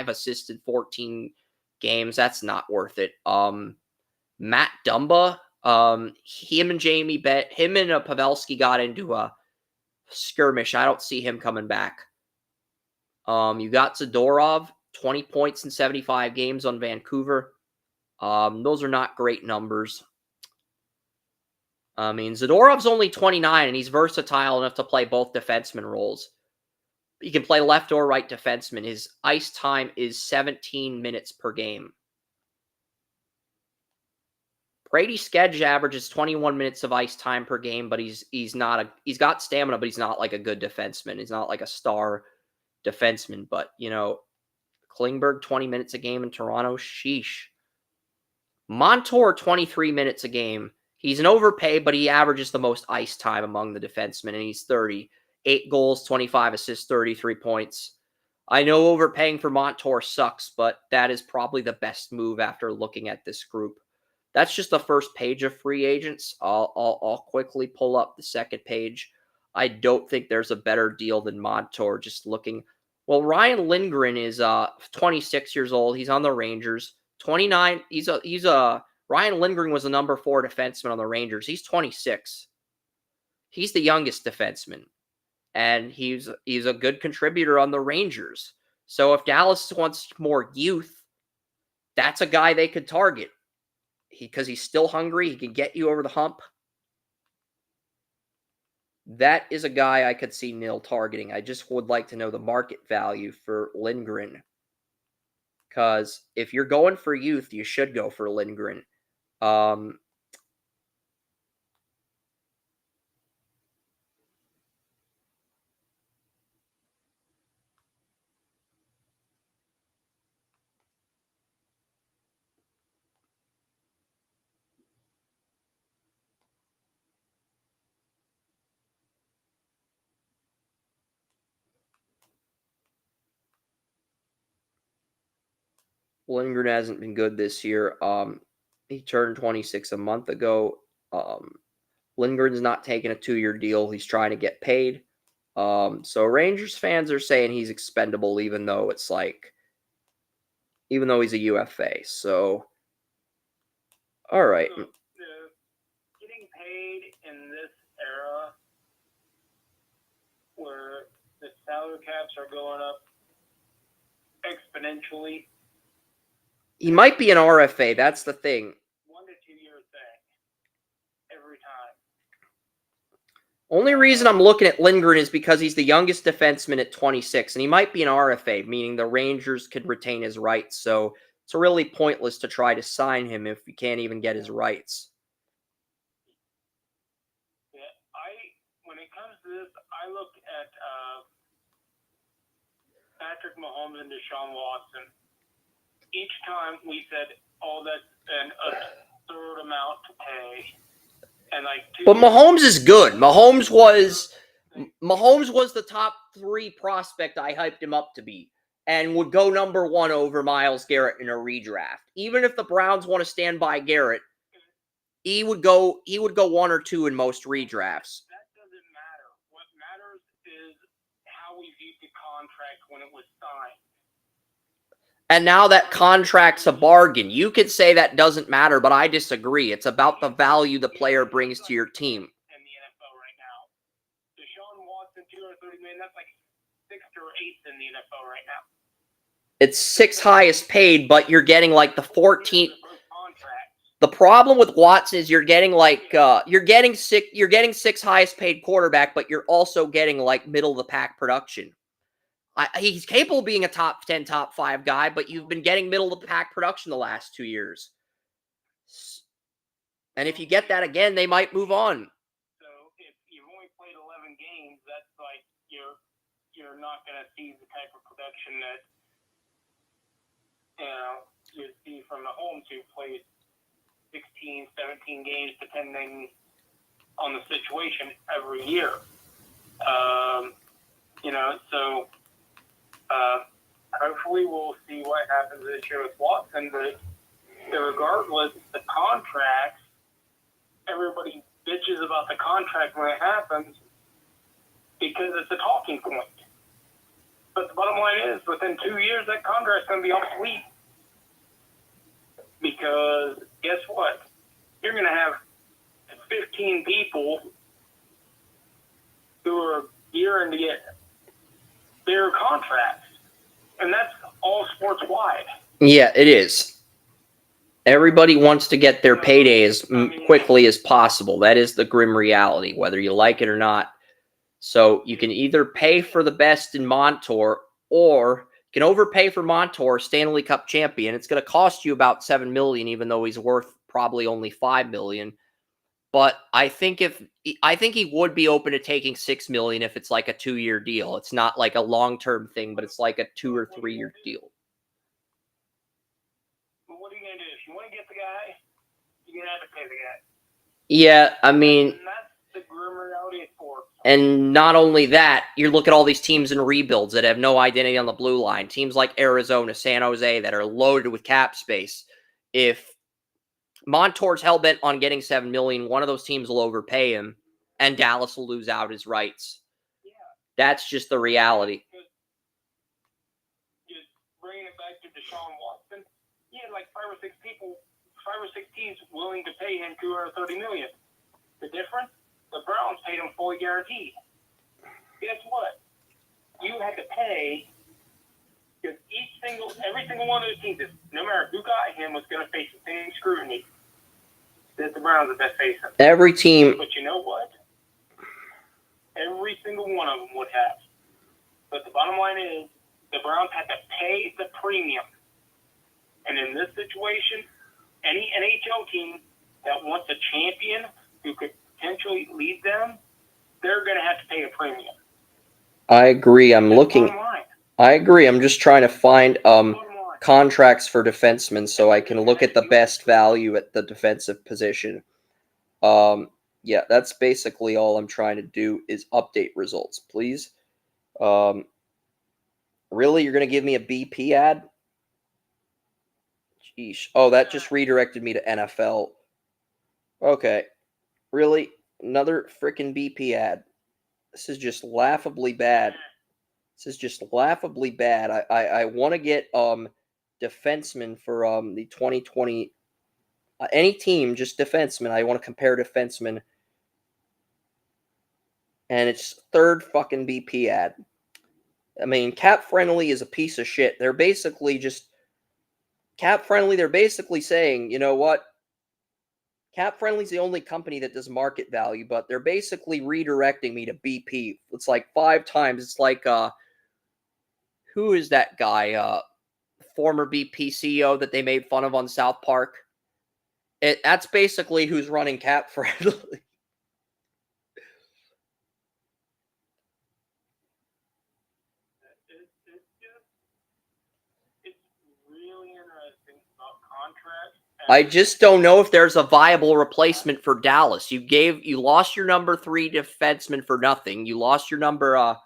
assists in 14 games. That's not worth it. Matt Dumba, him and Pavelski got into a skirmish. I don't see him coming back. You got Zadorov, 20 points in 75 games on Vancouver. Those are not great numbers. I mean, Zadorov's only 29, and he's versatile enough to play both defenseman roles. He can play left or right defenseman. His ice time is 17 minutes per game. Brady Skej averages 21 minutes of ice time per game, but he's got stamina, but he's not like a good defenseman. He's not like a star defenseman. But, you know, Klingberg, 20 minutes a game in Toronto, sheesh. Montour, 23 minutes a game. He's an overpay, but he averages the most ice time among the defensemen, and he's 30. 8 goals, 25 assists, 33 points. I know overpaying for Montour sucks, but that is probably the best move after looking at this group. That's just the first page of free agents. I'll quickly pull up the second page. I don't think there's a better deal than Montour. Just looking. Well, Ryan Lindgren is 26 years old. He's on the Rangers. 29. Ryan Lindgren was the number 4 defenseman on the Rangers. He's 26. He's the youngest defenseman, and he's a good contributor on the Rangers. So if Dallas wants more youth, that's a guy they could target. Because he's still hungry, he can get you over the hump. That is a guy I could see Nil targeting. I just would like to know the market value for Lindgren. Because if you're going for youth, you should go for Lindgren. Lindgren hasn't been good this year. He turned 26 a month ago. Lindgren's not taking a 2-year deal. He's trying to get paid. So Rangers fans are saying he's expendable, even though he's a UFA. So, all right. So, getting paid in this era where the salary caps are going up exponentially. He might be an RFA. That's the thing. 1 to 2 year thing every time. Only reason I'm looking at Lindgren is because he's the youngest defenseman at 26, and he might be an RFA, meaning the Rangers could retain his rights. So it's really pointless to try to sign him if you can't even get his rights. Yeah, when it comes to this, I look at Patrick Mahomes and Deshaun Watson. Each time we said, "Oh, that's an absurd amount to pay," and but Mahomes is good. Mahomes was the top 3 prospect I hyped him up to be, and would go number 1 over Myles Garrett in a redraft. Even if the Browns want to stand by Garrett, he would go 1 or 2 in most redrafts. That doesn't matter. What matters is how we viewed the contract when it was signed. And now that contract's a bargain. You could say that doesn't matter, but I disagree. It's about the value the player brings to your team. In the NFL right now, Deshaun Watson, $230 million. That's like 6th or 8th in the NFL right now. It's 6th highest paid, but you're getting like the 14th. Contract. The problem with Watson is you're getting like you're getting 6th highest paid quarterback, but you're also getting like middle of the pack production. He's capable of being a top 10, top 5 guy, but you've been getting middle of the pack production the last 2 years. And if you get that again, they might move on. So if you've only played 11 games, that's like you're not going to see the type of production that you see from the Holmes who plays 16, 17 games, depending on the situation every year. So hopefully we'll see what happens this year with Watson. But regardless, the contracts, everybody bitches about the contract when it happens because it's a talking point. But the bottom line is, within 2 years, that contract's going to be obsolete. Because guess what? You're going to have 15 people who are gearing to get bigger contracts. And that's all sports wide. Yeah, it is. Everybody wants to get their payday as quickly as possible. That is the grim reality, whether you like it or not. So you can either pay for the best in Montour, or you can overpay for Montour, Stanley Cup champion. It's going to cost you about $7 million, even though he's worth probably only $5 million. But I think he would be open to taking $6 million if it's like a 2-year deal. It's not like a long-term thing, but it's like a 2 or 3 year deal. But what are you going to do? If you want to get the guy, you're going to have to pay the guy. Yeah, I mean, and that's the grim reality of sports. And not only that, you look at all these teams in rebuilds that have no identity on the blue line. Teams like Arizona, San Jose that are loaded with cap space. If Montour's hell-bent on getting $7 million, one of those teams will overpay him, and Dallas will lose out his rights. Yeah. That's just the reality. Just bringing it back to Deshaun Watson, he had like 5 or 6 teams willing to pay him $230 million. The difference? The Browns paid him fully guaranteed. Guess what? You had to pay because every single one of those teams, no matter who got him, was going to face the same scrutiny that the Browns had been facing. Every team. But you know what? Every single one of them would have. But the bottom line is, the Browns had to pay the premium. And in this situation, any NHL team that wants a champion who could potentially lead them, they're going to have to pay a premium. I agree. I agree. I'm just trying to find contracts for defensemen so I can look at the best value at the defensive position. Yeah, that's basically all I'm trying to do is update results, please. Really? You're going to give me a BP ad? Sheesh. Oh, that just redirected me to NFL. Okay. Really? Another freaking BP ad. This is just laughably bad. I want to get defensemen for the 2020. Any team, just defensemen. I want to compare defensemen. And it's third fucking BP ad. I mean, Cap Friendly is a piece of shit. They're basically just Cap Friendly. They're basically saying, you know what? Cap Friendly is the only company that does market value, but they're basically redirecting me to BP. It's like 5 times. It's like, who is that guy? Former BP CEO that they made fun of on South Park. That's basically who's running Cap Friendly. It's really interesting about contracts. I just don't know if there's a viable replacement for Dallas. You lost your number 3 defenseman for nothing. You lost your number,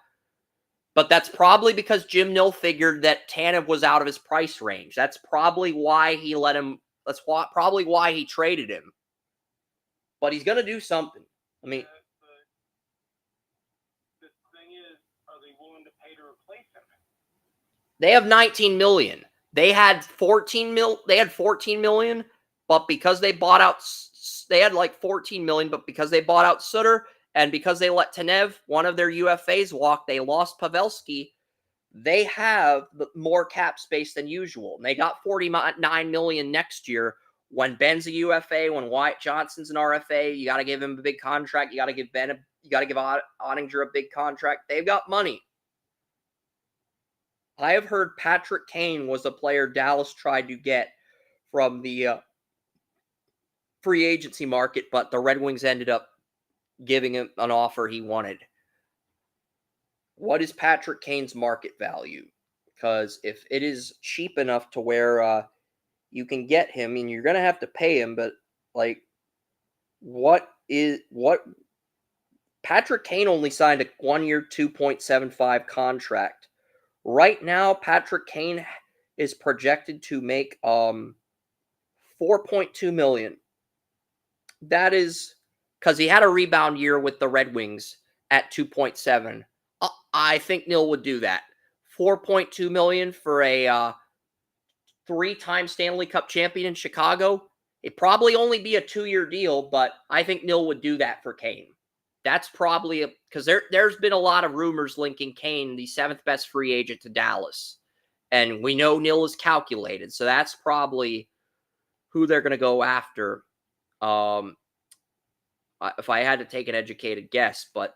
but that's probably because Jim Nill figured that Tanev was out of his price range. That's probably why he let him. That's probably why he traded him. But he's gonna do something. I mean, the thing is, are they willing to pay to replace him? They have $19 million. They had $14 million, but because they bought out, they had like $14 million, but because they bought out Sutter and because they let Tanev, one of their UFAs, walk, they lost Pavelski. they have more cap space than usual. And they got $49 million next year. When Ben's a UFA, when Wyatt Johnson's an RFA, you got to give him a big contract. You got to give Ottinger a big contract. They've got money. I have heard Patrick Kane was a player Dallas tried to get from the free agency market, but the Red Wings ended up giving him an offer he wanted. What is Patrick Kane's market value? Because if it is cheap enough to where you can get him, and you're going to have to pay him, but like, what Patrick Kane only signed a 1-year, $2.75 contract. Right now, Patrick Kane is projected to make $4.2 million. That is because he had a rebound year with the Red Wings at 2.7. I think Neil would do that. $4.2 million for a 3-time Stanley Cup champion in Chicago. It'd probably only be a 2-year deal, but I think Neil would do that for Kane. That's probably because there's been a lot of rumors linking Kane, the 7th best free agent, to Dallas. And we know Neil is calculated, so that's probably who they're going to go after. If I had to take an educated guess, but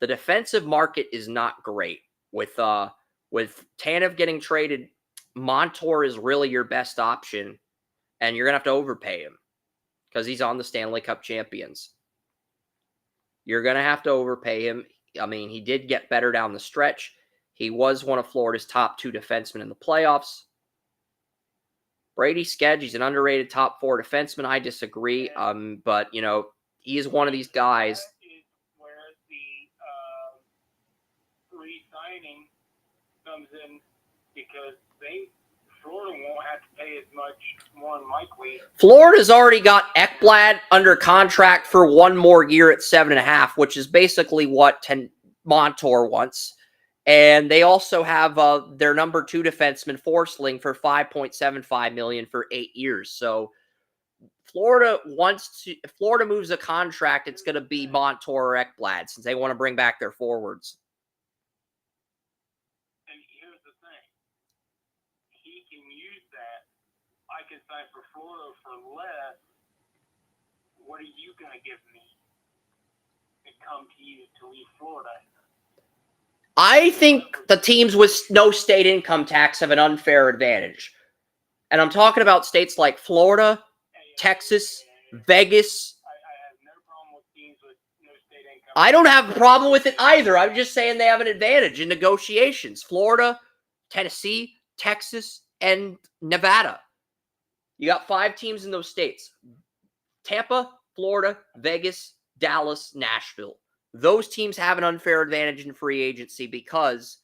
the defensive market is not great. With Tanev getting traded, Montour is really your best option, and you're going to have to overpay him because he's on the Stanley Cup champions. You're going to have to overpay him. I mean, he did get better down the stretch. He was one of Florida's top 2 defensemen in the playoffs. Brady Skegg, he's an underrated top 4 defenseman. I disagree. But, you know, he is one of these guys. That is where the re-signing comes in, because Florida won't have to pay as much, more than likely. Florida's already got Ekblad under contract for 1 more year at $7.5, which is basically what Montour wants. And they also have their number 2 defenseman, Forsling, for $5.75 million for 8 years. So Florida if Florida moves a contract, it's going to be Montour or Ekblad, since they want to bring back their forwards. And here's the thing. He can use that. I can sign for Florida for less. What are you going to give me to come to you to leave Florida? I think the teams with no state income tax have an unfair advantage. And I'm talking about states like Florida, Texas, Vegas. I have no problem with teams with no state income. I don't have a problem with it either. I'm just saying they have an advantage in negotiations. Florida, Tennessee, Texas, and Nevada. You got 5 teams in those states. Tampa, Florida, Vegas, Dallas, Nashville. Those teams have an unfair advantage in free agency because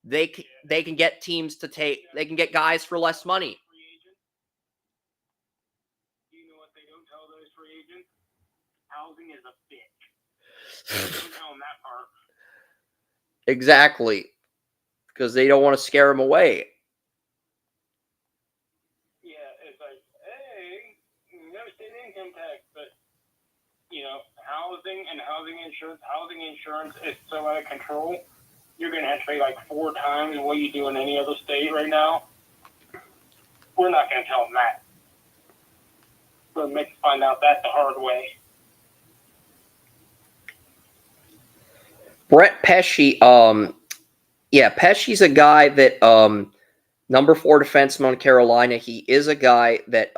they can get teams to take, they can get guys for less money. Do you know what they don't tell those free agents? Housing is a bitch. Don't tell them that part. Exactly. Because they don't want to scare them away. Yeah, it's like, hey, no state income tax, but, you know, housing insurance is so out of control. You're going to have to pay like 4 times what you do in any other state right now. We're not going to tell them that. We'll make them find out that the hard way. Brett Pesce, Pesce's a guy that, number 4 defenseman on Carolina. He is a guy that,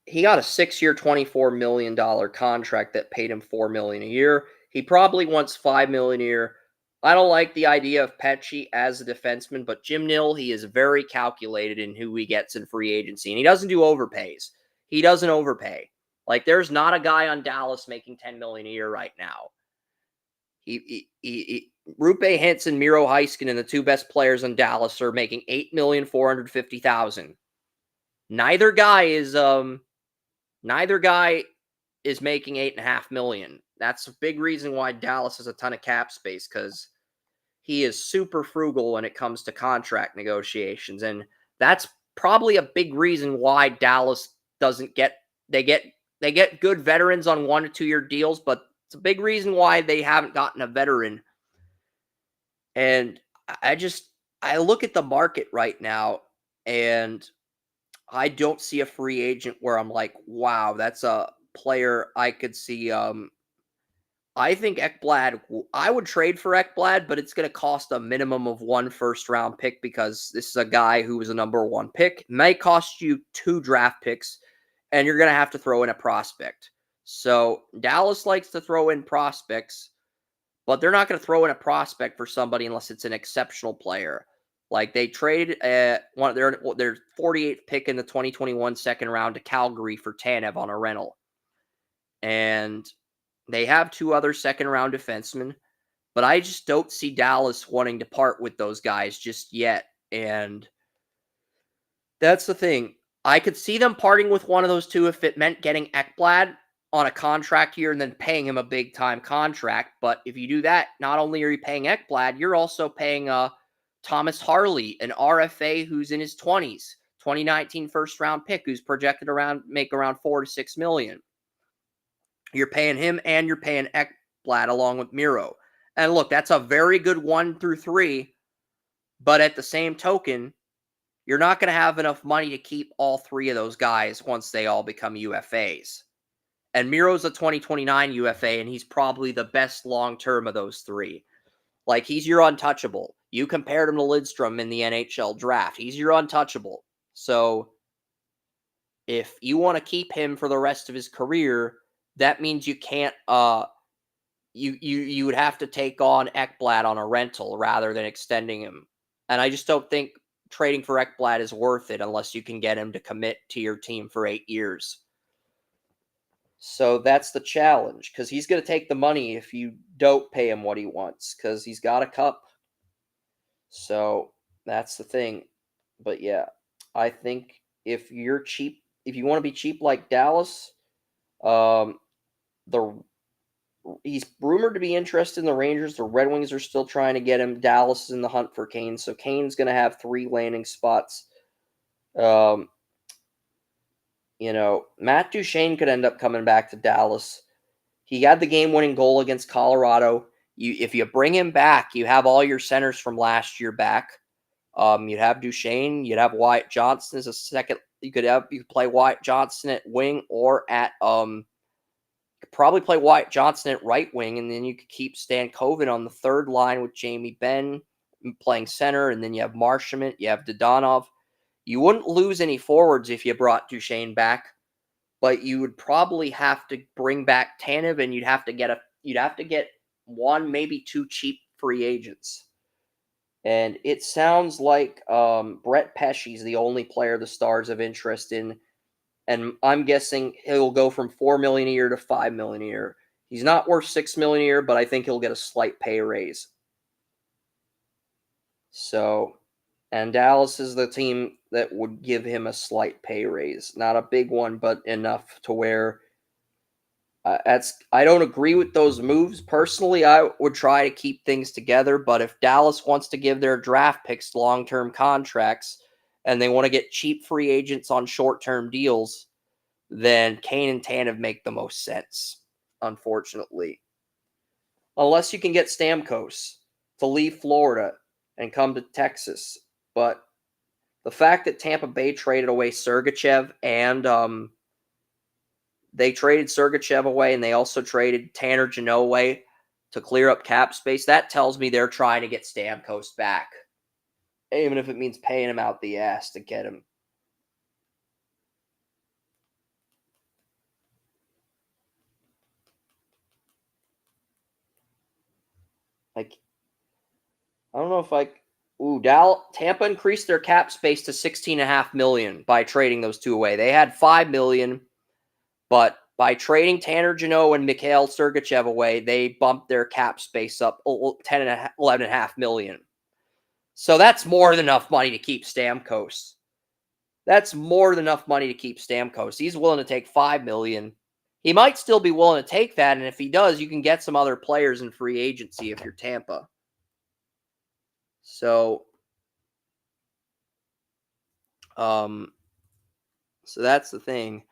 he got a 6-year, $24 million contract that paid him $4 million a year. He probably wants $5 million a year. I don't like the idea of Pesce as a defenseman, but Jim Nill, he is very calculated in who he gets in free agency, and he doesn't do overpays. He doesn't overpay. Like, there's not a guy on Dallas making $10 million a year right now. Rupe Hintz and Miro Heiskanen, the 2 best players in Dallas, are making $8,450,000. Neither guy is making $8.5 million. That's a big reason why Dallas has a ton of cap space, because he is super frugal when it comes to contract negotiations, and that's probably a big reason why Dallas doesn't get they get good veterans on 1 to 2 year deals, but it's a big reason why they haven't gotten a veteran And I look at the market right now, and I don't see a free agent where I'm like, wow, that's a player I could see. I think Ekblad, I would trade for Ekblad, but it's going to cost a minimum of 1 first-round pick because this is a guy who was a number 1 pick. It may cost you 2 draft picks, and you're going to have to throw in a prospect. So Dallas likes to throw in prospects, but they're not going to throw in a prospect for somebody unless it's an exceptional player. Like they traded one of their 48th pick in the 2021 second round to Calgary for Tanev on a rental. And they have 2 other second round defensemen, but I just don't see Dallas wanting to part with those guys just yet. And that's the thing. I could see them parting with one of those 2 if it meant getting Ekblad on a contract year and then paying him a big time contract. But if you do that, not only are you paying Ekblad, you're also paying Thomas Harley, an RFA who's in his 20s, 2019 first round pick, who's projected make around 4 to 6 million. You're paying him and you're paying Ekblad along with Miro. And look, that's a very good 1 through 3. But at the same token, you're not going to have enough money to keep all 3 of those guys once they all become UFAs. And Miro's a 2029 UFA, and he's probably the best long-term of those 3. Like, he's your untouchable. You compared him to Lidstrom in the NHL draft. He's your untouchable. So, if you want to keep him for the rest of his career, that means you can't, you would have to take on Ekblad on a rental rather than extending him. And I just don't think trading for Ekblad is worth it unless you can get him to commit to your team for 8 years. So that's the challenge, because he's going to take the money if you don't pay him what he wants, because he's got a cup. So that's the thing. But yeah, I think if you're cheap, if you want to be cheap like Dallas, he's rumored to be interested in the Rangers. The Red Wings are still trying to get him. Dallas is in the hunt for Kane, so Kane's going to have 3 landing spots. Matt Duchene could end up coming back to Dallas. He had the game-winning goal against Colorado. If you bring him back, you have all your centers from last year back. You'd have Duchene. You'd have Wyatt Johnston as a second. You could play Wyatt Johnston at wing or at probably play Wyatt Johnston at right wing, and then you could keep Stankoven on the third line with Jamie Benn playing center, and then you have Marchment, you have Dodonov. You wouldn't lose any forwards if you brought Duchene back, but you would probably have to bring back Tanev, and you'd have to get 1, maybe 2 cheap free agents. And it sounds like Brett Pesce's the only player the Stars have interest in. And I'm guessing he'll go from $4 million a year to $5 million a year. He's not worth $6 million a year, but I think he'll get a slight pay raise. So, and Dallas is the team that would give him a slight pay raise. Not a big one, but enough to where I don't agree with those moves. Personally, I would try to keep things together, but if Dallas wants to give their draft picks long-term contracts and they want to get cheap free agents on short-term deals, then Kane and Tanev make the most sense, unfortunately. Unless you can get Stamkos to leave Florida and come to Texas. But the fact that Tampa Bay traded away Sergachev and they traded Sergachev away, and they also traded Tanner Jeannot away to clear up cap space, that tells me they're trying to get Stamkos back, even if it means paying him out the ass to get him. Like, I don't know if Tampa increased their cap space to $16.5 million by trading those 2 away. They had $5 million, but by trading Tanner Jeannot and Mikhail Sergachev away, they bumped their cap space up $11.5 million. So that's more than enough money to keep Stamkos. That's more than enough money to keep Stamkos. He's willing to take $5 million. He might still be willing to take that, and if he does, you can get some other players in free agency if you're Tampa. So, so that's the thing.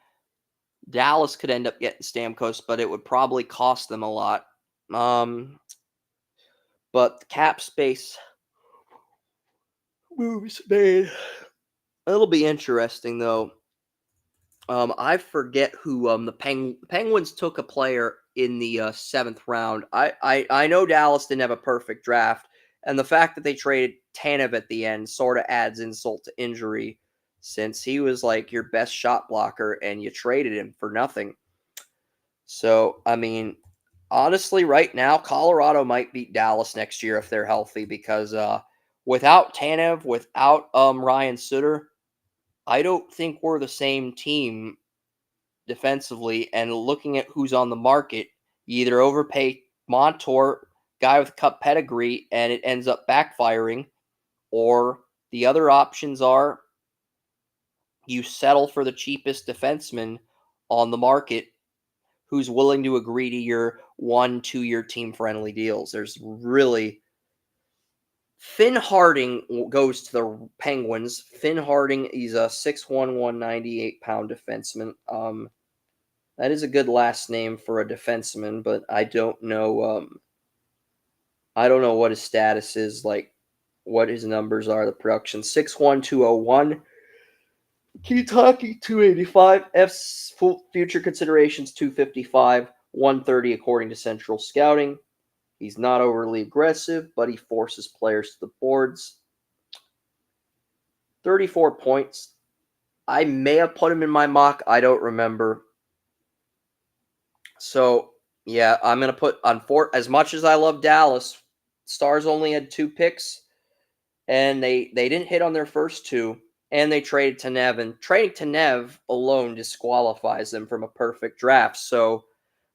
Dallas could end up getting Stamkos, but it would probably cost them a lot. But the cap space moves made. It'll be interesting, though. I forget who the Penguins took a player in the 7th round. I know Dallas didn't have a perfect draft, and the fact that they traded Tanev at the end sort of adds insult to injury, since he was like your best shot blocker, and you traded him for nothing. So I mean, honestly, right now, Colorado might beat Dallas next year if they're healthy, because without Tanev, without Ryan Suter, I don't think we're the same team defensively. And looking at who's on the market, you either overpay Montour, guy with cup pedigree, and it ends up backfiring, or the other options are you settle for the cheapest defenseman on the market who's willing to agree to your 1-2 year team friendly deals. There's really Finn Harding goes to the Penguins. Finn Harding, he's a 6'1", 198-pound defenseman. That is a good last name for a defenseman, but I don't know. I don't know what his status is, like what his numbers are. The production 6'1", 201. Kentucky 285. F's future considerations 255, 130 according to Central Scouting. He's not overly aggressive, but he forces players to the boards. 34 points. I may have put him in my mock. I don't remember. So, yeah, I'm going to put on as much as I love Dallas, Stars only had 2 picks, and they didn't hit on their first 2, and they traded Tanev. And trading Tanev alone disqualifies them from a perfect draft. So,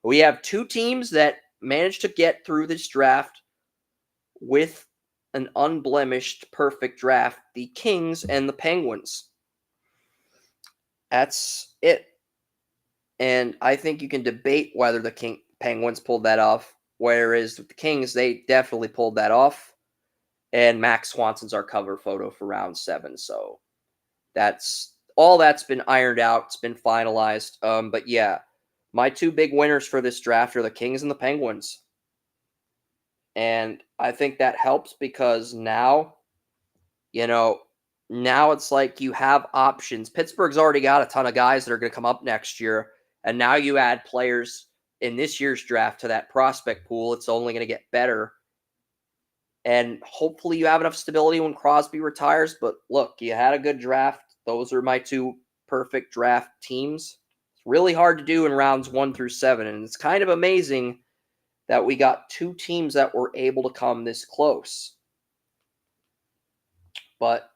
we have 2 teams that managed to get through this draft with an unblemished perfect draft, the Kings and the Penguins. That's it. And I think you can debate whether the Penguins pulled that off, whereas with the Kings, they definitely pulled that off. And Max Swanson's our cover photo for round 7. So that's been ironed out. It's been finalized. But yeah, my 2 big winners for this draft are the Kings and the Penguins. And I think that helps because now it's like you have options. Pittsburgh's already got a ton of guys that are going to come up next year. And now you add players in this year's draft to that prospect pool. It's only going to get better. And hopefully you have enough stability when Crosby retires. But look, you had a good draft. Those are my 2 perfect draft teams. It's really hard to do in rounds 1 through 7. And it's kind of amazing that we got 2 teams that were able to come this close. But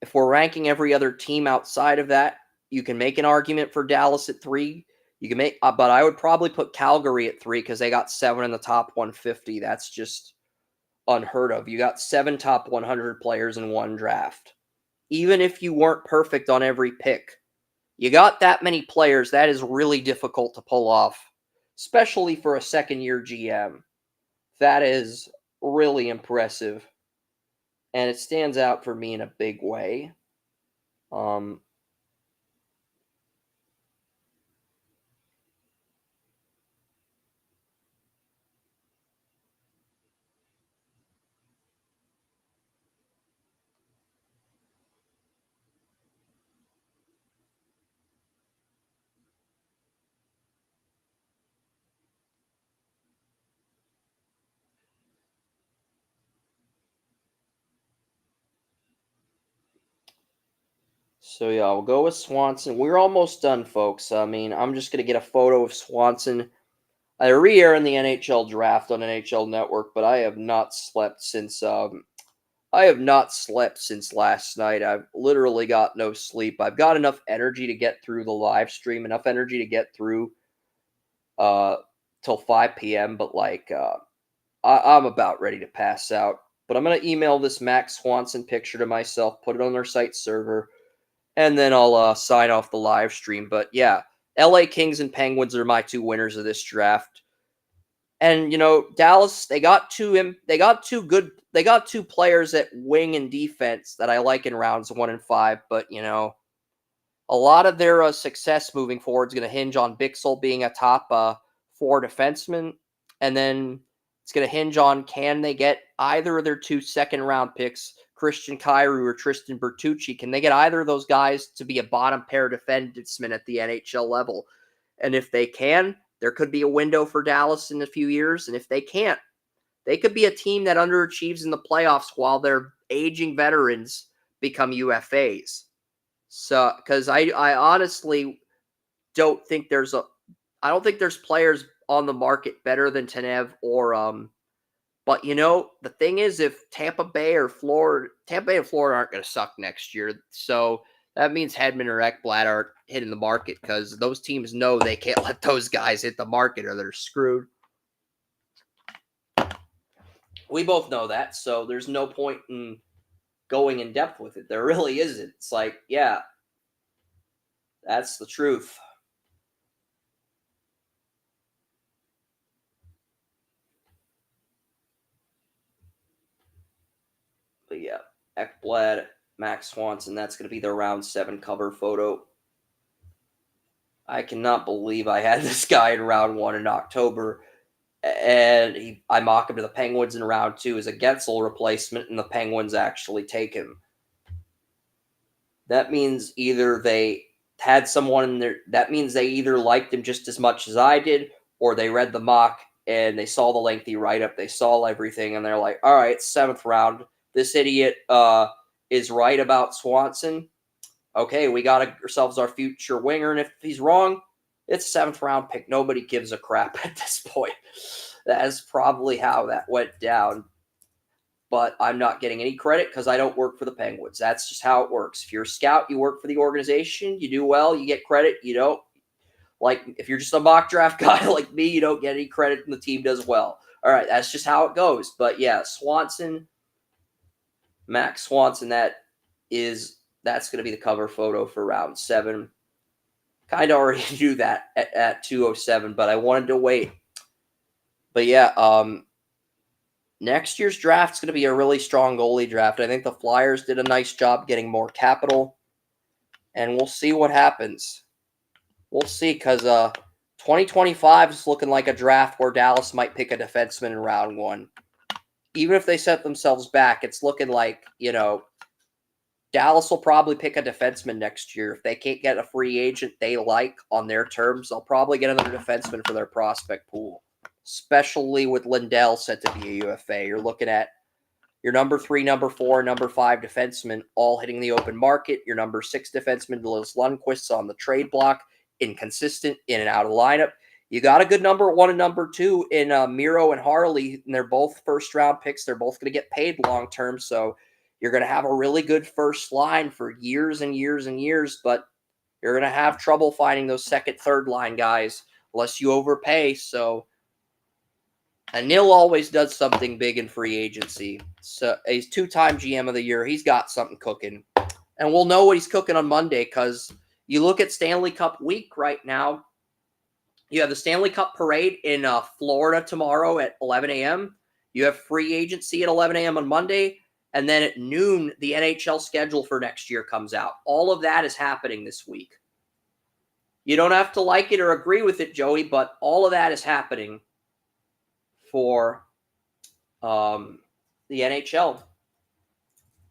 if we're ranking every other team outside of that, you can make an argument for Dallas at 3. You can make, but I would probably put Calgary at 3 because they got 7 in the top 150. That's just unheard of. You got 7 top 100 players in one draft. Even if you weren't perfect on every pick, you got that many players. That is really difficult to pull off, especially for a second-year GM. That is really impressive, and it stands out for me in a big way. So yeah, I'll go with Swanson. We're almost done, folks. I mean, I'm just gonna get a photo of Swanson. I re-air in the NHL draft on NHL Network, but I have not slept since last night. I've literally got no sleep. I've got enough energy to get through the live stream, enough energy to get through till 5 p.m. But I'm about ready to pass out. But I'm gonna email this Max Swanson picture to myself, put it on their site server, and then I'll sign off the live stream. But yeah, LA Kings and Penguins are my 2 winners of this draft. And Dallas, they got 2 players at wing and defense that I like in rounds 1 and 5. But a lot of their success moving forward is going to hinge on Bixel being a top 4 defenseman, and then It's going to hinge on, can they get either of their 2 second-round picks, Christian Kyrou or Tristan Bertucci? Can they get either of those guys to be a bottom pair defenseman at the NHL level? And if they can, there could be a window for Dallas in a few years. And if they can't, they could be a team that underachieves in the playoffs while their aging veterans become UFAs. So, because I honestly don't think there's players on the market better than Tanev or but the thing is, if Tampa Bay and Florida aren't going to suck next year, so that means Hedman or Ekblad are hitting the market because those teams know they can't let those guys hit the market or they're screwed. We both know that, so there's no point in going in depth with it. There really isn't. It's like, yeah, that's the truth. But yeah, Ekblad, Max Swanson, that's going to be their round 7 cover photo. I cannot believe I had this guy in round 1 in October, and I mock him to the Penguins in round 2 as a Getzel replacement, and the Penguins actually take him. That means either they had someone in there, that means they either liked him just as much as I did, or they read the mock and they saw the lengthy write-up, they saw everything, and they're like, all right, 7th round. This idiot is right about Swanson. Okay, we got ourselves our future winger, and if he's wrong, it's a 7th round pick. Nobody gives a crap at this point. That is probably how that went down. But I'm not getting any credit because I don't work for the Penguins. That's just how it works. If you're a scout, you work for the organization, you do well, you get credit, you don't. Like, if you're just a mock draft guy like me, you don't get any credit and the team does well. All right, that's just how it goes. But yeah, Swanson, Max Swanson, that's going to be the cover photo for round 7. Kind of already knew that at 207, but I wanted to wait. But yeah, next year's draft is going to be a really strong goalie draft. I think the Flyers did a nice job getting more capital, and we'll see what happens. We'll see, because 2025 is looking like a draft where Dallas might pick a defenseman in round 1. Even if they set themselves back, it's looking like, Dallas will probably pick a defenseman next year. If they can't get a free agent they like on their terms, they'll probably get another defenseman for their prospect pool, especially with Lindell set to be a UFA. You're looking at your number 3, number 4, number 5 defenseman all hitting the open market. Your number 6 defenseman, Liz Lundqvist's on the trade block, inconsistent, in and out of the lineup. You got a good number 1 and number 2 in Miro and Harley, and they're both first-round picks. They're both going to get paid long-term, so you're going to have a really good first line for years and years and years, but you're going to have trouble finding those second, third-line guys unless you overpay. So, and Neil always does something big in free agency. So he's 2-time GM of the year. He's got something cooking. And we'll know what he's cooking on Monday, because you look at Stanley Cup week right now. You have the Stanley Cup parade in Florida tomorrow at 11 a.m. You have free agency at 11 a.m. on Monday. And then at noon, the NHL schedule for next year comes out. All of that is happening this week. You don't have to like it or agree with it, Joey, but all of that is happening for the NHL.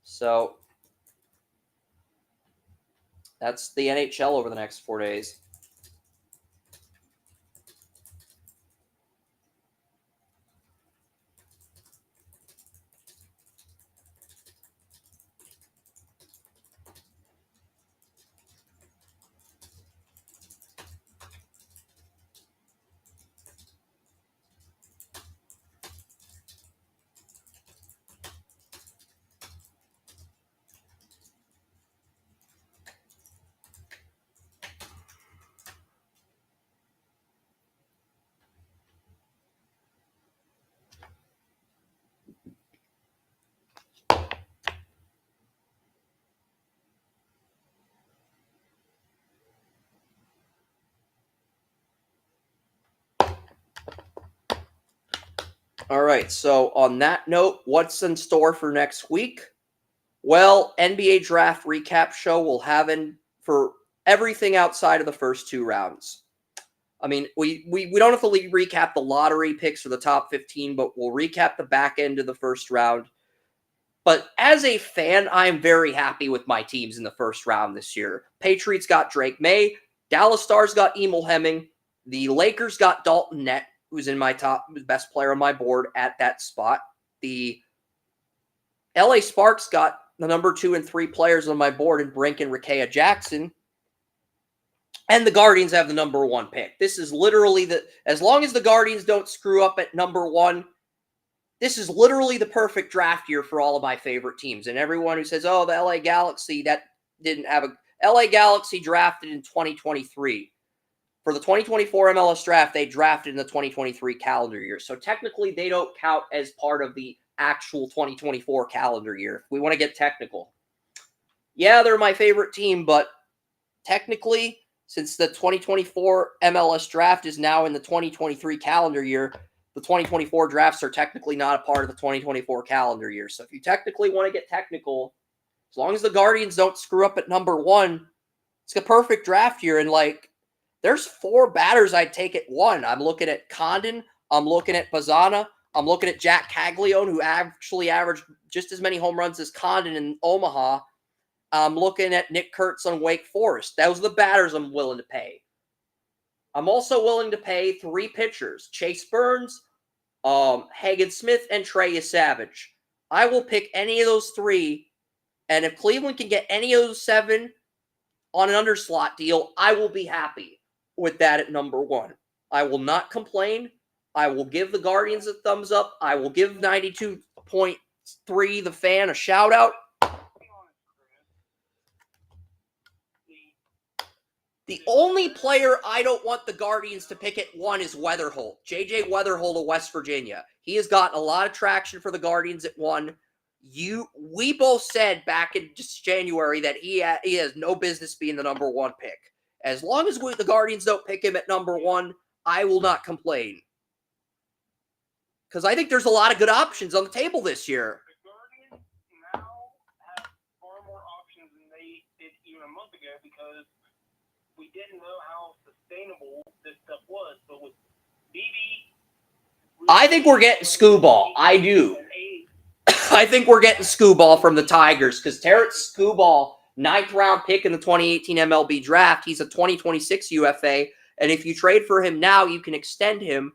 So that's the NHL over the next 4 days. All right, so on that note, what's in store for next week? Well, NBA Draft Recap Show will have in for everything outside of the first 2 rounds. I mean, we don't have to recap the lottery picks for the top 15, but we'll recap the back end of the first round. But as a fan, I'm very happy with my teams in the first round this year. Patriots got Drake May. Dallas Stars got Emil Hemming. The Lakers got Dalton Nett, who's in my best player on my board at that spot. The LA Sparks got the number 2 and 3 players on my board in Brink and Rakea Jackson. And the Guardians have the number 1 pick. This is literally as long as the Guardians don't screw up at number 1, this is literally the perfect draft year for all of my favorite teams. And everyone who says, oh, the LA Galaxy, that didn't have LA Galaxy drafted in 2023. For the 2024 MLS draft, they drafted in the 2023 calendar year. So technically, they don't count as part of the actual 2024 calendar year. If we want to get technical. Yeah, they're my favorite team, but technically, since the 2024 MLS draft is now in the 2023 calendar year, the 2024 drafts are technically not a part of the 2024 calendar year. So if you technically want to get technical, as long as the Guardians don't screw up at number 1, it's a perfect draft year. And there's 4 batters I'd take at 1. I'm looking at Condon. I'm looking at Bazana. I'm looking at Jack Caglione, who actually averaged just as many home runs as Condon in Omaha. I'm looking at Nick Kurtz on Wake Forest. Those are the batters I'm willing to pay. I'm also willing to pay 3 pitchers, Chase Burns, Hagen Smith, and Trey Savage. I will pick any of those 3, and if Cleveland can get any of those 7 on an underslot deal, I will be happy with that at number 1. I will not complain. I will give the Guardians a thumbs up. I will give 92.3 The Fan a shout out. The only player I don't want the Guardians to pick at 1 is Weatherholt. J.J. Weatherholt of West Virginia. He has gotten a lot of traction for the Guardians at 1. We both said back in just January that he has no business being the number 1 pick. As long as the Guardians don't pick him at number 1, I will not complain. Because I think there's a lot of good options on the table this year. The Guardians now have far more options than they did even a month ago because we didn't know how sustainable this stuff was. But with BB, I think we're getting Skubal. I do. I think we're getting Skubal from the Tigers because Terrence Skubal, 9th round pick in the 2018 MLB draft. He's a 2026 UFA. And if you trade for him now, you can extend him.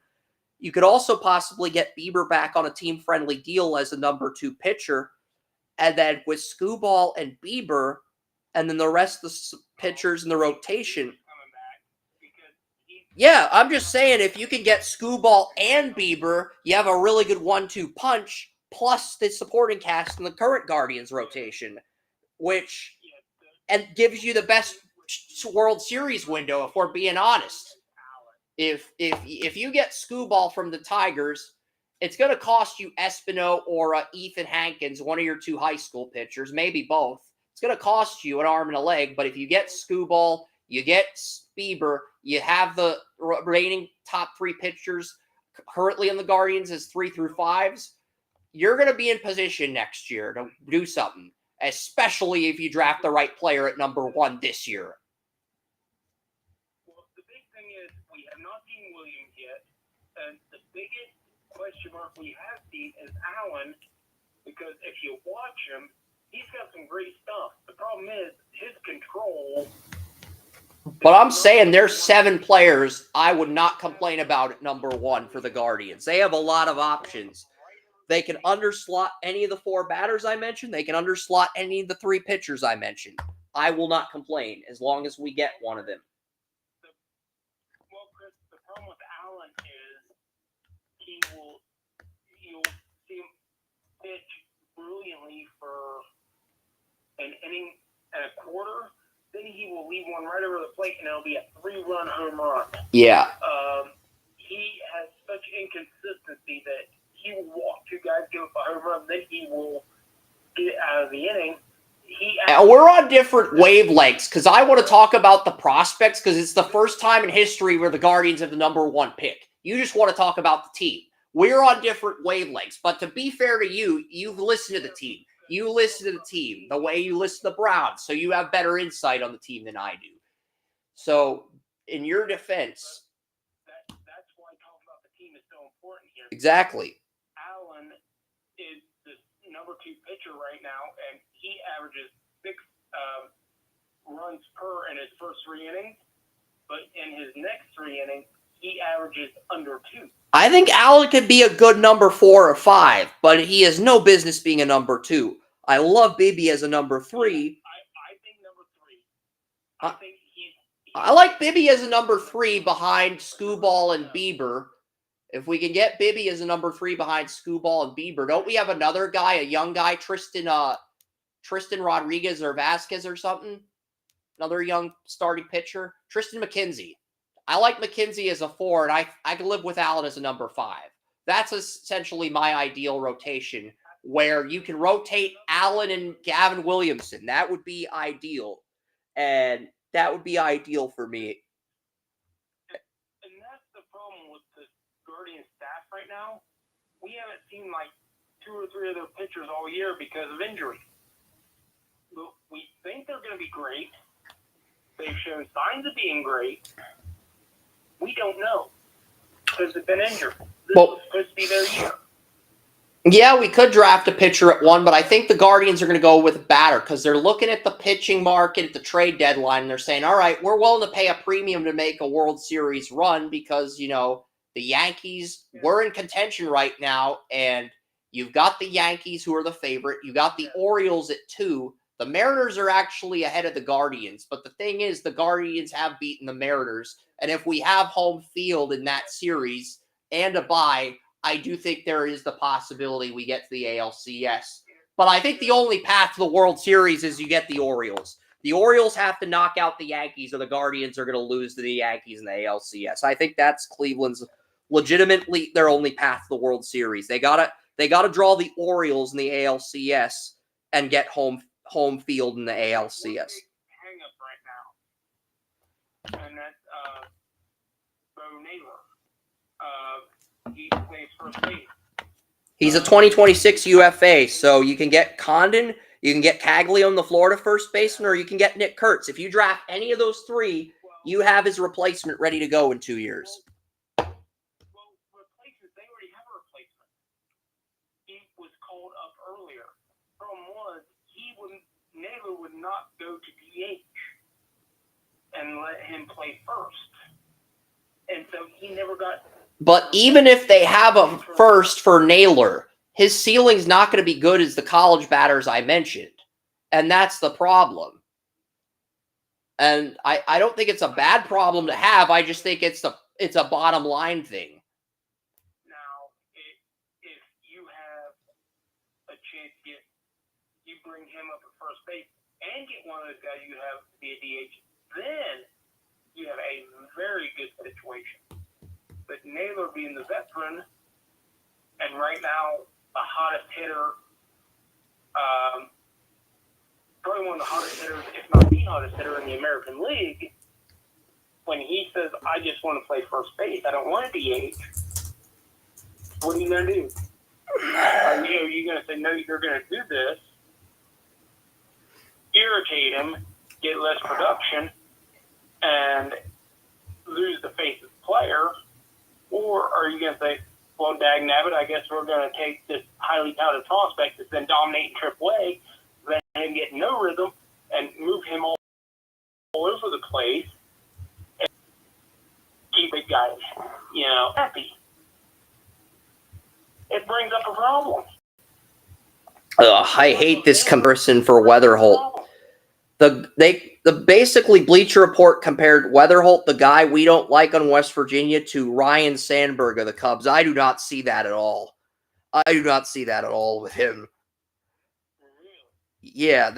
You could also possibly get Bieber back on a team-friendly deal as a number 2 pitcher. And then with Skubal and Bieber, and then the rest of the pitchers in the rotation. Yeah, I'm just saying, if you can get Skubal and Bieber, you have a really good 1-2 punch, plus the supporting cast in the current Guardians rotation, and gives you the best World Series window, if we're being honest. If you get Skubal from the Tigers, it's going to cost you Espino or Ethan Hankins, one of your 2 high school pitchers, maybe both. It's going to cost you an arm and a leg, but if you get Skubal, you get Bieber, you have the remaining top 3 pitchers currently in the Guardians as 3 through 5s, you're going to be in position next year to do something, especially if you draft the right player at number 1 this year. Well, the big thing is we have not seen Williams yet, and the biggest question mark we have seen is Allen, because if you watch him, he's got some great stuff. The problem is his control. But I'm saying there's 7 players I would not complain about at number 1 for the Guardians. They have a lot of options. They can underslot any of the 4 batters I mentioned. They can underslot any of the 3 pitchers I mentioned. I will not complain as long as we get one of them. Well, Chris, the problem with Allen is you'll see him pitch brilliantly for an inning and a quarter. Then he will leave one right over the plate, and it'll be a 3-run home run. Yeah. He has such inconsistency that he will walk 2 guys, give up a home run, then he will get out of the inning. We're on different wavelengths because I want to talk about the prospects because it's the first time in history where the Guardians have the number 1 pick. You just want to talk about the team. We're on different wavelengths. But to be fair to you, you've listened to the team. You listen to the team the way you listen to the Browns, so you have better insight on the team than I do. So, in your defense, Exactly. Allen is the number 2 pitcher right now, and he averages 6 runs per in his first 3 innings. But in his next 3 innings, he averages under 2. I think Allen could be a good number 4 or 5, but he has no business being a number 2. I love Bibby as a number 3. I think number 3. I think I like Bibby as a number 3 behind Skubal and Bieber. If we can get Bibby as a number 3 behind Skubal and Bieber, don't we have another guy, a young guy, Tristan Rodriguez or Vasquez or something? Another young starting pitcher, Tristan McKenzie. I like McKenzie as a 4, and I can live with Allen as a number 5. That's essentially my ideal rotation, where you can rotate Allen and Gavin Williamson. That would be ideal, and that would be ideal for me. And that's the problem with the Guardian staff right now. We haven't seen like 2 or 3 other pitchers all year because of injury. We think they're going to be great. They've shown signs of being great. We don't know because they've been injured. This was supposed to be their year. Yeah, we could draft a pitcher at 1, but I think the Guardians are going to go with a batter because they're looking at the pitching market at the trade deadline, and they're saying, all right, we're willing to pay a premium to make a World Series run because, you know, the Yankees were in contention right now, and you've got the Yankees who are the favorite. You got the Orioles at 2. The Mariners are actually ahead of the Guardians, but the thing is the Guardians have beaten the Mariners, and if we have home field in that series and a bye, I do think there is the possibility we get to the ALCS. But I think the only path to the World Series is you get the Orioles. The Orioles have to knock out the Yankees, or the Guardians are going to lose to the Yankees in the ALCS. I think that's Cleveland's legitimately their only path to the World Series. They gotta draw the Orioles in the ALCS and get home field in the ALCS. Hang up right now, and that's Bo Naylor. He plays first base. He's a 2026 UFA, so you can get Condon, you can get Caglione, the Florida first baseman, or you can get Nick Kurtz. If you draft any of those 3, you have his replacement ready to go in 2 years. Well, replacement, they already have a replacement. He was called up earlier. Problem was, Naylor would not go to DH and let him play first. And so he never got... But even if they have a first for Naylor, his ceiling's not going to be good as the college batters I mentioned. And that's the problem. And I don't think it's a bad problem to have. I just think it's a bottom line thing. Now, if you have a chance to you bring him up at first base and get one of those guys you have to be a DH, then you have a very good situation. But Naylor being the veteran, and right now the hottest hitter, probably one of the hottest hitters, if not the hottest hitter in the American League, when he says, I just want to play first base, I don't want to DH, what are you going to do? Are you going to say, no, you're going to do this, irritate him, get less production, and lose the face of the player? Or are you going to say, well, dag nabbit, I guess we're going to take this highly touted prospect that's been dominating AAA, let him get no rhythm, and move him all over the place, and keep it guys, happy. It brings up a problem. I hate this comparison for Weatherholt. The basically Bleacher Report compared Weatherholt, the guy we don't like on West Virginia, to Ryan Sandberg of the Cubs. I do not see that at all. I do not see that at all with him. Yeah,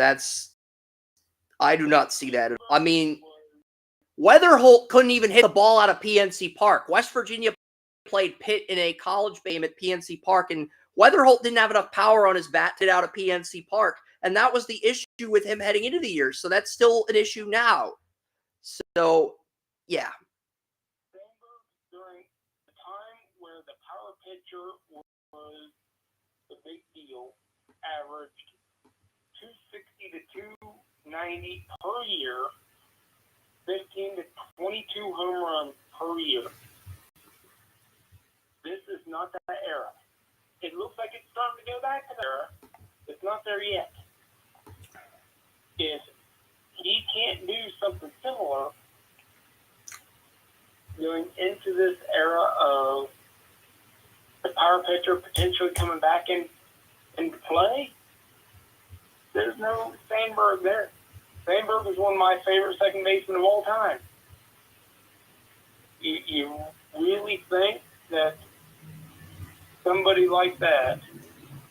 I do not see that. I mean, Weatherholt couldn't even hit the ball out of PNC Park. West Virginia played Pitt in a college game at PNC Park, and Weatherholt didn't have enough power on his bat to get out of PNC Park. And that was the issue with him heading into the year. So that's still an issue now. So, yeah. During the time where the power pitcher was the big deal, averaged 260 to 290 per year, 15 to 22 home runs per year. This is not that era. It looks like it's starting to go back to that era. It's not there yet. If he can't do something similar going into this era of the power pitcher potentially coming back into play, there's no Sandberg there. Sandberg is one of my favorite second basemen of all time. You really think that somebody like that?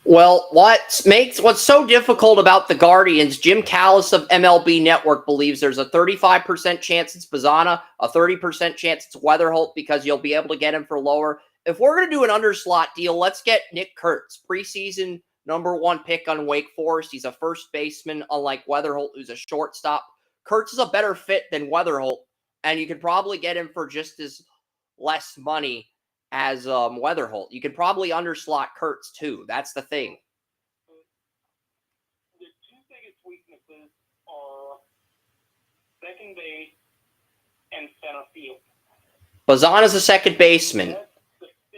Well, what's so difficult about the Guardians, Jim Callis of MLB Network believes there's a 35% chance it's Bazzana, a 30% chance it's Weatherholt because you'll be able to get him for lower. If we're going to do an underslot deal, let's get Nick Kurtz, preseason #1 pick on Wake Forest. He's a first baseman, unlike Weatherholt, who's a shortstop. Kurtz is a better fit than Weatherholt, and you could probably get him for just as less money as Weatherholt. You could probably underslot Kurtz too. That's the thing. The two biggest weaknesses are second base and center field. Bazzana's a second baseman.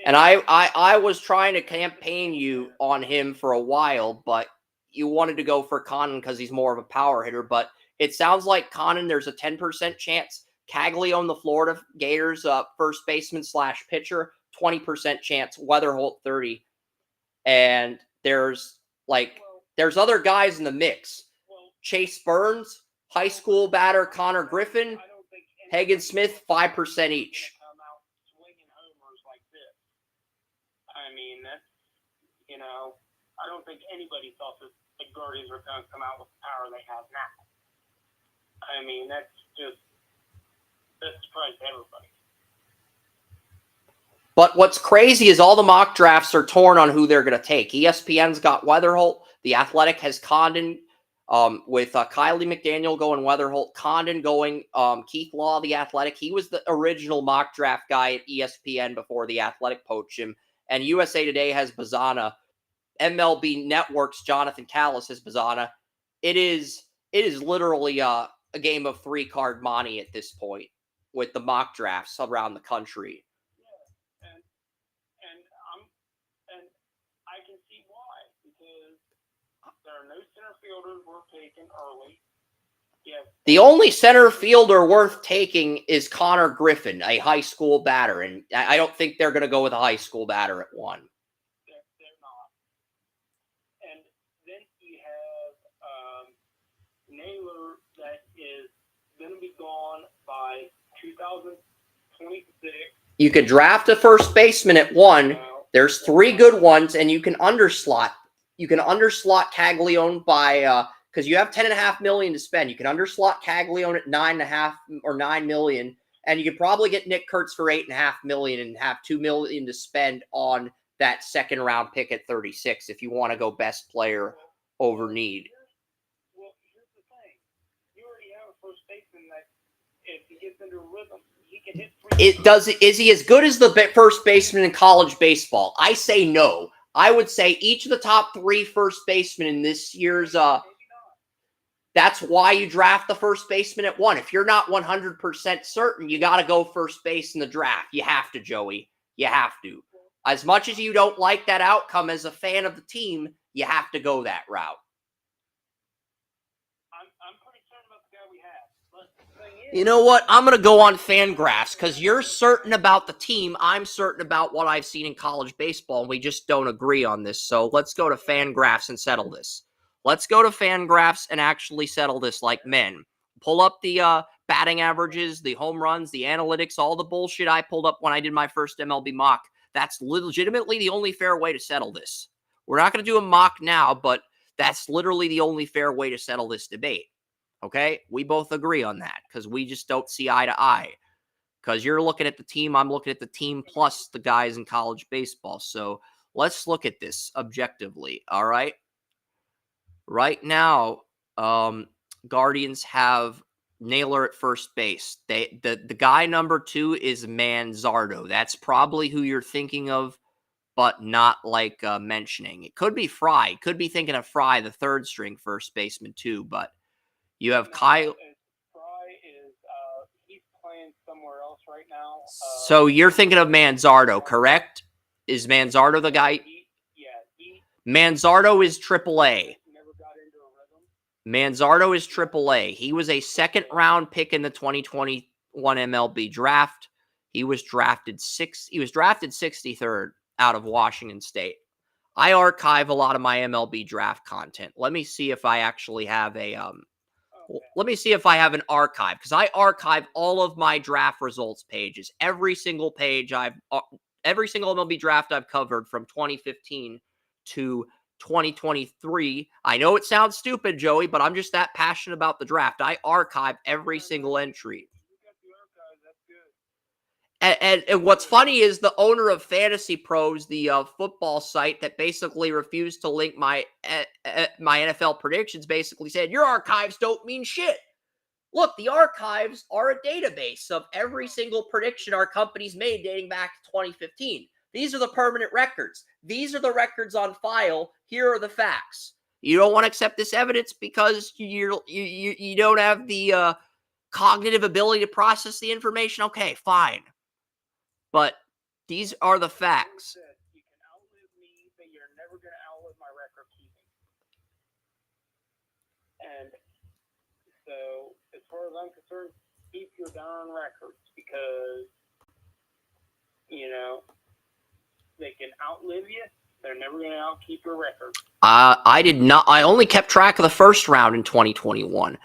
And I was trying to campaign you on him for a while, but you wanted to go for Connon because he's more of a power hitter. But it sounds like Connon, there's a 10% chance. Caglione, the Florida Gators first baseman / pitcher, 20% chance. Weatherholt, 30. And there's other guys in the mix. Chase Burns, high school batter Connor Griffin, Hagen Smith, 5% each. I don't think anybody thought that the Guardians were going to come out with the power they have now. I mean, that's surprised everybody. But what's crazy is all the mock drafts are torn on who they're going to take. ESPN's got Weatherholt. The Athletic has Condon, with Kylie McDaniel going Weatherholt, Condon going Keith Law, the Athletic. He was the original mock draft guy at ESPN before the Athletic poached him. And USA Today has Bazzana. MLB Network's Jonathan Callis has Bazzana. It is literally a game of 3-card monte at this point with the mock drafts around the country. Yeah, and I can see why, because there are no center fielders worth taking early. Yeah. The only center fielder worth taking is Connor Griffin, a high school batter, and I don't think they're going to go with a high school batter at 1. They're not. And then you have Naylor that is going to be gone by 2026. You could draft a first baseman at 1. There's 3 good ones, and you can underslot. You can underslot Caglione by because you have $10.5 million to spend. You can underslot Caglione at $9.5 or $9 million, and you could probably get Nick Kurtz for $8.5 million and have $2 million to spend on that second round pick at 36 if you want to go best player over need. Well, here's the thing: you already have a first baseman that, if he gets into a rhythm, he can hit 3. Is he as good as the first baseman in college baseball? I say no. I would say each of the top 3 first basemen in this year's that's why you draft the first baseman at 1. If you're not 100% certain, you got to go first base in the draft. You have to, Joey. You have to. As much as you don't like that outcome as a fan of the team, you have to go that route. I'm pretty certain about the guy we have. But the thing is, you know what? I'm going to go on Fangraphs because you're certain about the team. I'm certain about what I've seen in college baseball, and we just don't agree on this. So let's go to Fangraphs and settle this. Let's go to Fangraphs and actually settle this like men. Pull up the batting averages, the home runs, the analytics, all the bullshit I pulled up when I did my first MLB mock. That's legitimately the only fair way to settle this. We're not going to do a mock now, but that's literally the only fair way to settle this debate. Okay? We both agree on that because we just don't see eye to eye. Because you're looking at the team, I'm looking at the team plus the guys in college baseball. So let's look at this objectively. All right? Right now, Guardians have Naylor at first base. The guy number 2 is Manzardo. That's probably who you're thinking of, but not like mentioning. It could be Fry. Could be thinking of Fry, the 3rd string first baseman too. But you have Kyle. Fry is he's playing somewhere else right now. So you're thinking of Manzardo, correct? Is Manzardo the guy? He Manzardo is AAA. never got into a rhythm. Manzardo is AAA. He was a second-round pick in the 2021 MLB draft. He was drafted 63rd out of Washington State. I archive a lot of my MLB draft content. Let me see if I actually have a let me see if I have an archive, because I archive all of my draft results pages. Every single page every single MLB draft I've covered from 2015 to 2023. I know it sounds stupid, Joey, but I'm just that passionate about the draft. I archive every single entry. And what's funny is the owner of Fantasy Pros, the football site that basically refused to link my NFL predictions, basically said, your archives don't mean shit. Look, the archives are a database of every single prediction our company's made dating back to 2015. These are the permanent records. These are the records on file. Here are the facts. You don't want to accept this evidence because you don't have the cognitive ability to process the information. Okay, fine. But these are the facts. You can outlive me, but you're never going to outlive my record keeping. And so, as far as I'm concerned, keep your darn records, because, they can outlive you. They're never going to outkeep your record. I did not. I only kept track of the first round in 2021,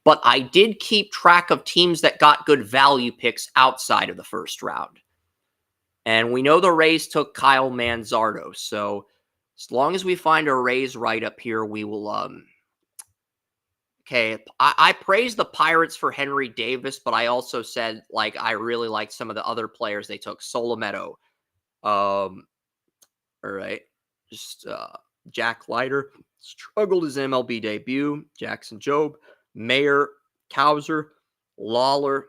but I did keep track of teams that got good value picks outside of the first round. And we know the Rays took Kyle Manzardo, so as long as we find a Rays write-up here, we will, okay, I praised the Pirates for Henry Davis, but I also said, I really liked some of the other players they took. Solometo, all right, just, Jack Leiter, struggled his MLB debut, Jackson Jobe, Mayer, Cowser, Lawler,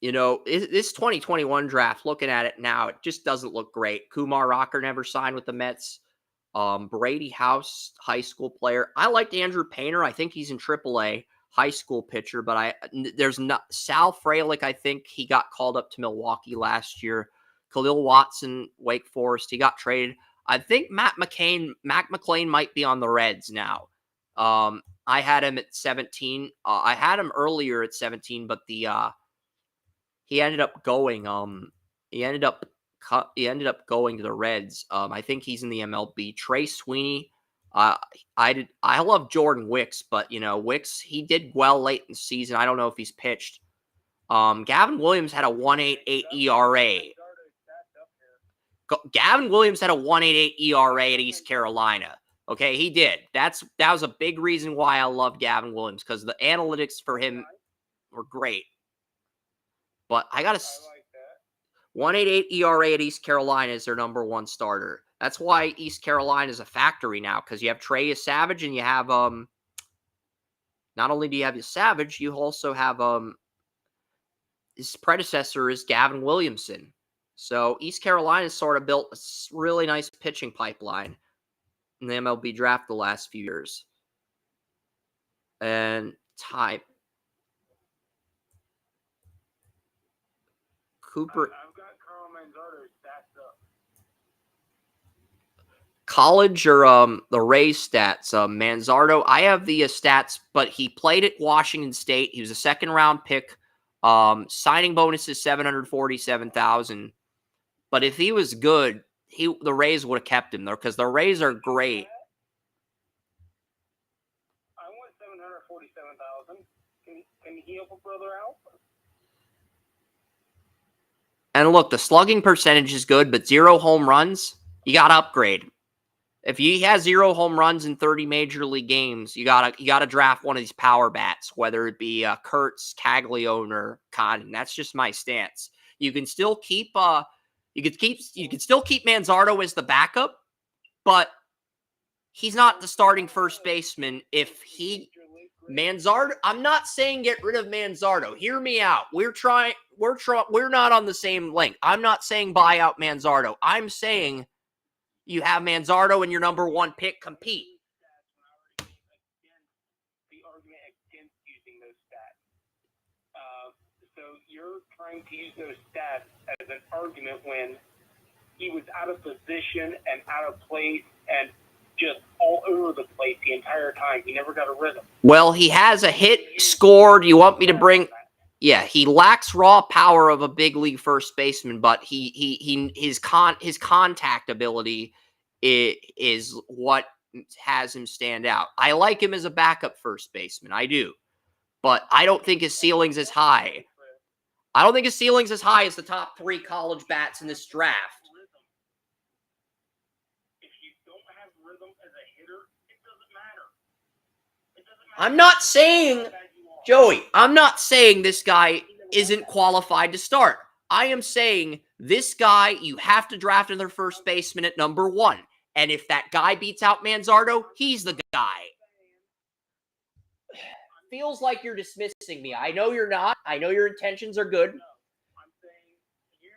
this 2021 draft, looking at it now, it just doesn't look great. Kumar Rocker never signed with the Mets. Brady House, high school player. I liked Andrew Painter. I think he's in AAA, high school pitcher, but there's not Sal Frelick. I think he got called up to Milwaukee last year. Khalil Watson, Wake Forest, he got traded. I think Mac McClain might be on the Reds now. I had him at 17. I had him earlier at 17, but he ended up going. He ended up going to the Reds. I think he's in the MLB. Trey Sweeney. I love Jordan Wicks, but Wicks, he did well late in the season. I don't know if he's pitched. Gavin Williams had a 1.88 ERA. Gavin Williams had a 1.88 ERA at East Carolina. Okay, he did. That was a big reason why I love Gavin Williams, because the analytics for him were great. But I got to 1.88 ERA at East Carolina is their number one starter. That's why East Carolina is a factory now, because you have Trey Savage and you have not only do you have Savage, you also have his predecessor is Gavin Williamson. So East Carolina sort of built a really nice pitching pipeline in the MLB draft the last few years. And Cooper. I've got Carl Manzardo stats up. College or the Rays stats. Manzardo, I have the stats, but he played at Washington State. He was a second-round pick. Signing bonus is $747,000. But if he was good, the Rays would have kept him there, because the Rays are great. I want $747,000. Can he help a brother out? And look, the slugging percentage is good, but 0 home runs, you got to upgrade. If he has 0 home runs in 30 major league games, you gotta draft one of these power bats, whether it be Kurtz, Caglione, or Condon. That's just my stance. You can still keep Manzardo as the backup, but he's not the starting first baseman. Manzardo, I'm not saying get rid of Manzardo. Hear me out. We're not on the same length. I'm not saying buy out Manzardo. I'm saying you have Manzardo and your number one pick compete. The argument against using those stats. So you're trying to use those stats as an argument when he was out of position and out of place and just all over the place the entire time. He never got a rhythm. Well, he has a hit scored. You want me to bring? Yeah, he lacks raw power of a big league first baseman, but his contact ability is what has him stand out. I like him as a backup first baseman. I do. But I don't think his ceiling's as high. I don't think his ceiling's as high as the top 3 college bats in this draft. If you don't have rhythm as a hitter, it doesn't matter. I'm not saying, Joey, I'm not saying this guy isn't qualified to start. I am saying this guy, you have to draft another first baseman at number 1. And if that guy beats out Manzardo, he's the guy. Feels like you're dismissing me. I know you're not. I know your intentions are good. No, I'm saying use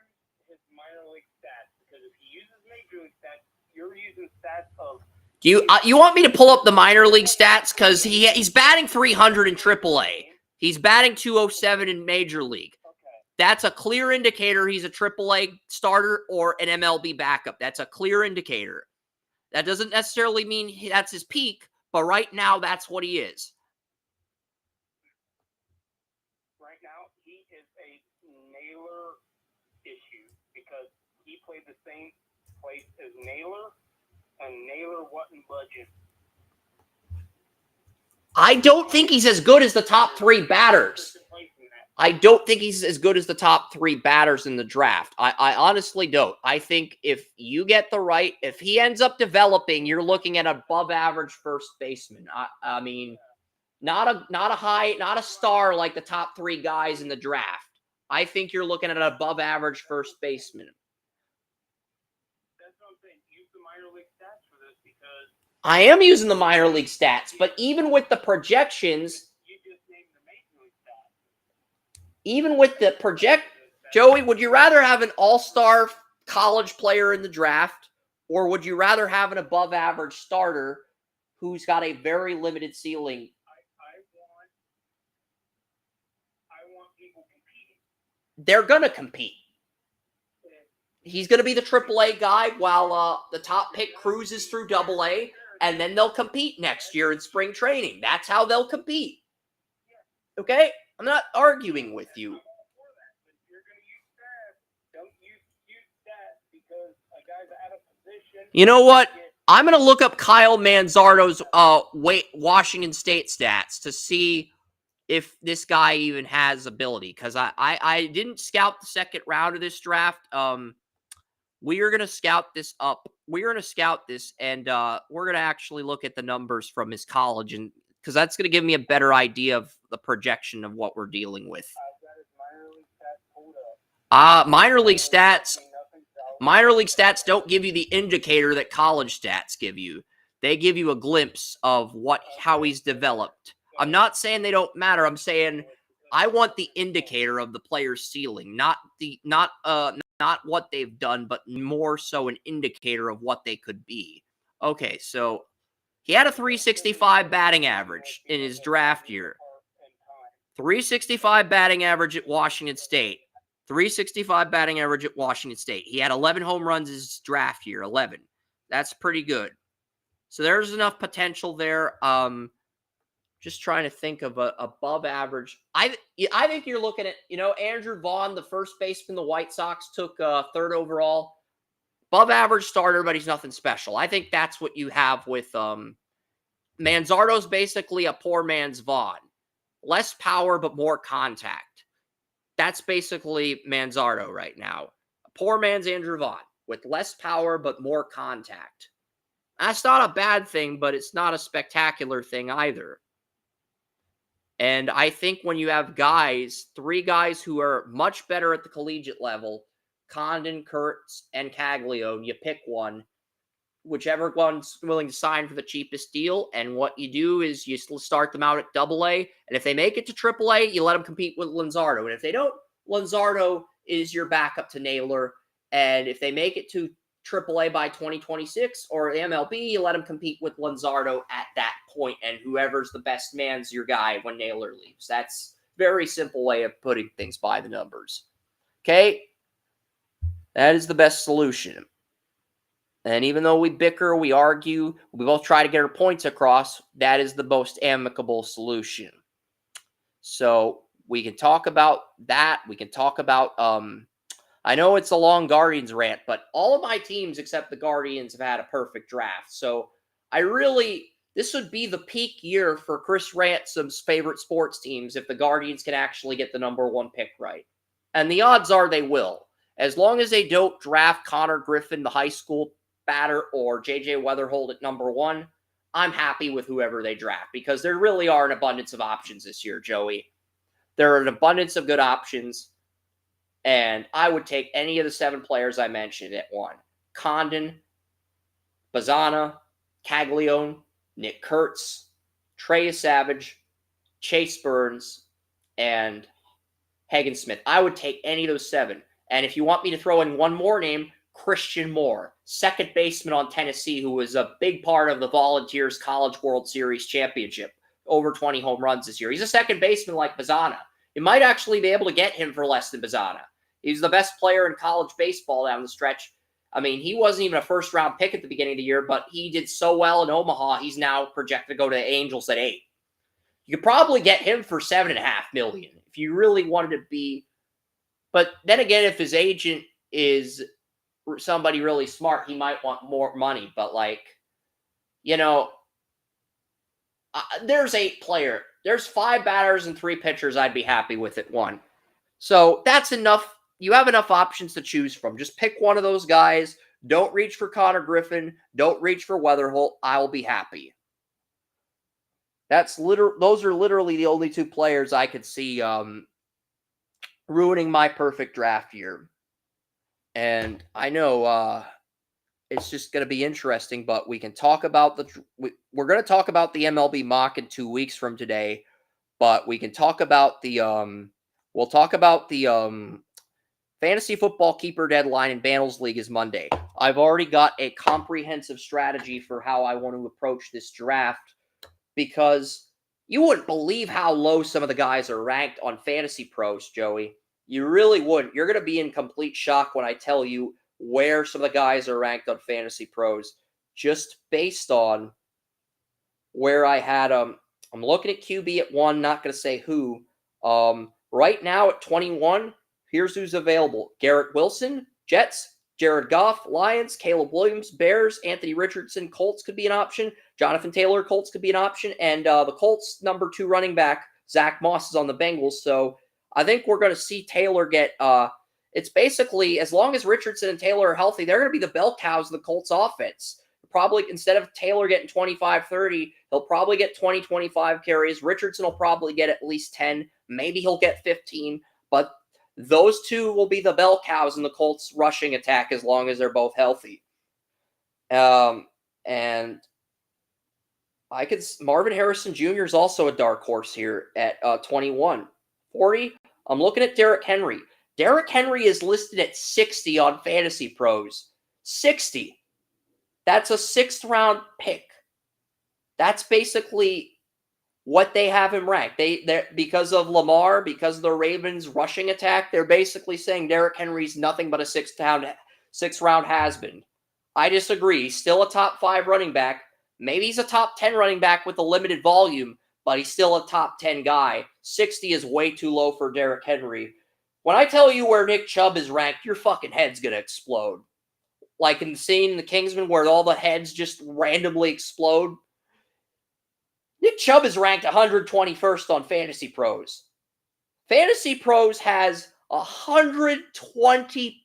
his minor league stats, because if he uses major league stats, you're using stats of. Do you want me to pull up the minor league stats? Because he's batting 300 in AAA. He's batting 207 in Major League. Okay. That's a clear indicator he's a AAA starter or an MLB backup. That's a clear indicator. That doesn't necessarily mean that's his peak, but right now that's what he is. Right now, he is a Naylor issue because he played the same place as Naylor, and Naylor wasn't budging. I don't think he's as good as the top 3 batters. I don't think he's as good as the top 3 batters in the draft. I honestly don't. I think if you get the right, if he ends up developing, you're looking at above average first baseman. I mean, not a star like the top 3 guys in the draft. I think you're looking at an above average first baseman. That's what I'm saying. Use the minor league stats for this because I am using the minor league stats, but even with the projections, you just named the major league stats. even with the Joey, would you rather have an all-star college player in the draft, or would you rather have an above-average starter who's got a very limited ceiling? I want people competing. They're going to compete. He's going to be the AAA guy while the top pick cruises through AA, and then they'll compete next year in spring training. That's how they'll compete. Okay? I'm not arguing with you. You know what? I'm going to look up Kyle Manzardo's Washington State stats to see if this guy even has ability, because I didn't scout the second round of this draft. We are going to scout this up. We're going to scout this, and we're going to actually look at the numbers from his college, and because that's going to give me a better idea of the projection of what we're dealing with. Minor league stats don't give you the indicator that college stats give you. They give you a glimpse of how he's developed. I'm not saying they don't matter. I'm saying I want the indicator of the player's ceiling, not what they've done, but more so an indicator of what they could be. Okay, so he had a 365 batting average in his draft year. 365 batting average at Washington State. 365 batting average at Washington State. He had 11 home runs his draft year, 11. That's pretty good. So there's enough potential there. Just trying to think of a above average. I think you're looking at, Andrew Vaughn, the first baseman the White Sox took 3rd overall. Above average starter, but he's nothing special. I think that's what you have with Manzardo's basically a poor man's Vaughn. Less power, but more contact. That's basically Manzardo right now. A poor man's Andrew Vaughn with less power, but more contact. That's not a bad thing, but it's not a spectacular thing either. And I think when you have 3 guys who are much better at the collegiate level, Condon, Kurtz, and Caglio, you pick one, whichever one's willing to sign for the cheapest deal. And what you do is you start them out at AA. And if they make it to AAA, you let them compete with Lanzardo. And if they don't, Lanzardo is your backup to Naylor. And if they make it to AAA by 2026 or MLB, you let them compete with Lanzardo at that point, and whoever's the best man's your guy when Naylor leaves. That's a very simple way of putting things by the numbers. Okay? That is the best solution. And even though we bicker, we argue, we both try to get our points across, that is the most amicable solution. So we can talk about that. We can talk about, I know it's a long Guardians rant, but all of my teams except the Guardians have had a perfect draft. So this would be the peak year for Chris Ransom's favorite sports teams if the Guardians can actually get the number 1 pick right. And the odds are they will. As long as they don't draft Connor Griffin, the high school batter, or J.J. Weatherhold at number 1, I'm happy with whoever they draft because there really are an abundance of options this year, Joey. There are an abundance of good options, and I would take any of the 7 players I mentioned at 1. Condon, Bazzana, Caglione, Nick Kurtz, Trey Savage, Chase Burns, and Hagen Smith. I would take any of those 7. And if you want me to throw in one more name, Christian Moore, second baseman on Tennessee, who was a big part of the Volunteers College World Series championship, over 20 home runs this year. He's a second baseman like Bazzana. You might actually be able to get him for less than Bazzana. He's the best player in college baseball down the stretch. I mean, he wasn't even a first-round pick at the beginning of the year, but he did so well in Omaha, he's now projected to go to the Angels at 8. You could probably get him for $7.5 million if you really wanted to be. But then again, if his agent is somebody really smart, he might want more money. But there's 8 players. There's 5 batters and 3 pitchers I'd be happy with at 1. So that's enough. You have enough options to choose from. Just pick one of those guys. Don't reach for Connor Griffin. Don't reach for Weatherholt. I'll be happy. Those are literally the only 2 players I could see ruining my perfect draft year. And I know it's just going to be interesting, but we can talk about we're going to talk about the MLB mock in 2 weeks from today, but we can talk about the fantasy football keeper deadline in Bantl's League is Monday. I've already got a comprehensive strategy for how I want to approach this draft because you wouldn't believe how low some of the guys are ranked on Fantasy Pros, Joey. You really wouldn't. You're going to be in complete shock when I tell you where some of the guys are ranked on Fantasy Pros just based on where I had them. I'm looking at QB at 1, not going to say who. Right now at 21, here's who's available. Garrett Wilson, Jets. Jared Goff, Lions. Caleb Williams, Bears. Anthony Richardson, Colts could be an option. Jonathan Taylor, Colts could be an option. And the Colts number 2 running back, Zach Moss, is on the Bengals. So I think we're going to see Taylor get it's basically, as long as Richardson and Taylor are healthy, they're going to be the bell cows of the Colts offense. Probably, instead of Taylor getting 25, 30, he'll probably get 20, 25 carries. Richardson will probably get at least 10. Maybe he'll get 15. But those 2 will be the bell cows in the Colts rushing attack as long as they're both healthy. And Marvin Harrison Jr. is also a dark horse here at 21. 40, I'm looking at Derrick Henry. Derrick Henry is listed at 60 on Fantasy Pros. 60. That's a 6th round pick. That's basically what they have him ranked. They because of Lamar, because of the Ravens rushing attack, they're basically saying Derrick Henry's nothing but a 6th round has-been. I disagree. He's still a top 5 running back. Maybe he's a top 10 running back with a limited volume, but he's still a top 10 guy. 60 is way too low for Derrick Henry. When I tell you where Nick Chubb is ranked, your fucking head's going to explode. Like in the scene in The Kingsman where all the heads just randomly explode. Nick Chubb is ranked 121st on Fantasy Pros. Fantasy Pros has 120...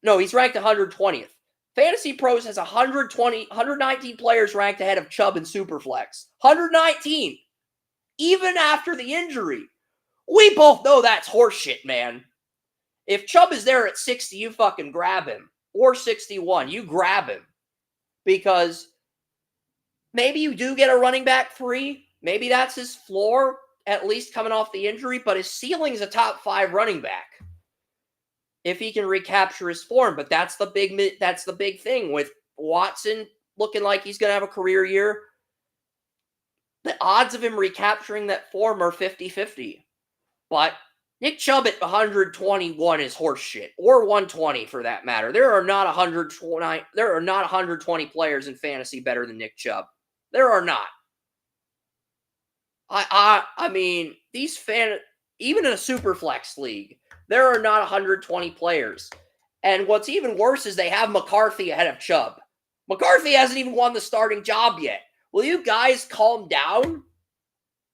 No, he's ranked 120th. Fantasy Pros has 119 players ranked ahead of Chubb in Superflex. 119! Even after the injury. We both know that's horseshit, man. If Chubb is there at 60, you fucking grab him. Or 61, you grab him. Because maybe you do get a running back free. Maybe that's his floor, at least coming off the injury. But his ceiling is a top 5 running back. If he can recapture his form. But that's the big thing with Watson looking like he's going to have a career year. The odds of him recapturing that form are 50-50. But Nick Chubb at 121 is horseshit, or 120 for that matter. There are not 120 players in fantasy better than Nick Chubb. There are not. I mean, even in a super flex league, there are not 120 players. And what's even worse is they have McCarthy ahead of Chubb. McCarthy hasn't even won the starting job yet. Will you guys calm down?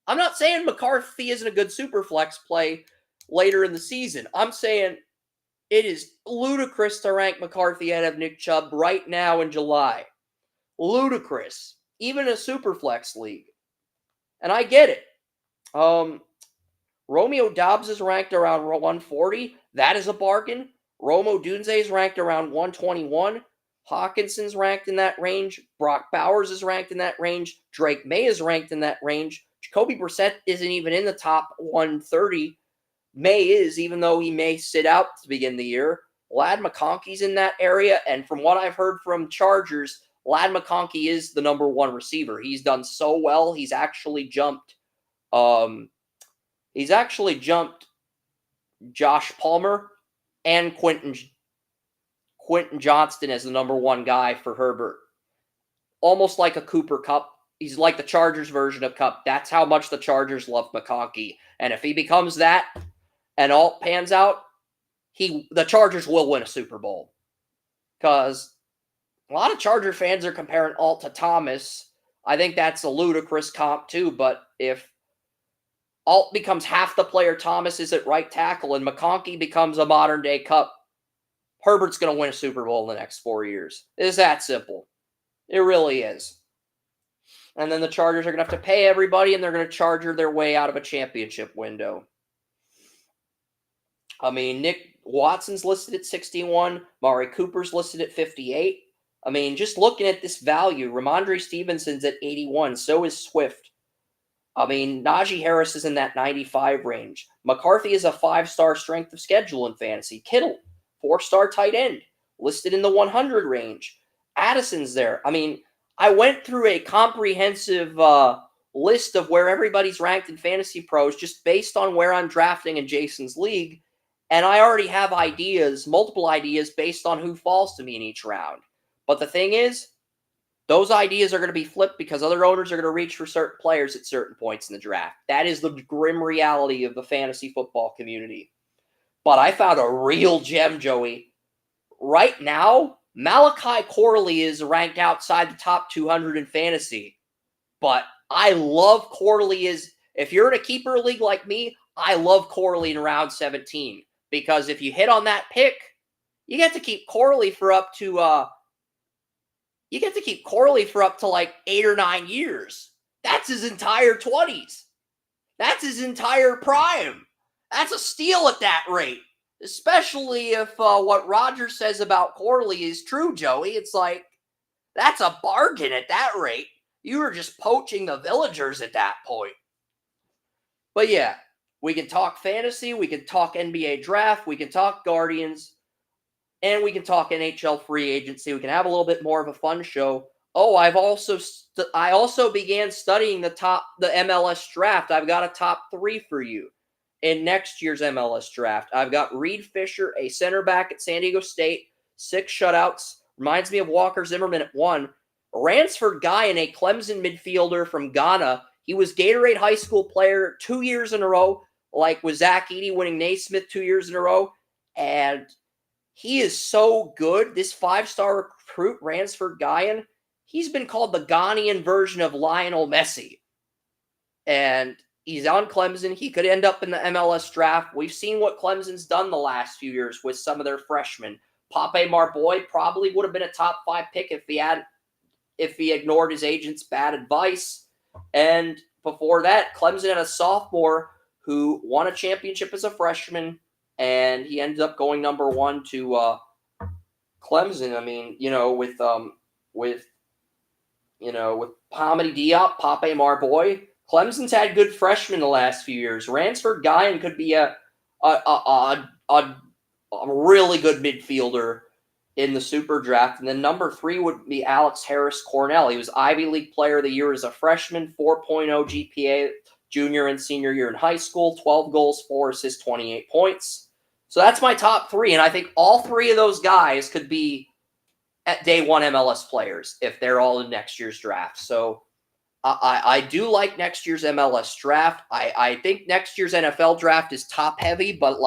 I'm not saying McCarthy isn't a good super flex play later in the season. I'm saying it is ludicrous to rank McCarthy ahead of Nick Chubb right now in July. Ludicrous. Even in a super flex league. And I get it. Romeo Dobbs is ranked around 140. That is a bargain. Rome Odunze is ranked around 121. Hawkinson's ranked in that range. Brock Bowers is ranked in that range. Drake May is ranked in that range. Jacoby Brissett isn't even in the top 130. May is, even though he may sit out to begin the year. Ladd McConkey's in that area, and from what I've heard from Chargers, Ladd McConkey is the number one receiver. He's done so well. He's actually jumped Josh Palmer and Quentin Johnston as the number one guy for Herbert. Almost like a Cooper Kupp. He's like the Chargers version of Kupp. That's how much the Chargers love McConkey. And if he becomes that and all pans out, the Chargers will win a Super Bowl. Because a lot of Charger fans are comparing Alt to Thomas. I think that's a ludicrous comp too, but if Alt becomes half the player Thomas is at right tackle and McConkey becomes a modern-day Kupp, Herbert's going to win a Super Bowl in the next 4 years. It's that simple. It really is. And then the Chargers are going to have to pay everybody, and they're going to charger their way out of a championship window. I mean, Nick Watson's listed at 61. Mari Cooper's listed at 58. I mean, just looking at this value, Ramondre Stevenson's at 81. So is Swift. I mean, Najee Harris is in that 95 range. McCarthy is a 5-star strength of schedule in fantasy. Kittle, 4-star tight end, listed in the 100 range. Addison's there. I mean, I went through a comprehensive list of where everybody's ranked in Fantasy Pros just based on where I'm drafting in Jason's league, and I already have multiple ideas based on who falls to me in each round. But the thing is, those ideas are going to be flipped because other owners are going to reach for certain players at certain points in the draft. That is the grim reality of the fantasy football community. But I found a real gem, Joey. Right now, Malachi Corley is ranked outside the top 200 in fantasy. But I love Corley if you're in a keeper league like me, I love Corley in round 17. Because if you hit on that pick, you get to keep Corley for up to like 8 or 9 years. That's his entire 20s. That's his entire prime. That's a steal at that rate. Especially if what Roger says about Corley is true, Joey. It's like, that's a bargain at that rate. You were just poaching the villagers at that point. But yeah, we can talk fantasy, we can talk NBA draft, we can talk Guardians, and we can talk NHL free agency. We can have a little bit more of a fun show. Oh, I also began studying the MLS draft. I've got a top 3 for you in next year's MLS draft. I've got Reed Fisher, a center back at San Diego State, 6 shutouts. Reminds me of Walker Zimmerman at 1. Ransford Guyan, a Clemson midfielder from Ghana. He was Gatorade High School player 2 years in a row, like with Zach Edey winning Naismith 2 years in a row. And he is so good. This 5-star recruit, Ransford Guyan, he's been called the Ghanaian version of Lionel Messi. And he's on Clemson. He could end up in the MLS draft. We've seen what Clemson's done the last few years with some of their freshmen. Pape Marboy probably would have been a top 5 pick if he ignored his agent's bad advice. And before that, Clemson had a sophomore who won a championship as a freshman, and he ended up going number 1 to Clemson. I mean, with Hamady Diop, Pape Marboy, Clemson's had good freshmen the last few years. Ransford Guyan could be a really good midfielder in the Super Draft. And then number 3 would be Alex Harris Cornell. He was Ivy League Player of the Year as a freshman, 4.0 GPA, junior and senior year in high school, 12 goals, 4 assists, 28 points. So that's my top 3, and I think all 3 of those guys could be at day 1 MLS players if they're all in next year's draft. So I do like next year's MLS draft. I think next year's NFL draft is top-heavy, but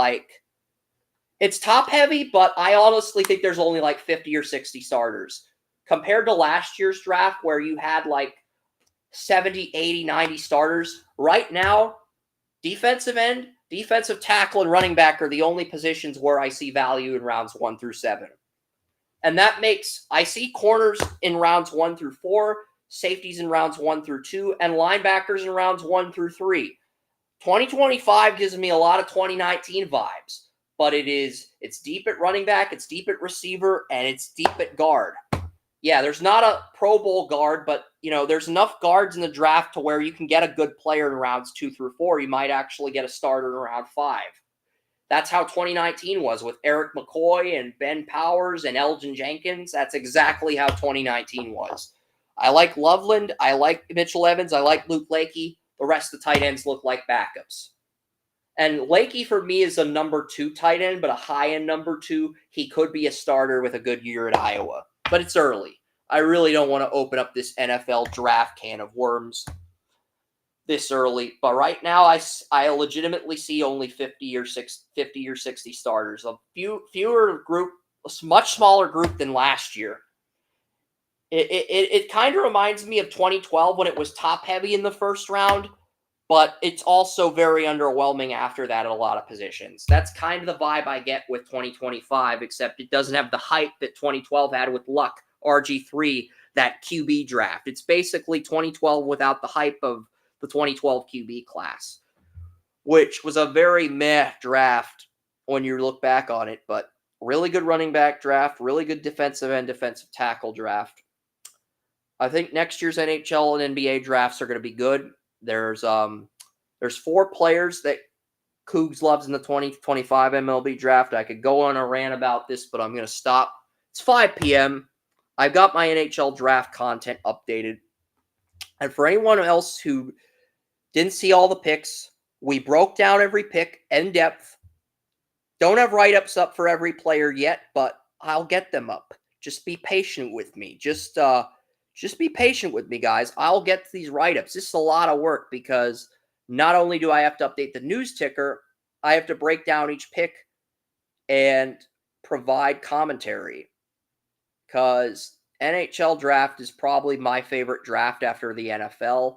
it's top-heavy, but I honestly think there's only 50 or 60 starters. Compared to last year's draft where you had 70, 80, 90 starters, right now, defensive end, defensive tackle, and running back are the only positions where I see value in rounds 1 through 7. And that makes, I see corners in rounds 1 through 4, safeties in rounds 1 through 2, and linebackers in rounds 1 through 3. 2025 gives me a lot of 2019 vibes, but it's deep at running back, it's deep at receiver, and it's deep at guard. Yeah, there's not a Pro Bowl guard, but there's enough guards in the draft to where you can get a good player in rounds 2 through 4. You might actually get a starter in round 5. That's how 2019 was with Eric McCoy and Ben Powers and Elgin Jenkins. That's exactly how 2019 was. I like Loveland. I like Mitchell Evans. I like Luke Lakey. The rest of the tight ends look like backups. And Lakey for me is a number 2 tight end, but a high-end number 2. He could be a starter with a good year at Iowa. But it's early. I really don't want to open up this NFL draft can of worms this early. But right now, I legitimately see only 50 or 60 starters. A fewer group, a much smaller group than last year. It kind of reminds me of 2012 when it was top-heavy in the first round, but it's also very underwhelming after that at a lot of positions. That's kind of the vibe I get with 2025, except it doesn't have the hype that 2012 had with Luck, RG3, that QB draft. It's basically 2012 without the hype of the 2012 QB class, which was a very meh draft when you look back on it, but really good running back draft, really good defensive end, defensive tackle draft. I think next year's NHL and NBA drafts are going to be good. There's 4 players that Cougs loves in the 2025 MLB draft. I could go on a rant about this, but I'm going to stop. It's 5 p.m. I've got my NHL draft content updated. And for anyone else who didn't see all the picks, we broke down every pick in depth. Don't have write-ups up for every player yet, but I'll get them up. Just be patient with me. Just be patient with me, guys. I'll get these write-ups. This is a lot of work because not only do I have to update the news ticker, I have to break down each pick and provide commentary. Because NHL draft is probably my favorite draft after the NFL.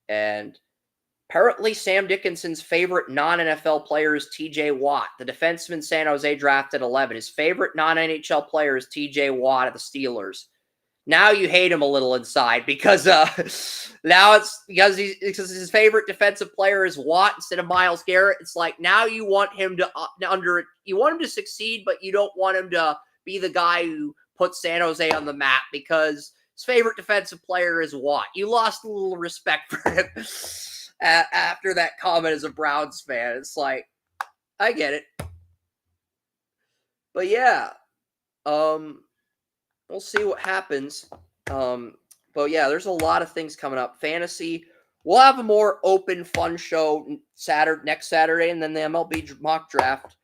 And apparently Sam Dickinson's favorite non-NFL player is TJ Watt. The defenseman San Jose drafted 11. His favorite non-NHL player is TJ Watt of the Steelers. Now you hate him a little inside because now it's because his favorite defensive player is Watt instead of Myles Garrett. It's like now you want him to succeed, but you don't want him to be the guy who puts San Jose on the map because his favorite defensive player is Watt. You lost a little respect for him after that comment as a Browns fan. It's like I get it, but yeah, we'll see what happens. But yeah, there's a lot of things coming up. Fantasy, we'll have a more open, fun show next Saturday, and then the MLB mock draft.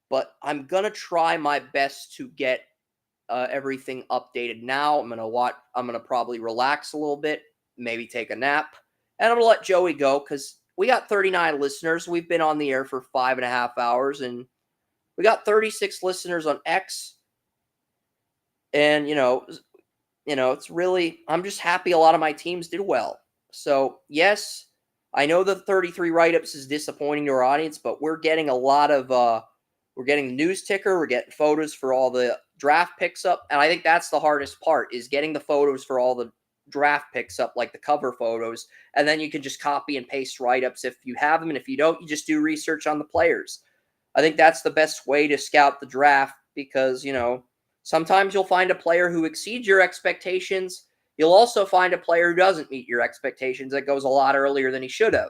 But I'm gonna try my best to get everything updated now. I'm gonna probably relax a little bit, maybe take a nap, and I'm gonna let Joey go because we got 39 listeners. We've been on the air for 5.5 hours, and we got 36 listeners on X. And, it's really, I'm just happy a lot of my teams did well. So, yes, I know the 33 write-ups is disappointing to our audience, but we're getting a lot of, we're getting the news ticker, we're getting photos for all the draft picks up, and I think that's the hardest part, is getting the photos for all the draft picks up, like the cover photos, and then you can just copy and paste write-ups if you have them, and if you don't, you just do research on the players. I think that's the best way to scout the draft because, sometimes you'll find a player who exceeds your expectations. You'll also find a player who doesn't meet your expectations that goes a lot earlier than he should have.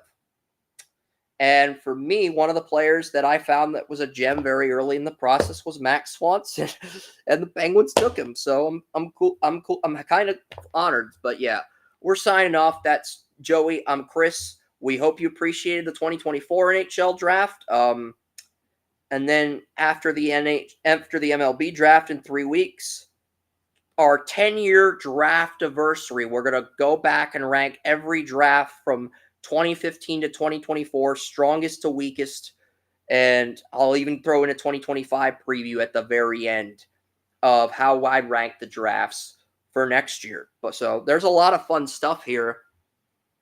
And for me, one of the players that I found that was a gem very early in the process was Max Swanson, and the Penguins took him. So I'm cool. I'm kind of honored. But yeah, we're signing off. That's Joey. I'm Chris. we hope you appreciated the 2024 NHL draft. And then after the MLB draft in 3 weeks, our 10-year draft anniversary, we're going to go back and rank every draft from 2015 to 2024, strongest to weakest. And I'll even throw in a 2025 preview at the very end of how I'd rank the drafts for next year. But so there's a lot of fun stuff here.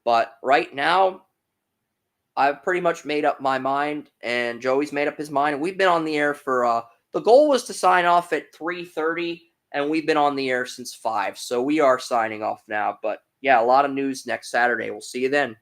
But right now, I've pretty much made up my mind, and Joey's made up his mind. We've been on the air for the goal was to sign off at 3:30, and we've been on the air since 5. So we are signing off now. But yeah, a lot of news next Saturday. We'll see you then.